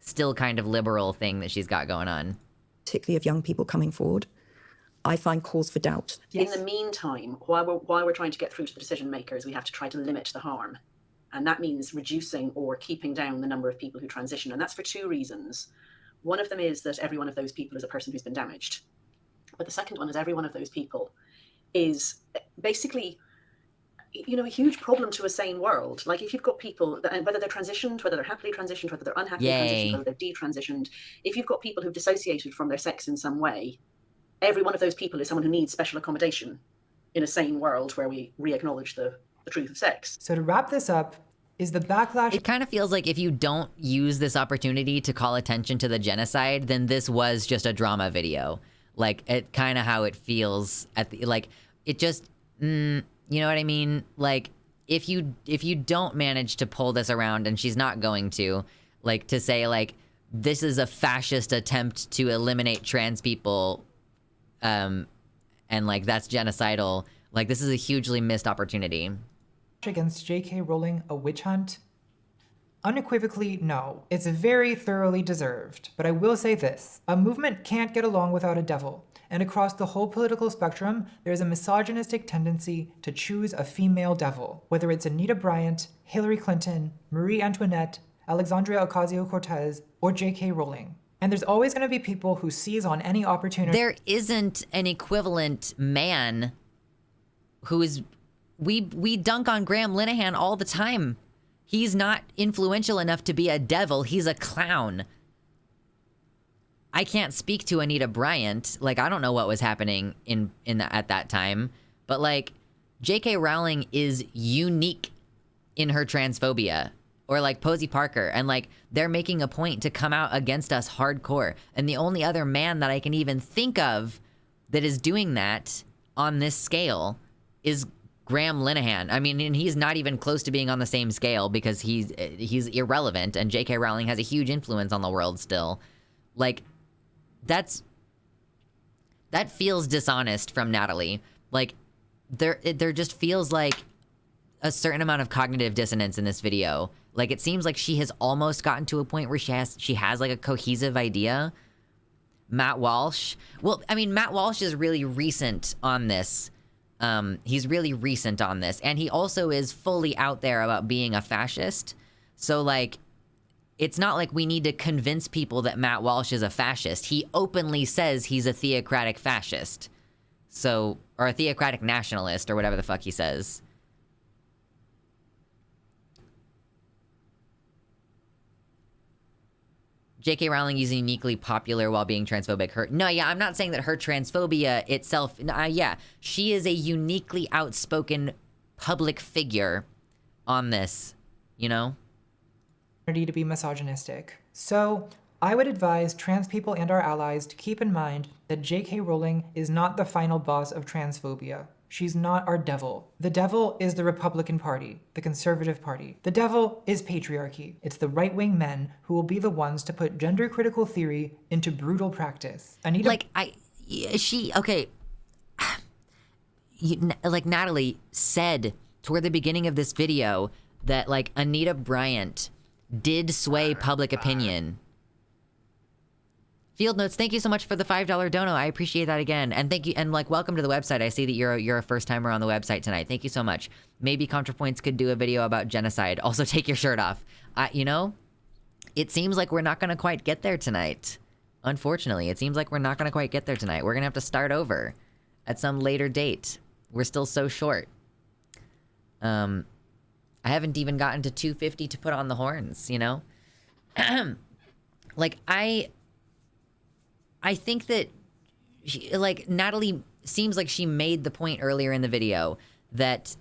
still kind of liberal thing that she's got going on. Particularly of young people coming forward, I find cause for doubt. In the meantime, while we're trying to get through to the decision makers, we have to try to limit the harm. And that means reducing or keeping down the number of people who transition. And that's for two reasons. One of them is that every one of those people is a person who's been damaged. But the second one is every one of those people is basically, a huge problem to a sane world. Like if you've got people, that, whether they're transitioned, whether they're happily transitioned, whether they're unhappily transitioned, whether they're detransitioned, if you've got people who've dissociated from their sex in some way, every one of those people is someone who needs special accommodation in a sane world where we re-acknowledge the truth of sex. So to wrap this up, is the backlash... It kind of feels like if you don't use this opportunity to call attention to the genocide, then this was just a drama video. Like, it kind of how it feels at the, like, it just, you know what I mean? Like, if you don't manage to pull this around, and she's not going to, like, to say, like, this is a fascist attempt to eliminate trans people, and, like, that's genocidal, like, this is a hugely missed opportunity. Against J.K. Rowling a witch hunt? Unequivocally, no. It's very thoroughly deserved. But I will say this. A movement can't get along without a devil. And across the whole political spectrum, there's a misogynistic tendency to choose a female devil. Whether it's Anita Bryant, Hillary Clinton, Marie Antoinette, Alexandria Ocasio-Cortez, or J.K. Rowling. And there's always going to be people who seize on any opportunity. There isn't an equivalent man who is... We dunk on Graham Linehan all the time. He's not influential enough to be a devil. He's a clown. I can't speak to Anita Bryant. Like, I don't know what was happening at that time. But, like, J.K. Rowling is unique in her transphobia. Or, like, Posey Parker. And, like, they're making a point to come out against us hardcore. And the only other man that I can even think of that is doing that on this scale is Graham Linehan. I mean, and he's not even close to being on the same scale because he's irrelevant, and J.K. Rowling has a huge influence on the world still. Like, that feels dishonest from Natalie. Like, there just feels like a certain amount of cognitive dissonance in this video. Like, it seems like she has almost gotten to a point where she has like a cohesive idea. Matt Walsh. Well, I mean, Matt Walsh is really recent on this. He's really recent on this, and he also is fully out there about being a fascist. So, like, it's not like we need to convince people that Matt Walsh is a fascist. He openly says he's a theocratic fascist. So, or a theocratic nationalist, or whatever the fuck he says. J.K. Rowling is uniquely popular while being transphobic. I'm not saying that her transphobia itself, she is a uniquely outspoken public figure on this, you know? To be misogynistic. So, I would advise trans people and our allies to keep in mind that J.K. Rowling is not the final boss of transphobia. She's not our devil. The devil is the Republican Party, the Conservative Party. The devil is patriarchy. It's the right-wing men who will be the ones to put gender-critical theory into brutal practice. Anita... Okay. Like Natalie said toward the beginning of this video that like Anita Bryant did sway public opinion. Field Notes, thank you so much for the $5 dono. I appreciate that again. And thank you, and like welcome to the website. I see that you're a first timer on the website tonight. Thank you so much. Maybe Contrapoints could do a video about genocide. Also take your shirt off. You know, it seems like we're not gonna quite get there tonight. Unfortunately, it seems like we're not gonna quite get there tonight. We're gonna have to start over at some later date. We're still so short. I haven't even gotten to 250 to put on the horns, you know? Like, I think that, like, Natalie seems like she made the point earlier in the video that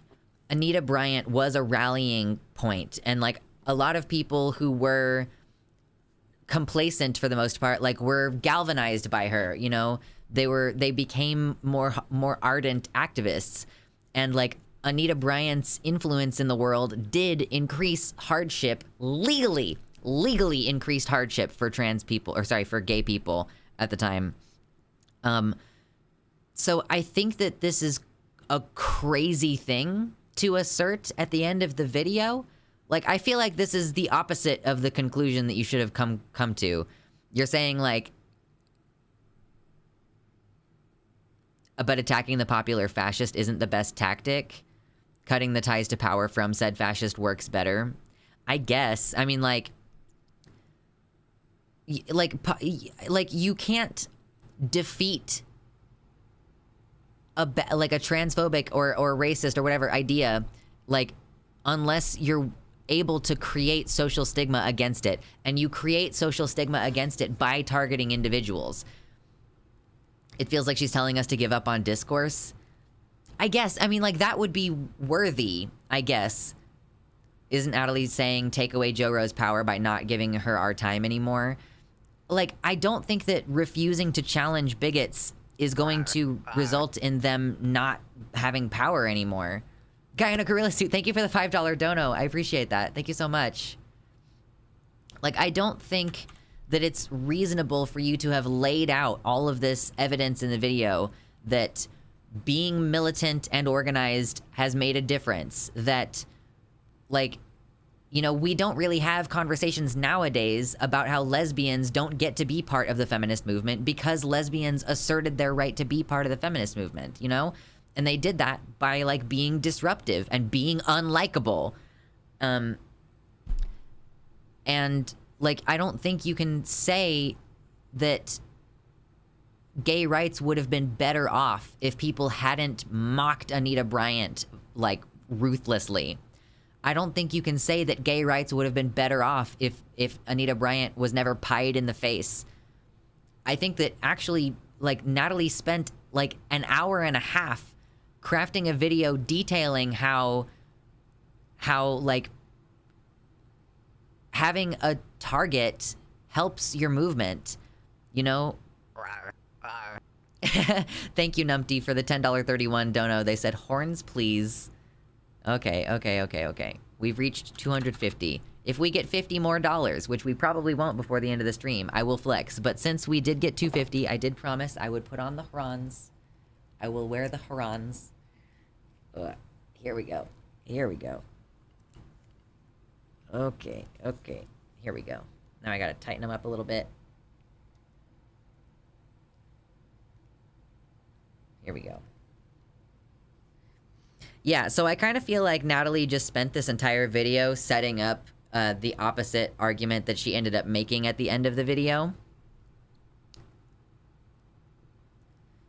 Anita Bryant was a rallying point, and, like, a lot of people who were complacent for the most part, like, were galvanized by her, you know? They became more ardent activists, and, like, Anita Bryant's influence in the world did increase hardship, legally increased hardship for trans people, or sorry, for gay people at the time. So I think that this is a crazy thing to assert at the end of the video. Like, I feel like this is the opposite of the conclusion that you should have come to. You're saying, like, but attacking the popular fascist isn't the best tactic. Cutting the ties to power from said fascist works better. I guess. I mean, like you can't defeat a transphobic or racist or whatever idea, like, unless you're able to create social stigma against it. And you create social stigma against it by targeting individuals. It feels like she's telling us to give up on discourse. I guess. I mean, like, that would be worthy, I guess. Isn't Natalie saying take away Jo Row's power by not giving her our time anymore? Like, I don't think that refusing to challenge bigots is going to result in them not having power anymore. Guy in a gorilla suit, thank you for the $5 dono. I appreciate that. Thank you so much. Like, I don't think that it's reasonable for you to have laid out all of this evidence in the video that being militant and organized has made a difference. That, like, you know, we don't really have conversations nowadays about how lesbians don't get to be part of the feminist movement because lesbians asserted their right to be part of the feminist movement, you know? And they did that by, like, being disruptive and being unlikable. And, like, I don't think you can say that gay rights would have been better off if people hadn't mocked Anita Bryant, like, ruthlessly. I don't think you can say that gay rights would have been better off if Anita Bryant was never pied in the face. I think that actually, like, Natalie spent, like, an hour and a half crafting a video detailing how like, having a target helps your movement, you know? Thank you, Numpty, for the $10.31 dono. They said, horns, please. Okay. We've reached 250. If we get $50 more, which we probably won't before the end of the stream, I will flex. But since we did get 250, I did promise I would put on the Harons. I will wear the Harons. Here we go. Okay. Here we go. Now I gotta tighten them up a little bit. Here we go. Yeah, so I kind of feel like Natalie just spent this entire video setting up the opposite argument that she ended up making at the end of the video.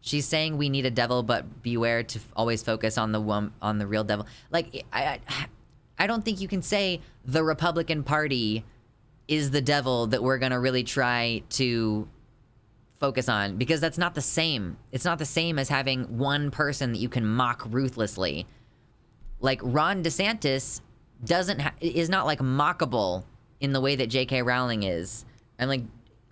She's saying we need a devil, but beware to always focus on the real devil. Like, I don't think you can say the Republican Party is the devil that we're gonna really try to focus on, because that's not the same. It's not the same as having one person that you can mock ruthlessly. Like, Ron DeSantis is not, like, mockable in the way that J.K. Rowling is. And, like,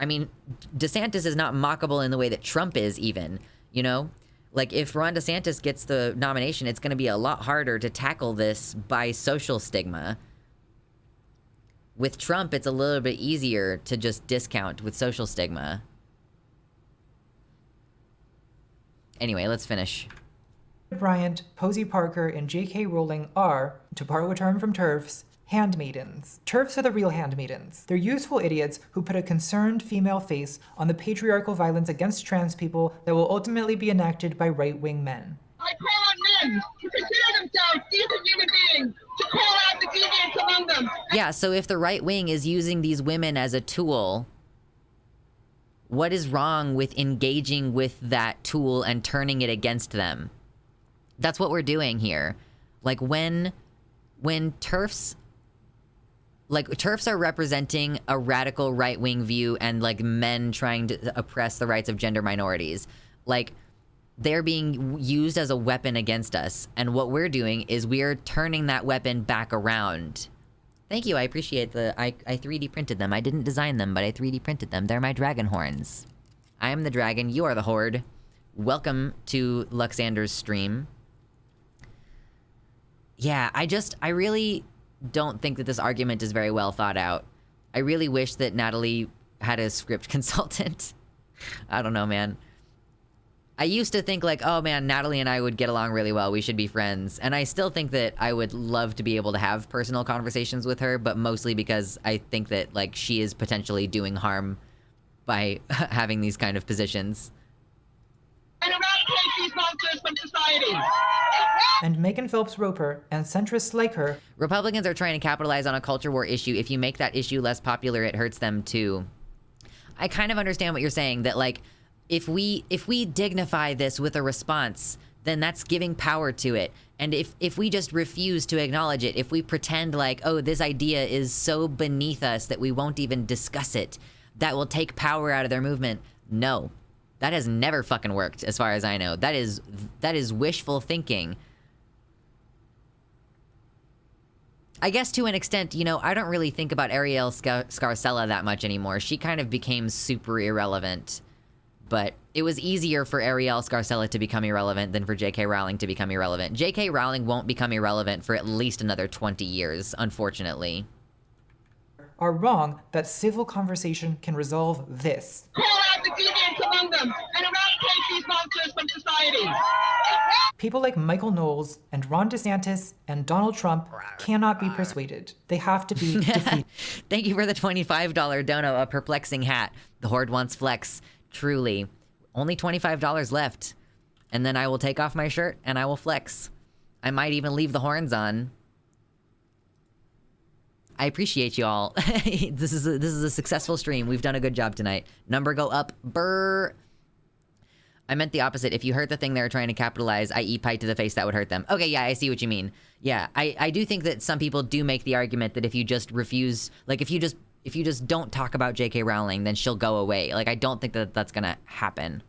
I mean, DeSantis is not mockable in the way that Trump is, even, you know? Like, if Ron DeSantis gets the nomination, it's going to be a lot harder to tackle this by social stigma. With Trump, it's a little bit easier to just discount with social stigma. Anyway, let's finish. Bryant, Posey Parker, and J.K. Rowling are, to borrow a term from TERFs, handmaidens. TERFs are the real handmaidens. They're useful idiots who put a concerned female face on the patriarchal violence against trans people that will ultimately be enacted by right-wing men. I call on men to consider themselves decent human beings, to call out the deviants among them. Yeah, so if the right wing is using these women as a tool, what is wrong with engaging with that tool and turning it against them? That's what we're doing here. Like, when TERFs... Like, TERFs are representing a radical right-wing view and, like, men trying to oppress the rights of gender minorities. Like, they're being used as a weapon against us. And what we're doing is we're turning that weapon back around. Thank you, I appreciate the... I 3D printed them. I didn't design them, but I 3D printed them. They're my dragon horns. I am the dragon, you are the horde. Welcome to Luxander's stream. Yeah, I really don't think that this argument is very well thought out. I really wish that Natalie had a script consultant. I don't know, man. I used to think like, oh man, Natalie and I would get along really well. We should be friends. And I still think that I would love to be able to have personal conversations with her, but mostly because I think that like she is potentially doing harm by having these kind of positions. And eradicate these monsters from society. And Megan Phelps Roper and centrists like her. Republicans are trying to capitalize on a culture war issue. If you make that issue less popular, it hurts them too. I kind of understand what you're saying, that like, if we dignify this with a response, then that's giving power to it. And if we just refuse to acknowledge it, if we pretend like, oh, this idea is so beneath us that we won't even discuss it, that will take power out of their movement. No, that has never fucking worked as far as I know. That is wishful thinking. I guess to an extent, you know, I don't really think about Ariel Scarcella that much anymore. She kind of became super irrelevant. But it was easier for Ariel Scarcella to become irrelevant than for J.K. Rowling to become irrelevant. J.K. Rowling won't become irrelevant for at least another 20 years, unfortunately. Are wrong that civil conversation can resolve this. Call out the deviants among them and eradicate these monsters from society. People like Michael Knowles and Ron DeSantis and Donald Trump cannot be persuaded. They have to be defeated. Thank you for the $25 dono, a perplexing hat. The Horde wants flex. Truly. Only $25 left. And then I will take off my shirt and I will flex. I might even leave the horns on. I appreciate you all. This is a successful stream. We've done a good job tonight. Number go up. Brr. I meant the opposite. If you hurt the thing they're trying to capitalize, i.e. pie to the face, that would hurt them. Okay, yeah, I see what you mean. Yeah, I do think that some people do make the argument that if you just refuse, like if you just don't talk about J.K. Rowling, then she'll go away. Like, I don't think that that's gonna happen.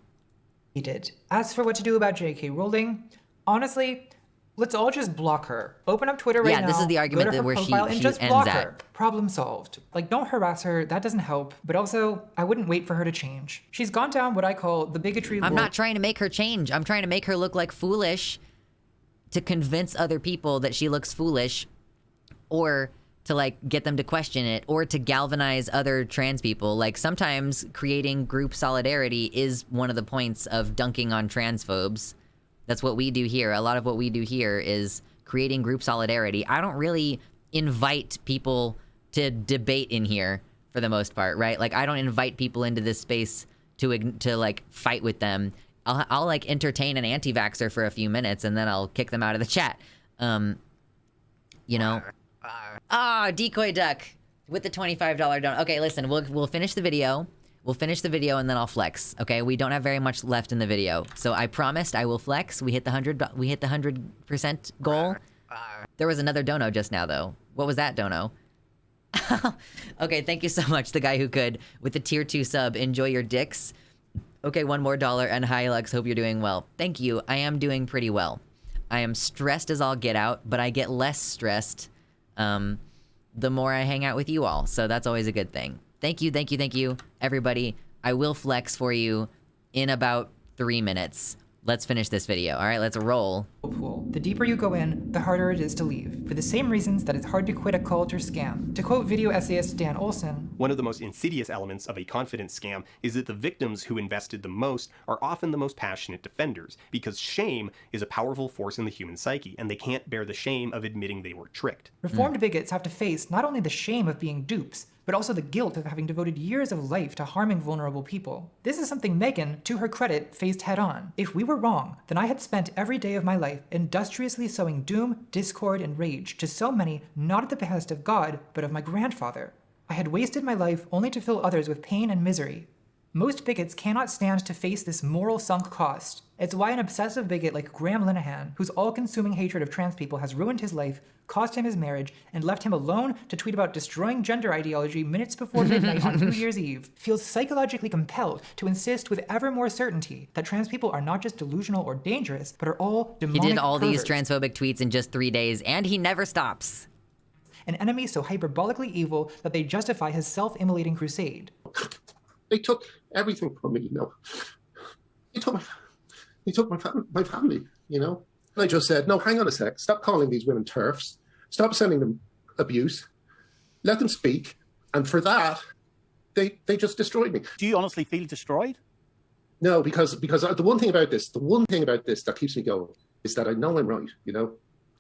As for what to do about J.K. Rowling, honestly, let's all just block her. Open up Twitter right now. Yeah, this is the argument that where she just ends block at. her. Problem solved. Like, don't harass her. That doesn't help. But also, I wouldn't wait for her to change. She's gone down what I call the bigotry. I'm not trying to make her change. I'm trying to make her look like foolish to convince other people that she looks foolish, or to like get them to question it, or to galvanize other trans people. Like sometimes creating group solidarity is one of the points of dunking on transphobes. That's what we do here. A lot of what we do here is creating group solidarity. I don't really invite people to debate in here for the most part, right? Like I don't invite people into this space to like fight with them. I'll like entertain an anti-vaxxer for a few minutes and then I'll kick them out of the chat. You know? Ah, Decoy Duck with the $25 donut. Okay, listen, we'll finish the video. We'll finish the video and then I'll flex. Okay, we don't have very much left in the video, so I promised I will flex. We hit the 100% goal. There was another dono just now though. What was that dono? Okay, thank you so much, the guy who could with the tier 2 sub. Enjoy your dicks. Okay, one more dollar, and hi Lux, hope you're doing well. Thank you. I am doing pretty well. I am stressed as all get out, but I get less stressed the more I hang out with you all, so that's always a good thing. Thank you, everybody. I will flex for you in about 3 minutes. Let's finish this video. All right, let's roll. Pool. The deeper you go in, the harder it is to leave, for the same reasons that it's hard to quit a cult or scam. To quote video essayist Dan Olson, one of the most insidious elements of a confidence scam is that the victims who invested the most are often the most passionate defenders, because shame is a powerful force in the human psyche, and they can't bear the shame of admitting they were tricked. Reformed bigots have to face not only the shame of being dupes, but also the guilt of having devoted years of life to harming vulnerable people. This is something Megan, to her credit, faced head-on. If we were wrong, then I had spent every day of my life industriously sowing doom, discord, and rage to so many, not at the behest of God, but of my grandfather. I had wasted my life only to fill others with pain and misery. Most bigots cannot stand to face this moral sunk cost. It's why an obsessive bigot like Graham Linehan, whose all-consuming hatred of trans people has ruined his life, cost him his marriage, and left him alone to tweet about destroying gender ideology minutes before midnight on New Year's Eve, feels psychologically compelled to insist with ever more certainty that trans people are not just delusional or dangerous, but are all demonic He did all perverts. these transphobic tweets in just 3 days, and he never stops. An enemy so hyperbolically evil that they justify his self-immolating crusade. They took everything from me, you know. They took my family, you know. And I just said, no, hang on a sec. Stop calling these women TERFs. Stop sending them abuse. Let them speak. And for that, they just destroyed me. Do you honestly feel destroyed? No, because the one thing about this that keeps me going is that I know I'm right, you know.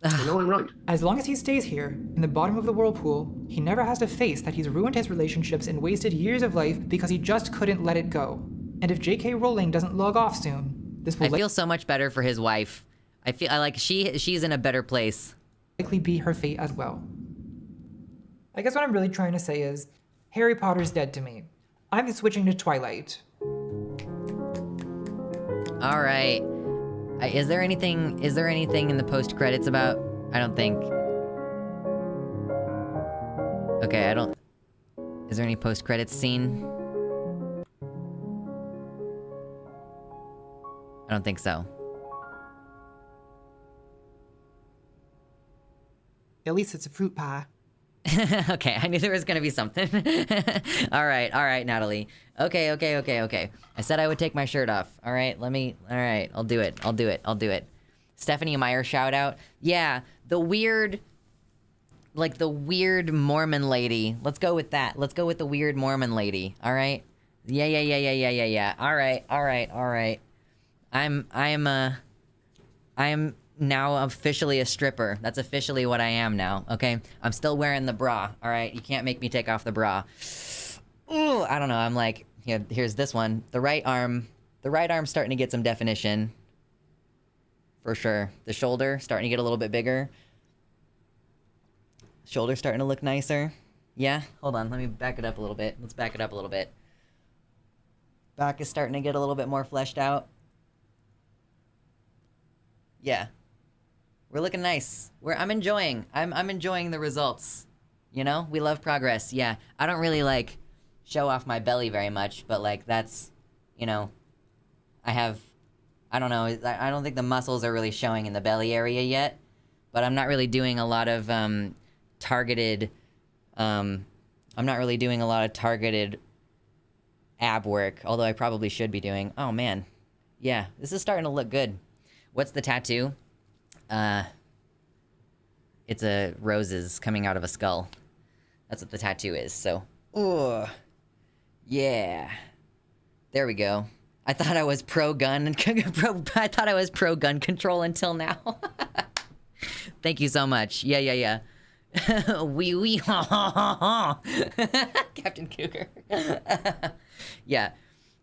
I know I'm right. As long as he stays here, in the bottom of the whirlpool, he never has to face that he's ruined his relationships and wasted years of life because he just couldn't let it go. And if J.K. Rowling doesn't log off soon, this will I feel so much better for his wife. I feel like she's in a better place. Likely be her fate as well. I guess what I'm really trying to say is, Harry Potter's dead to me. I'm switching to Twilight. All right. Is there anything in the post credits about? I don't think. Okay, is there any post credits scene? I don't think so. At least it's a fruit pie. Okay, I knew there was gonna be something. All right, Natalie. Okay. I said I would take my shirt off. All right, I'll do it. Stephanie Meyer shout out. Yeah, the weird Mormon lady. Let's go with that. Let's go with the weird Mormon lady. All right. Yeah. All right. I'm now officially a stripper. That's officially what I am now, okay? I'm still wearing the bra, all right? You can't make me take off the bra. Ooh, I don't know, I'm like, here's this one. The right arm's starting to get some definition. For sure. The shoulder, starting to get a little bit bigger. Shoulder starting to look nicer. Yeah, hold on, let me back it up a little bit. Let's back it up a little bit. Back is starting to get a little bit more fleshed out. Yeah. We're looking nice. I'm enjoying the results. You know? We love progress. Yeah. I don't really, like, show off my belly very much, but, like, that's, you know, I don't know, I don't think the muscles are really showing in the belly area yet, but I'm not really doing a lot of, targeted ab work, although I probably should be doing. Oh, man. Yeah, this is starting to look good. What's the tattoo? It's a roses coming out of a skull. That's what the tattoo is, so. Ooh. Yeah. There we go. I thought I was pro-gun I thought I was pro-gun control until now. Thank you so much. Yeah. Wee ha ha ha ha. Captain Cougar. Yeah.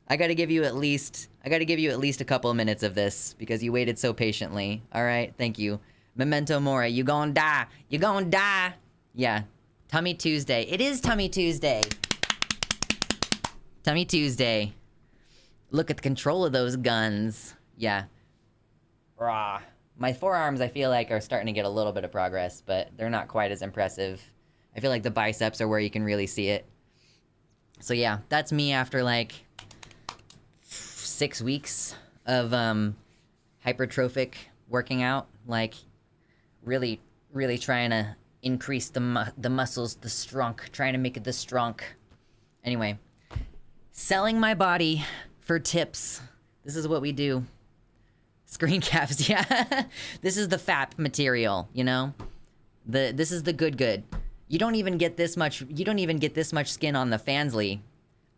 I gotta give you at least a couple of minutes of this because you waited so patiently. All right, thank you. Memento Mori, you gon' die. You gon' die. Yeah, Tummy Tuesday. It is Tummy Tuesday. Tummy Tuesday. Look at the control of those guns. Yeah. Rah. My forearms, I feel like, are starting to get a little bit of progress, but they're not quite as impressive. I feel like the biceps are where you can really see it. So yeah, that's me after like 6 weeks of hypertrophic working out, like really trying to increase the muscles, the strong, trying to make it the strong. Anyway, selling my body for tips. This is what we do. Screen caps, yeah. This is the FAP material, you know? This is the good. You don't even get this much skin on the Fansly.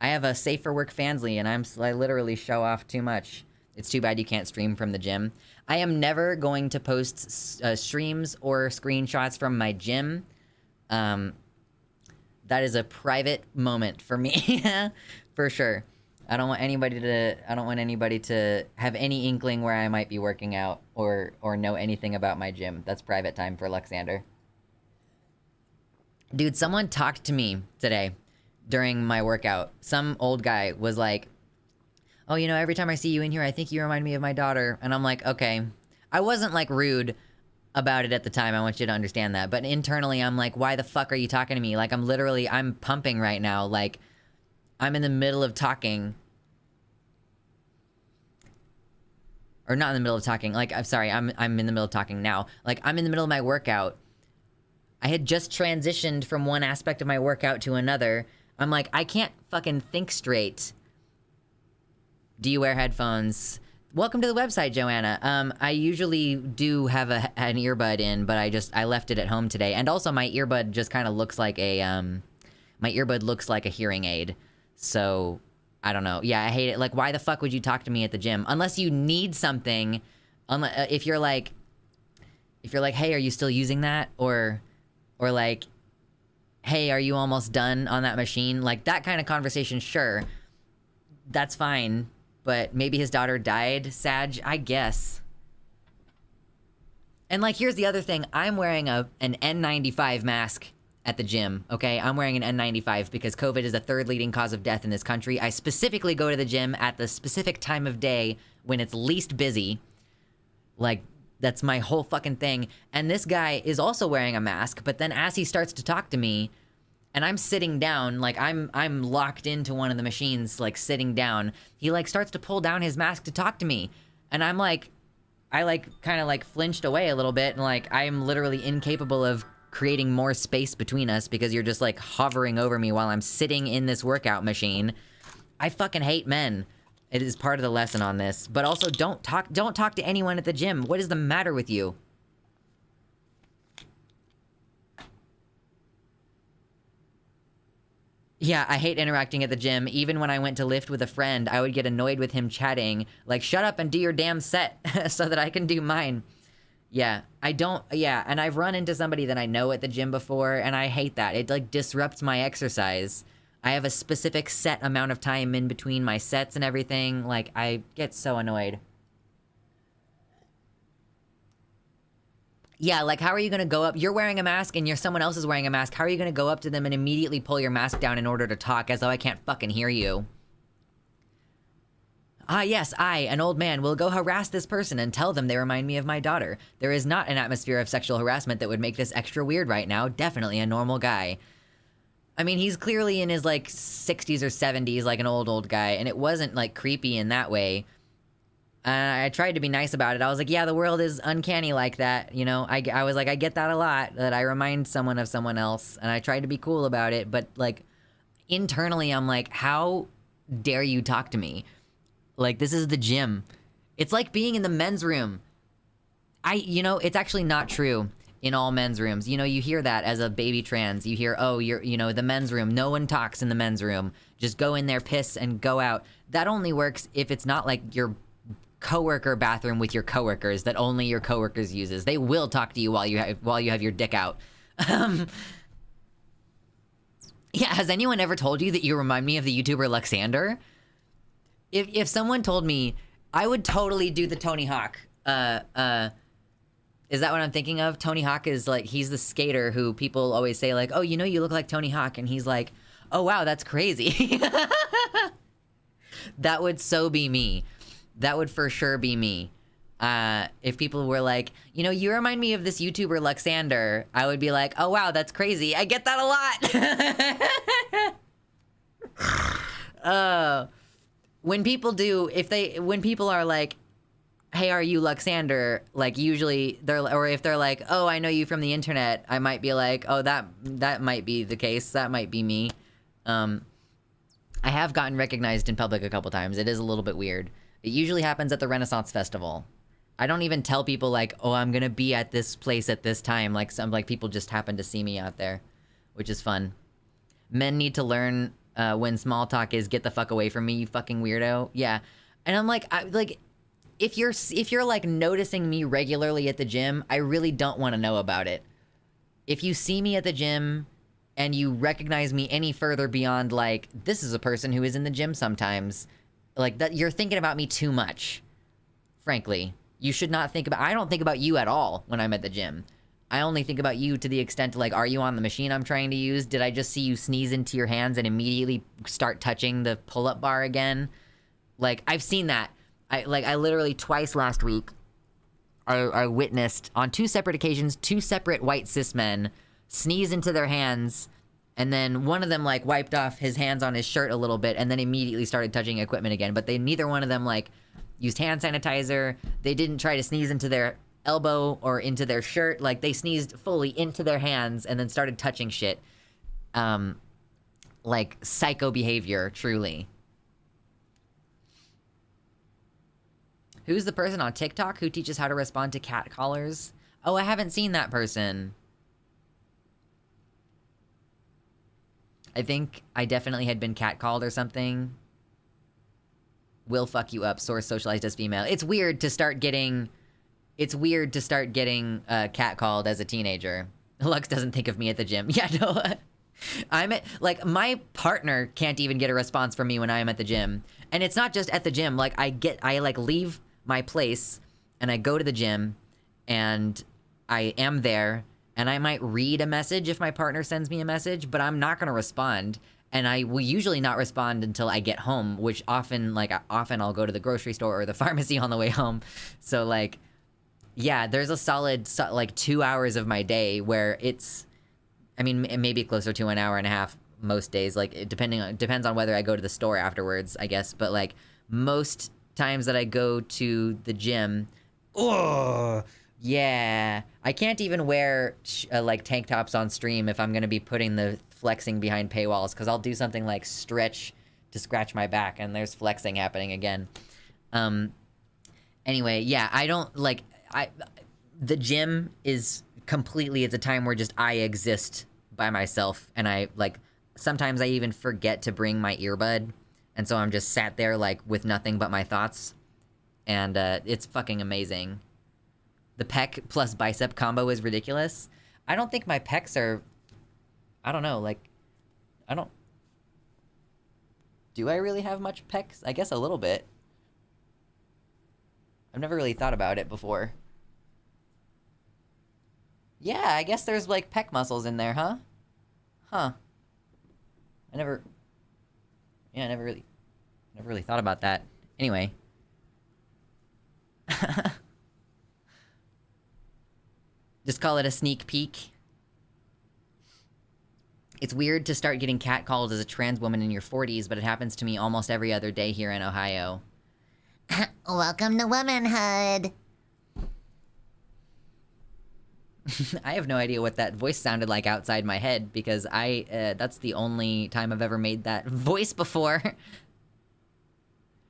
I have a safe for work Fansly, and I literally show off too much. It's too bad you can't stream from the gym. I am never going to post streams or screenshots from my gym. That is a private moment for me, for sure. I don't want anybody to have any inkling where I might be working out or know anything about my gym. That's private time for Luxander. Dude, someone talked to me today during my workout. Some old guy was like, oh, you know, every time I see you in here, I think you remind me of my daughter. And I'm like, okay. I wasn't like rude about it at the time. I want you to understand that. But internally, I'm like, why the fuck are you talking to me? Like, I'm pumping right now. Like, I'm in the middle of talking. Or not in the middle of talking. Like, I'm sorry, I'm in the middle of talking now. Like, I'm in the middle of my workout. I had just transitioned from one aspect of my workout to another. I'm like, I can't fucking think straight. Do you wear headphones? Welcome to the website, Joanna. I usually do have an earbud in, but I left it at home today. And also my earbud just kind of looks like my earbud looks like a hearing aid. So, I don't know. Yeah, I hate it. Like, why the fuck would you talk to me at the gym? Unless you need something. If you're like, hey, are you still using that? Or like, hey, are you almost done on that machine? Like, that kind of conversation, sure. That's fine. But maybe his daughter died, Sag, I guess. And like, here's the other thing. I'm wearing an N95 mask at the gym, okay? I'm wearing an N95 because COVID is the third leading cause of death in this country. I specifically go to the gym at the specific time of day when it's least busy. Like, that's my whole fucking thing. And this guy is also wearing a mask, but then as he starts to talk to me, and I'm sitting down, like I'm locked into one of the machines, like sitting down. He like starts to pull down his mask to talk to me. And I'm like, I like kind of like flinched away a little bit. And like, I'm literally incapable of creating more space between us because you're just like hovering over me while I'm sitting in this workout machine. I fucking hate men. It is part of the lesson on this. But also don't talk to anyone at the gym. What is the matter with you? Yeah, I hate interacting at the gym. Even when I went to lift with a friend, I would get annoyed with him chatting. Like, shut up and do your damn set so that I can do mine. Yeah, and I've run into somebody that I know at the gym before, and I hate that. It, like, disrupts my exercise. I have a specific set amount of time in between my sets and everything. Like, I get so annoyed. Yeah, like, how are you gonna go up? You're wearing a mask and someone else is wearing a mask. How are you gonna go up to them and immediately pull your mask down in order to talk as though I can't fucking hear you? Ah, yes, I, an old man, will go harass this person and tell them they remind me of my daughter. There is not an atmosphere of sexual harassment that would make this extra weird right now. Definitely a normal guy. I mean, he's clearly in his, like, 60s or 70s, like an old guy, and it wasn't, like, creepy in that way. I tried to be nice about it. I was like, yeah, the world is uncanny like that, you know? I was like, I get that a lot, that I remind someone of someone else, and I tried to be cool about it, but, like, internally, I'm like, how dare you talk to me? Like, this is the gym. It's like being in the men's room. You know, it's actually not true in all men's rooms. You know, you hear that as a baby trans. You hear, oh, you know, the men's room. No one talks in the men's room. Just go in there, piss, and go out. That only works if it's not like your coworker bathroom with your coworkers that only your coworkers uses. They will talk to you while you have your dick out. Yeah, has anyone ever told you that you remind me of the YouTuber Luxander? If someone told me, I would totally do the Tony Hawk. Is that what I'm thinking of? Tony Hawk is like, he's the skater who people always say like, oh, you know, you look like Tony Hawk. And he's like, oh, wow, that's crazy. That would so be me. That would for sure be me. If people were like, you know, you remind me of this YouTuber Luxander, I would be like, oh, wow, that's crazy. I get that a lot. When people are like, hey, are you Luxander? Like, usually if they're like, oh, I know you from the internet, I might be like, oh, that might be the case. That might be me. I have gotten recognized in public a couple times. It is a little bit weird. It usually happens at the Renaissance Festival. I don't even tell people like, oh, I'm gonna be at this place at this time. Like some like people just happen to see me out there, which is fun. Men need to learn when small talk is get the fuck away from me, you fucking weirdo. Yeah, and I'm like, if you're like noticing me regularly at the gym, I really don't want to know about it. If you see me at the gym and you recognize me any further beyond like, this is a person who is in the gym sometimes, like that, you're thinking about me too much, frankly. You should not think about, I don't think about you at all when I'm at the gym. I only think about you to the extent like, are you on the machine I'm trying to use? Did I just see you sneeze into your hands and immediately start touching the pull-up bar again? Like, I've seen that. I literally twice last week, I witnessed on 2 separate occasions, 2 separate white cis men sneeze into their hands, and then one of them like wiped off his hands on his shirt a little bit and then immediately started touching equipment again. But neither one of them like used hand sanitizer. They didn't try to sneeze into their elbow or into their shirt. Like, they sneezed fully into their hands and then started touching shit. Like, psycho behavior, truly. Who's the person on TikTok who teaches how to respond to cat callers? Oh, I haven't seen that person. I think I definitely had been catcalled or something. Will fuck you up, source socialized as female. It's weird to start getting catcalled as a teenager. Lux doesn't think of me at the gym. Yeah, no. I'm at, like, my partner can't even get a response from me when I'm at the gym. And it's not just at the gym. Like, I like leave my place and I go to the gym and I am there and I might read a message if my partner sends me a message, but I'm not going to respond. And I will usually not respond until I get home, which often I'll go to the grocery store or the pharmacy on the way home. So, like, yeah, there's a solid, like, 2 hours of my day where it's, I mean, maybe closer to an hour and a half most days. Like, it depends on whether I go to the store afterwards, I guess. But, like, most times that I go to the gym, oh, yeah. I can't even wear, like, tank tops on stream if I'm going to be putting the flexing behind paywalls, because I'll do something like stretch to scratch my back, and there's flexing happening again. Anyway, yeah, I don't, like, the gym is completely, it's a time where just I exist by myself, and I, like, sometimes I even forget to bring my earbud, and so I'm just sat there, like, with nothing but my thoughts, and it's fucking amazing. The pec plus bicep combo is ridiculous. I don't think my pecs are, I don't know, like, do I really have much pecs? I guess a little bit. I've never really thought about it before. Yeah, I guess there's, like, pec muscles in there, huh? Huh. I never really thought about that. Anyway. Just call it a sneak peek. It's weird to start getting catcalled as a trans woman in your 40s, but it happens to me almost every other day here in Ohio. Welcome to womanhood. I have no idea what that voice sounded like outside my head, because that's the only time I've ever made that voice before.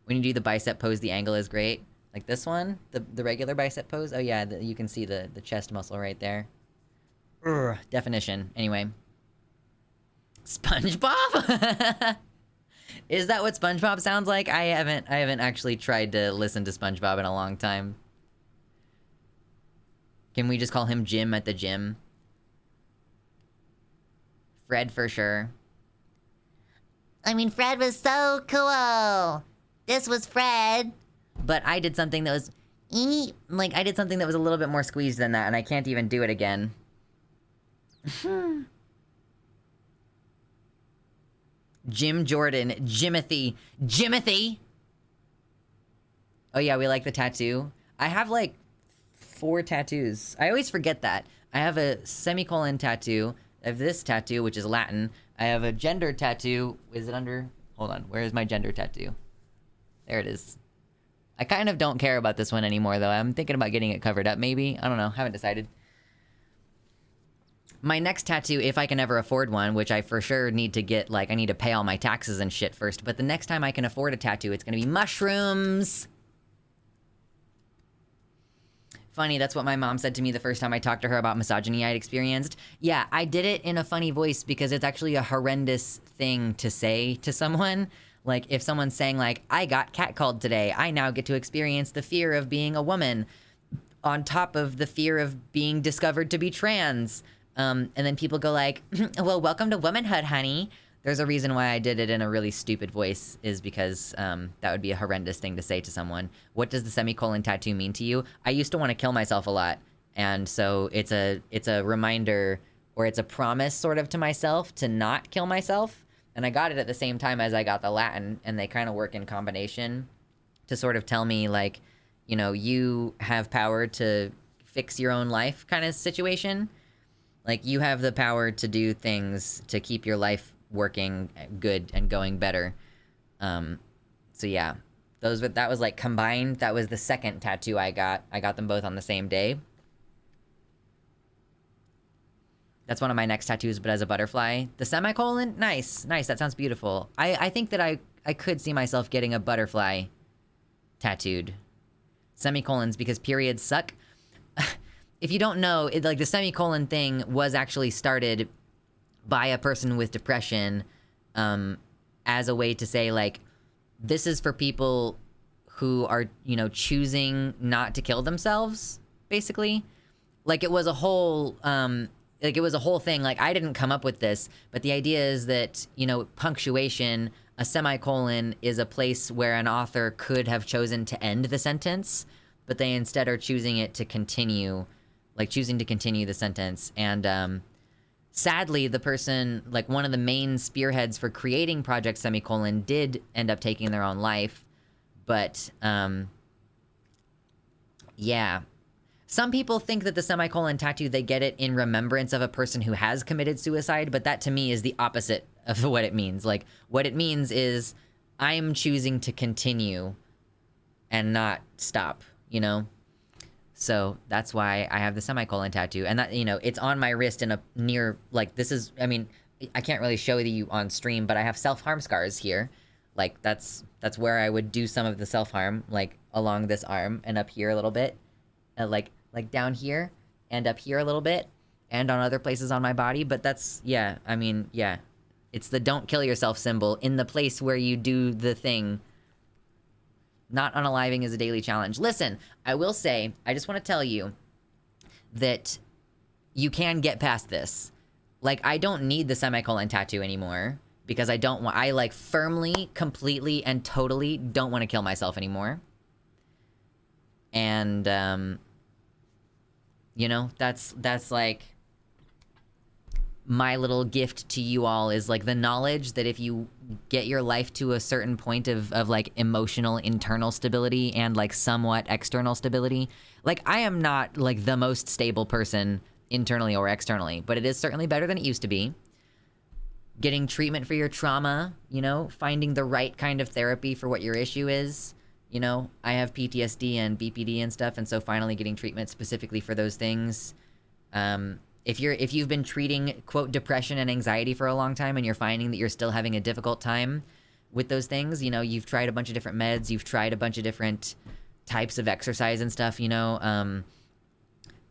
When you do the bicep pose, the angle is great. Like this one, the regular bicep pose. Oh yeah, you can see the chest muscle right there. Definition. Anyway. SpongeBob? Is that what SpongeBob sounds like? I haven't actually tried to listen to SpongeBob in a long time. Can we just call him Jim at the gym? Fred for sure. I mean, Fred was so cool. This was Fred. But I did something that was, like, I did something that was a little bit more squeezed than that, and I can't even do it again. Jim Jordan, Jimothy. Oh yeah, we like the tattoo. I have like 4 tattoos. I always forget that. I have a semicolon tattoo. I have this tattoo, which is Latin. I have a gender tattoo. Is it under? Hold on. Where is my gender tattoo? There it is. I kind of don't care about this one anymore, though. I'm thinking about getting it covered up, maybe. I don't know. Haven't decided. My next tattoo, if I can ever afford one, which I for sure need to get, like, I need to pay all my taxes and shit first, but the next time I can afford a tattoo, it's gonna be mushrooms. Funny, that's what my mom said to me the first time I talked to her about misogyny I'd experienced. Yeah, I did it in a funny voice because it's actually a horrendous thing to say to someone. Like, if someone's saying, like, I got catcalled today, I now get to experience the fear of being a woman on top of the fear of being discovered to be trans. And then people go like, well, welcome to womanhood, honey. There's a reason why I did it in a really stupid voice, is because that would be a horrendous thing to say to someone. What does the semicolon tattoo mean to you? I used to want to kill myself a lot. And so it's a reminder, or it's a promise sort of to myself to not kill myself. And I got it at the same time as I got the Latin, and they kind of work in combination to sort of tell me, like, you know, you have power to fix your own life kind of situation. Like, you have the power to do things to keep your life working good and going better. So yeah, that was like combined. That was the second tattoo I got. I got them both on the same day. That's one of my next tattoos, but as a butterfly. The semicolon, nice. That sounds beautiful. I think that I could see myself getting a butterfly tattooed. Semicolons, because periods suck. If you don't know, like, the semicolon thing was actually started by a person with depression, as a way to say, like, this is for people who are, you know, choosing not to kill themselves, basically. Like, it was a whole thing. Like, I didn't come up with this, but the idea is that, you know, punctuation, a semicolon is a place where an author could have chosen to end the sentence, but they instead are choosing it to continue, like, choosing to continue the sentence. And sadly, the person, like, one of the main spearheads for creating Project Semicolon did end up taking their own life. But yeah. Some people think that the semicolon tattoo, they get it in remembrance of a person who has committed suicide, but that to me is the opposite of what it means. Like, what it means is I'm choosing to continue and not stop, you know? So that's why I have the semicolon tattoo. And that, you know, it's on my wrist in a near, like, this is, I mean, I can't really show you on stream, but I have self-harm scars here. Like, that's where I would do some of the self-harm, like, along this arm and up here a little bit. Like down here and up here a little bit and on other places on my body. But that's, yeah, I mean, yeah. It's the don't kill yourself symbol in the place where you do the thing. Not unaliving is a daily challenge. Listen, I will say, I just want to tell you that you can get past this. Like, I don't need the semicolon tattoo anymore because I like firmly, completely, and totally don't want to kill myself anymore. And, you know, that's like my little gift to you all, is like the knowledge that if you get your life to a certain point of like emotional internal stability and like somewhat external stability, like, I am not like the most stable person internally or externally, but it is certainly better than it used to be. Getting treatment for your trauma, you know, finding the right kind of therapy for what your issue is. You know, I have PTSD and BPD and stuff, and so finally getting treatment specifically for those things. If you've been treating, quote, depression and anxiety for a long time and you're finding that you're still having a difficult time with those things, you know, you've tried a bunch of different meds, you've tried a bunch of different types of exercise and stuff, you know,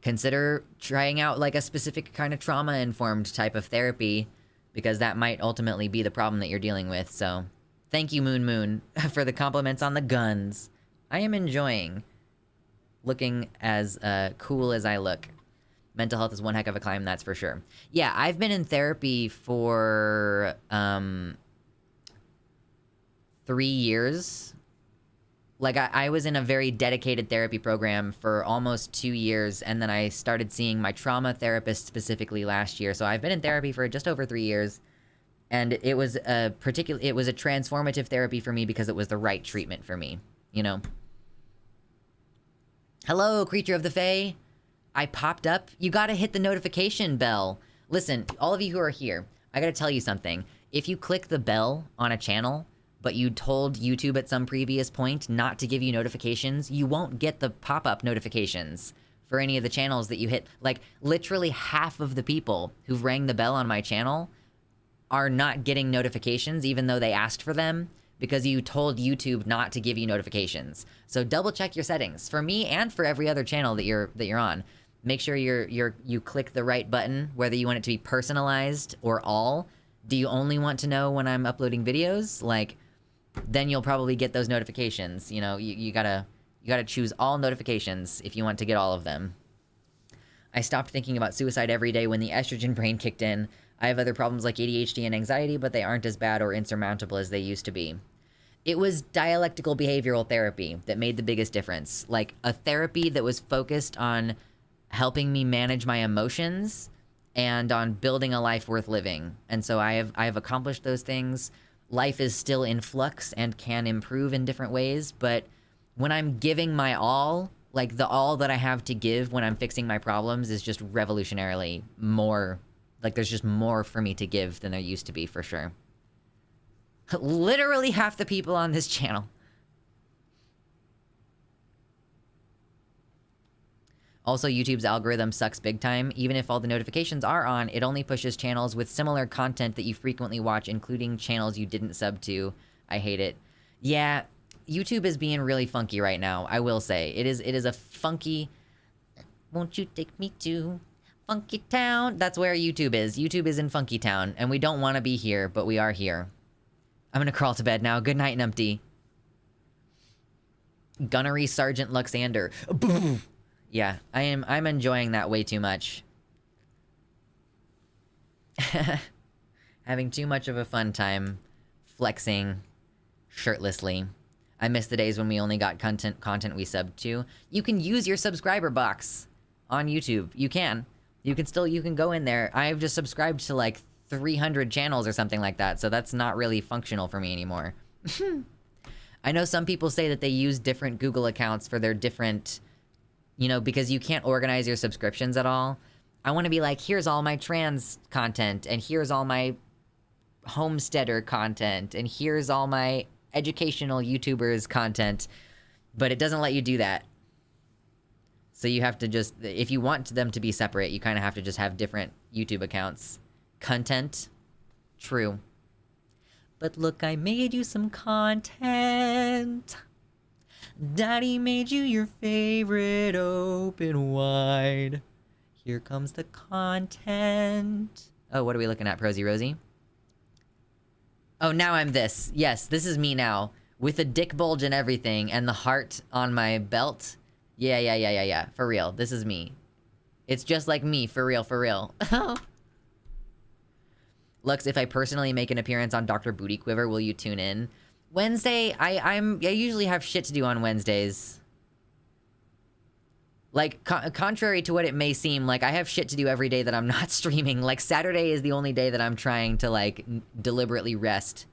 consider trying out like a specific kind of trauma-informed type of therapy, because that might ultimately be the problem that you're dealing with. So thank you, Moon, for the compliments on the guns. I am enjoying looking as cool as I look. Mental health is one heck of a climb, that's for sure. Yeah, I've been in therapy for 3 years. Like, I was in a very dedicated therapy program for almost 2 years, and then I started seeing my trauma therapist specifically last year. So I've been in therapy for just over 3 years. And it was a transformative therapy for me because it was the right treatment for me, you know? Hello, creature of the Fae. I popped up. You gotta hit the notification bell. Listen, all of you who are here, I gotta tell you something. If you click the bell on a channel, but you told YouTube at some previous point not to give you notifications, you won't get the pop-up notifications for any of the channels that you hit. Like, literally half of the people who've rang the bell on my channel are not getting notifications, even though they asked for them, because you told YouTube not to give you notifications. So double check your settings for me and for every other channel that you're on. Make sure you click the right button, whether you want it to be personalized or all. Do you only want to know when I'm uploading videos? Like, then you'll probably get those notifications. You know, you gotta choose all notifications if you want to get all of them. I stopped thinking about suicide every day when the estrogen brain kicked in. I have other problems like ADHD and anxiety, but they aren't as bad or insurmountable as they used to be. It was dialectical behavioral therapy that made the biggest difference. Like, a therapy that was focused on helping me manage my emotions and on building a life worth living. And so I have accomplished those things. Life is still in flux and can improve in different ways, but when I'm giving my all, like the all that I have to give when I'm fixing my problems is just revolutionarily more, like there's just more for me to give than there used to be, for sure. Literally half the people on this channel. Also, YouTube's algorithm sucks big time. Even if all the notifications are on, it only pushes channels with similar content that you frequently watch, including channels you didn't sub to. I hate it. Yeah, YouTube is being really funky right now, I will say. It is a funky... Won't you take me to Funky Town? That's where YouTube is. YouTube is in Funky Town, and we don't want to be here, but we are here. I'm gonna crawl to bed now. Good night, Numpty. Gunnery Sergeant Luxander. Boom! Yeah, I'm enjoying that way too much. Having too much of a fun time flexing shirtlessly. I miss the days when we only got content we subbed to. You can use your subscriber box on YouTube. You can go in there. I've just subscribed to like 300 channels or something like that, so that's not really functional for me anymore. I know some people say that they use different Google accounts for their different, you know, because you can't organize your subscriptions at all. I want to be like, here's all my trans content, and here's all my homesteader content, and here's all my educational YouTubers content, but it doesn't let you do that. So you have to just, if you want them to be separate, you kind of have to just have different YouTube accounts. Content, true. But look, I made you some content. Daddy made you your favorite open wide. Here comes the content. Oh, what are we looking at, Prosy Rosie? Oh, now I'm this. Yes, this is me now. With a dick bulge and everything, and the heart on my belt. Yeah. For real, this is me. It's just like me, for real, for real. Lux, if I personally make an appearance on Dr. Booty Quiver, will you tune in? Wednesday, I usually have shit to do on Wednesdays. Like, contrary to what it may seem, like, I have shit to do every day that I'm not streaming. Like, Saturday is the only day that I'm trying to, like, deliberately rest.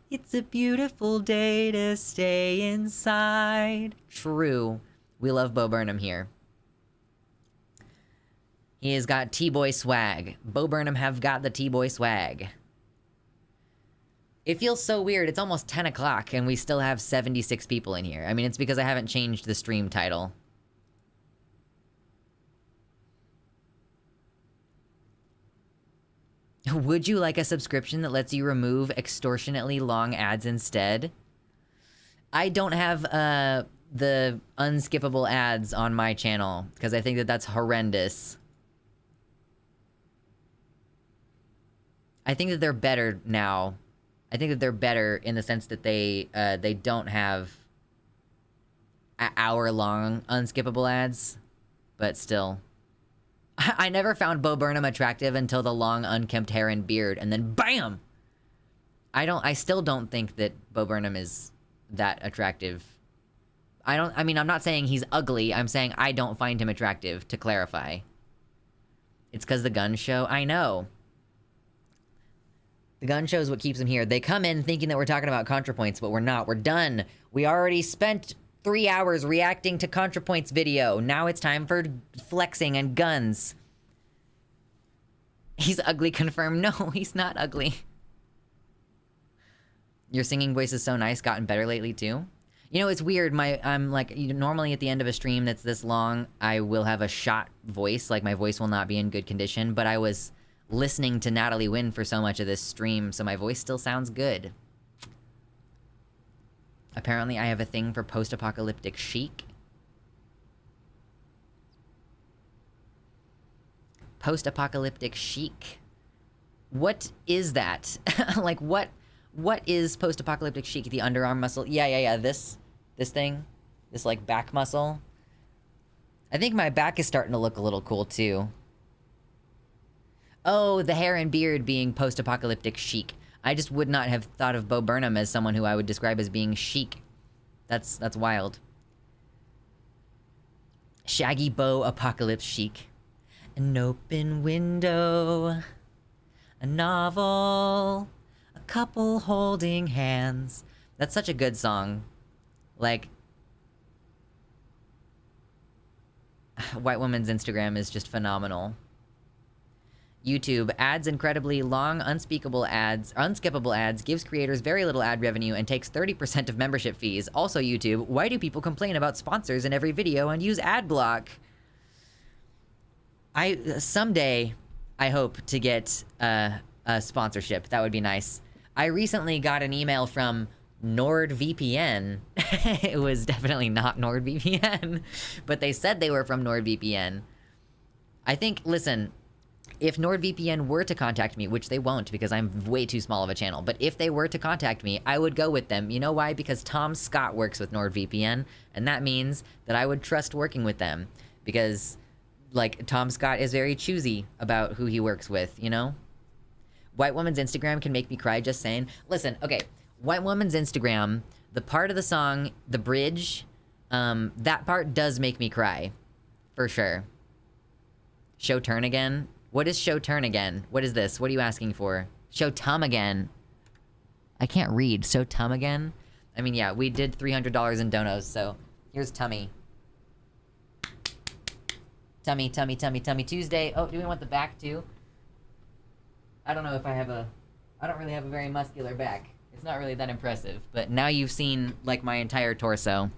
It's a beautiful day to stay inside. True. We love Bo Burnham here. He has got T-Boy swag. Bo Burnham have got the T-Boy swag. It feels so weird. It's almost 10 o'clock and we still have 76 people in here. I mean, it's because I haven't changed the stream title. Would you like a subscription that lets you remove extortionately long ads instead? I don't have the unskippable ads on my channel because I think that that's horrendous. I think that they're better now. I think that they're better in the sense that they don't have hour-long unskippable ads, but still. I never found Bo Burnham attractive until the long unkempt hair and beard, and then BAM! I still don't think that Bo Burnham is that attractive. I mean, I'm not saying he's ugly, I'm saying I don't find him attractive, to clarify. It's because the gun show? I know. The gun show is what keeps him here. They come in thinking that we're talking about Contrapoints, but we're not. We're done. We already spent 3 hours reacting to Contrapoints video. Now it's time for flexing and guns. He's ugly confirmed. No, he's not ugly. Your singing voice is so nice. Gotten better lately too. You know, it's weird. I'm like, normally at the end of a stream that's this long, I will have a shot voice. Like my voice will not be in good condition. But I was listening to Natalie Wynn for so much of this stream, so my voice still sounds good. Apparently I have a thing for post-apocalyptic chic. Post-apocalyptic chic. What is that? Like, what is post-apocalyptic chic? The underarm muscle? Yeah, this thing? This, like, back muscle? I think my back is starting to look a little cool, too. Oh, the hair and beard being post-apocalyptic chic. I just would not have thought of Bo Burnham as someone who I would describe as being chic. That's wild. Shaggy Bo apocalypse chic. An open window. A novel. A couple holding hands. That's such a good song. Like, White Woman's Instagram is just phenomenal. YouTube, adds incredibly long, unskippable ads, gives creators very little ad revenue, and takes 30% of membership fees. Also YouTube, why do people complain about sponsors in every video and use ad block? Someday, I hope to get a sponsorship. That would be nice. I recently got an email from NordVPN. It was definitely not NordVPN, but they said they were from NordVPN. I think, listen, if NordVPN were to contact me, which they won't because I'm way too small of a channel, but if they were to contact me, I would go with them. You know why? Because Tom Scott works with NordVPN, and that means that I would trust working with them. Because, like, Tom Scott is very choosy about who he works with, you know? White Woman's Instagram can make me cry just saying. Listen, okay, White Woman's Instagram, the part of the song, the bridge, that part does make me cry. For sure. Show turn again? What is show turn again? What is this? What are you asking for? Show tum again. I can't read. Show tum again? I mean, yeah, we did $300 in donos, so here's tummy. Tummy, tummy, tummy, tummy Tuesday. Oh, do we want the back too? I don't know if I have I don't really have a very muscular back. It's not really that impressive, but now you've seen, like, my entire torso.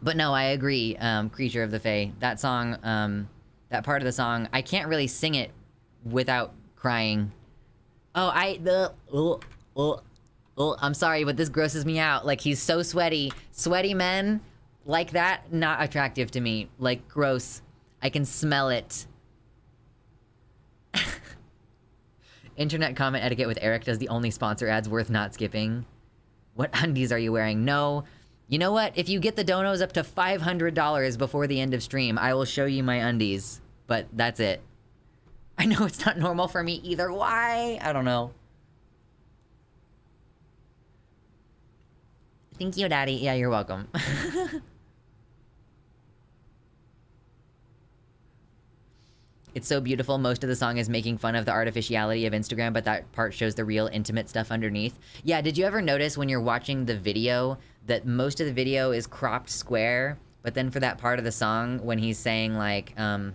But no, I agree, Creature of the Fae. That song, that part of the song, I can't really sing it without crying. Oh, I'm sorry, but this grosses me out. Like, he's so sweaty. Sweaty men like that, not attractive to me. Like, gross. I can smell it. Internet comment etiquette with Eric does the only sponsor ads worth not skipping. What undies are you wearing? No. You know what? If you get the donos up to $500 before the end of stream, I will show you my undies. But that's it. I know it's not normal for me either. Why? I don't know. Thank you, Daddy. Yeah, you're welcome. It's so beautiful. Most of the song is making fun of the artificiality of Instagram, but that part shows the real intimate stuff underneath. Yeah, did you ever notice when you're watching the video that most of the video is cropped square, but then for that part of the song when he's saying, like, how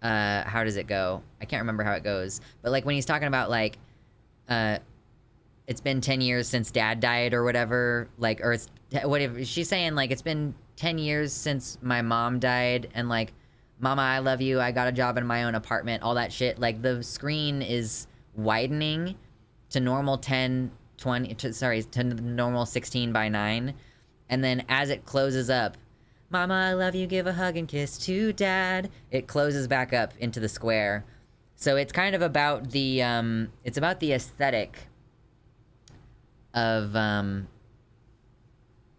does it go? I can't remember how it goes. But, like, when he's talking about, like, it's been 10 years since Dad died or whatever, like, or it's, whatever. She's saying, like, it's been 10 years since my mom died, and, like, Mama, I love you, I got a job in my own apartment, all that shit. Like, the screen is widening to normal 10, 20, to normal 16 by 9. And then as it closes up, Mama, I love you, give a hug and kiss to Dad, it closes back up into the square. So it's kind of about the, it's about the aesthetic of,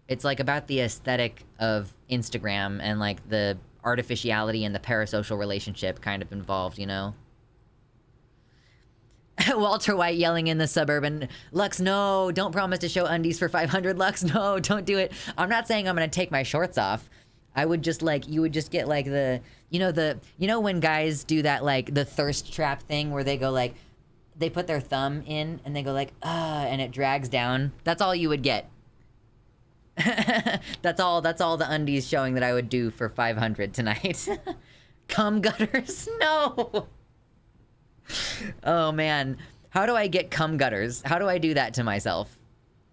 it's like about the aesthetic of Instagram and, like, the artificiality and the parasocial relationship kind of involved, you know? Walter White yelling in the suburban, Lux, no, don't promise to show undies for 500, Lux, no, don't do it. I'm not saying I'm gonna take my shorts off. I would just, like, you would just get, like, the, you know when guys do that, like, the thirst trap thing where they go, like, they put their thumb in and they go, like, and it drags down? That's all you would get. That's all the undies showing that I would do for 500 tonight. Cum gutters? No! Oh, man. How do I get cum gutters? How do I do that to myself?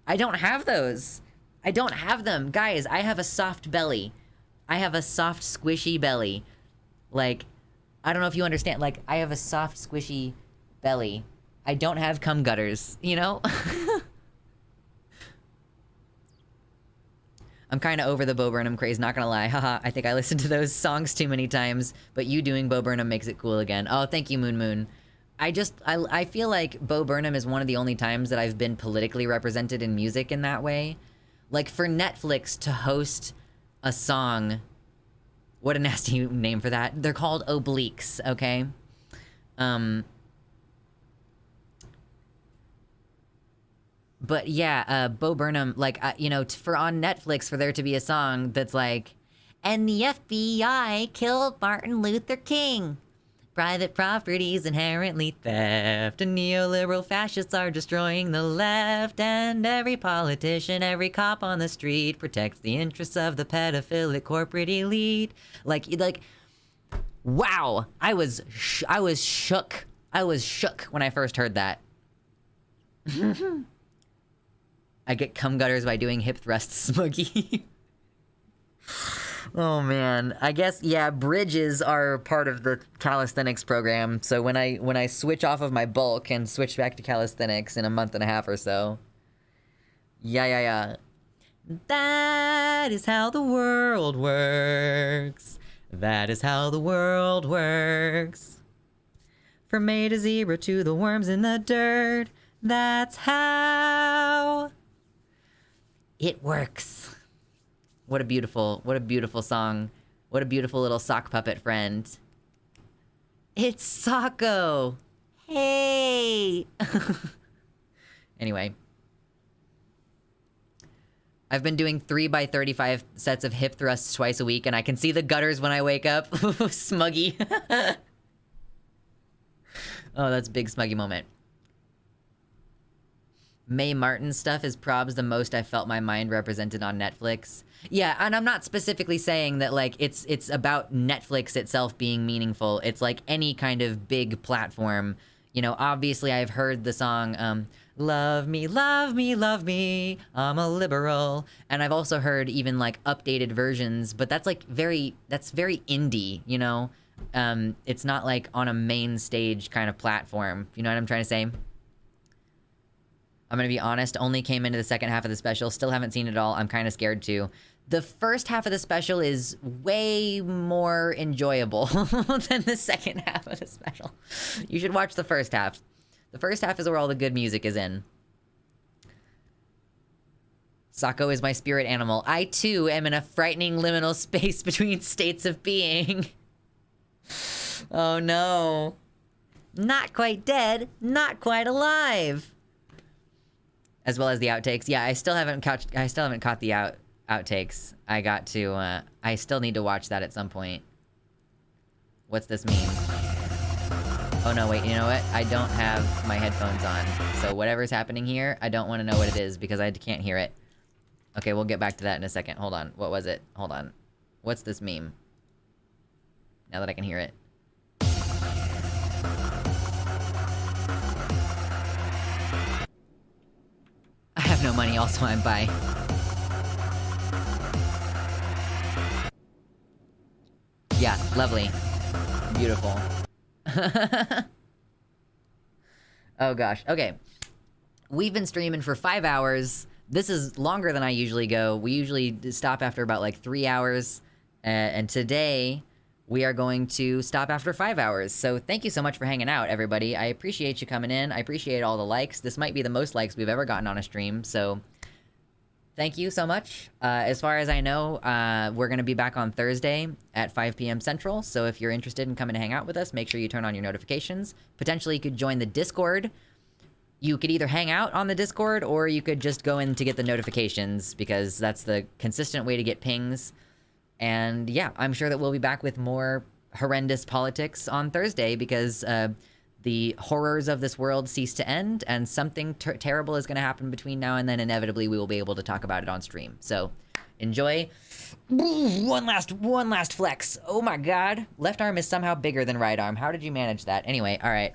I don't have those. I don't have them. Guys, I have a soft belly. I have a soft, squishy belly. Like, I don't know if you understand. Like, I have a soft, squishy belly. I don't have cum gutters, you know? I'm kind of over the Bo Burnham craze, not gonna lie. Haha, I think I listened to those songs too many times, but you doing Bo Burnham makes it cool again. Oh, thank you, Moon Moon. I feel like Bo Burnham is one of the only times that I've been politically represented in music in that way. Like, for Netflix to host a song, what a nasty name for that. They're called obliques, okay? But yeah, Bo Burnham, like, you know, for on Netflix, for there to be a song that's like, and the FBI killed Martin Luther King. Private property's inherently theft, and neoliberal fascists are destroying the left, and every politician, every cop on the street protects the interests of the pedophilic corporate elite. Like, wow, I was shook. I was shook when I first heard that. I get cum gutters by doing hip thrusts, Smuggy. Oh man, I guess, yeah, bridges are part of the calisthenics program. So when I switch off of my bulk and switch back to calisthenics in a month and a half or so. Yeah. That is how the world works. That is how the world works. From A to zebra to the worms in the dirt. That's how it works. What a beautiful song. What a beautiful little sock puppet friend. It's Socko. Hey. Anyway. I've been doing 3x35 sets of hip thrusts twice a week, and I can see the gutters when I wake up. Smuggy. Oh, that's a big Smuggy moment. Mae Martin stuff is probs the most I felt my mind represented on Netflix. Yeah, and I'm not specifically saying that, like, it's about Netflix itself being meaningful. It's like any kind of big platform. You know, obviously I've heard the song, Love Me, Love Me, Love Me, I'm a liberal. And I've also heard even, like, updated versions, but that's, like, that's very indie, you know? It's not, like, on a main stage kind of platform. You know what I'm trying to say? I'm gonna be honest, only came into the second half of the special. Still haven't seen it all. I'm kind of scared too. The first half of the special is way more enjoyable than the second half of the special. You should watch the first half. The first half is where all the good music is in. Socko is my spirit animal. I too am in a frightening liminal space between states of being. Oh no. Not quite dead, not quite alive. As well as the outtakes. Yeah, I still haven't caught the outtakes. I still need to watch that at some point. What's this mean? Oh no, wait, you know what? I don't have my headphones on. So whatever's happening here, I don't want to know what it is because I can't hear it. Okay, we'll get back to that in a second. Hold on. What was it? Hold on. What's this meme? Now that I can hear it. I have no money, also I'm bi. Yeah, lovely. Beautiful. Oh gosh, okay. We've been streaming for 5 hours. This is longer than I usually go. We usually stop after about like 3 hours. And today, we are going to stop after 5 hours. So thank you so much for hanging out, everybody. I appreciate you coming in. I appreciate all the likes. This might be the most likes we've ever gotten on a stream, so thank you so much. As far as I know, we're going to be back on Thursday at 5 p.m. Central, so if you're interested in coming to hang out with us, make sure you turn on your notifications. Potentially, you could join the Discord. You could either hang out on the Discord, or you could just go in to get the notifications, because that's the consistent way to get pings. And yeah, I'm sure that we'll be back with more horrendous politics on Thursday because the horrors of this world cease to end, and something terrible is going to happen between now and then. Inevitably, we will be able to talk about it on stream. So enjoy. One last flex. Oh my god. Left arm is somehow bigger than right arm. How did you manage that? Anyway, all right.